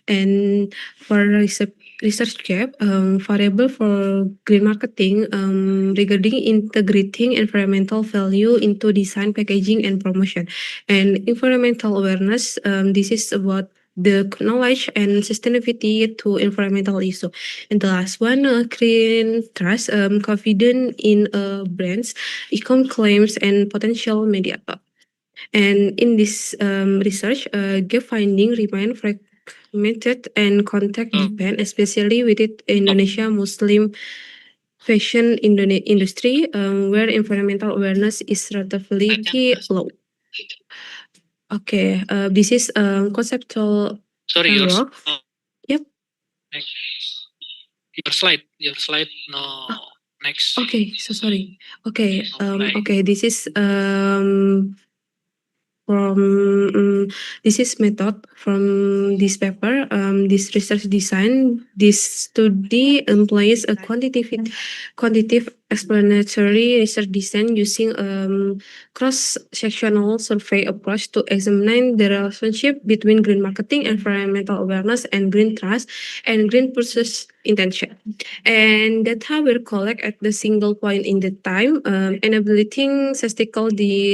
Speaker 5: And for research gap, variable for green marketing regarding integrating environmental value into design, packaging, and promotion. And environmental awareness, this is about the knowledge and sustainability to environmental issue. And the last one, green trust, confident in brands, econ claims, and potential media. And in this research, gap finding remain fragmented and context depend, especially with it Indonesia Muslim fashion industry, where environmental awareness is relatively low. Okay, this is conceptual
Speaker 14: Sorry,
Speaker 5: framework. Yep.
Speaker 14: Your slide, no, next.
Speaker 5: Okay, so sorry. Okay, okay, this is from this is method from this paper. This research design, this study employs a quantitative explanatory research design using cross-sectional survey approach to examine the relationship between green marketing, environmental awareness, and green trust, and green purchase intention. And data were collected at the single point in the time, enabling statistical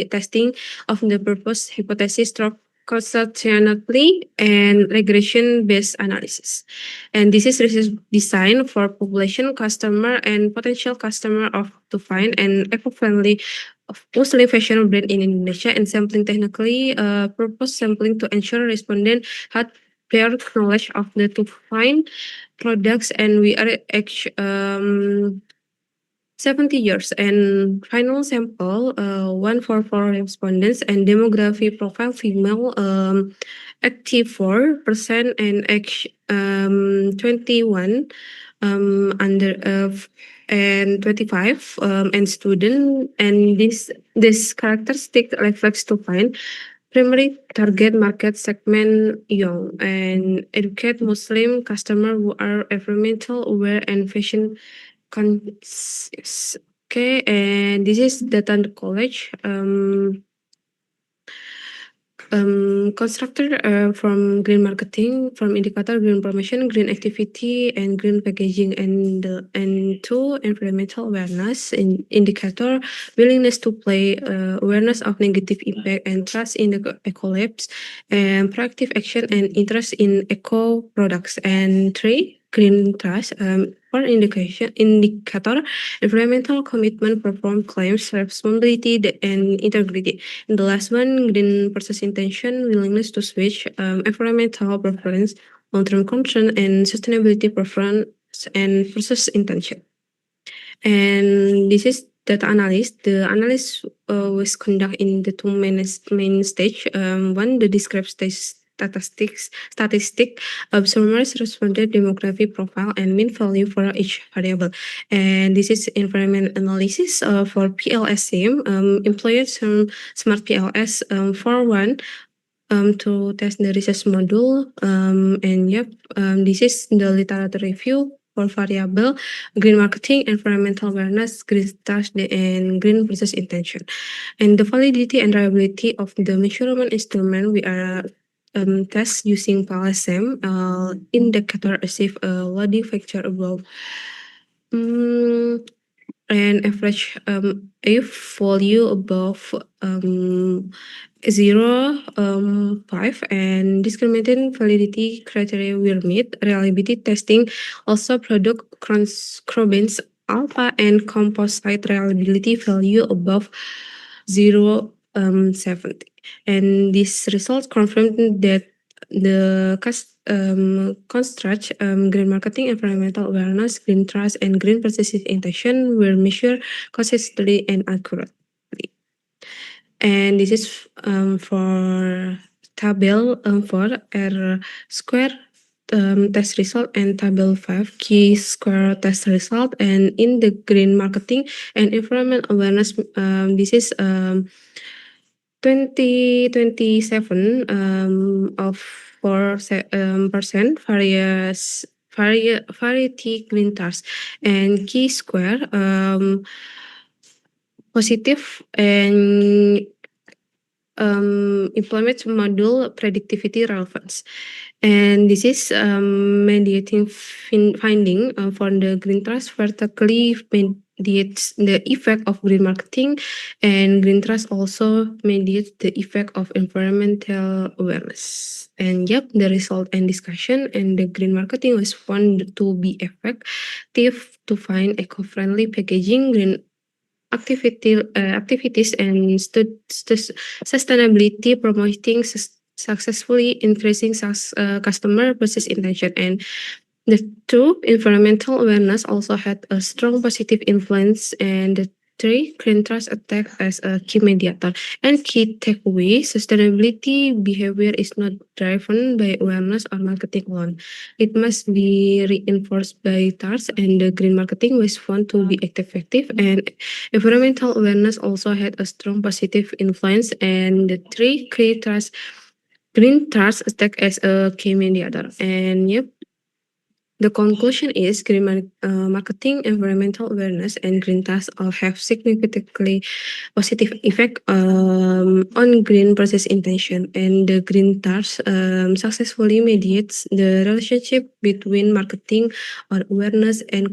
Speaker 5: testing of the purpose hypothesis through cross-sectionally and regression-based analysis. And this is research design for population, customer, and potential customer of to find an eco-friendly of Muslim fashion brand in Indonesia, and sampling technically purpose sampling to ensure respondent had prior knowledge of the to find products, and we are 70 years. And final sample 144 respondents, and demography profile female 84% and age 21 under and 25 and student. And this characteristic reflects to find primary target market segment young and educate Muslim customer who are environmental aware and fashion conscious. Okay, and this is data on the college. Constructed from green marketing, from indicator green promotion, green activity, and green packaging, and two environmental awareness indicator, willingness to play, awareness of negative impact, and trust in the eco-labs, and proactive action and interest in eco products. And three, green trust, for indicator, environmental commitment, perform claims, responsibility, and integrity. And the last one, green purchase intention, willingness to switch, environmental preference, long-term concern, and sustainability preference and purchase intention. And this is data analysis. The analysis was conducted in the two main stage. One, the describe statistic, summarize respondent demographic profile and mean value for each variable. And this is environment analysis for PLS employed some smart PLS for one to test the research module. And yep, this is the literature review for variable green marketing, environmental awareness, green trust, and green process intention. And the validity and reliability of the measurement instrument we are test using PLSM indicator achieve a loading factor above and average if value above 0.5 and discriminating validity criteria will meet. Reliability testing also product Crobens alpha and composite reliability value above 0.70. And these results confirm that the construct green marketing, environmental awareness, green trust, and green purchase intention were measured consistently and accurately. And this is for table for R square test result and table 5 key square test result. And in the green marketing and environment awareness, this is 2027 of 4% variety green task and key square positive and implement module predictivity relevance. And this is mediating finding for the green trust vertically mediates the effect of green marketing, and green trust also mediates the effect of environmental awareness. And yep, the result and discussion and the green marketing was found to be effective to find eco-friendly packaging, green activities and sustainability promoting successfully increasing customer purchase intention. And the two environmental awareness also had a strong positive influence, and the three green trust attack as a key mediator. And key takeaway: sustainability behavior is not driven by awareness or marketing alone. It must be reinforced by TARS, and the green marketing was found to be effective. And environmental awareness also had a strong positive influence, and the three green trust attack as a key mediator. And yep, the conclusion is green marketing, environmental awareness, and green task all have significantly positive effect on green process intention. And the green task successfully mediates the relationship between marketing or awareness and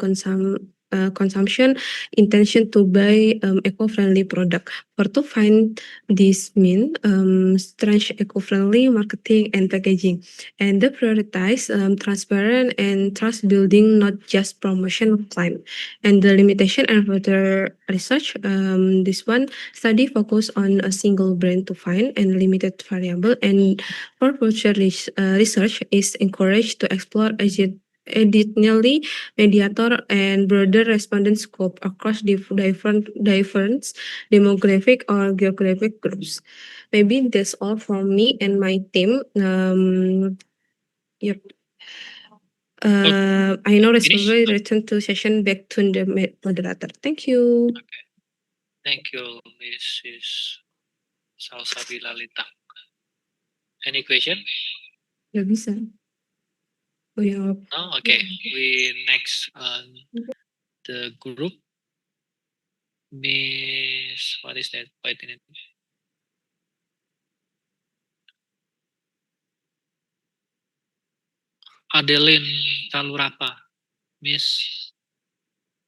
Speaker 5: consumption intention to buy eco-friendly product. For to find this mean strength eco-friendly marketing and packaging, and the prioritize transparent and trust building, not just promotion claim. And the limitation and further research, this one study focus on a single brand to find and limited variable, and for future research is encouraged to explore additionally mediator and broader respondent scope across different demographic or geographic groups. Maybe that's all from me and my team. Yep. I now respectfully return to session back to the moderator. Thank you.
Speaker 14: Thank you, Mrs. Salsabila Lintang. Any question?
Speaker 5: Gak bisa. Oh ya.
Speaker 14: No, okay. We next the group. Miss, what is that? Wait a minute. Adeline Salurapa. Miss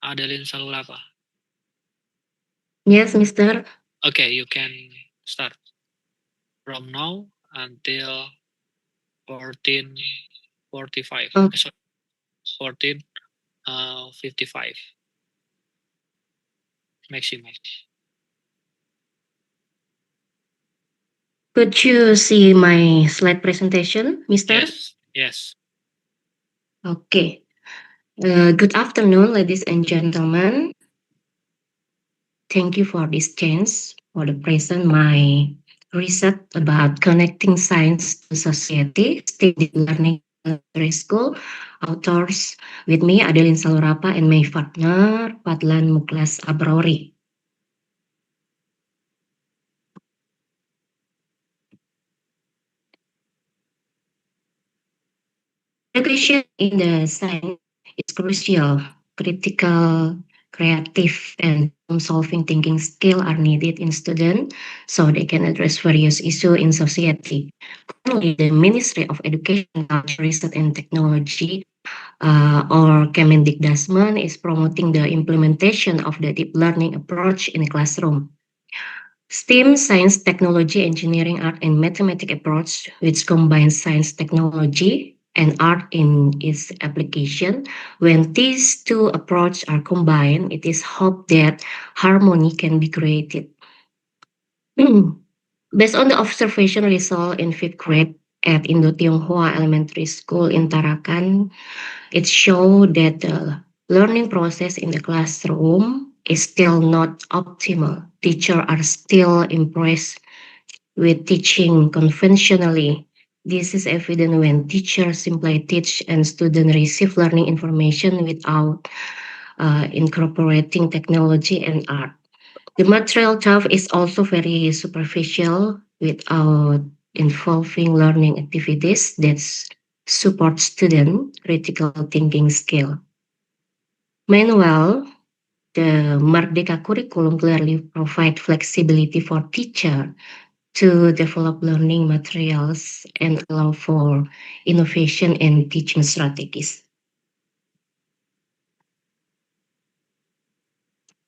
Speaker 14: Adeline Salurapa.
Speaker 21: Yes, Mr.
Speaker 14: Okay, you can start from now until 14:45. Sorry, 14:55 maximum.
Speaker 21: Could you see my slide presentation, Mr.?
Speaker 14: Yes, yes.
Speaker 21: Okay. Good afternoon, ladies and gentlemen. Thank you for this chance for the present my research about connecting science to society, STEAM deep learning elementary school. Authors with me, Adeline Salurapa, and my partner, Fadlan Muklas Abrori. Education in the science is crucial. Critical, creative, and problem-solving thinking skills are needed in students so they can address various issues in society. Currently, the Ministry of Education, Culture, Research, and Technology, or Kemendikbudristek, is promoting the implementation of the deep learning approach in the classroom. STEAM, science, technology, engineering, art, and mathematics approach, which combines science, technology, and art in its application. When these two approaches are combined, it is hoped that harmony can be created. Based on the observation result in 5th grade at Indo Tionghoa Elementary School in Tarakan, it showed that the learning process in the classroom is still not optimal. Teachers are still impressed with teaching conventionally This is evident when teachers simply teach and students receive learning information without incorporating technology and art. The material stuff is also very superficial without involving learning activities that support student critical thinking skill. Meanwhile, the Merdeka curriculum clearly provide flexibility for teacher to develop learning materials and allow for innovation in teaching strategies.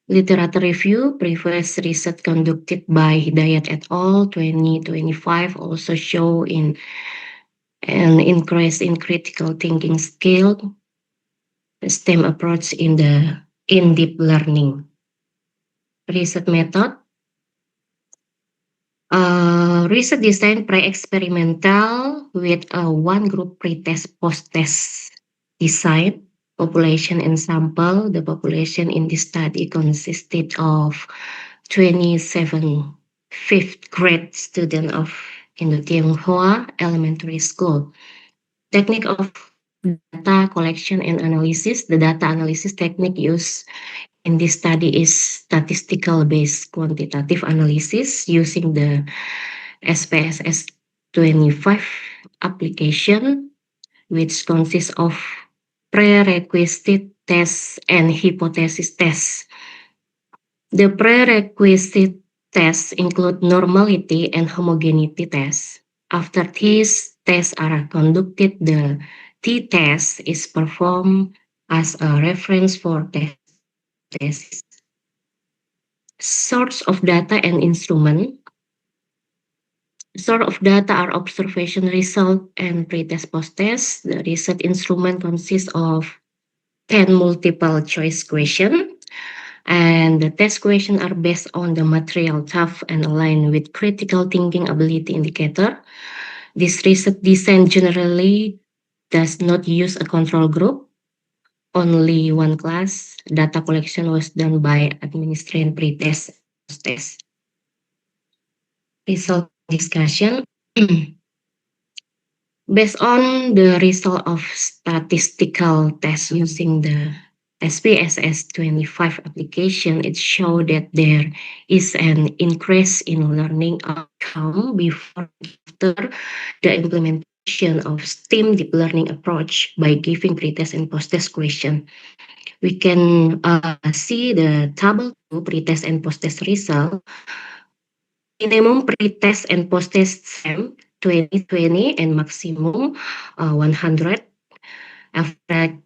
Speaker 21: Literature review, previous research conducted by Hidayat et al. 2025 also show an increase in critical thinking skill, STEM approach in deep learning. Research method, research design pre-experimental with a one group pre-test post-test design. Population and sample. The population in this study consisted of 27 fifth grade students of Tionghoa Elementary School. Technique of data collection and analysis. The data analysis technique used in this study is statistical based quantitative analysis using the SPSS 25 application, which consists of prerequisite tests and hypothesis tests. The prerequisite tests include normality and homogeneity tests. After these tests are conducted, the t-test is performed as a reference for tests. Source of data and instrument. Source of data are observation result and pre-test post-test. The research instrument consists of 10 multiple choice questions, and the test questions are based on the material tough and aligned with critical thinking ability indicator. This research design generally does not use a control group, only one class. Data collection was done by administering pre-test, post-test. Result discussion. Based on the result of statistical test using the SPSS 25 application, it showed that there is an increase in learning outcome before and after the implementation of STEAM deep learning approach by giving pre-test and post-test question. We can see the table 2 pre-test and post-test result. Minimum pre-test and post-test SEM 2020 and maximum 100. Average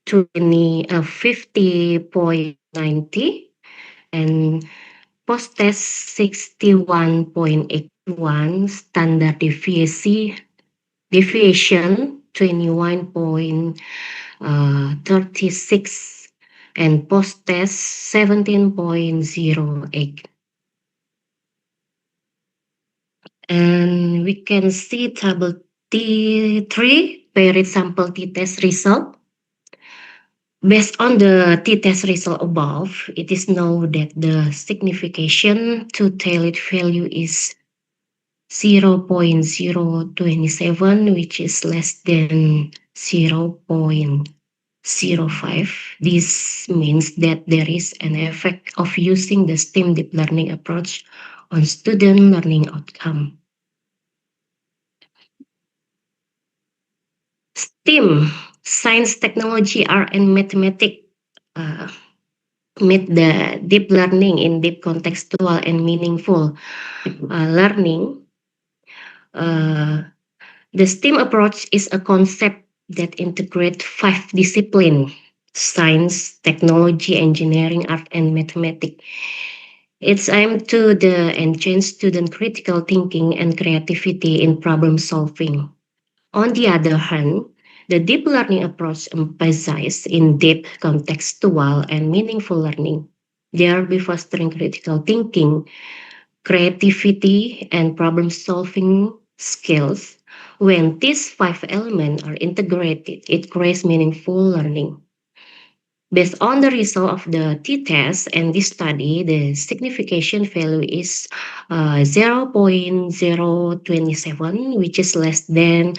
Speaker 21: 50.90 and post-test 61.81. Standard deviation 21.36 and post-test 17.08. And we can see table T3, paired sample t-test result. Based on the t-test result above, it is known that the signification to tailored value is 0.027, which is less than 0.05. This means that there is an effect of using the STEAM deep learning approach on student learning outcome. STEAM, science, technology, art, and mathematics, meet the deep learning in deep contextual and meaningful learning. The STEAM approach is a concept that integrates 5 disciplines: science, technology, engineering, art, and mathematics. It's aimed to enhance student critical thinking and creativity in problem solving. On the other hand, the deep learning approach emphasizes in-depth, contextual, and meaningful learning, thereby fostering critical thinking, creativity, and problem-solving skills. When these 5 elements are integrated, it creates meaningful learning. Based on the result of the t-test and this study, the signification value is 0.027, which is less than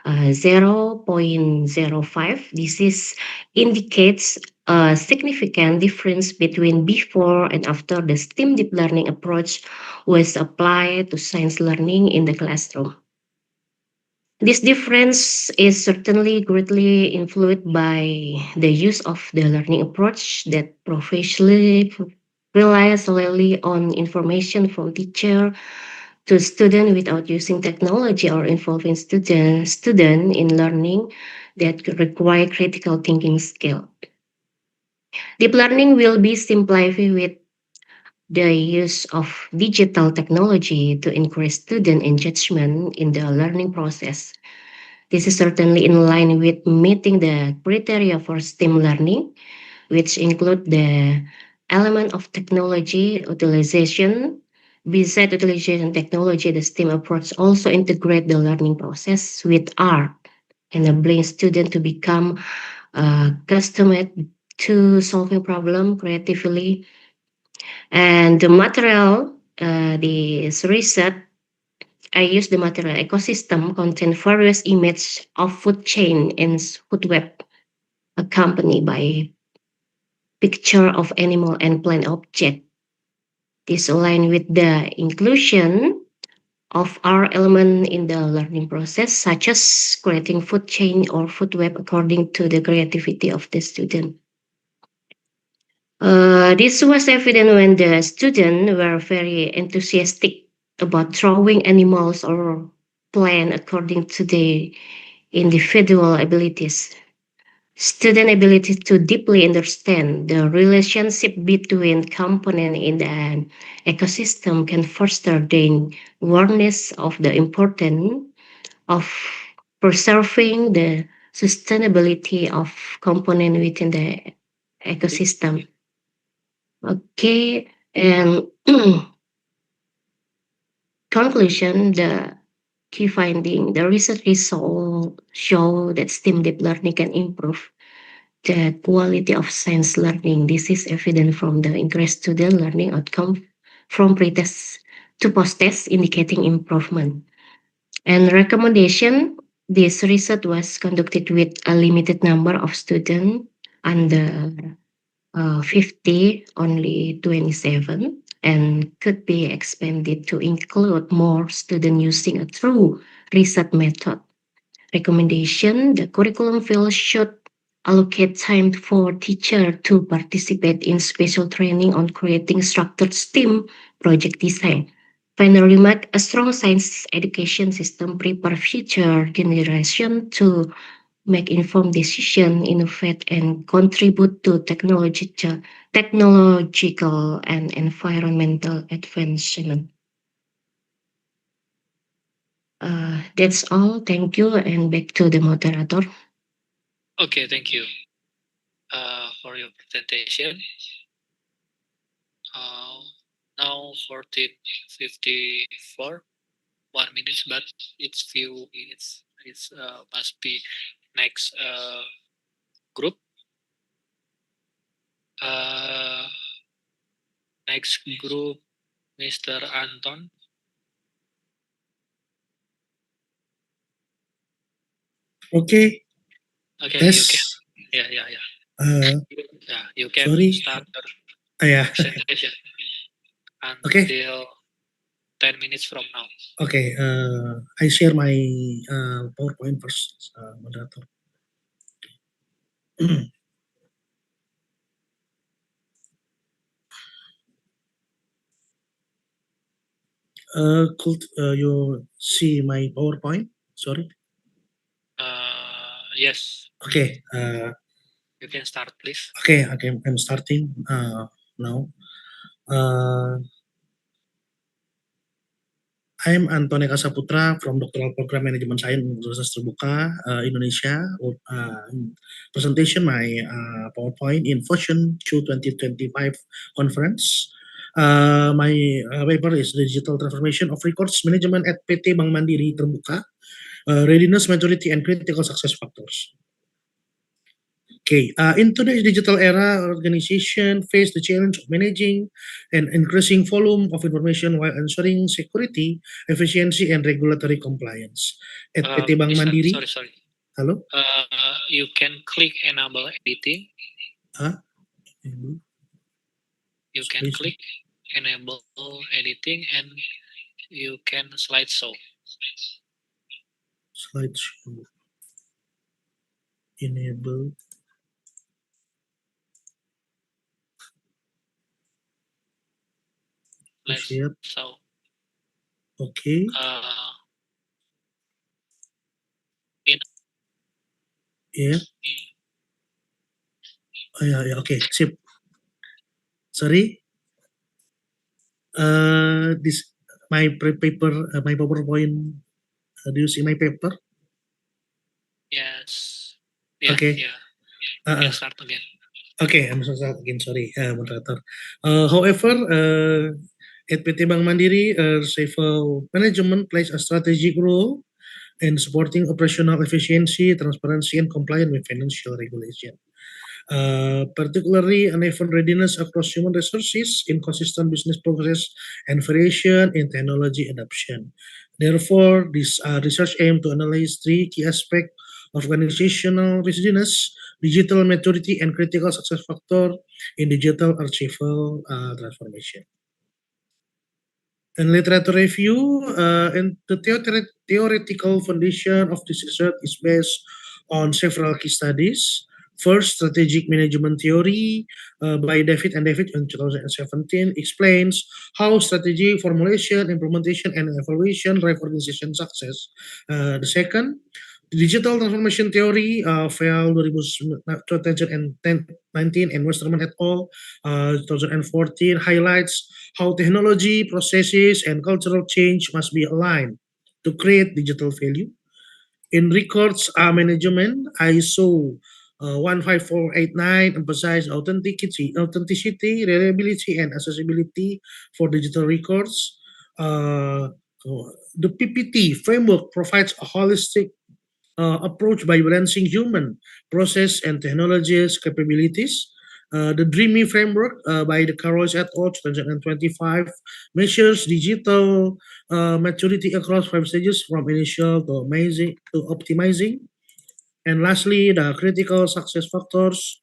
Speaker 21: 0.05. This indicates a significant difference between before and after the STEAM deep learning approach was applied to science learning in the classroom. This difference is certainly greatly influenced by the use of the learning approach that professionally relies solely on information from teacher to student without using technology or involving student in learning that require critical thinking skill. Deep learning will be simplified with the use of digital technology to increase student engagement in the learning process. This is certainly in line with meeting the criteria for STEAM learning, which include the element of technology utilization. Besides utilization technology, the STEAM approach also integrate the learning process with art, enabling students to become accustomed to solving problem creatively. And the material, this research I use the material ecosystem contain various images of food chain and food web accompanied by picture of animal and plant object. This align with the inclusion of our element in the learning process, such as creating food chain or food web according to the creativity of the student. This was evident when the students were very enthusiastic about drawing animals or plant according to their individual abilities. Student ability to deeply understand the relationship between components in an ecosystem can foster the awareness of the importance of preserving the sustainability of component within the ecosystem. Okay, and conclusion, the key finding, the research result show that STEAM deep learning can improve the quality of science learning. This is evident from the increased student learning outcome from pre-test to post-test, indicating improvement. And recommendation, this research was conducted with a limited number of students under 50, only 27, and could be expanded to include more students using a true research method. Recommendation, the curriculum field should allocate time for teacher to participate in special training on creating structured STEAM project design. Final remark, a strong science education system prepare future generation to make informed decision, innovate, and contribute to technological and environmental advancement. That's all. Thank you, and back to the moderator.
Speaker 14: Okay, thank you for your presentation. Now 14:54, 1 minute, but it's few minutes. It's must be next group. Next group, Mr. Anton.
Speaker 10: Okay.
Speaker 14: Okay,
Speaker 10: Yes.
Speaker 14: you can. Yeah. Yeah, you can
Speaker 10: Sorry.
Speaker 14: start the
Speaker 10: Yeah.
Speaker 14: presentation until
Speaker 10: Okay.
Speaker 14: 10 minutes from now.
Speaker 10: Okay. I share my PowerPoint first, moderator. Could you see my PowerPoint? Sorry.
Speaker 14: Yes.
Speaker 10: Okay.
Speaker 14: You can start, please.
Speaker 10: Okay. I'm starting now. I'm Antoni Kasaputra from Doctoral Program Management Science Universitas Terbuka, Indonesia. Presentation my PowerPoint in Fusion Q 2025 conference. My paper is Digital Transformation of Records Management at PT Bank Mandiri Terbuka, Readiness, Maturity, and Critical Success Factors. Okay, in today's digital era, organization face the challenge of managing an increasing volume of information while ensuring security, efficiency, and regulatory compliance. At PT Bank
Speaker 14: Mister,
Speaker 10: Mandiri,
Speaker 14: sorry.
Speaker 10: halo?
Speaker 14: You can click enable editing.
Speaker 10: Ah,
Speaker 14: You can click enable editing and you can slideshow.
Speaker 10: Slideshow. Enable. Siap.
Speaker 14: So,
Speaker 10: Okay. Yeah. Oh, yeah, okay, sip. Sorry. This my paper, my PowerPoint. Do you see my paper?
Speaker 14: Yes. Yeah,
Speaker 10: Okay.
Speaker 14: yeah.
Speaker 10: Uh,
Speaker 14: Can start again.
Speaker 10: Okay, I'm so sorry again. Sorry, moderator. However, at PT Bank Mandiri, civil management plays a strategic role in supporting operational efficiency, transparency, and compliance with financial regulation. Particularly uneven readiness across human resources, inconsistent business progress, and variation in technology adoption. Therefore, this research aims to analyze three key aspects of organizational readiness, digital maturity, and critical success factor in digital archival transformation. In literature review, and the theoretical foundation of this research is based on several key studies. First, strategic management theory by David and David in 2017 explains how strategy formulation, implementation, and evaluation drive organization success. The second, digital transformation theory, FEAL 2019 and Westerman et al. 2014 highlights how technology, processes, and cultural change must be aligned to create digital value. In records management, ISO 15489 emphasize authenticity, reliability, and accessibility for digital records. The PPT framework provides a holistic approach by balancing human, process, and technologies capabilities. The DREAMY framework by the Carroll et al. 2025 measures digital maturity across 5 stages from initial to amazing to optimizing. And lastly, the critical success factors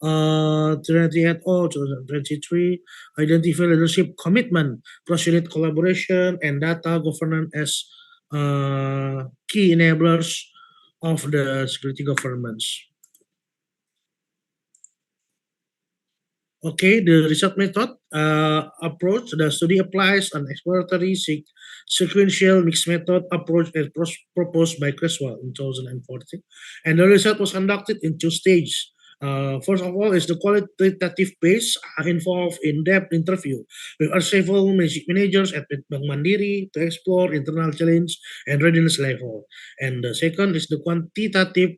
Speaker 10: Trinity et al. 2023 identify leadership commitment, cross-unit collaboration, and data governance as key enablers of the security governance. Okay, the research method approach, the study applies an exploratory sequential mixed method approach as proposed by Creswell in 2014. And the research was conducted in 2 stages. First of all is the qualitative phase involved in-depth interview with our several managers at Bank Mandiri to explore internal challenge and readiness level. And the second is the quantitative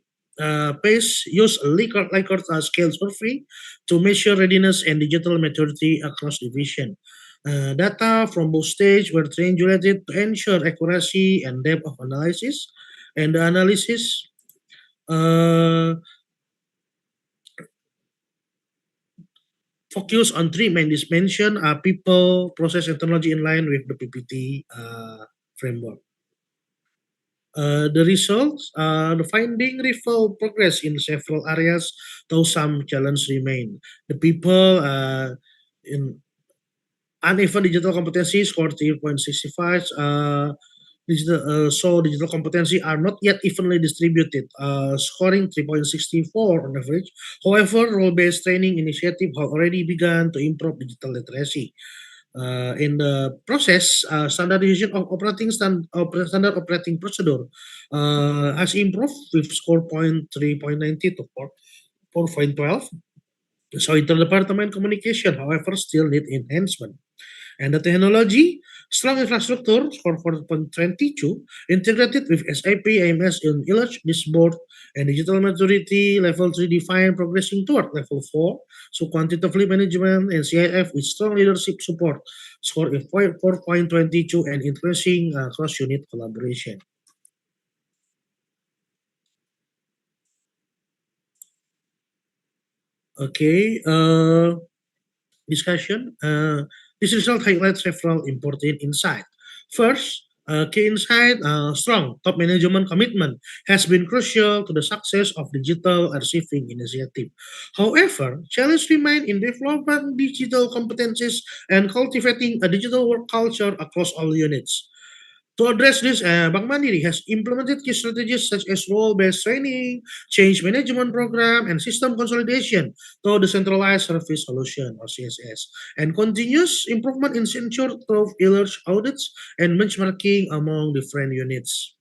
Speaker 10: phase use Likert scale survey to measure readiness and digital maturity across division. Data from both stages were triangulated to ensure accuracy and depth of analysis. And the analysis focus on three main dimensions: people, process, and technology in line with the PPT framework. The results, the finding reveal progress in several areas, though some challenges remain. The people in uneven digital competency scored 3.65. Digital competency are not yet evenly distributed, scoring 3.64 on average. However, role-based training initiative have already begun to improve digital literacy. In the process, standardization of standard operating procedure has improved with score point 3.90 to 4.12. So interdepartment communication, however, still need enhancement. And the technology, strong infrastructure, score 4.22, integrated with SAP, AMS, and ILACH, this board, and digital maturity, level 3 defined, progressing toward level 4. So quantitative management and CIF with strong leadership support, score 4.22, and increasing cross-unit collaboration. Okay, discussion. This result highlights several important insights. First, key insight, strong top management commitment has been crucial to the success of digital archiving initiative. However, challenges remain in developing digital competencies and cultivating a digital work culture across all units. To address this, Bank Mandiri has implemented key strategies such as role-based training, change management program, and system consolidation to the centralized service solution or CSS, and continuous improvement in ensure through alert audits and benchmarking among different units.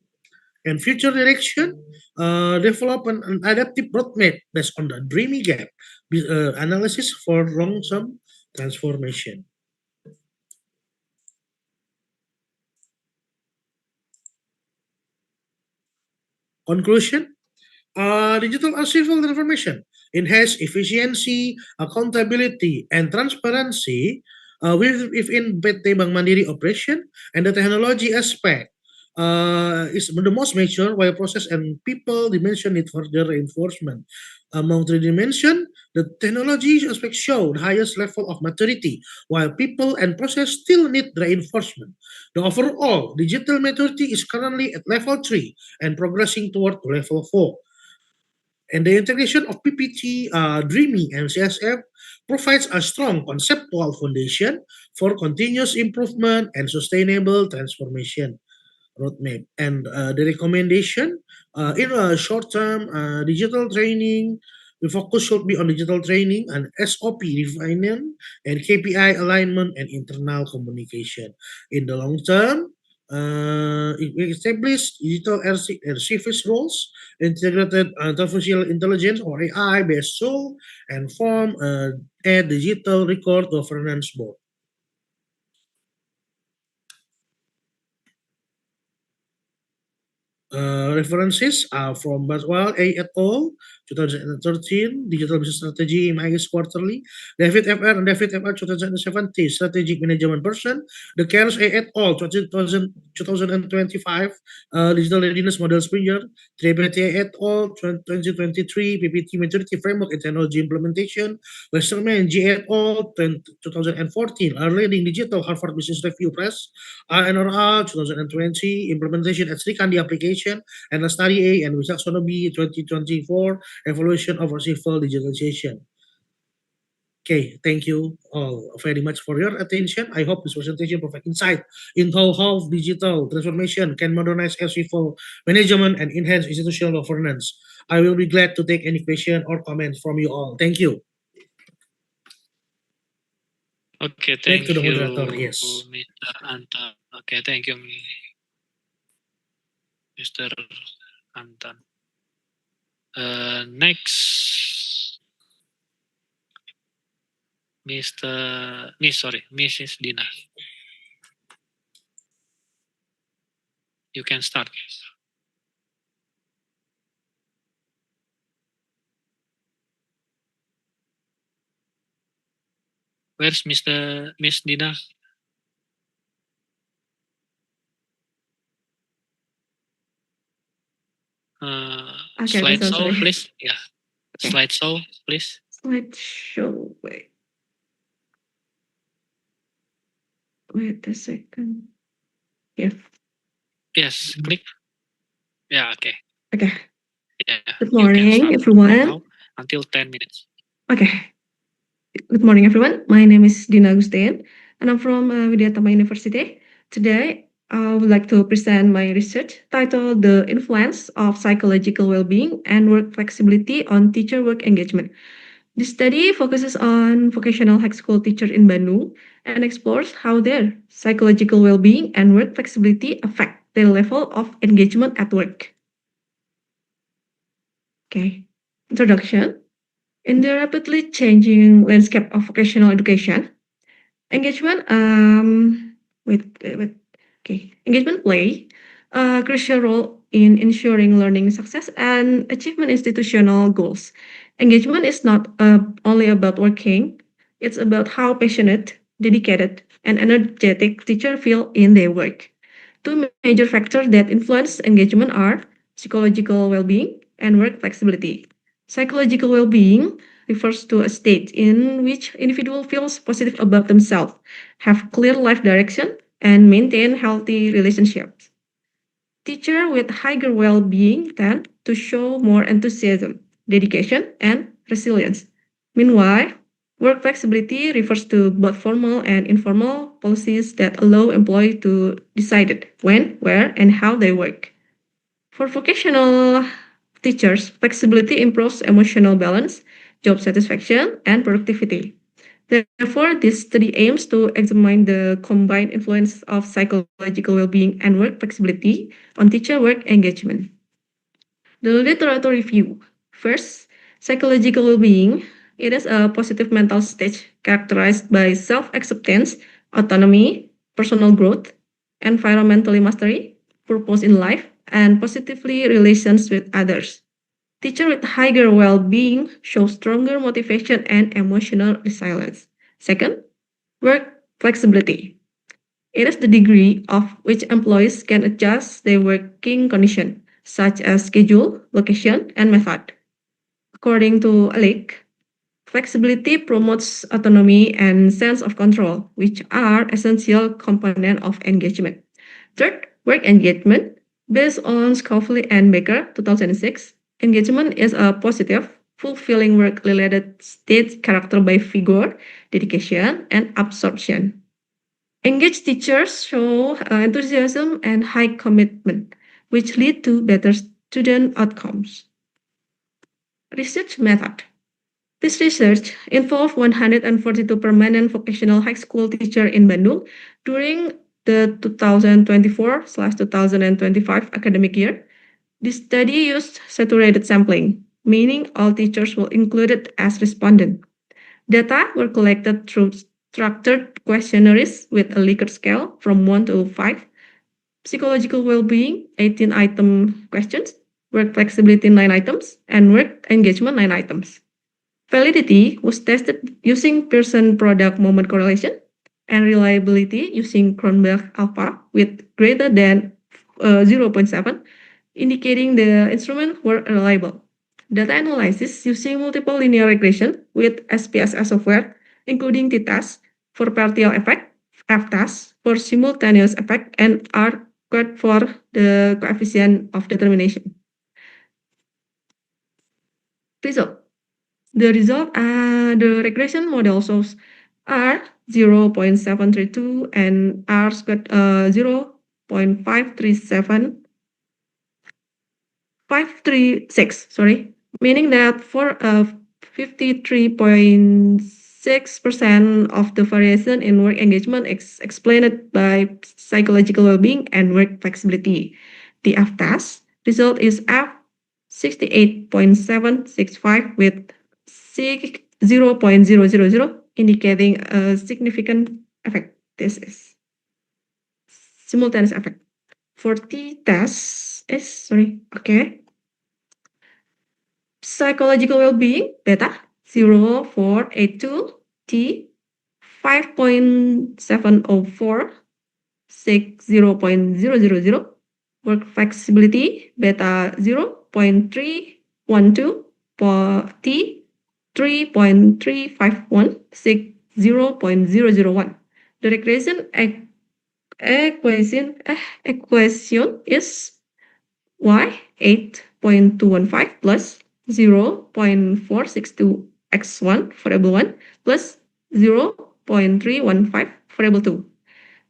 Speaker 10: And future direction, develop an adaptive roadmap based on the dreamy gap analysis for long-term transformation. Conclusion, digital archival information enhance efficiency, accountability, and transparency within PT Bank Mandiri operation, and the technology aspect is the most mature, while process and people dimension need further reinforcement. Among three dimension, the technology aspect show the highest level of maturity, while people and process still need reinforcement. The overall digital maturity is currently at level 3 and progressing toward level 4. And the integration of PPT, Dreamy, and CSF provides a strong conceptual foundation for continuous improvement and sustainable transformation roadmap. And the recommendation in a short-term digital training, the focus should be on digital training and SOP refinement and KPI alignment and internal communication. In the long term, we establish digital service roles, integrated artificial intelligence or AI-based tool, and form a digital record governance board. References are from Baswell A. et al. 2013, Digital Business Strategy, MIS Quarterly, David F.R. and David F.R. 2017, Strategic Management Person, The Cares A. et al. 2025, Digital Readiness Model Springer, Trebete et al. 2023, PPT Maturity Framework and Technology Implementation, Westerman G. et al. 2014, Our Leading Digital Harvard Business Review Press, RNRA 2020, Implementation at Sri Kandi Application, and Study A and Wisaksono B 2024, Evaluation of Civil Digitalization. Okay, thank you all very much for your attention. I hope this presentation provides insight into how digital transformation can modernize civil management and enhance institutional governance. I will be glad to take any question or comments from you all. Thank you.
Speaker 14: Okay,
Speaker 10: Back
Speaker 14: thank
Speaker 10: to the
Speaker 14: you,
Speaker 10: moderator, yes.
Speaker 14: Mr. Anton. Okay, thank you, Mr. Anton. Next, Mrs. Dina. You can start. Where's Miss Dina?
Speaker 5: Okay,
Speaker 14: slideshow,
Speaker 5: sorry.
Speaker 14: please. Yeah,
Speaker 5: Okay.
Speaker 14: slideshow, please.
Speaker 5: Slideshow, wait a second. Yeah.
Speaker 14: Yes, click. Yeah, okay.
Speaker 5: Okay.
Speaker 14: Yeah,
Speaker 5: Good
Speaker 14: you can
Speaker 5: morning,
Speaker 14: start
Speaker 5: everyone.
Speaker 14: now until 10 minutes.
Speaker 5: Okay. Good morning, everyone. My name is Dina Agustin, and I'm from Widyatama University. Today, I would like to present my research titled The Influence of Psychological Well-Being and Work Flexibility on Teacher Work Engagement. This study focuses on vocational high school teachers in Bandung and explores how their psychological well-being and work flexibility affect their level of engagement at work. Okay, introduction. In the rapidly changing landscape of vocational education, engagement engagement play a crucial role in ensuring learning success and achievement institutional goals. Engagement is not only about working, it's about how passionate, dedicated, and energetic teachers feel in their work. Two major factors that influence engagement are psychological well-being and work flexibility. Psychological well-being refers to a state in which individual feels positive about themselves, have clear life direction, and maintain healthy relationships. Teachers with higher well-being tend to show more enthusiasm, dedication, and resilience. Meanwhile, work flexibility refers to both formal and informal policies that allow employees to decide when, where, and how they work. For vocational teachers, flexibility improves emotional balance, job satisfaction, and productivity. Therefore, this study aims to examine the combined influence of psychological well-being and work flexibility on teacher work engagement. The literature review. First, psychological well-being. It is a positive mental state characterized by self-acceptance, autonomy, personal growth, environmentally mastery, purpose in life, and positively relations with others. Teachers with higher well-being show stronger motivation and emotional resilience. Second, work flexibility. It is the degree of which employees can adjust their working condition, such as schedule, location, and method. According to Alec, flexibility promotes autonomy and sense of control, which are essential components of engagement. Third, work engagement. Based on Scofley and Baker, 2006, engagement is a positive, fulfilling work-related state characterized by vigor, dedication, and absorption. Engaged teachers show enthusiasm and high commitment, which lead to better student outcomes. Research method. This research involved 142 permanent vocational high school teachers in Bandung during the 2024/2025 academic year. This study used saturated sampling, meaning all teachers were included as respondents. Data were collected through structured questionnaires with a Likert scale from 1 to 5, psychological well-being, 18-item questions, work flexibility, 9 items, and work engagement, 9 items. Validity was tested using person-product moment correlation, and reliability using Kronberg alpha with greater than 0.7, indicating the instruments were reliable. Data analysis using multiple linear regression with SPSS software, including t-test for partial effect, f-test for simultaneous effect, and r-squared for the coefficient of determination. Result. The regression model shows R 0.732 and R squared 536, meaning that for 53.6% of the variation in work engagement is explained by psychological well-being and work flexibility. The F-test result is F 68.765 with 0.000, indicating a significant effect. This is simultaneous effect. For t-test psychological well-being, beta 0.482, t 5.704, 0.000, work flexibility, beta 0.312, t 3.351, 0.001. The regression equation is y 8.215 plus 0.462 x1 variable 1 plus 0.315 variable 2.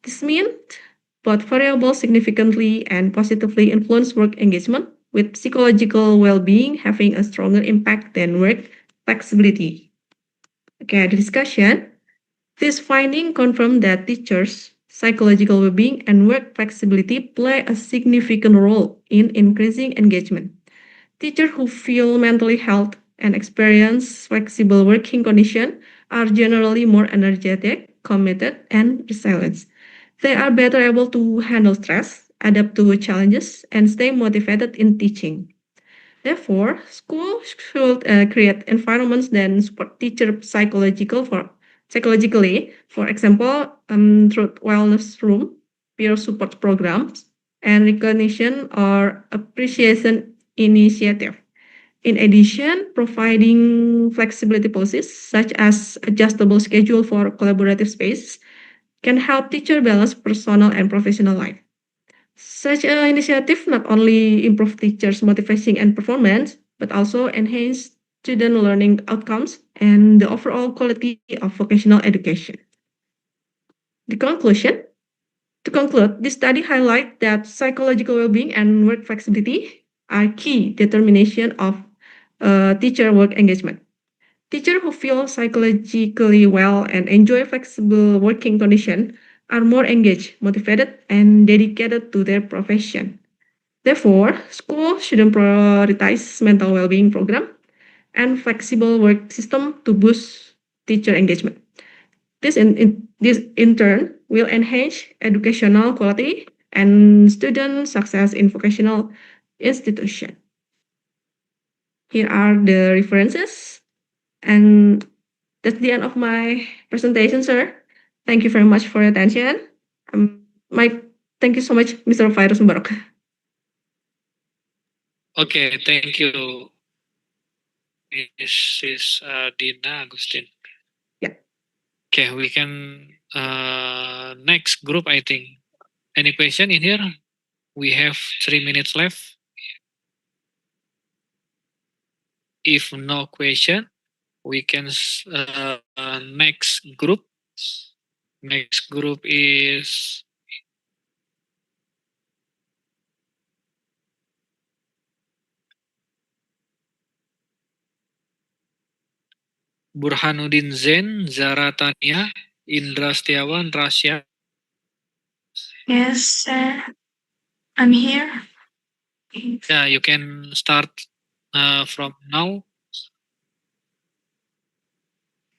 Speaker 5: This means both variables significantly and positively influence work engagement, with psychological well-being having a stronger impact than work flexibility. Okay, the discussion. This finding confirmed that teachers' psychological well-being and work flexibility play a significant role in increasing engagement. Teachers who feel mentally healthy and experience flexible working conditions are generally more energetic, committed, and resilient. They are better able to handle stress, adapt to challenges, and stay motivated in teaching. Therefore, schools should create environments that support teacher psychologically, for example, through wellness room, peer support programs, and recognition or appreciation initiative. In addition, providing flexibility policies such as adjustable schedule for collaborative space can help teacher balance personal and professional life. Such an initiative not only improve teachers' motivation and performance, but also enhance student learning outcomes and the overall quality of vocational education. The conclusion To conclude, this study highlights that psychological well-being and work flexibility are key determination of teacher work engagement. Teachers who feel psychologically well and enjoy flexible working conditions are more engaged, motivated, and dedicated to their profession. Therefore, schools should prioritize mental well-being program and flexible work system to boost teacher engagement. This in turn will enhance educational quality and student success in vocational institution. Here are the references, and that's the end of my presentation, sir. Thank you very much for your attention. Mike, thank you so much, Mr. Virus Mubarak.
Speaker 14: Okay, thank you, Mrs. Dina Agustin.
Speaker 5: Yeah.
Speaker 14: Okay, we can next group, I think. Any question in here? We have 3 minutes left. If no question, we can next group. Next group is Burhanuddin Zain, Zara Tania, Indra Setiawan, Rasya.
Speaker 16: Yes, I'm here.
Speaker 14: Yeah, you can start from now.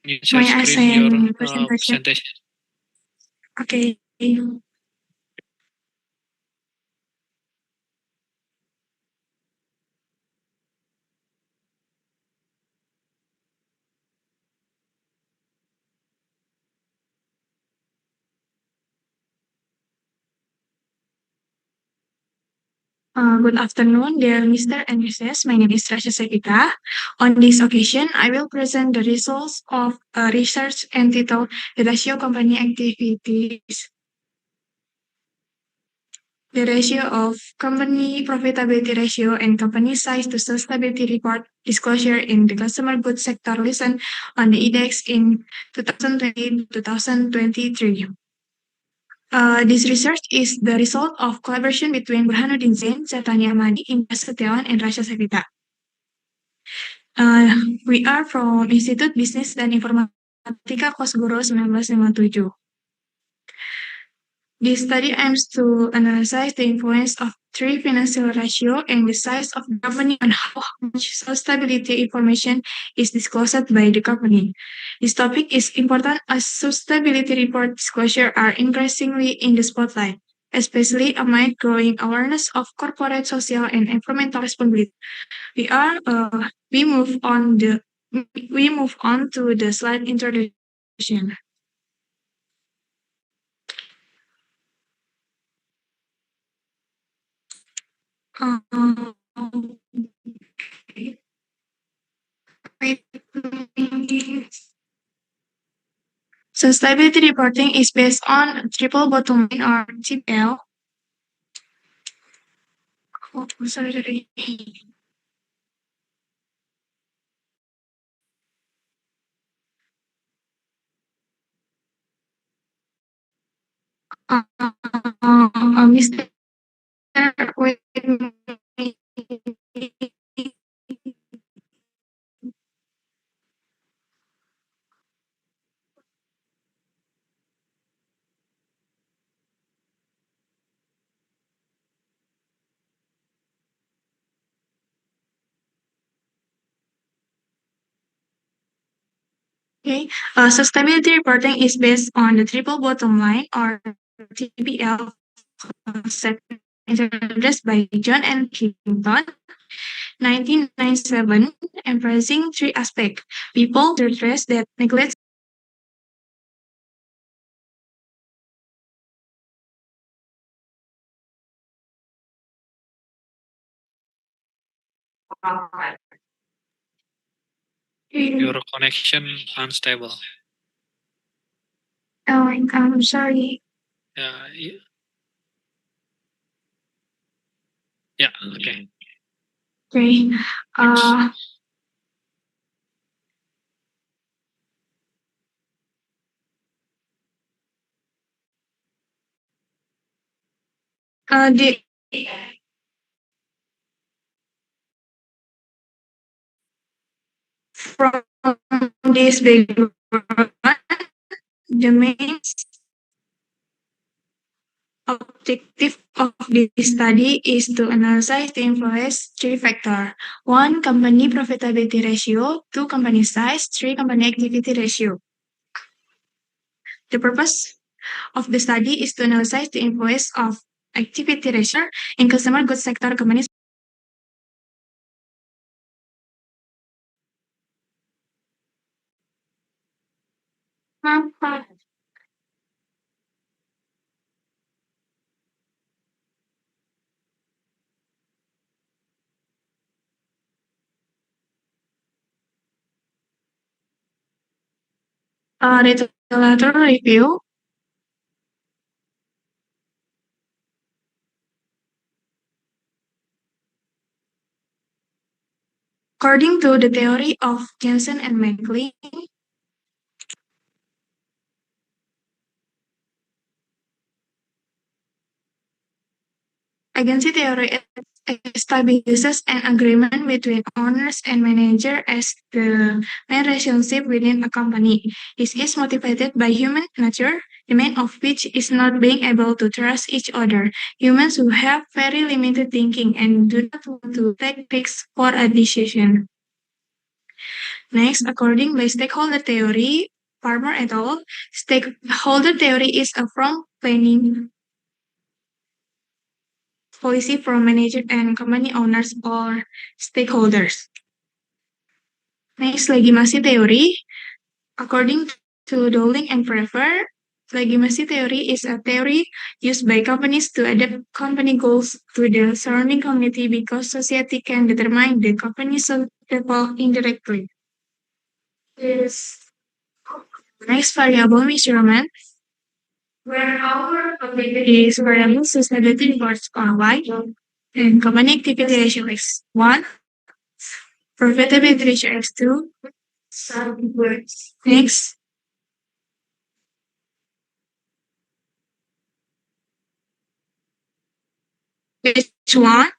Speaker 14: You share
Speaker 16: May I
Speaker 14: screen your
Speaker 16: send presentation?
Speaker 14: presentation.
Speaker 16: Okay. Good afternoon, dear Mr. and Mrs. My name is Rasha Sekita. On this occasion, I will present the results of a research entitled The Ratio Company Activities. The ratio of company profitability ratio and company size to sustainability report disclosure in the consumer goods sector listened on the index in 2020-2023. This research is the result of collaboration between Burhanuddin Zain, Zatania Amadi, Indra Setiawan, and Rasha Sekita. We are from Institut Bisnis dan Informatika Kosgoro 1957. This study aims to analyze the influence of three financial ratio and the size of the company on how much sustainability information is disclosed by the company. This topic is important as sustainability report disclosure are increasingly in the spotlight, especially amid growing awareness of corporate social and environmental responsibility. We move on to the slide introduction. Sustainability reporting is based on triple bottom line or TPL. Oh, sorry. Mr. Wait. Okay, sustainability reporting is based on the triple bottom line or TBL concept introduced by John and Clinton, 1997, embracing three aspects: people, the stress that neglects
Speaker 14: Your connection unstable.
Speaker 16: Oh, I'm sorry.
Speaker 14: Yeah. Yeah. Okay.
Speaker 16: Okay. The from this background, the main objective of this study is to analyze the influence three factors. One, company profitability ratio. Two, company size. Three, company activity ratio. The purpose of the study is to analyze the influence of activity ratio in consumer goods sector companies. Literature review. According to the theory of Jensen and McLean, agency theory establishes an agreement between owners and manager as the main relationship within a company. This is motivated by human nature, the main of which is not being able to trust each other. Humans who have very limited thinking and do not want to take risks for a decision. Next, according by stakeholder theory, Farmer et al., stakeholder theory is a front planning policy from managers and company owners or stakeholders. Next, legitimacy theory. According to Dowling and Prefer, legitimacy theory is a theory used by companies to adapt company goals to the surrounding community because society can determine the company's level indirectly. Next, variable measurement, where our activity is variable sustainability reports are Y and company activity ratio is 1, profitability ratio is 2. Next, which one?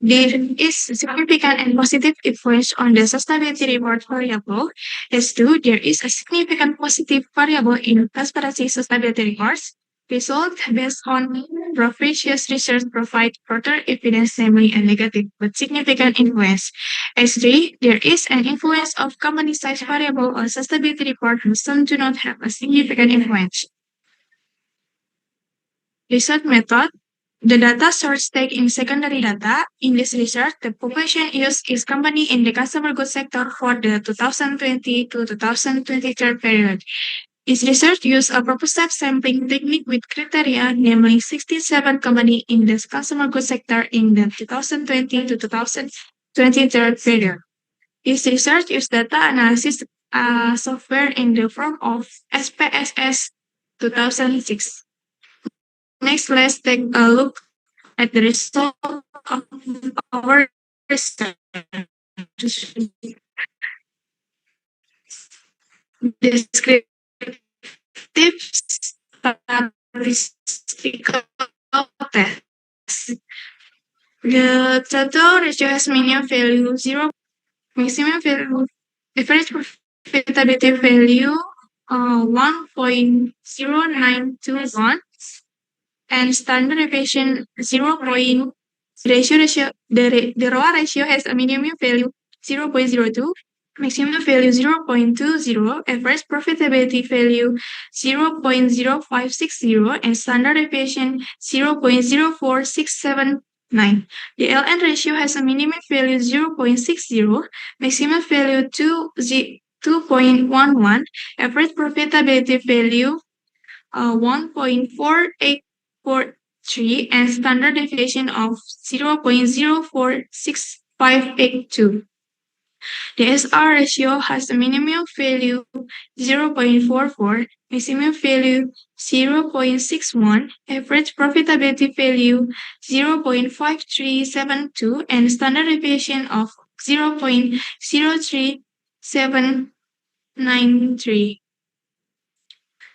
Speaker 16: There is significant and positive influence on the sustainability report variable. As two, there is a significant positive variable in transparency sustainability reports. Result based on previous research provide further evidence, namely a negative but significant influence. As three, there is an influence of company size variable on sustainability report, and some do not have a significant influence. Research method. The data source take in secondary data. In this research, the population used is company in the consumer goods sector for the 2020 to 2023 period. This research used a purposive sampling technique with criteria, namely 67 companies in the consumer goods sector in the 2020 to 2023 period. This research used data analysis software in the form of SPSS 2006. Next, let's take a look at the result of our research. Descriptive statistical test. The total ratio has minimum value 0, maximum value, average profitability value 1.0921, and standard deviation 0. The ROA ratio has a minimum value 0.02, maximum value 0.20, average profitability value 0.0560, and standard deviation 0.04679. The LN ratio has a minimum value 0.60, maximum value 2.11, average profitability value 1.4843, and standard deviation of 0.046582. The SR ratio has a minimum value 0.44, maximum value 0.61, average profitability value 0.5372, and standard deviation of 0.03793.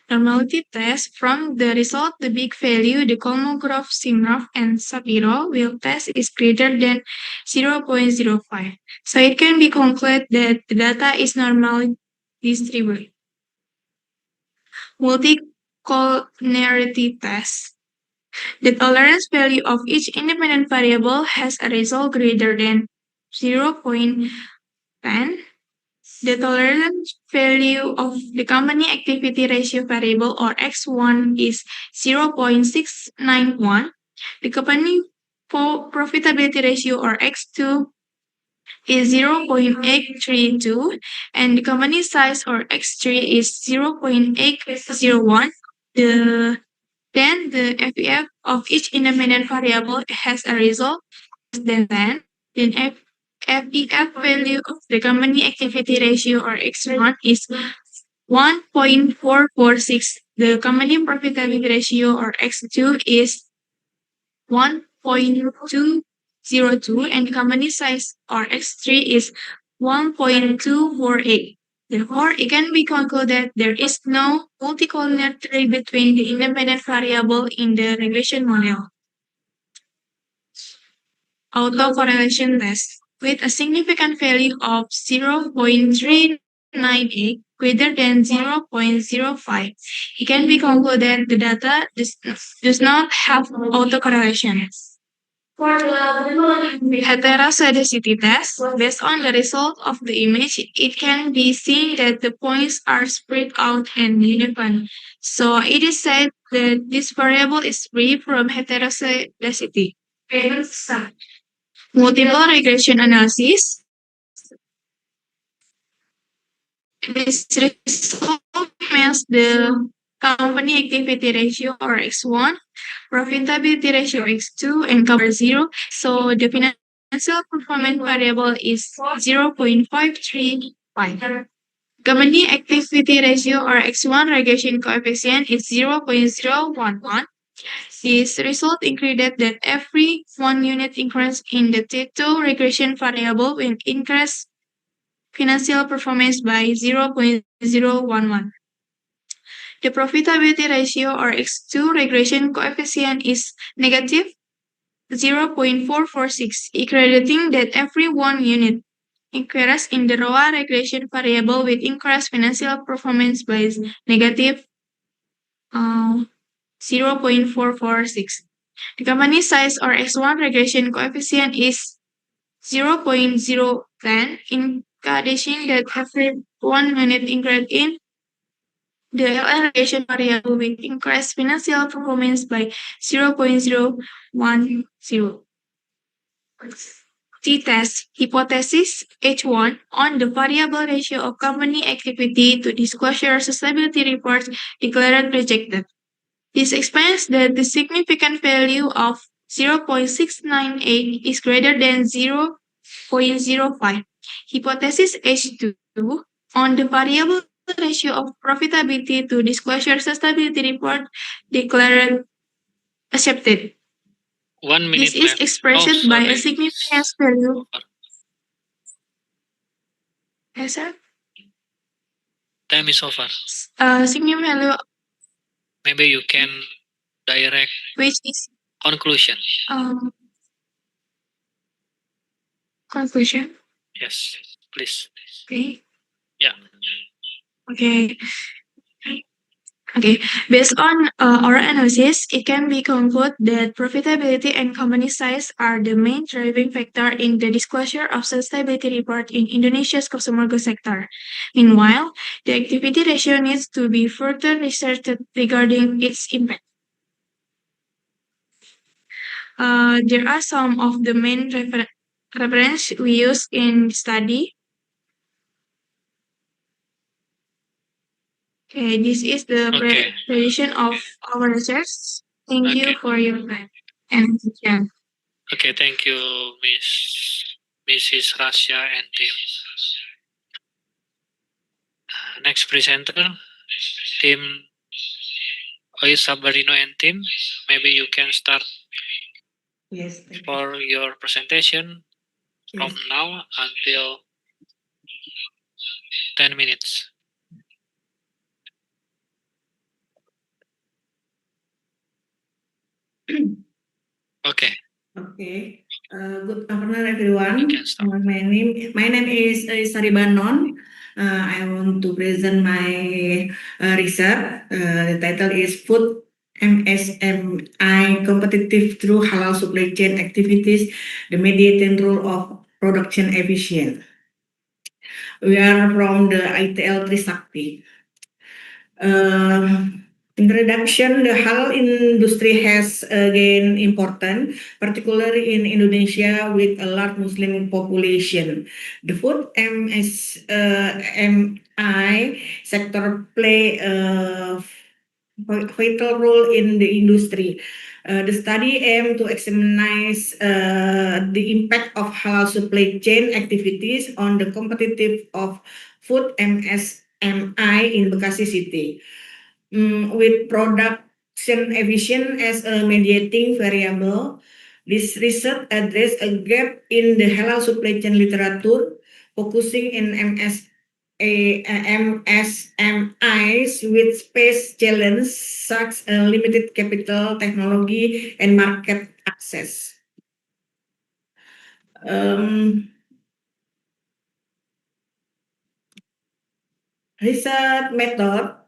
Speaker 16: Normality test. From the result, the big value, the Kolmogorov, Simrov, and Shapiro will test is greater than 0.05. So it can be concluded that the data is normally distributed. Multicollinearity test. The tolerance value of each independent variable has a result greater than 0.10. The tolerance value of the company activity ratio variable or X1 is 0.691. The company profitability ratio or X2 is 0.832 and the company size or X3 is 0.801. Then the FEF of each independent variable has a result less than 10. Then FEF value of the company activity ratio or X1 is 1.446. The company profitability ratio or X2 is 1.202 and the company size or X3 is 1.248. Therefore, it can be concluded there is no multicollinearity between the independent variable in the regression model. Autocorrelation test. With a significant value of 0.398 greater than 0.05, it can be concluded the data does not have autocorrelation. For the heteroscedasticity test, based on the result of the image, it can be seen that the points are spread out and uniform. So it is said that this variable is free from heteroscedasticity. Multiple regression analysis. This result means the company activity ratio or X1, profitability ratio X2, and cover 0. So the financial performance variable is 0.535. Company activity ratio or X1 regression coefficient is 0.011. This result included that every 1 unit increase in the T2 regression variable will increase financial performance by 0.011. The profitability ratio or X2 regression coefficient is negative 0.446, indicating that every 1 unit increase in the ROA regression variable will increase financial performance by negative 0.446. The company size or X1 regression coefficient is 0.010, indicating that every 1 unit increase in the LR regression variable will increase financial performance by 0.010. T-test hypothesis H1 on the variable ratio of company activity to disclosure sustainability reports declared rejected. This explains that the significant value of 0.698 is greater than 0.05. Hypothesis H2 on the variable ratio of profitability to disclosure sustainability report declared accepted.
Speaker 14: 1 minute
Speaker 16: This is
Speaker 14: left.
Speaker 16: expressed by a significance value. Yes, sir.
Speaker 14: Time is over.
Speaker 16: Significant value
Speaker 14: Maybe you can direct
Speaker 16: which is
Speaker 14: conclusion.
Speaker 16: Conclusion.
Speaker 14: Yes, please.
Speaker 16: Okay.
Speaker 14: Yeah.
Speaker 16: Okay. Okay, based on our analysis, it can be concluded that profitability and company size are the main driving factor in the disclosure of sustainability report in Indonesia's consumer goods sector. Meanwhile, the activity ratio needs to be further researched regarding its impact. There are some of the main reference we use in study. Okay, this is the presentation of our research. Thank you for your time and attention.
Speaker 14: Okay, thank you, Miss Mrs. Rasya and team. Next presenter, team Ois Sabarino and team. Maybe you can start
Speaker 11: Yes, thank you.
Speaker 14: for your presentation from
Speaker 11: Yes.
Speaker 14: now until 10 minutes. Okay.
Speaker 11: Okay. Good afternoon, everyone. My name is Saribanon. I want to present my research. The title is Food MSMI Competitive Through Halal Supply Chain Activities, the Mediating Role of Production Efficient. We are from the ITL Trisakti. Introduction, the halal industry has gained importance, particularly in Indonesia with a large Muslim population. The food MSMI sector play a vital role in the industry. The study aimed to examine the impact of halal supply chain activities on the competitive of food MSMI in Bekasi City. With production efficient as a mediating variable, this research addressed a gap in the halal supply chain literature, focusing in MSMIs with space challenge such as limited capital, technology, and market access. Research method.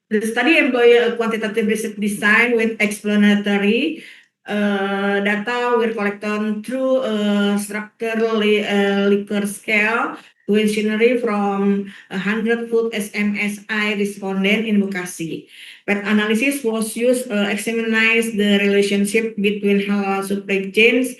Speaker 11: The study employ a quantitative research design with explanatory data were collected through a structural Likert scale questionnaire from 100 food SMSI respondents in Bekasi. PET analysis was used to examine the relationship between halal supply chains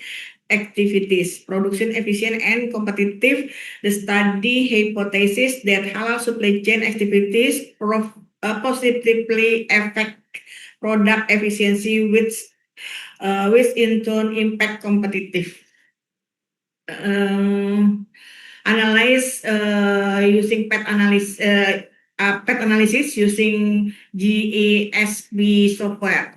Speaker 11: activities, production efficient and competitive. The study hypothesized that halal supply chain activities positively affect product efficiency, which in turn impact competitive. Analyze using PET analysis using GASB software.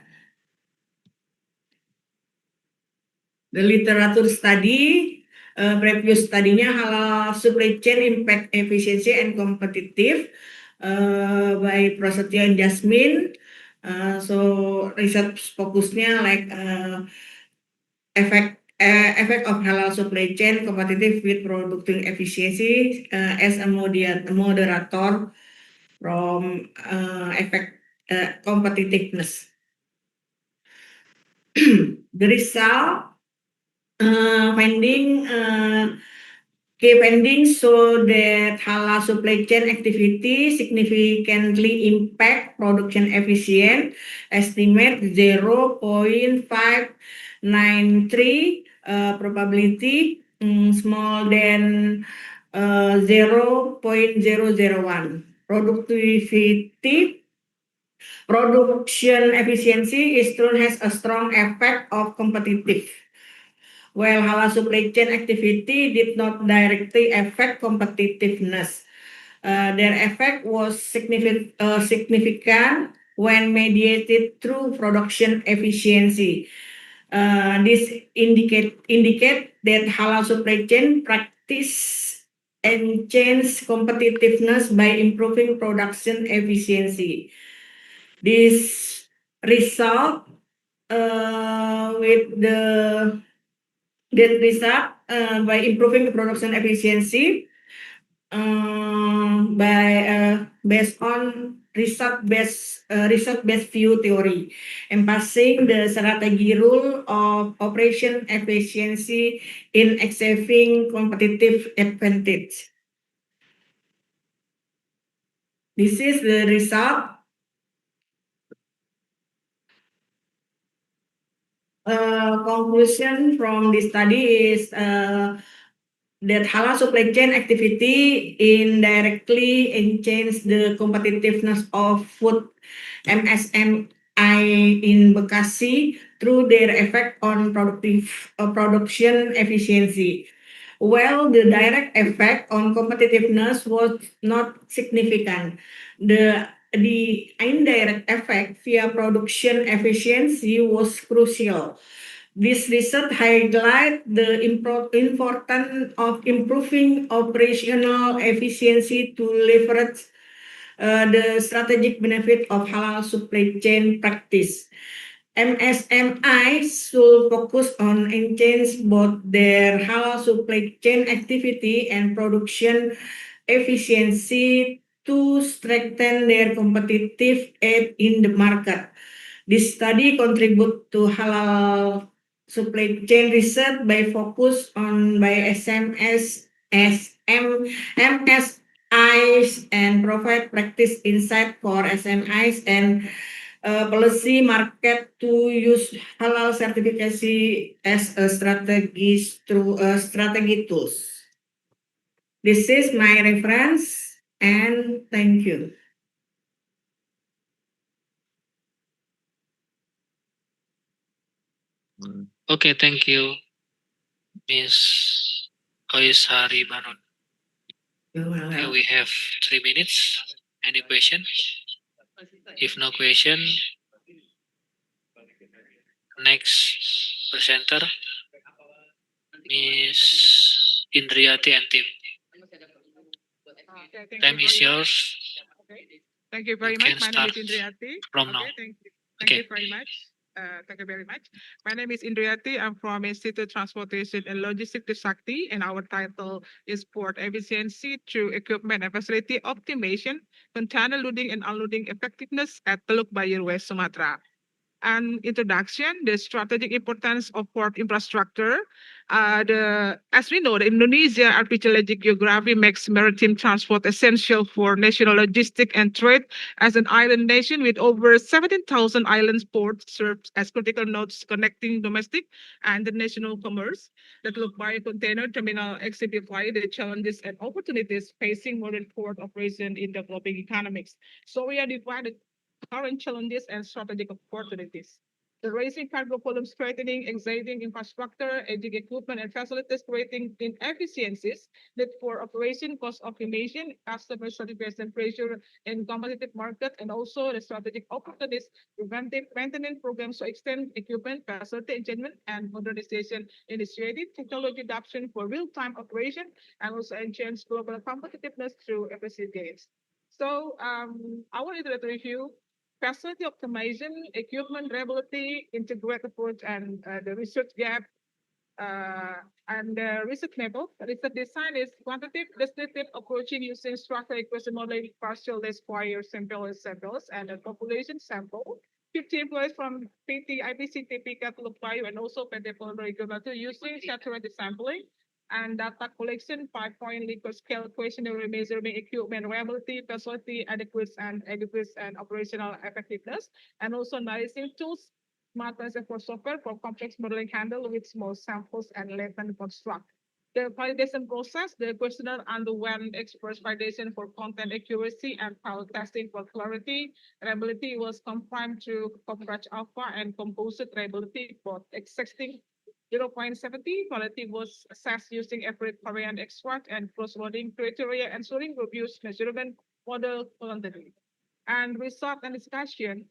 Speaker 11: The literature study, previous studinya halal supply chain impact efficiency and competitive by Prasetyo and Jasmine. So research fokusnya like effect of halal supply chain competitive with production efficiency as a moderator from effect competitiveness. The result key findings show that halal supply chain activity significantly impact production efficient. Estimate 0.593 probability small than 0.001. Production efficiency is true has a strong effect of competitive. While halal supply chain activity did not directly affect competitiveness, their effect was significant when mediated through production efficiency. This indicate that halal supply chain practice enhance competitiveness by improving production efficiency. This result by improving the production efficiency based on research-based view theory, emphasizing the strategy rule of operation efficiency in achieving competitive advantage. This is the result. Conclusion from this study is that halal supply chain activity indirectly enhance the competitiveness of food MSMI in Bekasi through their effect on production efficiency. While the direct effect on competitiveness was not significant, the indirect effect via production efficiency was crucial. This research highlights the importance of improving operational efficiency to leverage the strategic benefit of halal supply chain practice. MSMIs should focus on enhancing both their halal supply chain activity and production efficiency to strengthen their competitive edge in the market. This study contributes to halal supply chain research by focus on by MSIs and provide practice insight for SMIs and policy market to use halal certification as a strategy tools. This is my reference and thank you.
Speaker 14: Okay, thank you, Miss Oishari Baron. Okay, we have 3 minutes. Any question? If no question, next presenter, Miss Indriati and team. Time is yours.
Speaker 7: Thank you very
Speaker 14: You
Speaker 7: much.
Speaker 14: can
Speaker 7: My name
Speaker 14: start
Speaker 7: is Indriati.
Speaker 14: from now.
Speaker 7: Thank you.
Speaker 14: Okay.
Speaker 7: Thank you very much. Thank you very much. My name is Indriati. I'm from Institute Transportation and Logistics Trisakti, and our title is Port Efficiency through Equipment and Facility Optimization, Container Loading and Unloading Effectiveness at Teluk Bayur, West Sumatra. An introduction, the strategic importance of port infrastructure. As we know, the Indonesia archipelagic geography makes maritime transport essential for national logistics and trade. As an island nation with over 17,000 island ports served as critical nodes connecting domestic and international commerce. The Teluk Bayur Container Terminal exemplify the challenges and opportunities facing modern port operation in developing economies. So we are divided current challenges and strategic opportunities. The raising cargo volume strengthening, existing infrastructure, aging equipment and facilities creating inefficiencies, need for operation cost optimization, customer satisfaction pressure in competitive market, and also the strategic opportunities, preventive maintenance programs to extend equipment, facility enhancement, and modernization initiative, technology adoption for real-time operation, and also enhance global competitiveness through efficiency gains. So I wanted to review facility optimization, equipment reliability, integrated approach, and the research gap, and the research level. Research design is quantitative, descriptive approaching using structural equation modeling, partial square samples, and a population sample. 50 employees from PT, IPC, Terbuka, Teluk Bayur, and also PT Polri Regulator using saturated sampling and data collection, 5-point Likert scale questionnaire measuring equipment reliability, facility adequacy, and operational effectiveness, and also analyzing tools, smart for software for complex modeling handle with small samples and latent construct. The validation process, the questionnaire underwent express validation for content accuracy and file testing for clarity. Reliability was confirmed through coverage alpha and composite reliability for existing 0.70. Quality was assessed using average variant extract and cross-loading criteria, ensuring robust measurement model voluntarily. And result and discussion,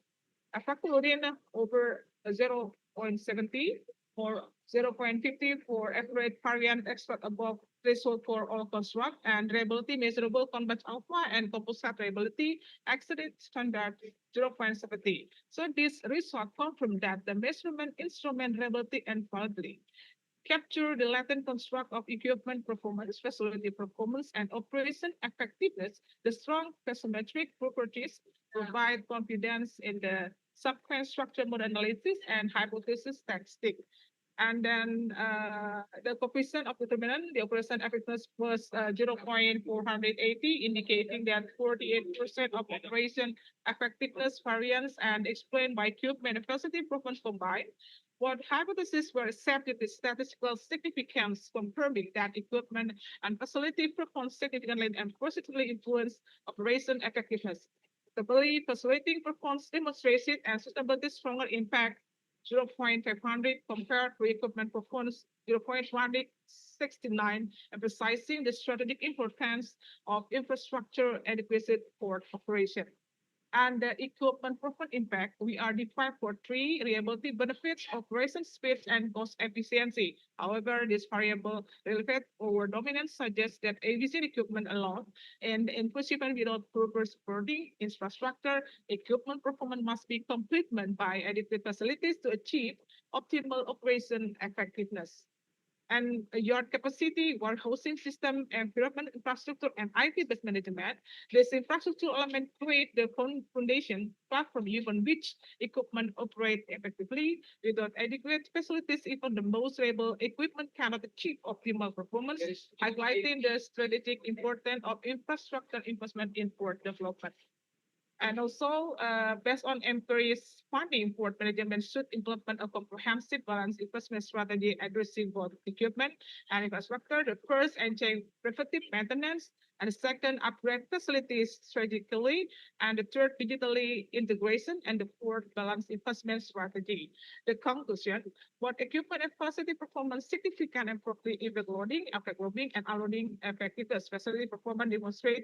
Speaker 7: a factor loading over 0.70 or 0.50 for average variant extract above threshold for all construct, and reliability measurable convex alpha and composite reliability exceeded standard 0.70. So this result confirmed that the measurement instrument reliability and quality capture the latent construct of equipment performance, facility performance, and operation effectiveness. The strong bathymetric properties provide confidence in the subsequent structure model analysis and hypothesis statistic. And then the coefficient of determinant, the operation effectiveness was 0.480, indicating that 48% of operation effectiveness variance and explained by equipment and facility performance combined. What hypotheses were accepted with statistical significance, confirming that equipment and facility performance significantly and positively influence operation effectiveness. Stability, facilitating performance demonstration, and sustainability stronger impact 0.500 compared to equipment performance 0.169, emphasizing the strategic importance of infrastructure adequacy for operation. And the equipment performance impact, we are defined for three reliability benefits: operation speed and cost efficiency. However, this variable relevant over dominance suggests that aviation equipment alone and inclusive and without proper supporting infrastructure, equipment performance must be complemented by adequate facilities to achieve optimal operation effectiveness. And yard capacity, warehousing system, environment infrastructure, and IT-based management. This infrastructure element create the foundation platform upon which equipment operate effectively. Without adequate facilities, even the most reliable equipment cannot achieve optimal performance, highlighting the strategic importance of infrastructure investment in port development. And also, based on employees funding, port management should implement a comprehensive balanced investment strategy addressing both equipment and infrastructure. The first, ensure preventive maintenance, and the second, upgrade facilities strategically, and the third, digitally integration, and the fourth, balanced investment strategy. The conclusion, both equipment and facility performance significant improvement in loading, effect loading, and unloading effectiveness. Facility performance demonstrate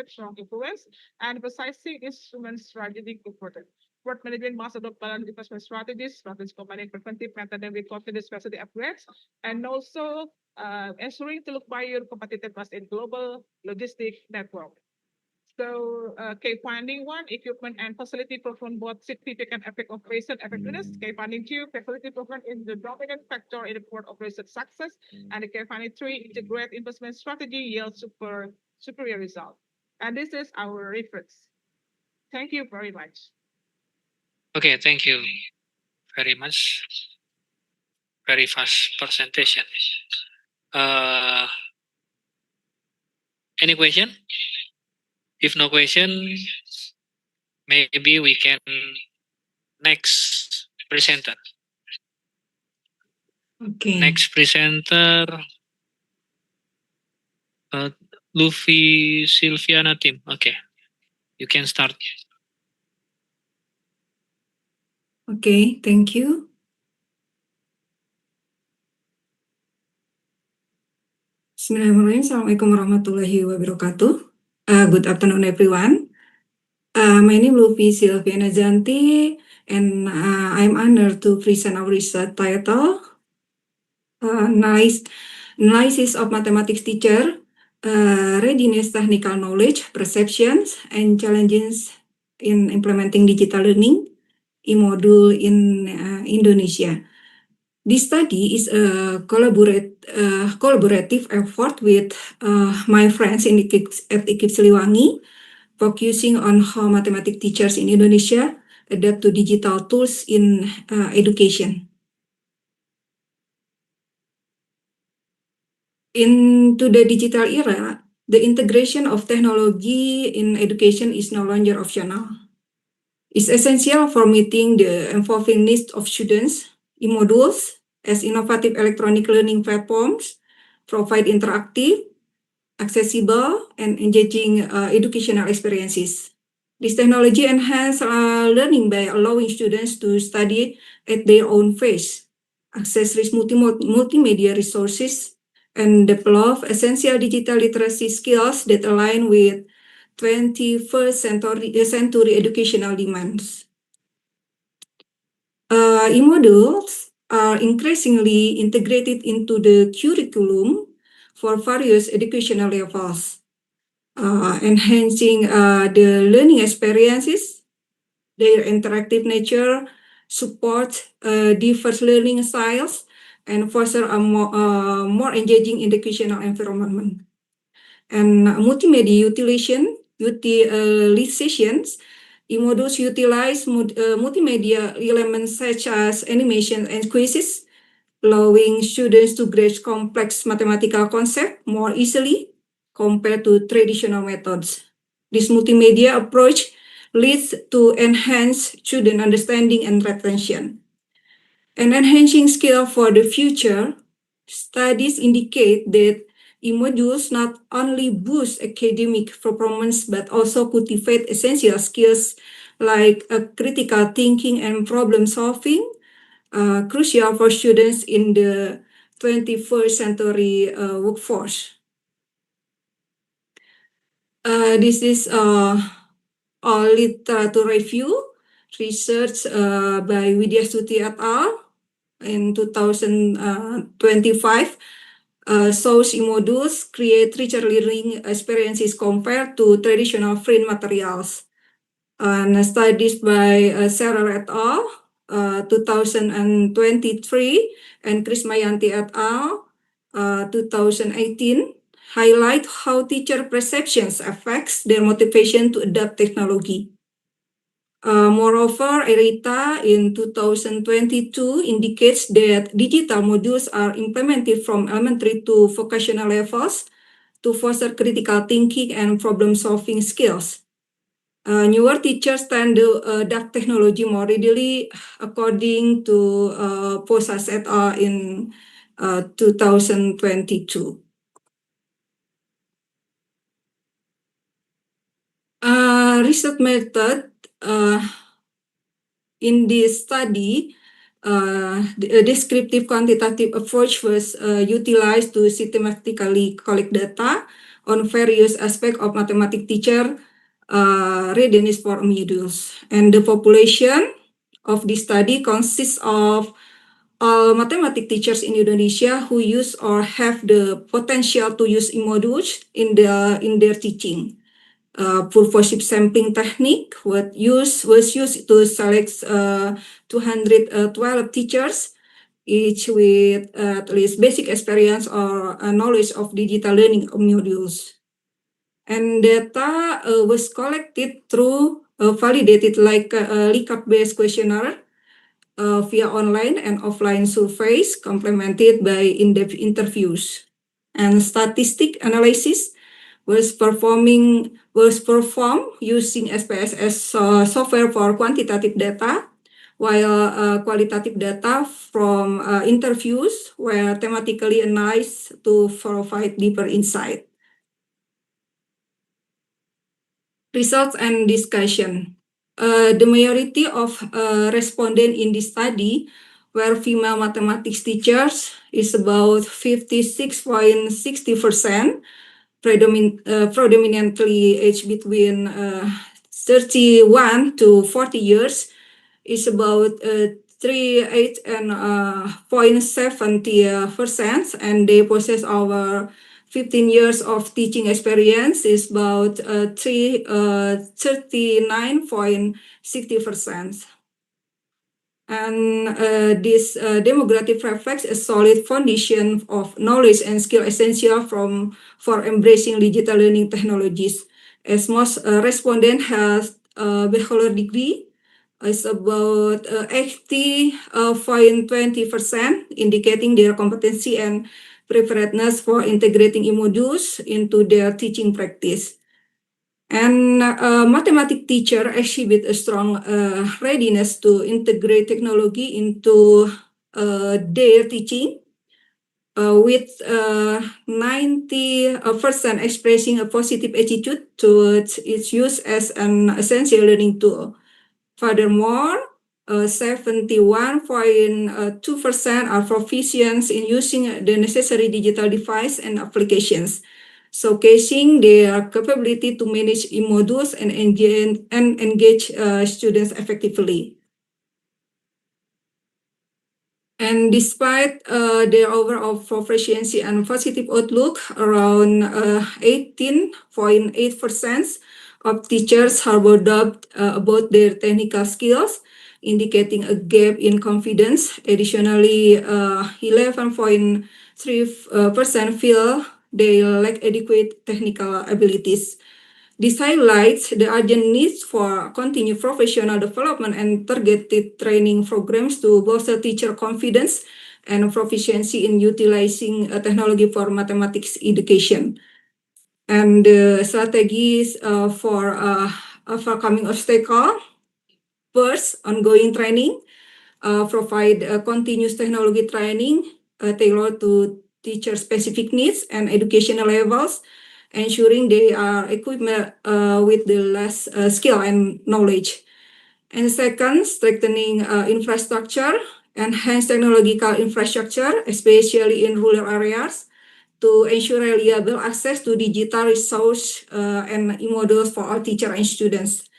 Speaker 7: strong influence, and emphasizing instrument strategic important. Port management must adopt balanced investment strategies combining preventive maintenance with continuous facility upgrades, and also ensuring to look by your competitiveness in global logistic network. So, key finding one, equipment and facility perform both significant effect operation effectiveness. Key finding two, facility perform is the dominant factor in the port operation success. And the key finding three, integrate investment strategy yields superior result. And this is our reference. Thank you very much.
Speaker 14: Okay, thank you very much. Very fast presentation. Any question? If no question, maybe we can next presenter.
Speaker 17: Okay.
Speaker 14: Next presenter, Luffy Silviana team. Okay, you can start.
Speaker 17: Okay, thank you. Bismillahirrahmanirrahim. Assalamualaikum warahmatullahi wabarakatuh. Good afternoon, everyone. My name is Luffy Silviana Janti, and I'm honored to present our research title, Analysis of Mathematics Teacher, Readiness Technical Knowledge, Perceptions, and Challenges in Implementing Digital Learning e-Module in Indonesia. This study is a collaborative effort with my friends at IKIP Siliwangi, focusing on how mathematics teachers in Indonesia adapt to digital tools in education. Into the digital era, the integration of technology in education is no longer optional. It's essential for meeting the evolving needs of students. E-modules, as innovative electronic learning platforms, provide interactive, accessible, and engaging educational experiences. This technology enhances learning by allowing students to study at their own pace, access rich multimedia resources, and develop essential digital literacy skills that align with 21st century educational demands. E-modules are increasingly integrated into the curriculum for various educational levels, enhancing the learning experiences. Their interactive nature supports diverse learning styles and foster a more engaging educational environment. And multimedia utilizations, e-modules utilize multimedia elements such as animation and quizzes, allowing students to grasp complex mathematical concepts more easily compared to traditional methods. This multimedia approach leads to enhanced student understanding and retention. And enhancing skill for the future, studies indicate that e-modules not only boost academic performance but also cultivate essential skills like critical thinking and problem solving, crucial for students in the 21st century workforce. This is a literature review research by Widya Stuti et al. In 2025. Shows e-modules create richer learning experiences compared to traditional print materials. And studies by Sarah et al. 2023 and Krismayanti et al. 2018 highlight how teacher perceptions affects their motivation to adopt technology. Moreover, ERITA in 2022 indicates that digital modules are implemented from elementary to vocational levels to foster critical thinking and problem-solving skills. Newer teachers tend to adapt technology more readily, according to Posas et al. In 2022. Research method in this study, the descriptive quantitative approach was utilized to systematically collect data on various aspects of mathematics teacher readiness for modules. And the population of this study consists of all mathematics teachers in Indonesia who use or have the potential to use e-modules in their teaching. Purposive sampling technique was used to select 212 teachers, each with at least basic experience or knowledge of digital learning modules. And data was collected through validated like Likert-based questionnaire via online and offline surveys complemented by in-depth interviews. And statistic analysis was performed using SPSS software for quantitative data, while qualitative data from interviews were thematically analyzed to provide deeper insight. Results and discussion. The majority of respondents in this study were female mathematics teachers, is about 56.60%, predominantly aged between 31 to 40 years, is about 38.70%, and they possess over 15 years of teaching experience, is about 39.60%. And this demographic reflects a solid foundation of knowledge and skill essential for embracing digital learning technologies. As most respondents have a bachelor degree, is about 80.20%, indicating their competency and preparedness for integrating e-modules into their teaching practice. And mathematics teacher exhibit a strong readiness to integrate technology into their teaching, with 90% expressing a positive attitude towards its use as an essential learning tool. Furthermore, 71.2% are proficient in using the necessary digital device and applications, showcasing their capability to manage e-modules and engage students effectively. And despite their overall proficiency and positive outlook, around 18.8% of teachers harbor doubt about their technical skills, indicating a gap in confidence. Additionally, 11.3% feel they lack adequate technical abilities. This highlights the urgent needs for continued professional development and targeted training programs to bolster teacher confidence and proficiency in utilizing technology for mathematics education. And the strategies for overcoming obstacle. First, ongoing training, provide continuous technology training tailored to teacher-specific needs and educational levels, ensuring they are equipped with the less skill and knowledge. And second, strengthening infrastructure
Speaker 11: enhance technological infrastructure, especially in rural areas, to ensure reliable access to digital resource and e-modules for all teachers and students.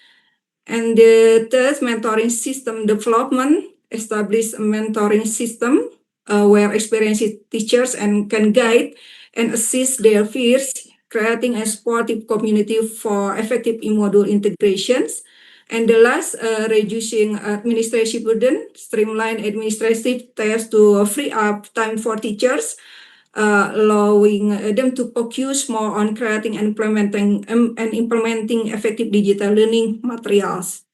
Speaker 11: And the third, mentoring system development, establish a mentoring system where experienced teachers can guide and assist their peers, creating a supportive community for effective e-module integrations. And the last, reducing administrative burden, streamline administrative tasks to free up time for teachers, allowing them to focus more on creating and implementing effective digital learning materials.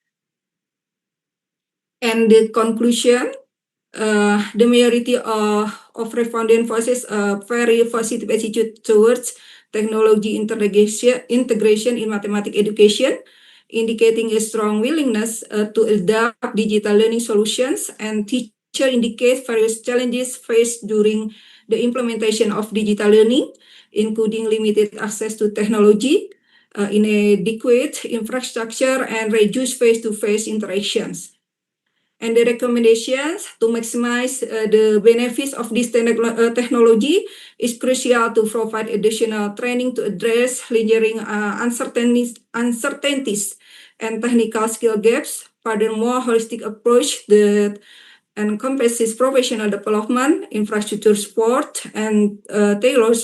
Speaker 11: And the conclusion, the majority of respondent voices a very positive attitude towards technology integration in mathematics education, indicating a strong willingness to adopt digital learning solutions, and teacher indicate various challenges faced during the implementation of digital learning, including limited access to technology, inadequate infrastructure, and reduced face-to-face interactions. And the recommendations to maximize the benefits of this technology is crucial to provide additional training to address lingering uncertainties and technical skill gaps. Furthermore, holistic approach that encompasses professional development, infrastructure support, and tailored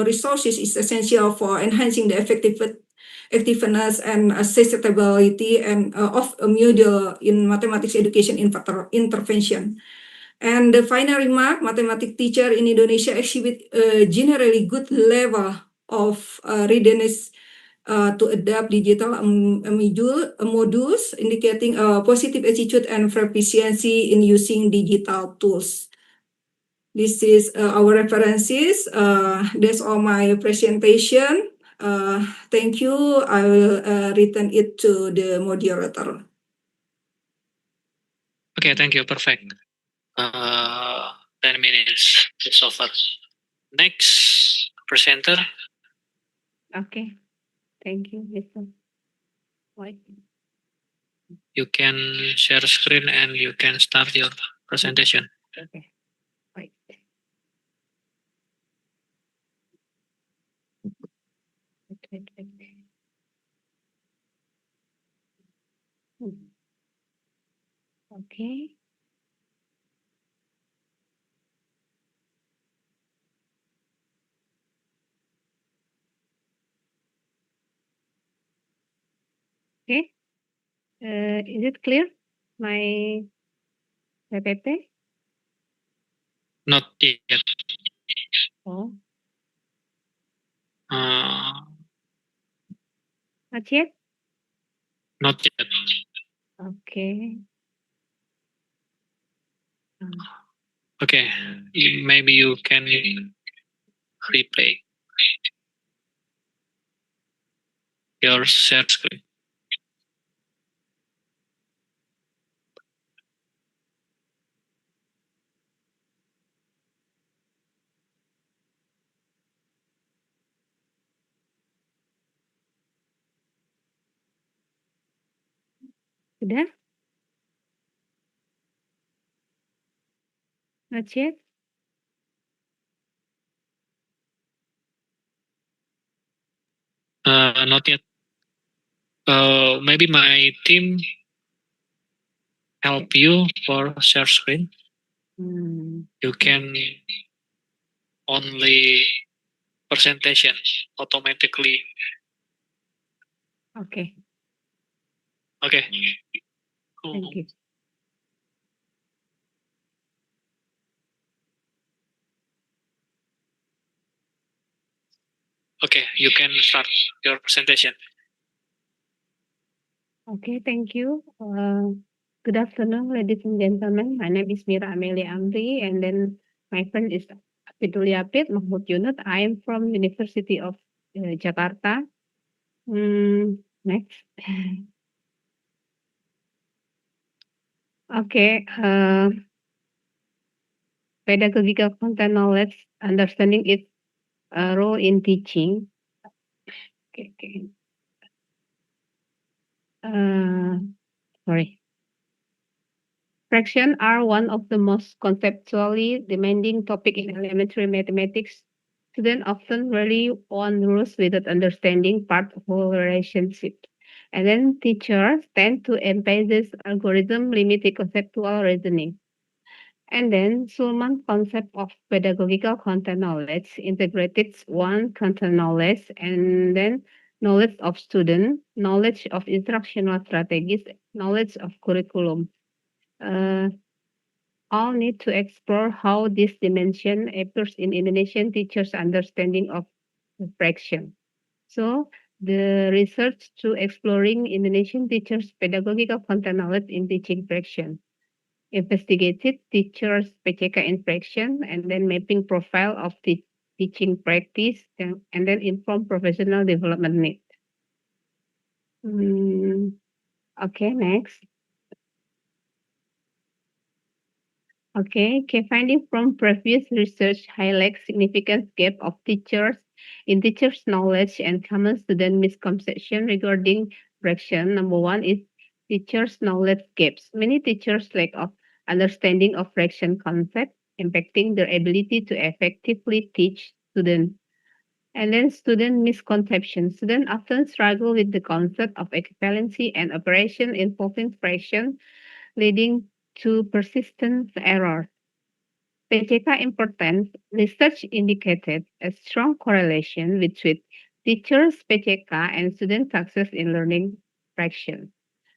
Speaker 11: resources is essential for enhancing the effectiveness and accessibility of a module in mathematics education intervention. And the final remark, mathematics teacher in Indonesia exhibit a generally good level of readiness to adapt digital modules, indicating a positive attitude and proficiency in using digital tools. This is our references. That's all my presentation. Thank you. I will return it to the moderator.
Speaker 14: Okay, thank you. Perfect. 10 minutes. It's over. Next presenter.
Speaker 5: Okay, thank you, Mr. White.
Speaker 14: You can share screen and you can start your presentation.
Speaker 5: Okay, right. Wait. Okay. Okay. Is it clear? My PPT?
Speaker 14: Not yet.
Speaker 5: Oh,
Speaker 14: Uh,
Speaker 5: not yet?
Speaker 14: not yet.
Speaker 5: Okay.
Speaker 14: Okay, maybe you can replay your share screen.
Speaker 5: Sudah? Not yet?
Speaker 14: Not yet. Maybe my team help you for share screen. You can only presentation automatically.
Speaker 5: Okay.
Speaker 14: Okay.
Speaker 5: Thank you.
Speaker 14: Okay, you can start your presentation.
Speaker 5: Okay, thank you. Good afternoon, ladies and gentlemen. My name is Mira Amelia Amri, and then my friend is Abdul Yapit Mahmud Yunus. I am from University of Jakarta. Next. Okay. Pedagogical content knowledge, understanding its role in teaching. Okay. Sorry. Fractions are one of the most conceptually demanding topic in elementary mathematics. Students often rely on rules without understanding part-whole relationship. And then teachers tend to emphasize algorithm limited conceptual reasoning. And then Sulman's concept of pedagogical content knowledge integrated one content knowledge and then knowledge of student, knowledge of instructional strategies, knowledge of curriculum. Uh, all need to explore how this dimension appears in Indonesian teachers' understanding of fraction. So the research to exploring Indonesian teachers' pedagogical content knowledge in teaching fraction. Investigated teachers' PCK in fraction and then mapping profile of teaching practice and then inform professional development need. Okay, next. Okay, key finding from previous research highlights significant gap of teachers in teachers' knowledge and common student misconception regarding fraction. Number one is teachers' knowledge gaps. Many teachers lack of understanding of fraction concept, impacting their ability to effectively teach students. And then student misconception. Students often struggle with the concept of equivalency and operation involving fraction, leading to persistent error. PCK importance, research indicated a strong correlation between teachers' PCK and student success in learning fraction.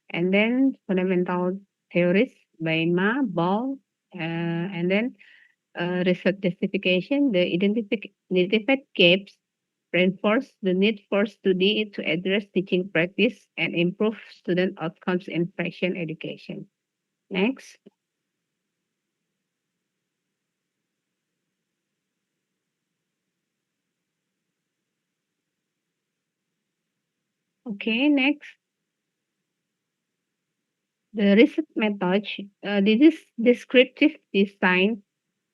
Speaker 5: And then fundamental theories by Ma, Ball, and then research justification, the identified gaps reinforce the need for study to address teaching practice and improve student outcomes in fraction education. Next. Okay, next. The research method, this is descriptive design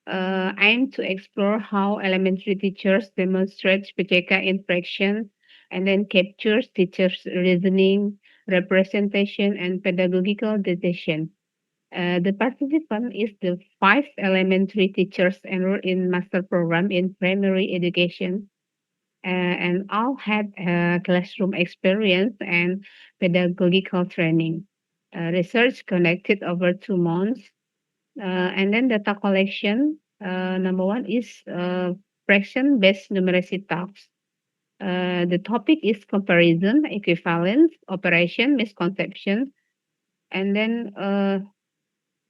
Speaker 5: aimed to explore how elementary teachers demonstrate PCK in fraction and then captures teachers' reasoning, representation, and pedagogical decision. The participant is the 5 elementary teachers enrolled in master program in primary education and all had classroom experience and pedagogical training. Research conducted over 2 months. And then data collection, number one is fraction-based numeracy tasks. The topic is comparison, equivalence, operation, misconception, and then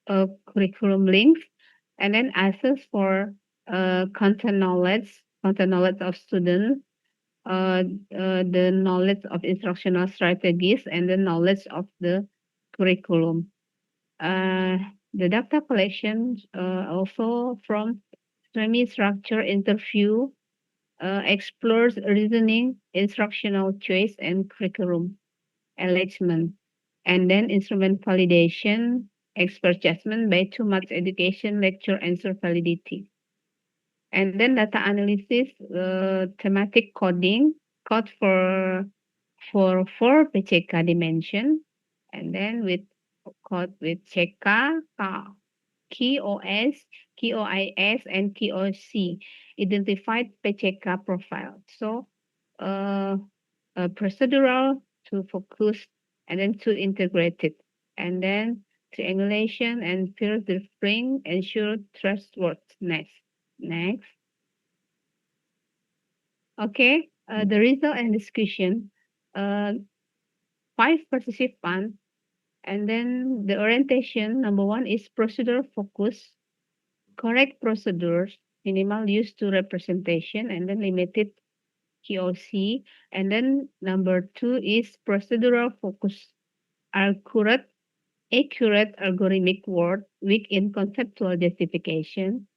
Speaker 5: curriculum links, and then access for content knowledge of students, the knowledge of instructional strategies, and the knowledge of the curriculum. The data collection also from semi-structure interview explores reasoning, instructional choice, and curriculum enlargement. And then instrument validation, expert judgment by 2 marks education, lecture, answer validity. And then data analysis, thematic coding, code for 4 PCK dimension, and then with code with CK, KOS, KOIS, and KOC, identified PCK profile. So, procedural to focus, and then to integrate it, and then triangulation and peer spring ensure trustworthiness. Next. Okay, the result and discussion. 5 participants, and then the orientation, number 1 is procedural focus, correct procedures, minimal use to representation, and then limited QOC. And then number 2 is procedural focus, accurate algorithmic word, weak in conceptual justification.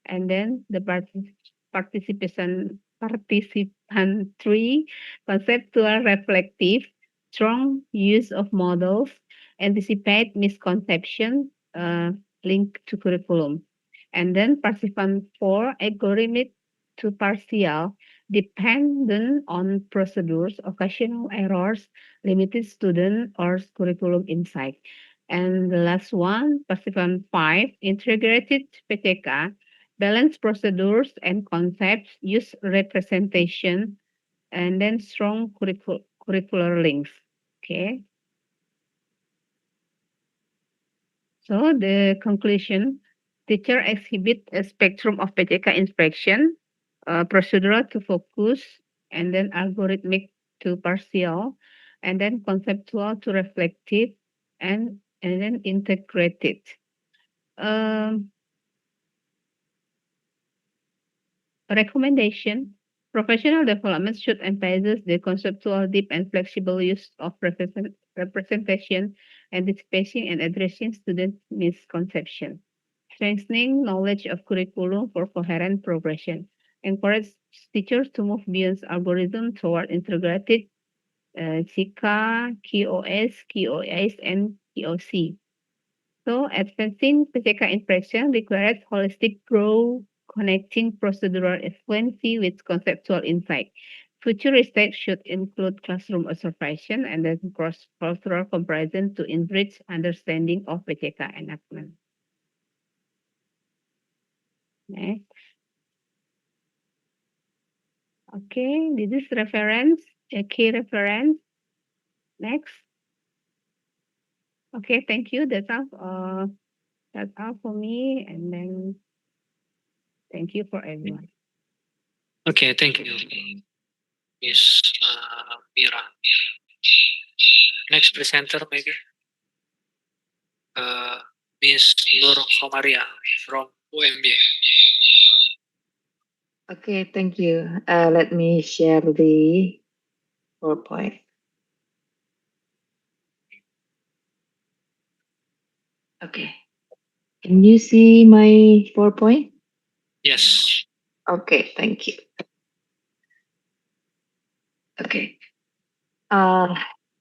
Speaker 5: And then the participant 3, conceptual reflective, strong use of models, anticipate misconception, link to curriculum. And then participant 4, algorithmic to partial, dependent on procedures, occasional errors, limited student or curriculum insight.
Speaker 4: And the last one, participant 5, integrated PTK, balanced procedures and concepts, use representation, and then strong curricular links. Okay. So the conclusion, teacher exhibit a spectrum of PTK inspection, procedural to focus, and then algorithmic to partial, and then conceptual to reflective, and then integrated. Recommendation, professional development should emphasize the conceptual, deep, and flexible use of representation, anticipation, and addressing student misconception. Strengthening knowledge of curriculum for coherent progression. Encourage teachers to move beyond algorithm toward integrated CK, QoS, QoS, and QoC. So advancing PTK impression requires holistic growth, connecting procedural fluency with conceptual insight. Future research should include classroom observation and then cross-cultural comparison to enrich understanding of PTK enactment. Next. Okay, this is reference, a key reference. Next. Okay, thank you. That's all for me. And then thank you for everyone.
Speaker 14: Okay, thank you, Miss Mira. Next presenter, maybe. Miss Nur Khomaria from UMB.
Speaker 22: Okay, thank you. Let me share the PowerPoint. Okay. Can you see my PowerPoint?
Speaker 14: Yes.
Speaker 22: Okay, thank you. Okay.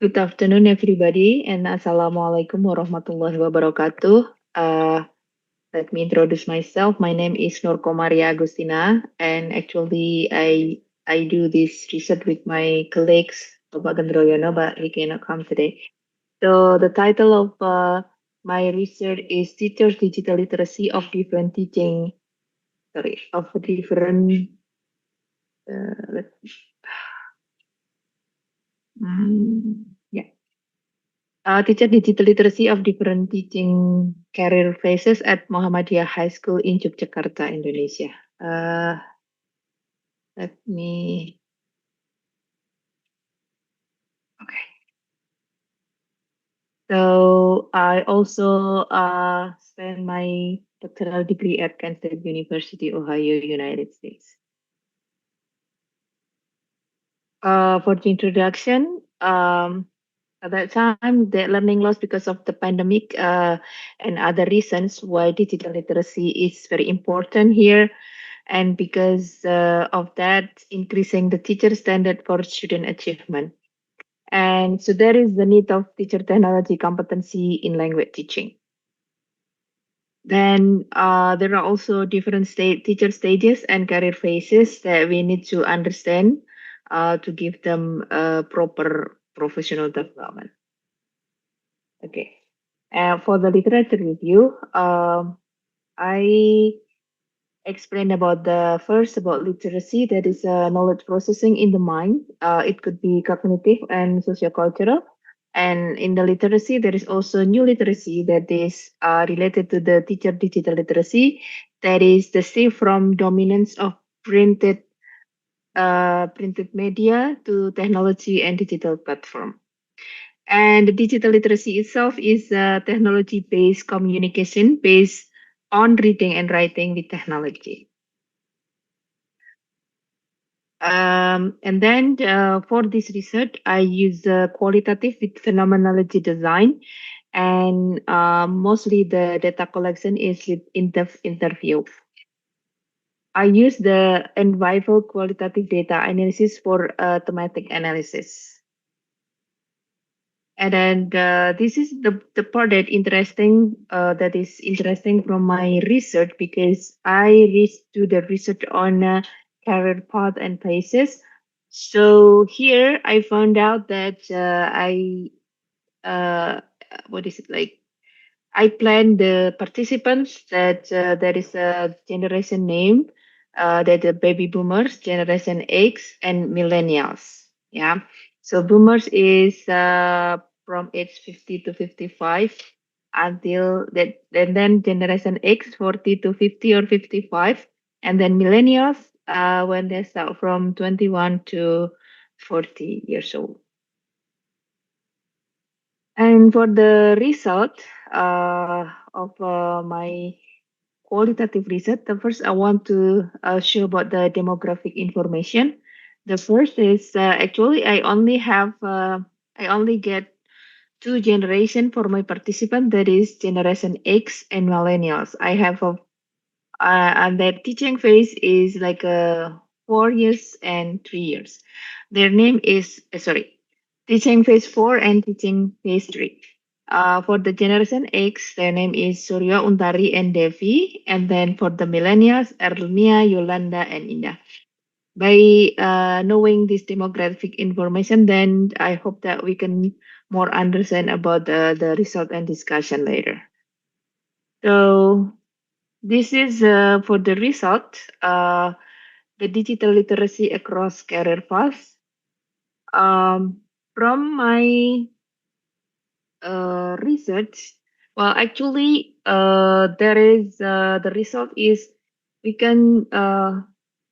Speaker 22: Good afternoon, everybody, and Assalamualaikum warahmatullahi wabarakatuh. Let me introduce myself. My name is Nur Komaria Agustina, and actually, I do this research with my colleagues, Bapak Gendroyono, but he cannot come today. So the title of my research is Teachers' Digital Literacy of Different Teaching, of different, yeah. Teacher digital literacy of different teaching career phases at Muhammadiyah High School in Yogyakarta, Indonesia. Let me. Okay. So I also spent my doctoral degree at Kent State University, Ohio, United States. For the introduction, at that time, the learning loss because of the pandemic and other reasons why digital literacy is very important here. And because of that, increasing the teacher standard for student achievement. And so there is the need of teacher technology competency in language teaching. Then there are also different teacher stages and career phases that we need to understand to give them proper professional development. Okay. For the literature review, I explain about the first about literacy, that is knowledge processing in the mind. It could be cognitive and sociocultural. And in the literacy, there is also new literacy that is related to the teacher digital literacy. That is the shift from dominance of printed media to technology and digital platform. And the digital literacy itself is technology-based communication based on reading and writing with technology. And then for this research, I use qualitative with phenomenology design, and mostly the data collection is with in-depth interview. I use the envival qualitative data analysis for thematic analysis. And then this is the part that is interesting from my research, because I do the research on career path and phases. So here I found out that what is it like? I plan the participants that there is a generation name that the baby boomers, generation X, and millennials. Yeah. So boomers is from age 50 to 55 until that, and then generation X 40 to 50 or 55, and then millennials when they start from 21 to 40 years old. And for the result of my qualitative research, the first I want to show about the demographic information. The first is actually I only get two generation for my participant, that is generation X and millennials. I have and their teaching phase is like 4 years and 3 years. Their name is teaching phase 4 and teaching phase 3. For the generation X, their name is Surya, Untari, and Devi. And then for the millennials, Erlnia, Yolanda, and Indah. By knowing this demographic information, then I hope that we can more understand about the result and discussion later. So this is for the result, the digital literacy across career paths. From my research, well, actually, there is the result is we can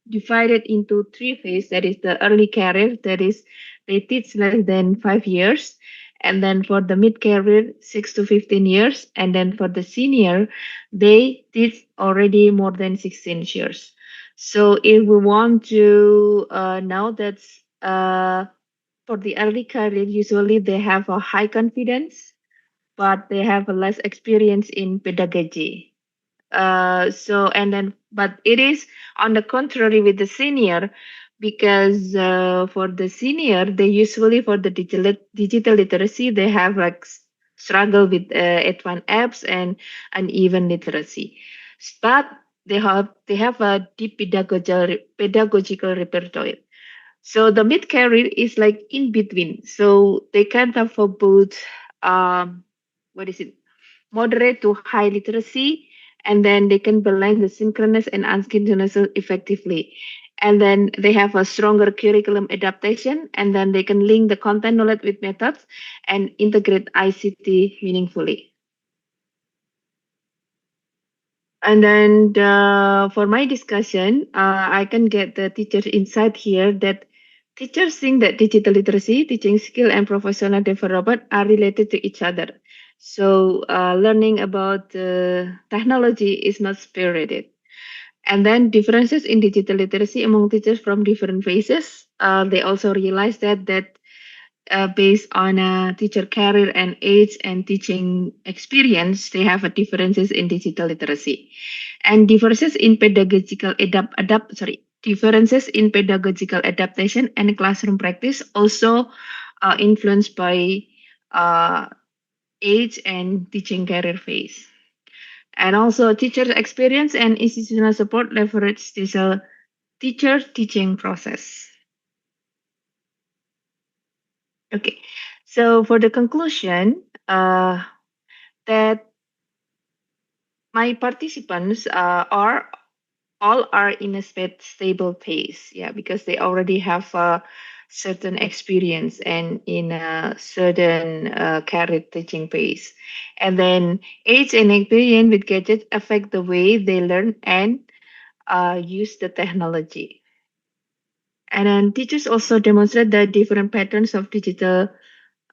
Speaker 22: divide it into three phases. That is the early career, that is they teach less than 5 years, and then for the mid career 6 to 15 years, and then for the senior they teach already more than 16 years. So if we want to know that's for the early career, usually they have a high confidence, but they have a less experience in pedagogy. But it is on the contrary with the senior, because for the senior, they usually for the digital literacy, they have like struggle with advanced apps and uneven literacy. But they have a deep pedagogical repertoire. So the mid career is like in between. So they kind of for both what is it? Moderate to high literacy, and then they can balance the synchronous and asynchronous effectively. And then they have a stronger curriculum adaptation, and then they can link the content knowledge with methods and integrate ICT meaningfully. And then for my discussion, I can get the teacher's insight here that teachers think that digital literacy, teaching skill, and professional development are related to each other. So learning about technology is not separated. And then differences in digital literacy among teachers from different phases. They also realize that based on teacher career and age and teaching experience, they have differences in digital literacy, and differences in pedagogical differences in pedagogical adaptation and classroom practice also influenced by age and teaching career phase. And also teacher experience and institutional support leverage this teacher teaching process. Okay, so for the conclusion, that my participants are in a stable pace, yeah, because they already have a certain experience and in a certain career teaching pace. And then age and experience with gadgets affect the way they learn and use the technology. And then teachers also demonstrate the different patterns of digital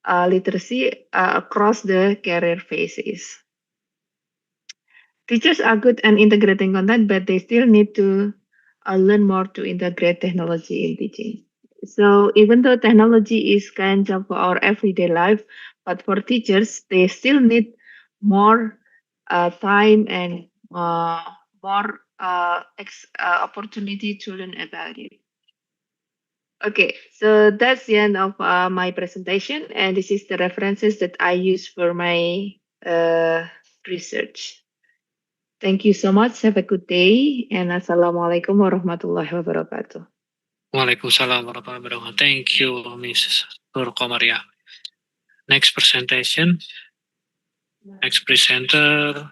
Speaker 22: literacy across the career phases. Teachers are good at integrating content, but they still need to learn more to integrate technology in teaching. So even though technology is kind of our everyday life, but for teachers, they still need more time and more opportunity to learn about it. Okay, so that's the end of my presentation, and this is the references that I use for my research. Thank you so much. Have a good day, and assalamualaikum warahmatullahi wabarakatuh.
Speaker 14: Waalaikumsalam warahmatullahi wabarakatuh. Thank you, Ms. Nur Komaria. Next presentation. Next presenter.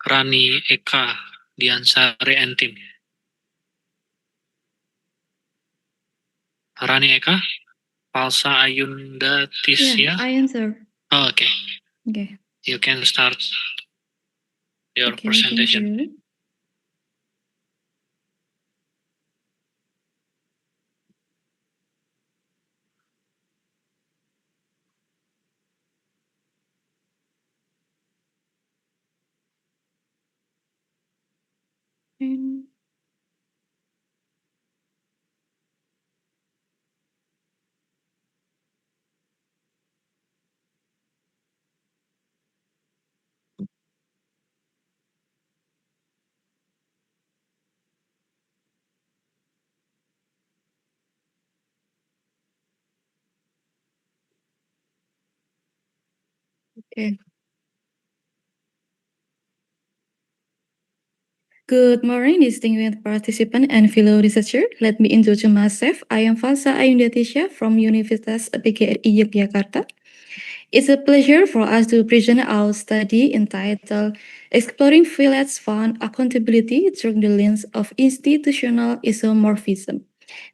Speaker 14: Rani Eka Diansari and team. Rani Eka, Palsa Ayunda Tisya.
Speaker 8: Yeah, I answer.
Speaker 14: Oh, okay.
Speaker 8: Okay.
Speaker 14: You can start your
Speaker 8: Okay, thank
Speaker 14: presentation.
Speaker 8: you. Mm. Okay. Good morning, distinguished participant and fellow researcher. Let me introduce myself. I am Falsa Ayundatisha from Universitas PGRI Yogyakarta. It's a pleasure for us to present our study entitled Exploring Village Fund Accountability Through the Lens of Institutional Isomorphism.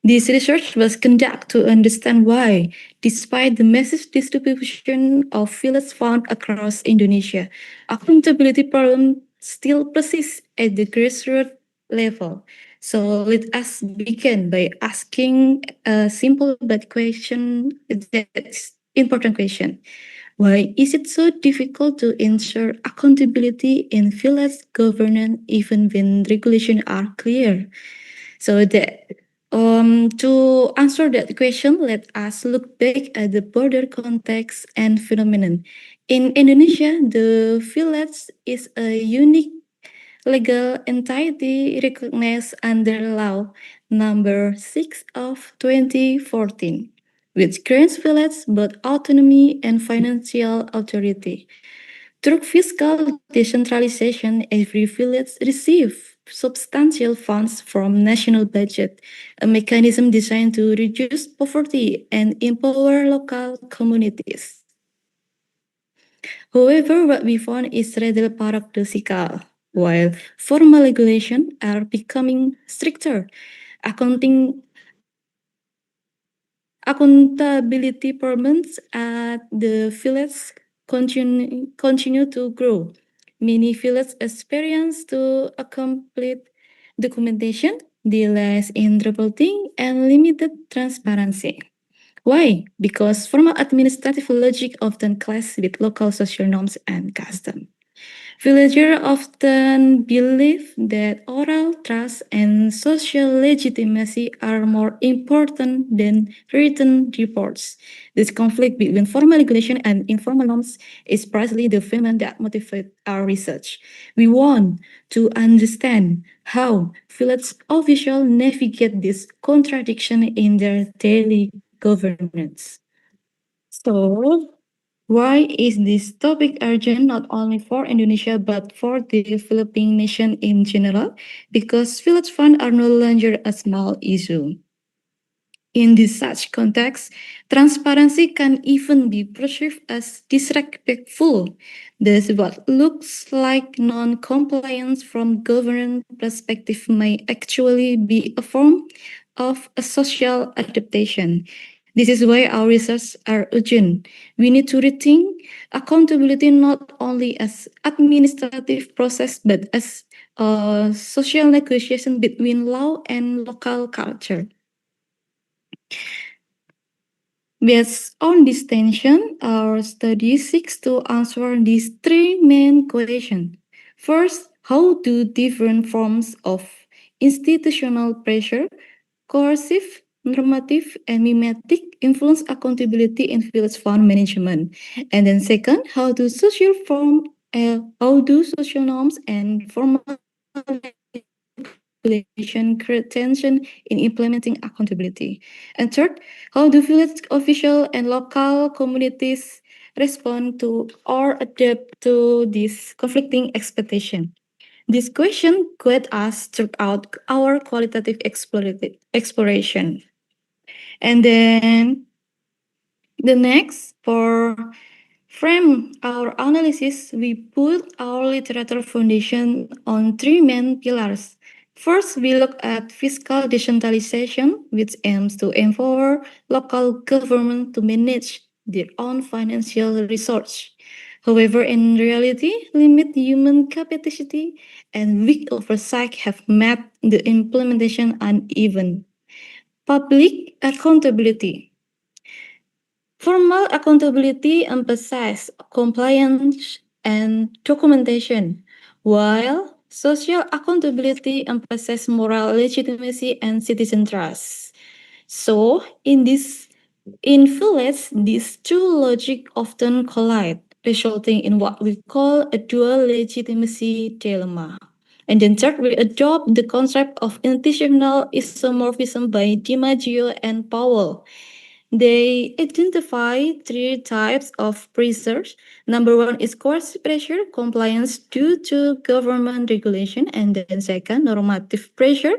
Speaker 8: This research was conducted to understand why, despite the massive distribution of village funds across Indonesia, accountability problems still persist at the grassroots level. So let us begin by asking a simple but that's important question. Why is it so difficult to ensure accountability in village governance even when regulations are clear? So to answer that question, let us look back at the broader context and phenomenon. In Indonesia, the village is a unique legal entity recognized under Law Number 6 of 2014, which grants villages both autonomy and financial authority. Through fiscal decentralization, every village receives substantial funds from national budget, a mechanism designed to reduce poverty and empower local communities. However, what we found is rather paradoxical. While formal regulations are becoming stricter, accounting accountability problems at the village continue to grow. Many villages experience to complete documentation, delays in reporting, and limited transparency. Why? Because formal administrative logic often clashes with local social norms and customs. Villagers often believe that oral trust and social legitimacy are more important than written reports. This conflict between formal regulation and informal norms is precisely the phenomenon that motivates our research. We want to understand how village officials navigate this contradiction in their daily governance. So, why is this topic urgent not only for Indonesia but for the developing nation in general? Because village funds are no longer a small issue. In this such context, transparency can even be perceived as disrespectful. Thus, what looks like non-compliance from government perspective may actually be a form of a social adaptation. This is why our research are urgent. We need to rethink accountability not only as administrative process but as a social negotiation between law and local culture. Based on this tension, our study seeks to answer these three main questions. First, how do different forms of institutional pressure, coercive, normative, and mimetic influence accountability in village fund management? And then second, how do social norms and formal regulation create tension in implementing accountability? And third, how do village officials and local communities respond to or adapt to this conflicting expectation? This question guides us throughout our qualitative exploration. And then the next, for frame our analysis, we put our literature foundation on three main pillars. First, we look at fiscal decentralization, which aims to empower local government to manage their own financial resources. However, in reality, limited human capacity and weak oversight have made the implementation uneven. Public accountability. Formal accountability emphasizes compliance and documentation, while social accountability emphasizes moral legitimacy and citizen trust. So, in village, these two logics often collide, resulting in what we call a dual legitimacy dilemma. And then third, we adopt the concept of institutional isomorphism by DiMaggio and Powell. They identify three types of pressures. Number one is coercive pressure, compliance due to government regulation, and then second, normative pressure,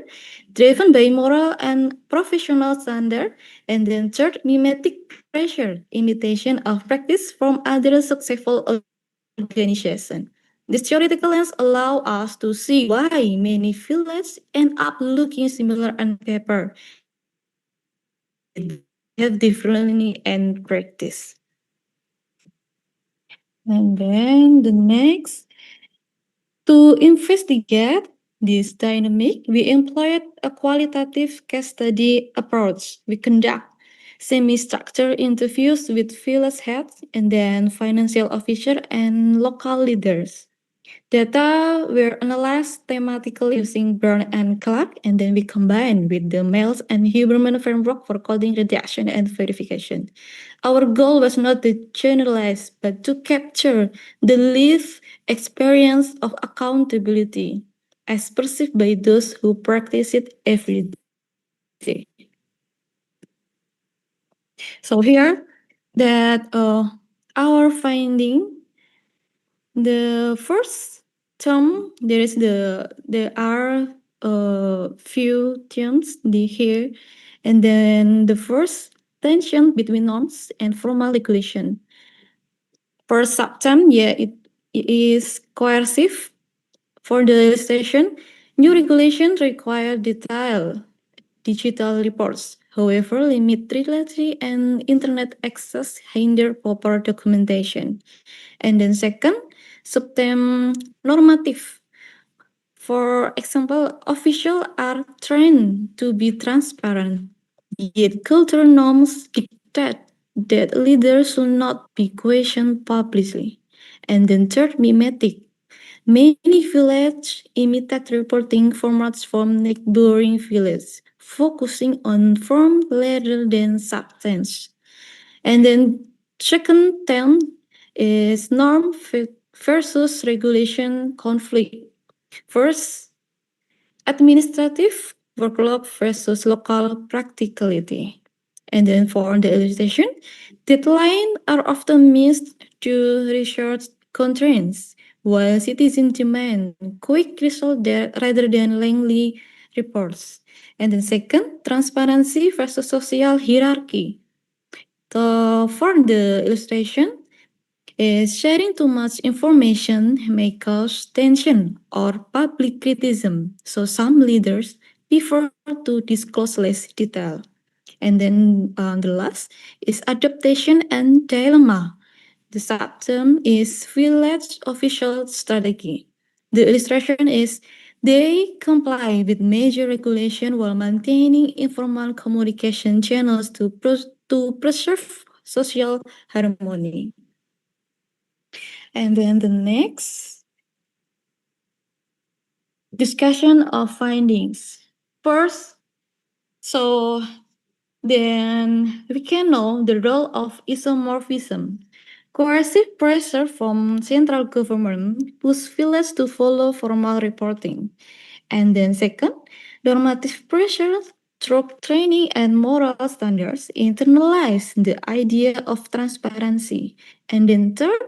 Speaker 8: driven by moral and professional standard, and then third, mimetic pressure, imitation of practice from other successful organizations. This theoretical lens allows us to see why many villages end up looking similar on paper, have differently and practice. And then the next, to investigate this dynamic, we employed a qualitative case study approach. We conduct semi-structured interviews with village heads and then financial officers and local leaders. Data were analyzed thematically using Brown and Clark, and then we combined with the Miles and Huberman framework for coding redaction and verification. Our goal was not to generalize, but to capture the lived experience of accountability as perceived by those who practice it every day. So here, that our finding, the first term, there are few terms here, and then the first tension between norms and formal regulation. For subterm, yeah, it is coercive. For the illustration, new regulation require detailed digital reports. However, limit literacy and internet access hinder proper documentation. And then second, subtem normative. For example, officials are trained to be transparent, yet cultural norms dictate that leaders should not be questioned publicly. And then third, mimetic. Many villages imitate reporting formats from neighboring villages, focusing on form rather than substance. And then second term is norm versus regulation conflict. First, administrative workload versus local practicality. And then for the illustration, deadlines are often missed due to research constraints, while citizens demand quick results rather than lengthy reports. And then second, transparency versus social hierarchy. So for the illustration, is sharing too much information may cause tension or public criticism. So some leaders prefer to disclose less detail. And then the last is adaptation and dilemma. The subterm is village official strategy. The illustration is they comply with major regulation while maintaining informal communication channels to preserve social harmony. And then the next, discussion of findings. First, so then we can know the role of isomorphism. Coercive pressure from central government pushes villages to follow formal reporting. And then second, normative pressure through training and moral standards internalize the idea of transparency. And then third,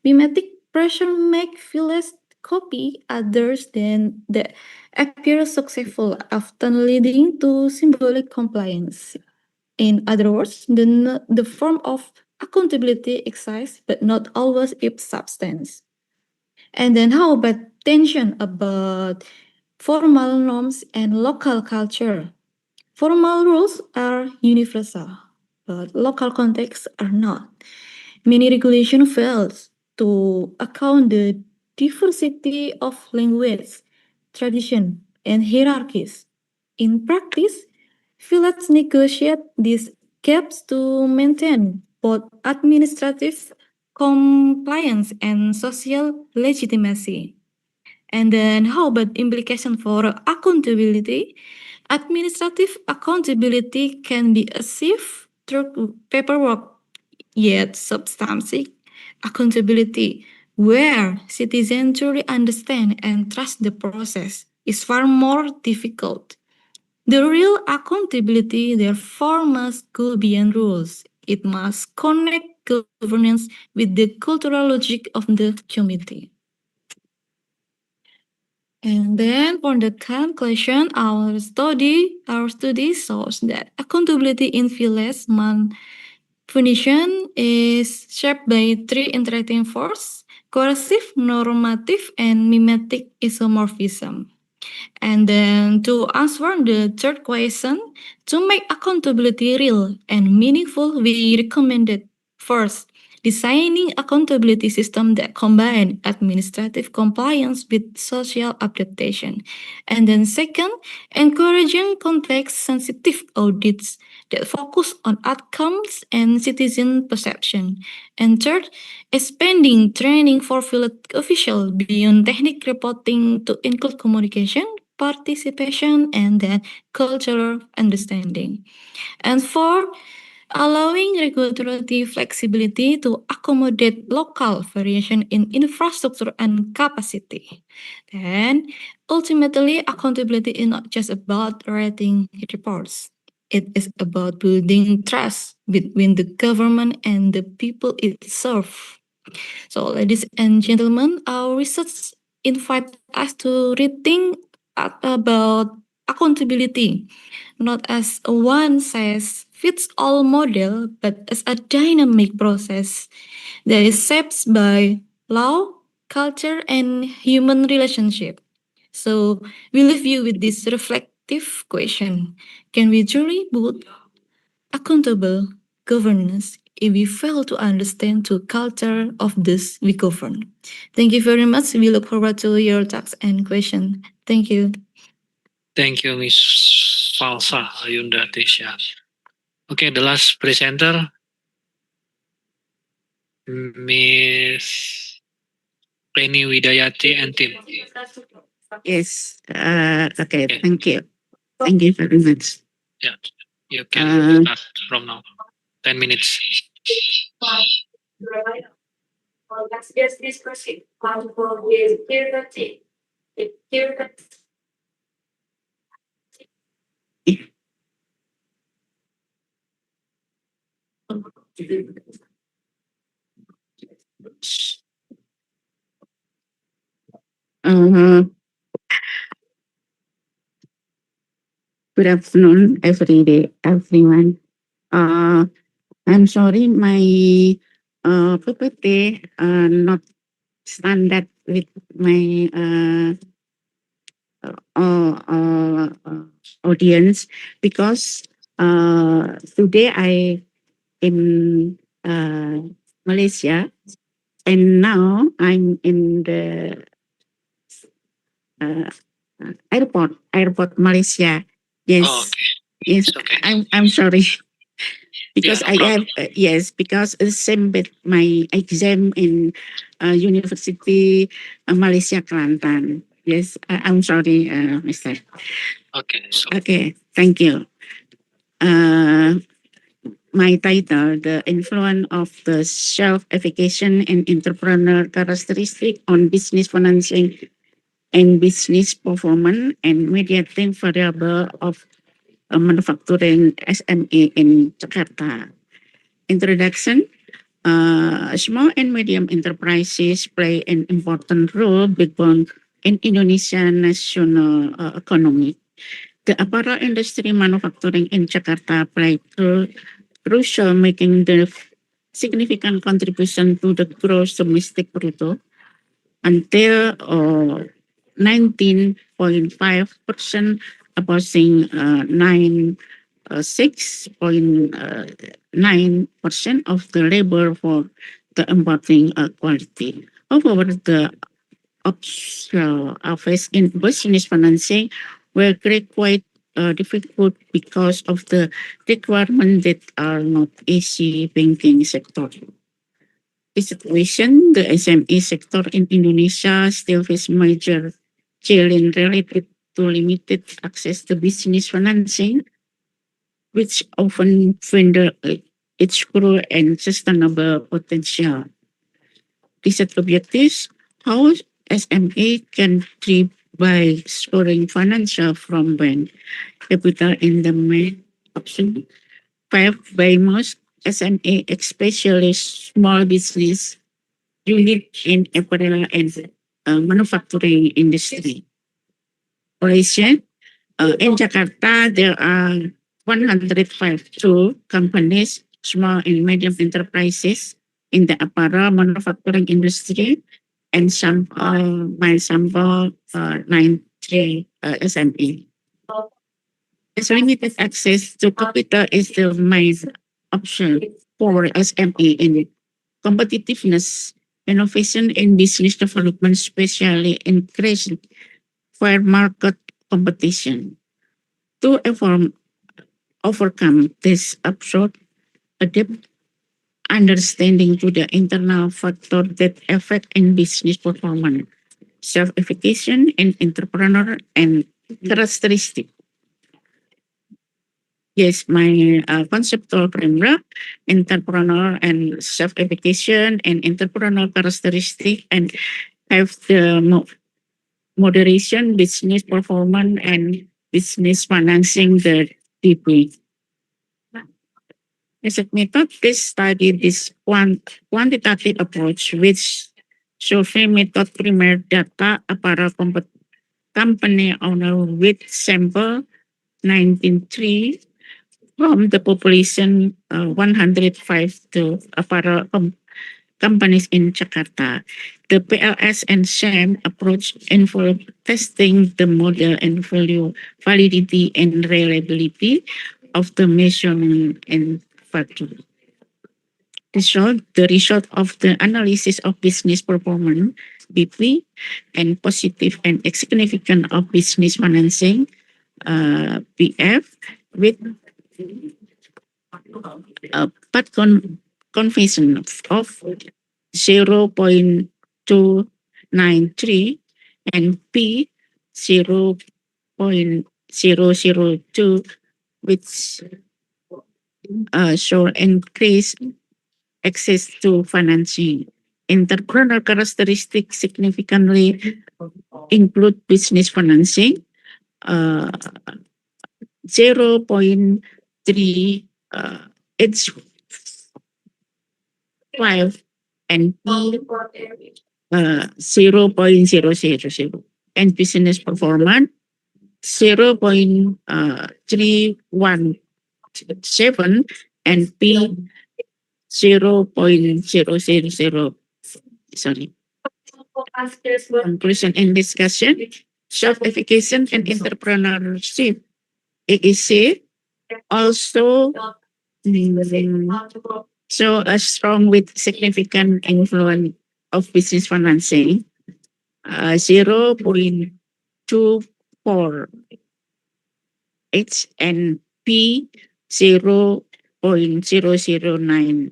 Speaker 8: mimetic pressure make villages copy others then that appear successful, often leading to symbolic compliance. In other words, the form of accountability exists, but not always its substance. And then how about tension about formal norms and local culture? Formal rules are universal, but local contexts are not. Many regulation fails to account the diversity of language, tradition, and hierarchies. In practice, village negotiate these gaps to maintain both administrative compliance and social legitimacy. And then how about implication for accountability? Administrative accountability can be achieved through paperwork, yet substantive accountability, where citizens truly understand and trust the process, is far more difficult. The real accountability, therefore, must go beyond rules. It must connect governance with the cultural logic of the community. And then for the conclusion, our study shows that accountability in village function is shaped by three interacting forces: coercive, normative, and mimetic isomorphism. And then to answer the third question, to make accountability real and meaningful, we recommended first, designing accountability system that combine administrative compliance with social adaptation. And then second, encouraging context-sensitive audits that focus on outcomes and citizen perception. And third, expanding training for field officials beyond technical reporting to include communication, participation, and then cultural understanding. And four, allowing regulatory flexibility to accommodate local variation in infrastructure and capacity. And ultimately, accountability is not just about writing reports. It is about building trust between the government and the people it serves. So, ladies and gentlemen, our research invite us to rethink about accountability, not as a one-size-fits-all model, but as a dynamic process that is shaped by law, culture, and human relationship. So, we leave you with this reflective question: can we truly build accountable governance if we fail to understand the culture of this we govern? Thank you very much. We look forward to your talks and questions. Thank you.
Speaker 14: Thank you, Miss Falsa Ayunda Tisha. Okay, the last presenter, Miss Reni Widayati and team.
Speaker 9: Yes. Okay. Thank you. Thank you very much.
Speaker 14: Yeah, you can start from now. 10 minutes.
Speaker 19: Let's just proceed.
Speaker 9: Good afternoon, everyone. I'm sorry, my PPT not standard with my audience because today I in Malaysia and now I'm in the airport Malaysia. Yes.
Speaker 14: Oh, okay.
Speaker 9: Yes.
Speaker 14: Okay.
Speaker 9: I'm sorry. Because
Speaker 14: Yeah, no
Speaker 9: I have yes, because same with my exam in University Malaysia Kelantan. Yes, I'm sorry, Mister.
Speaker 14: Okay. So,
Speaker 9: Okay, thank you. My title, The Influence of the Self-Efficacy and Entrepreneur Characteristic on Business Financing and Business Performance and Mediating Variable of Manufacturing SME in Jakarta. Introduction. Small and medium enterprises play an important role backbone in Indonesian national economy. The apparel industry manufacturing in Jakarta played crucial, making the significant contribution to the gross domestic product until 19.5%, approaching 6.9% of the labor for the importing quality. However, the office in business financing were quite difficult because of the requirement that are not easy banking sector. This situation, the SME sector in Indonesia still face major challenge related to limited access to business financing, which often hinder its growth and sustainable potential. These objectives, how SME can thrive by scoring financial from bank capital in the main option. 5 by most SME, especially small business unit in apparel and manufacturing industry. Operation in Jakarta, there are 152 companies, small and medium enterprises in the apparel manufacturing industry, and my sample 93 SME. As limited access to capital is the main option for SME in competitiveness, innovation, and business development, especially increased fair market competition. To overcome this absurd, adapt understanding to the internal factor that affect in business performance, self-efficacy, and entrepreneur and characteristic. Yes, my conceptual framework, entrepreneur and self-efficacy and entrepreneurial characteristic, and have the moderation, business performance, and business financing the DP. As a method, this study this quantitative approach, which survey method primary data apparel company owner with sample 19.3 from the population 105 to apparel companies in Jakarta. The PLS and SAM approach involve testing the model and validity and reliability of the measurement and factor. The result of the analysis of business performance, BP, and positive and significant of business financing, BF, with part confession of 0.293 and P 0.002, which show increased access to financing. Entrepreneurial characteristics significantly include business financing, 0.3 H5 and P 0.000, and business performance 0.317 and P 0.000. Sorry. Conclusion and discussion. Self-efficacy and entrepreneurship. AEC also show a strong with significant influence of business financing. 0.24 H and P 0.009,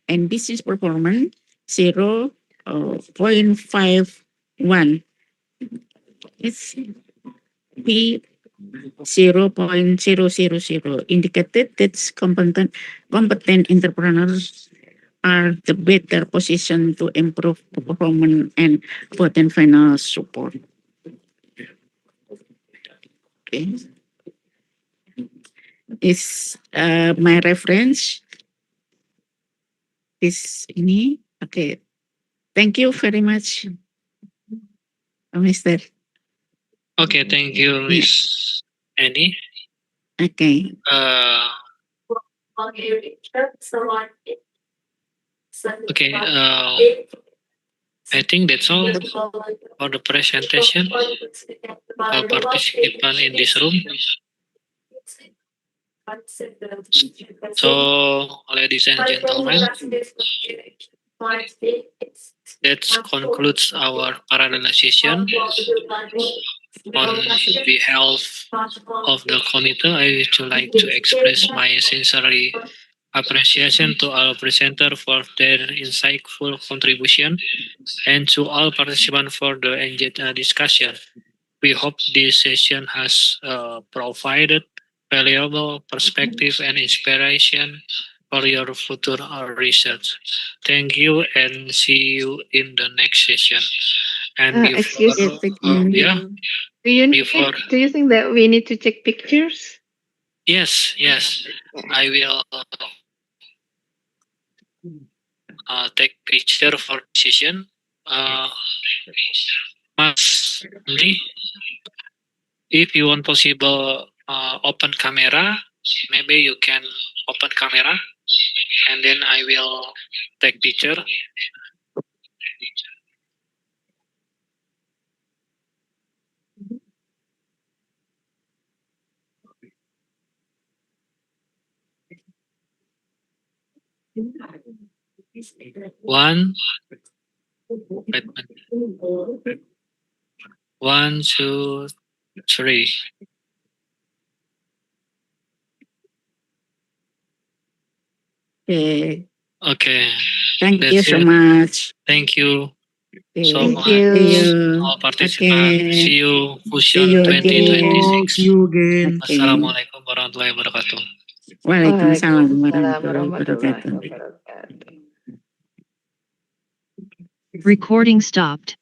Speaker 9: and business performance 0.51. It's P 0.000 indicated that competent entrepreneurs are the better position to improve performance and obtain financial support. Okay. Is my reference. this ini. Okay. Thank you very much, Mr.
Speaker 14: Okay, thank you,
Speaker 9: Yeah.
Speaker 14: Miss Annie.
Speaker 9: Okay.
Speaker 14: Okay, I think that's all for the presentation. All participants in this room. So, ladies and gentlemen, that concludes our parallel session. On behalf of the committee, I would like to express my sincere appreciation to our presenter for their insightful contribution and to all participants for the engaged discussion. We hope this session has provided valuable perspective and inspiration for your future research. Thank you and see you in the next session. And
Speaker 22: Excuse
Speaker 14: before,
Speaker 22: me.
Speaker 14: yeah, before,
Speaker 22: Do you think that we need to take pictures?
Speaker 14: yes, I will take picture for session. Mas Andri, if you want possible open camera, maybe you can open camera and then I will take picture. One, wait, wait. 1, 2, 3.
Speaker 9: Okay.
Speaker 14: Okay.
Speaker 9: Thank you
Speaker 14: That's
Speaker 9: so
Speaker 14: it.
Speaker 9: much.
Speaker 14: Thank you so
Speaker 9: Thank
Speaker 14: much.
Speaker 9: you.
Speaker 14: All participants.
Speaker 9: Okay.
Speaker 14: See you
Speaker 9: See
Speaker 14: Fusion
Speaker 9: you
Speaker 14: 2026.
Speaker 10: See you again.
Speaker 9: Okay.
Speaker 14: Assalamualaikum warahmatullahi wabarakatuh.
Speaker 9: Waalaikumsalam
Speaker 22: Waalaikumsalam
Speaker 9: warahmatullahi
Speaker 22: warahmatullahi
Speaker 9: wabarakatuh.
Speaker 22: wabarakatuh.
Speaker 12: Recording stopped.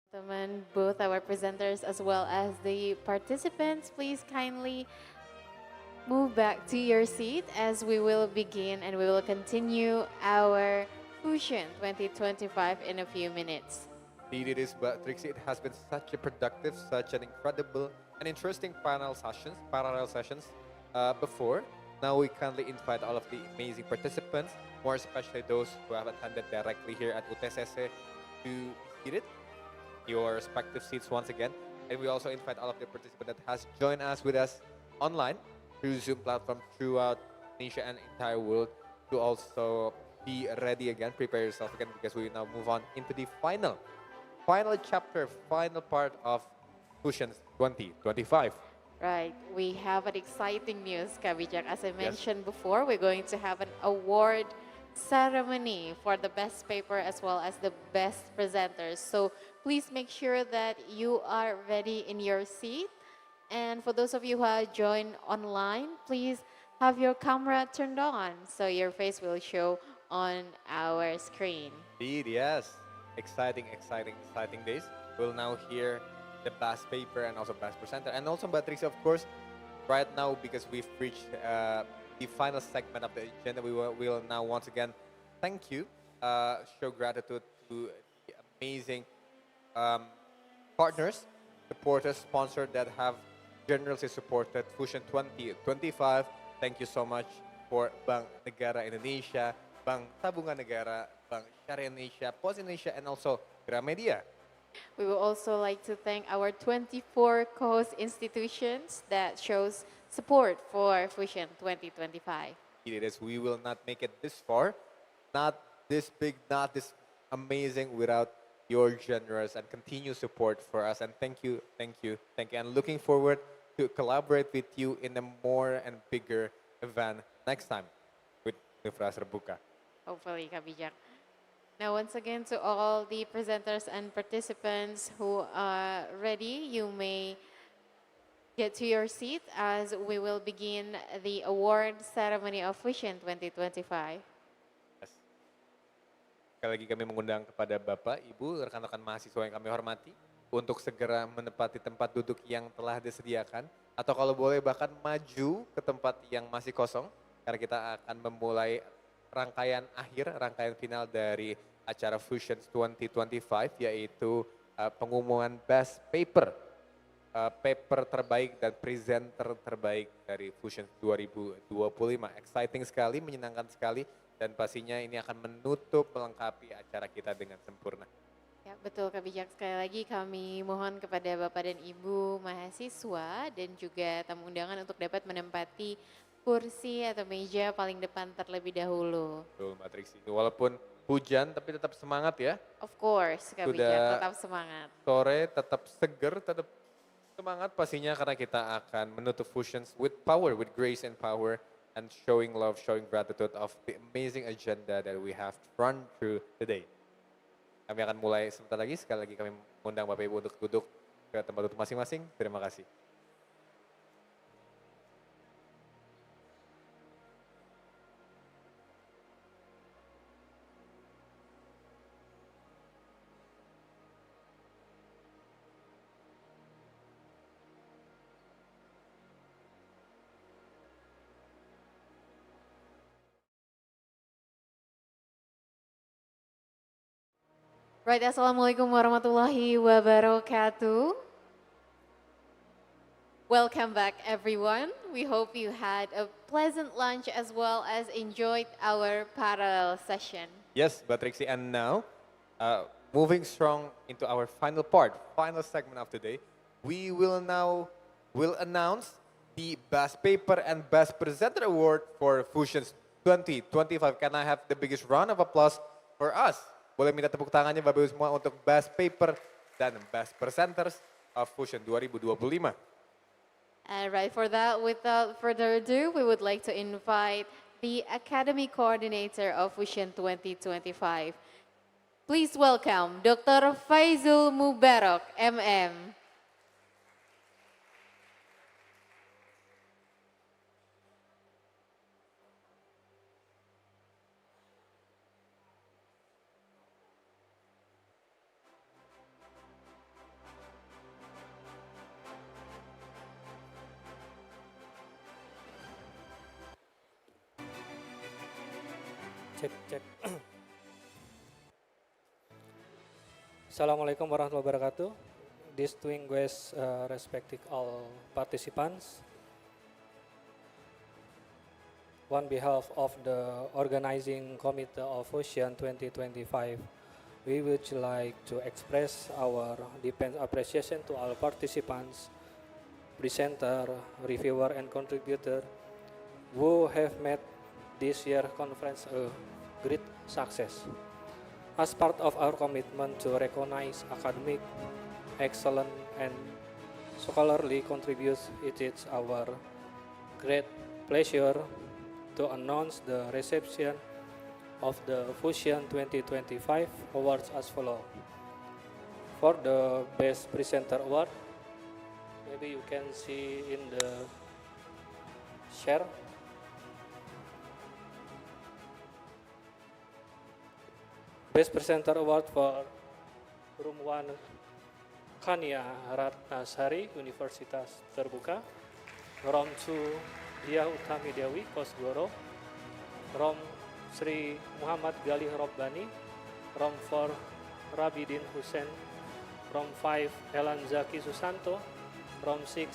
Speaker 2: Gentlemen, both our presenters as well as the participants, please kindly move back to your seat as we will begin and we will continue our Fusion 2025 in a few minutes.
Speaker 1: Indeed it is, but Trixie, it has been such a productive, such an incredible and interesting parallel sessions before. Now we kindly invite all of the amazing participants, more especially those who have attended directly here at UTCC, to be seated your respective seats once again. And we also invite all of the participants that has joined us with us online through Zoom platform throughout Indonesia and entire world to also be ready again, prepare yourself again because we now move on into the final chapter, final part of Fusions 2025.
Speaker 2: Right, we have an exciting news, Kabijak. As I
Speaker 1: Yes.
Speaker 2: mentioned before, we're going to have an award ceremony for the best paper as well as the best presenters. So please make sure that you are ready in your seat. And for those of you who are joined online, please have your camera turned on so your face will show on our screen.
Speaker 1: Indeed, yes. Exciting, exciting, exciting days. We'll now hear the best paper and also best presenter. And also, Patricia, of course, right now, because we've reached the final segment of the agenda, we will now once again thank you, show gratitude to the amazing partners, supporters, sponsors that have generously supported Fusion 2025. Thank you so much for Bank Negara Indonesia, Bank Tabungan Negara, Bank Syariah Indonesia, Pos Indonesia, and also Gramedia.
Speaker 2: We would also like to thank our 24 co-host institutions that shows support for Fusion 2025.
Speaker 1: It is. We will not make it this far, not this big, not this amazing without your generous and continued support for us. And thank you, thank you, thank you. And looking forward to collaborate with you in a more and bigger event next time with Universitas Terbuka.
Speaker 2: Hopefully, Kabijak. Now, once again, to all the presenters and participants who are ready, you may get to your seat as we will begin the award ceremony of Fusion 2025.
Speaker 1: Yes. Sekali lagi kami mengundang kepada Bapak, Ibu, rekan-rekan mahasiswa yang kami hormati untuk segera menempati tempat duduk yang telah disediakan atau kalau boleh bahkan maju ke tempat yang masih kosong karena kita akan memulai rangkaian akhir, rangkaian final dari acara Fusions 2025 yaitu pengumuman Best Paper, paper terbaik dan presenter terbaik dari Fusions 2025. Exciting sekali, menyenangkan sekali dan pastinya ini akan menutup melengkapi acara kita dengan sempurna.
Speaker 2: Ya, betul Kak Bijak. Sekali lagi kami mohon kepada Bapak dan Ibu mahasiswa dan juga tamu undangan untuk dapat menempati kursi atau meja paling depan terlebih dahulu.
Speaker 1: Betul Mbak Trixie, walaupun hujan tapi tetap semangat ya.
Speaker 2: Of course, Kak Bijak, tetap semangat.
Speaker 1: Sore tetap seger, tetap semangat pastinya karena kita akan menutup Fusions with power, with grace and power and showing love, showing gratitude of the amazing agenda that we have run through today. Kami akan mulai sebentar lagi, sekali lagi kami mengundang Bapak Ibu untuk duduk ke tempat duduk masing-masing. Terima kasih.
Speaker 2: Right, Assalamualaikum warahmatullahi wabarakatuh. Welcome back everyone. We hope you had a pleasant lunch as well as enjoyed our parallel session.
Speaker 1: Yes, Mbak Trixie, and now moving strong into our final part, final segment of today, we will announce the Best Paper and Best Presenter Award for Fusions 2025. Can I have the biggest round of applause for us? Boleh minta tepuk tangannya Bapak Ibu semua untuk Best Paper dan Best Presenters of Fusion 2025.
Speaker 2: And right, for that, without further ado, we would like to invite the Academy Coordinator of Fusion 2025. Please welcome Dr. Faizul Mubarak, MM.
Speaker 12: Cek. Assalamualaikum warahmatullahi wabarakatuh. Distinguished respected all participants. On behalf of the organizing committee of Fusion 2025, we would like to express our deep appreciation to all participants, presenter, reviewer, and contributor who have made this year's conference a great success. As part of our commitment to recognize academic excellence and scholarly contributions, it is our great pleasure to announce the reception of the Fusion 2025 awards as follows. For the Best Presenter Award, maybe you can see in the share. Best Presenter Award for Room 1 Kania Ratnasari, Universitas Terbuka. Room 2 Dia Utami Dewi, Kosgoro. Room 3 Muhammad Galih Robbani. Room 4 Rabidin Hussein. Room 5 Elan Zaki Susanto. Room 6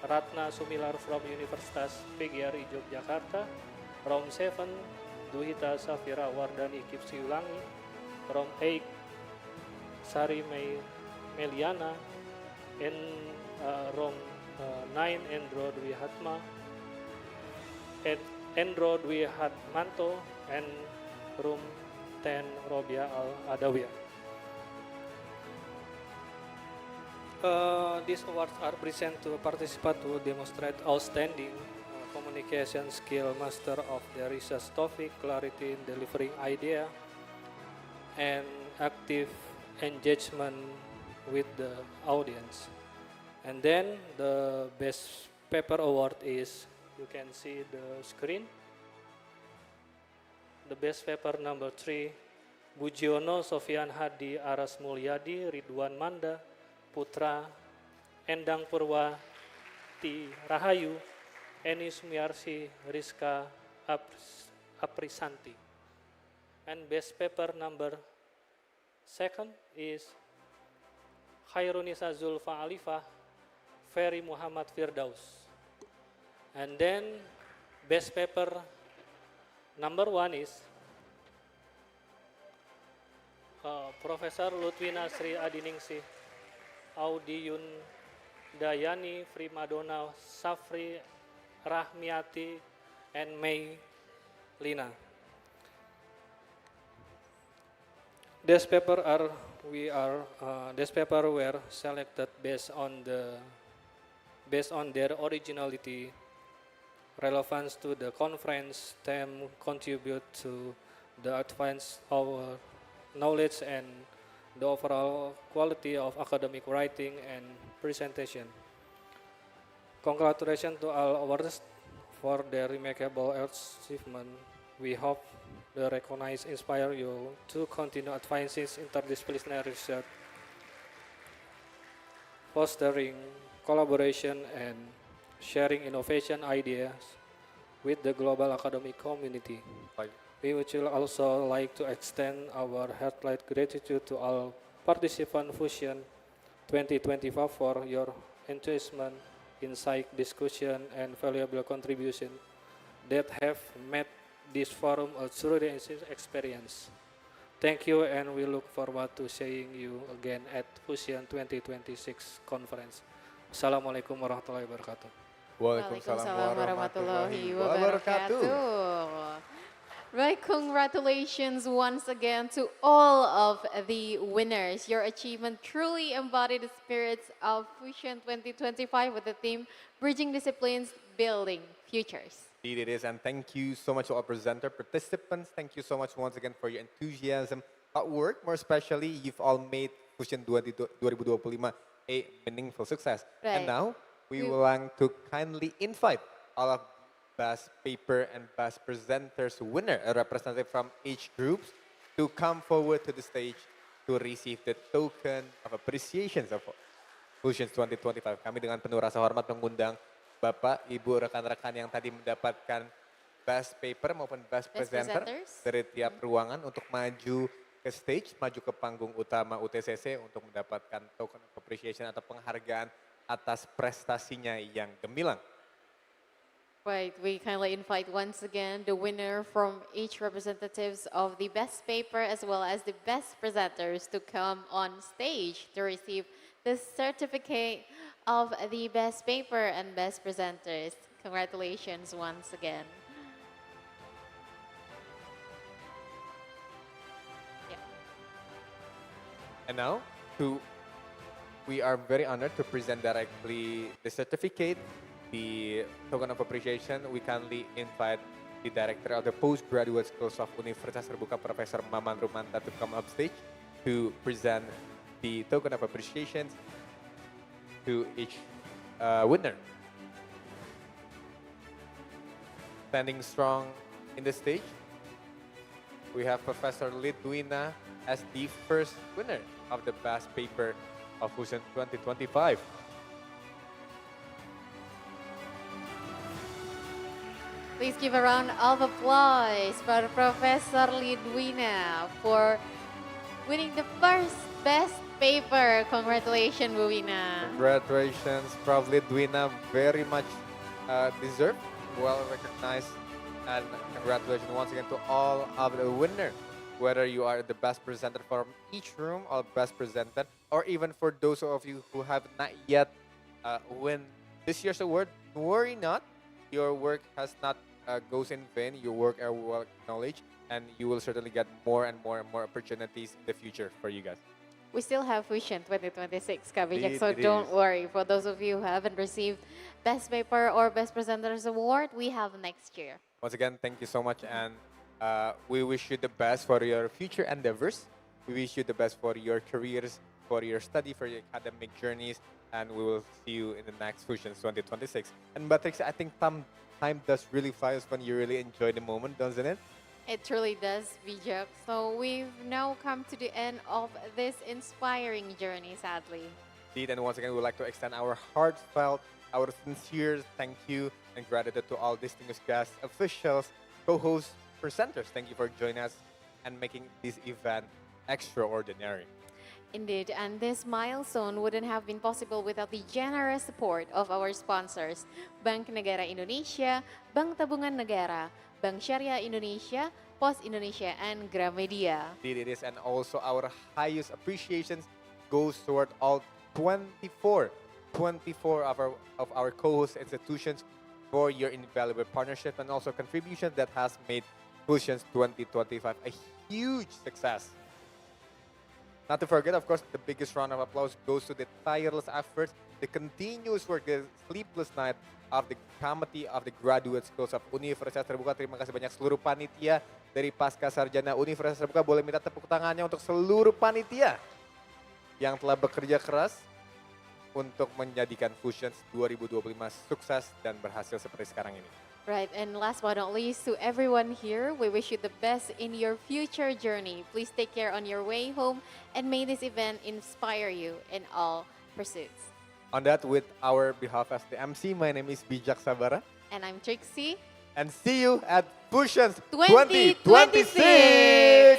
Speaker 12: Ratna Sumilar from Universitas PGRI Yogyakarta. Room 7 Duhita Safira Wardani Kipsi Ulangi. Room 8 Sari Meliana. In room 9 Endro Dwi Hatma. Endro Dwi Hatmanto. And room 10 Robia Al-Adawiyah. These awards are present to participants who demonstrate outstanding communication skill, master of their research topic, clarity in delivering idea, and active engagement with the audience. And then the best paper award is, you can see the screen. The best paper number 3, Bujiono Sofian Hadi Aras Mulyadi Ridwan Manda Putra Endang Purwati Rahayu Eni Sumiarsi Rizka Aprisanti. And best paper number 2 is Khairunisa Zulfa Alifah Ferry Muhammad Firdaus. And then best paper number 1 is Profesor Lutwina Sri Adiningsih Audi Yun Dayani Primadona Safri Rahmiati and May Lina. These paper were selected based on their originality, relevance to the conference, theme, contribute to the advance our knowledge and the overall quality of academic writing and presentation. Congratulations to all awards for their remarkable achievement. We hope the recognize inspire you to continue advancing interdisciplinary research, fostering collaboration and sharing innovation ideas with the global academic community. We would also like to extend our heartfelt gratitude to all participants Fusion 2025 for your engagement, insight, discussion, and valuable contribution that have made this forum a truly experience. Thank you, and we look forward to seeing you again at Fusion 2026 conference. Assalamualaikum warahmatullahi wabarakatuh.
Speaker 1: Waalaikumsalam warahmatullahi wabarakatuh.
Speaker 2: Right, congratulations once again to all of the winners. Your achievement truly embodied the spirits of Fusion 2025 with the theme Bridging Disciplines, Building Futures.
Speaker 1: Indeed it is, and thank you so much to all presenter participants. Thank you so much once again for your enthusiasm at work. More especially, you've all made Fusion 2025 a meaningful success.
Speaker 2: Right.
Speaker 1: And now, we would like to kindly invite all of best paper and best presenters winner, a representative from each group, to come forward to the stage to receive the token of appreciation of Fusion 2025. Kami dengan penuh rasa hormat mengundang Bapak, Ibu, rekan-rekan yang tadi mendapatkan best paper maupun best
Speaker 2: Best
Speaker 1: presenter
Speaker 2: presenters.
Speaker 1: dari tiap ruangan untuk maju ke stage, maju ke panggung utama UTCC untuk mendapatkan token of appreciation atau penghargaan atas prestasinya yang gemilang.
Speaker 2: Right, we kindly invite once again the winner from each representatives of the best paper as well as the best presenters to come on stage to receive the certificate of the best paper and best presenters. Congratulations once again.
Speaker 1: And now, we are very honored to present directly the certificate, the token of appreciation. We kindly invite the director of the postgraduate schools of Universitas Terbuka, Professor Maman Rumanta, to come up stage to present the token of appreciation to each winner. Standing strong in the stage, we have Professor Lidwina as the first winner of the best paper of Fusion 2025.
Speaker 2: Please give a round of applause for Professor Lidwina for winning the first best paper. Congratulations, Bu Wina.
Speaker 1: Congratulations, Prof. Lidwina, very much deserved, well recognized, and congratulations once again to all of the winners. Whether you are the best presenter from each room or best presenter, or even for those of you who have not yet win this year's award, worry not. Your work has not goes in vain. Your work are well acknowledged, and you will certainly get more and more and more opportunities in the future for you guys.
Speaker 2: We still have Fusion 2026, Kak Bijak,
Speaker 1: Indeed,
Speaker 2: so
Speaker 1: it
Speaker 2: don't
Speaker 1: is.
Speaker 2: worry. For those of you who haven't received Best Paper or Best Presenters Award, we have next year.
Speaker 1: Once again, thank you so much, and we wish you the best for your future endeavors. We wish you the best for your careers, for your study, for your academic journeys, and we will see you in the next Fusions 2026. And Beatrix, I think time does really fly when you really enjoy the moment, doesn't it?
Speaker 2: It truly does, Bijak. So we've now come to the end of this inspiring journey, sadly.
Speaker 1: Indeed, and once again, we would like to extend our heartfelt, our sincere thank you and gratitude to all distinguished guests, officials, co-hosts, presenters. Thank you for joining us and making this event extraordinary.
Speaker 2: Indeed, and this milestone wouldn't have been possible without the generous support of our sponsors, Bank Negara Indonesia, Bank Tabungan Negara, Bank Syariah Indonesia, Pos Indonesia, and Gramedia.
Speaker 1: Indeed, it is, and also our highest appreciations goes toward all 24 of our co-host institutions for your invaluable partnership and also contribution that has made Fusions 2025 a huge success. Not to forget, of course, the biggest round of applause goes to the tireless efforts, the continuous work, the sleepless night of the committee of the graduate schools of Universitas Terbuka. Terima kasih banyak seluruh panitia dari Pasca Sarjana Universitas Terbuka. Boleh minta tepuk tangannya untuk seluruh panitia yang telah bekerja keras untuk menjadikan Fusions 2025 sukses dan berhasil seperti sekarang ini.
Speaker 2: Right, and last but not least, to everyone here, we wish you the best in your future journey. Please take care on your way home, and may this event inspire you in all pursuits.
Speaker 1: On that, with our behalf as the MC, my name is Bijak Sabara.
Speaker 2: And I'm Trixie.
Speaker 1: And see you at Fusions
Speaker 2: 2026.
Speaker 1: 2026.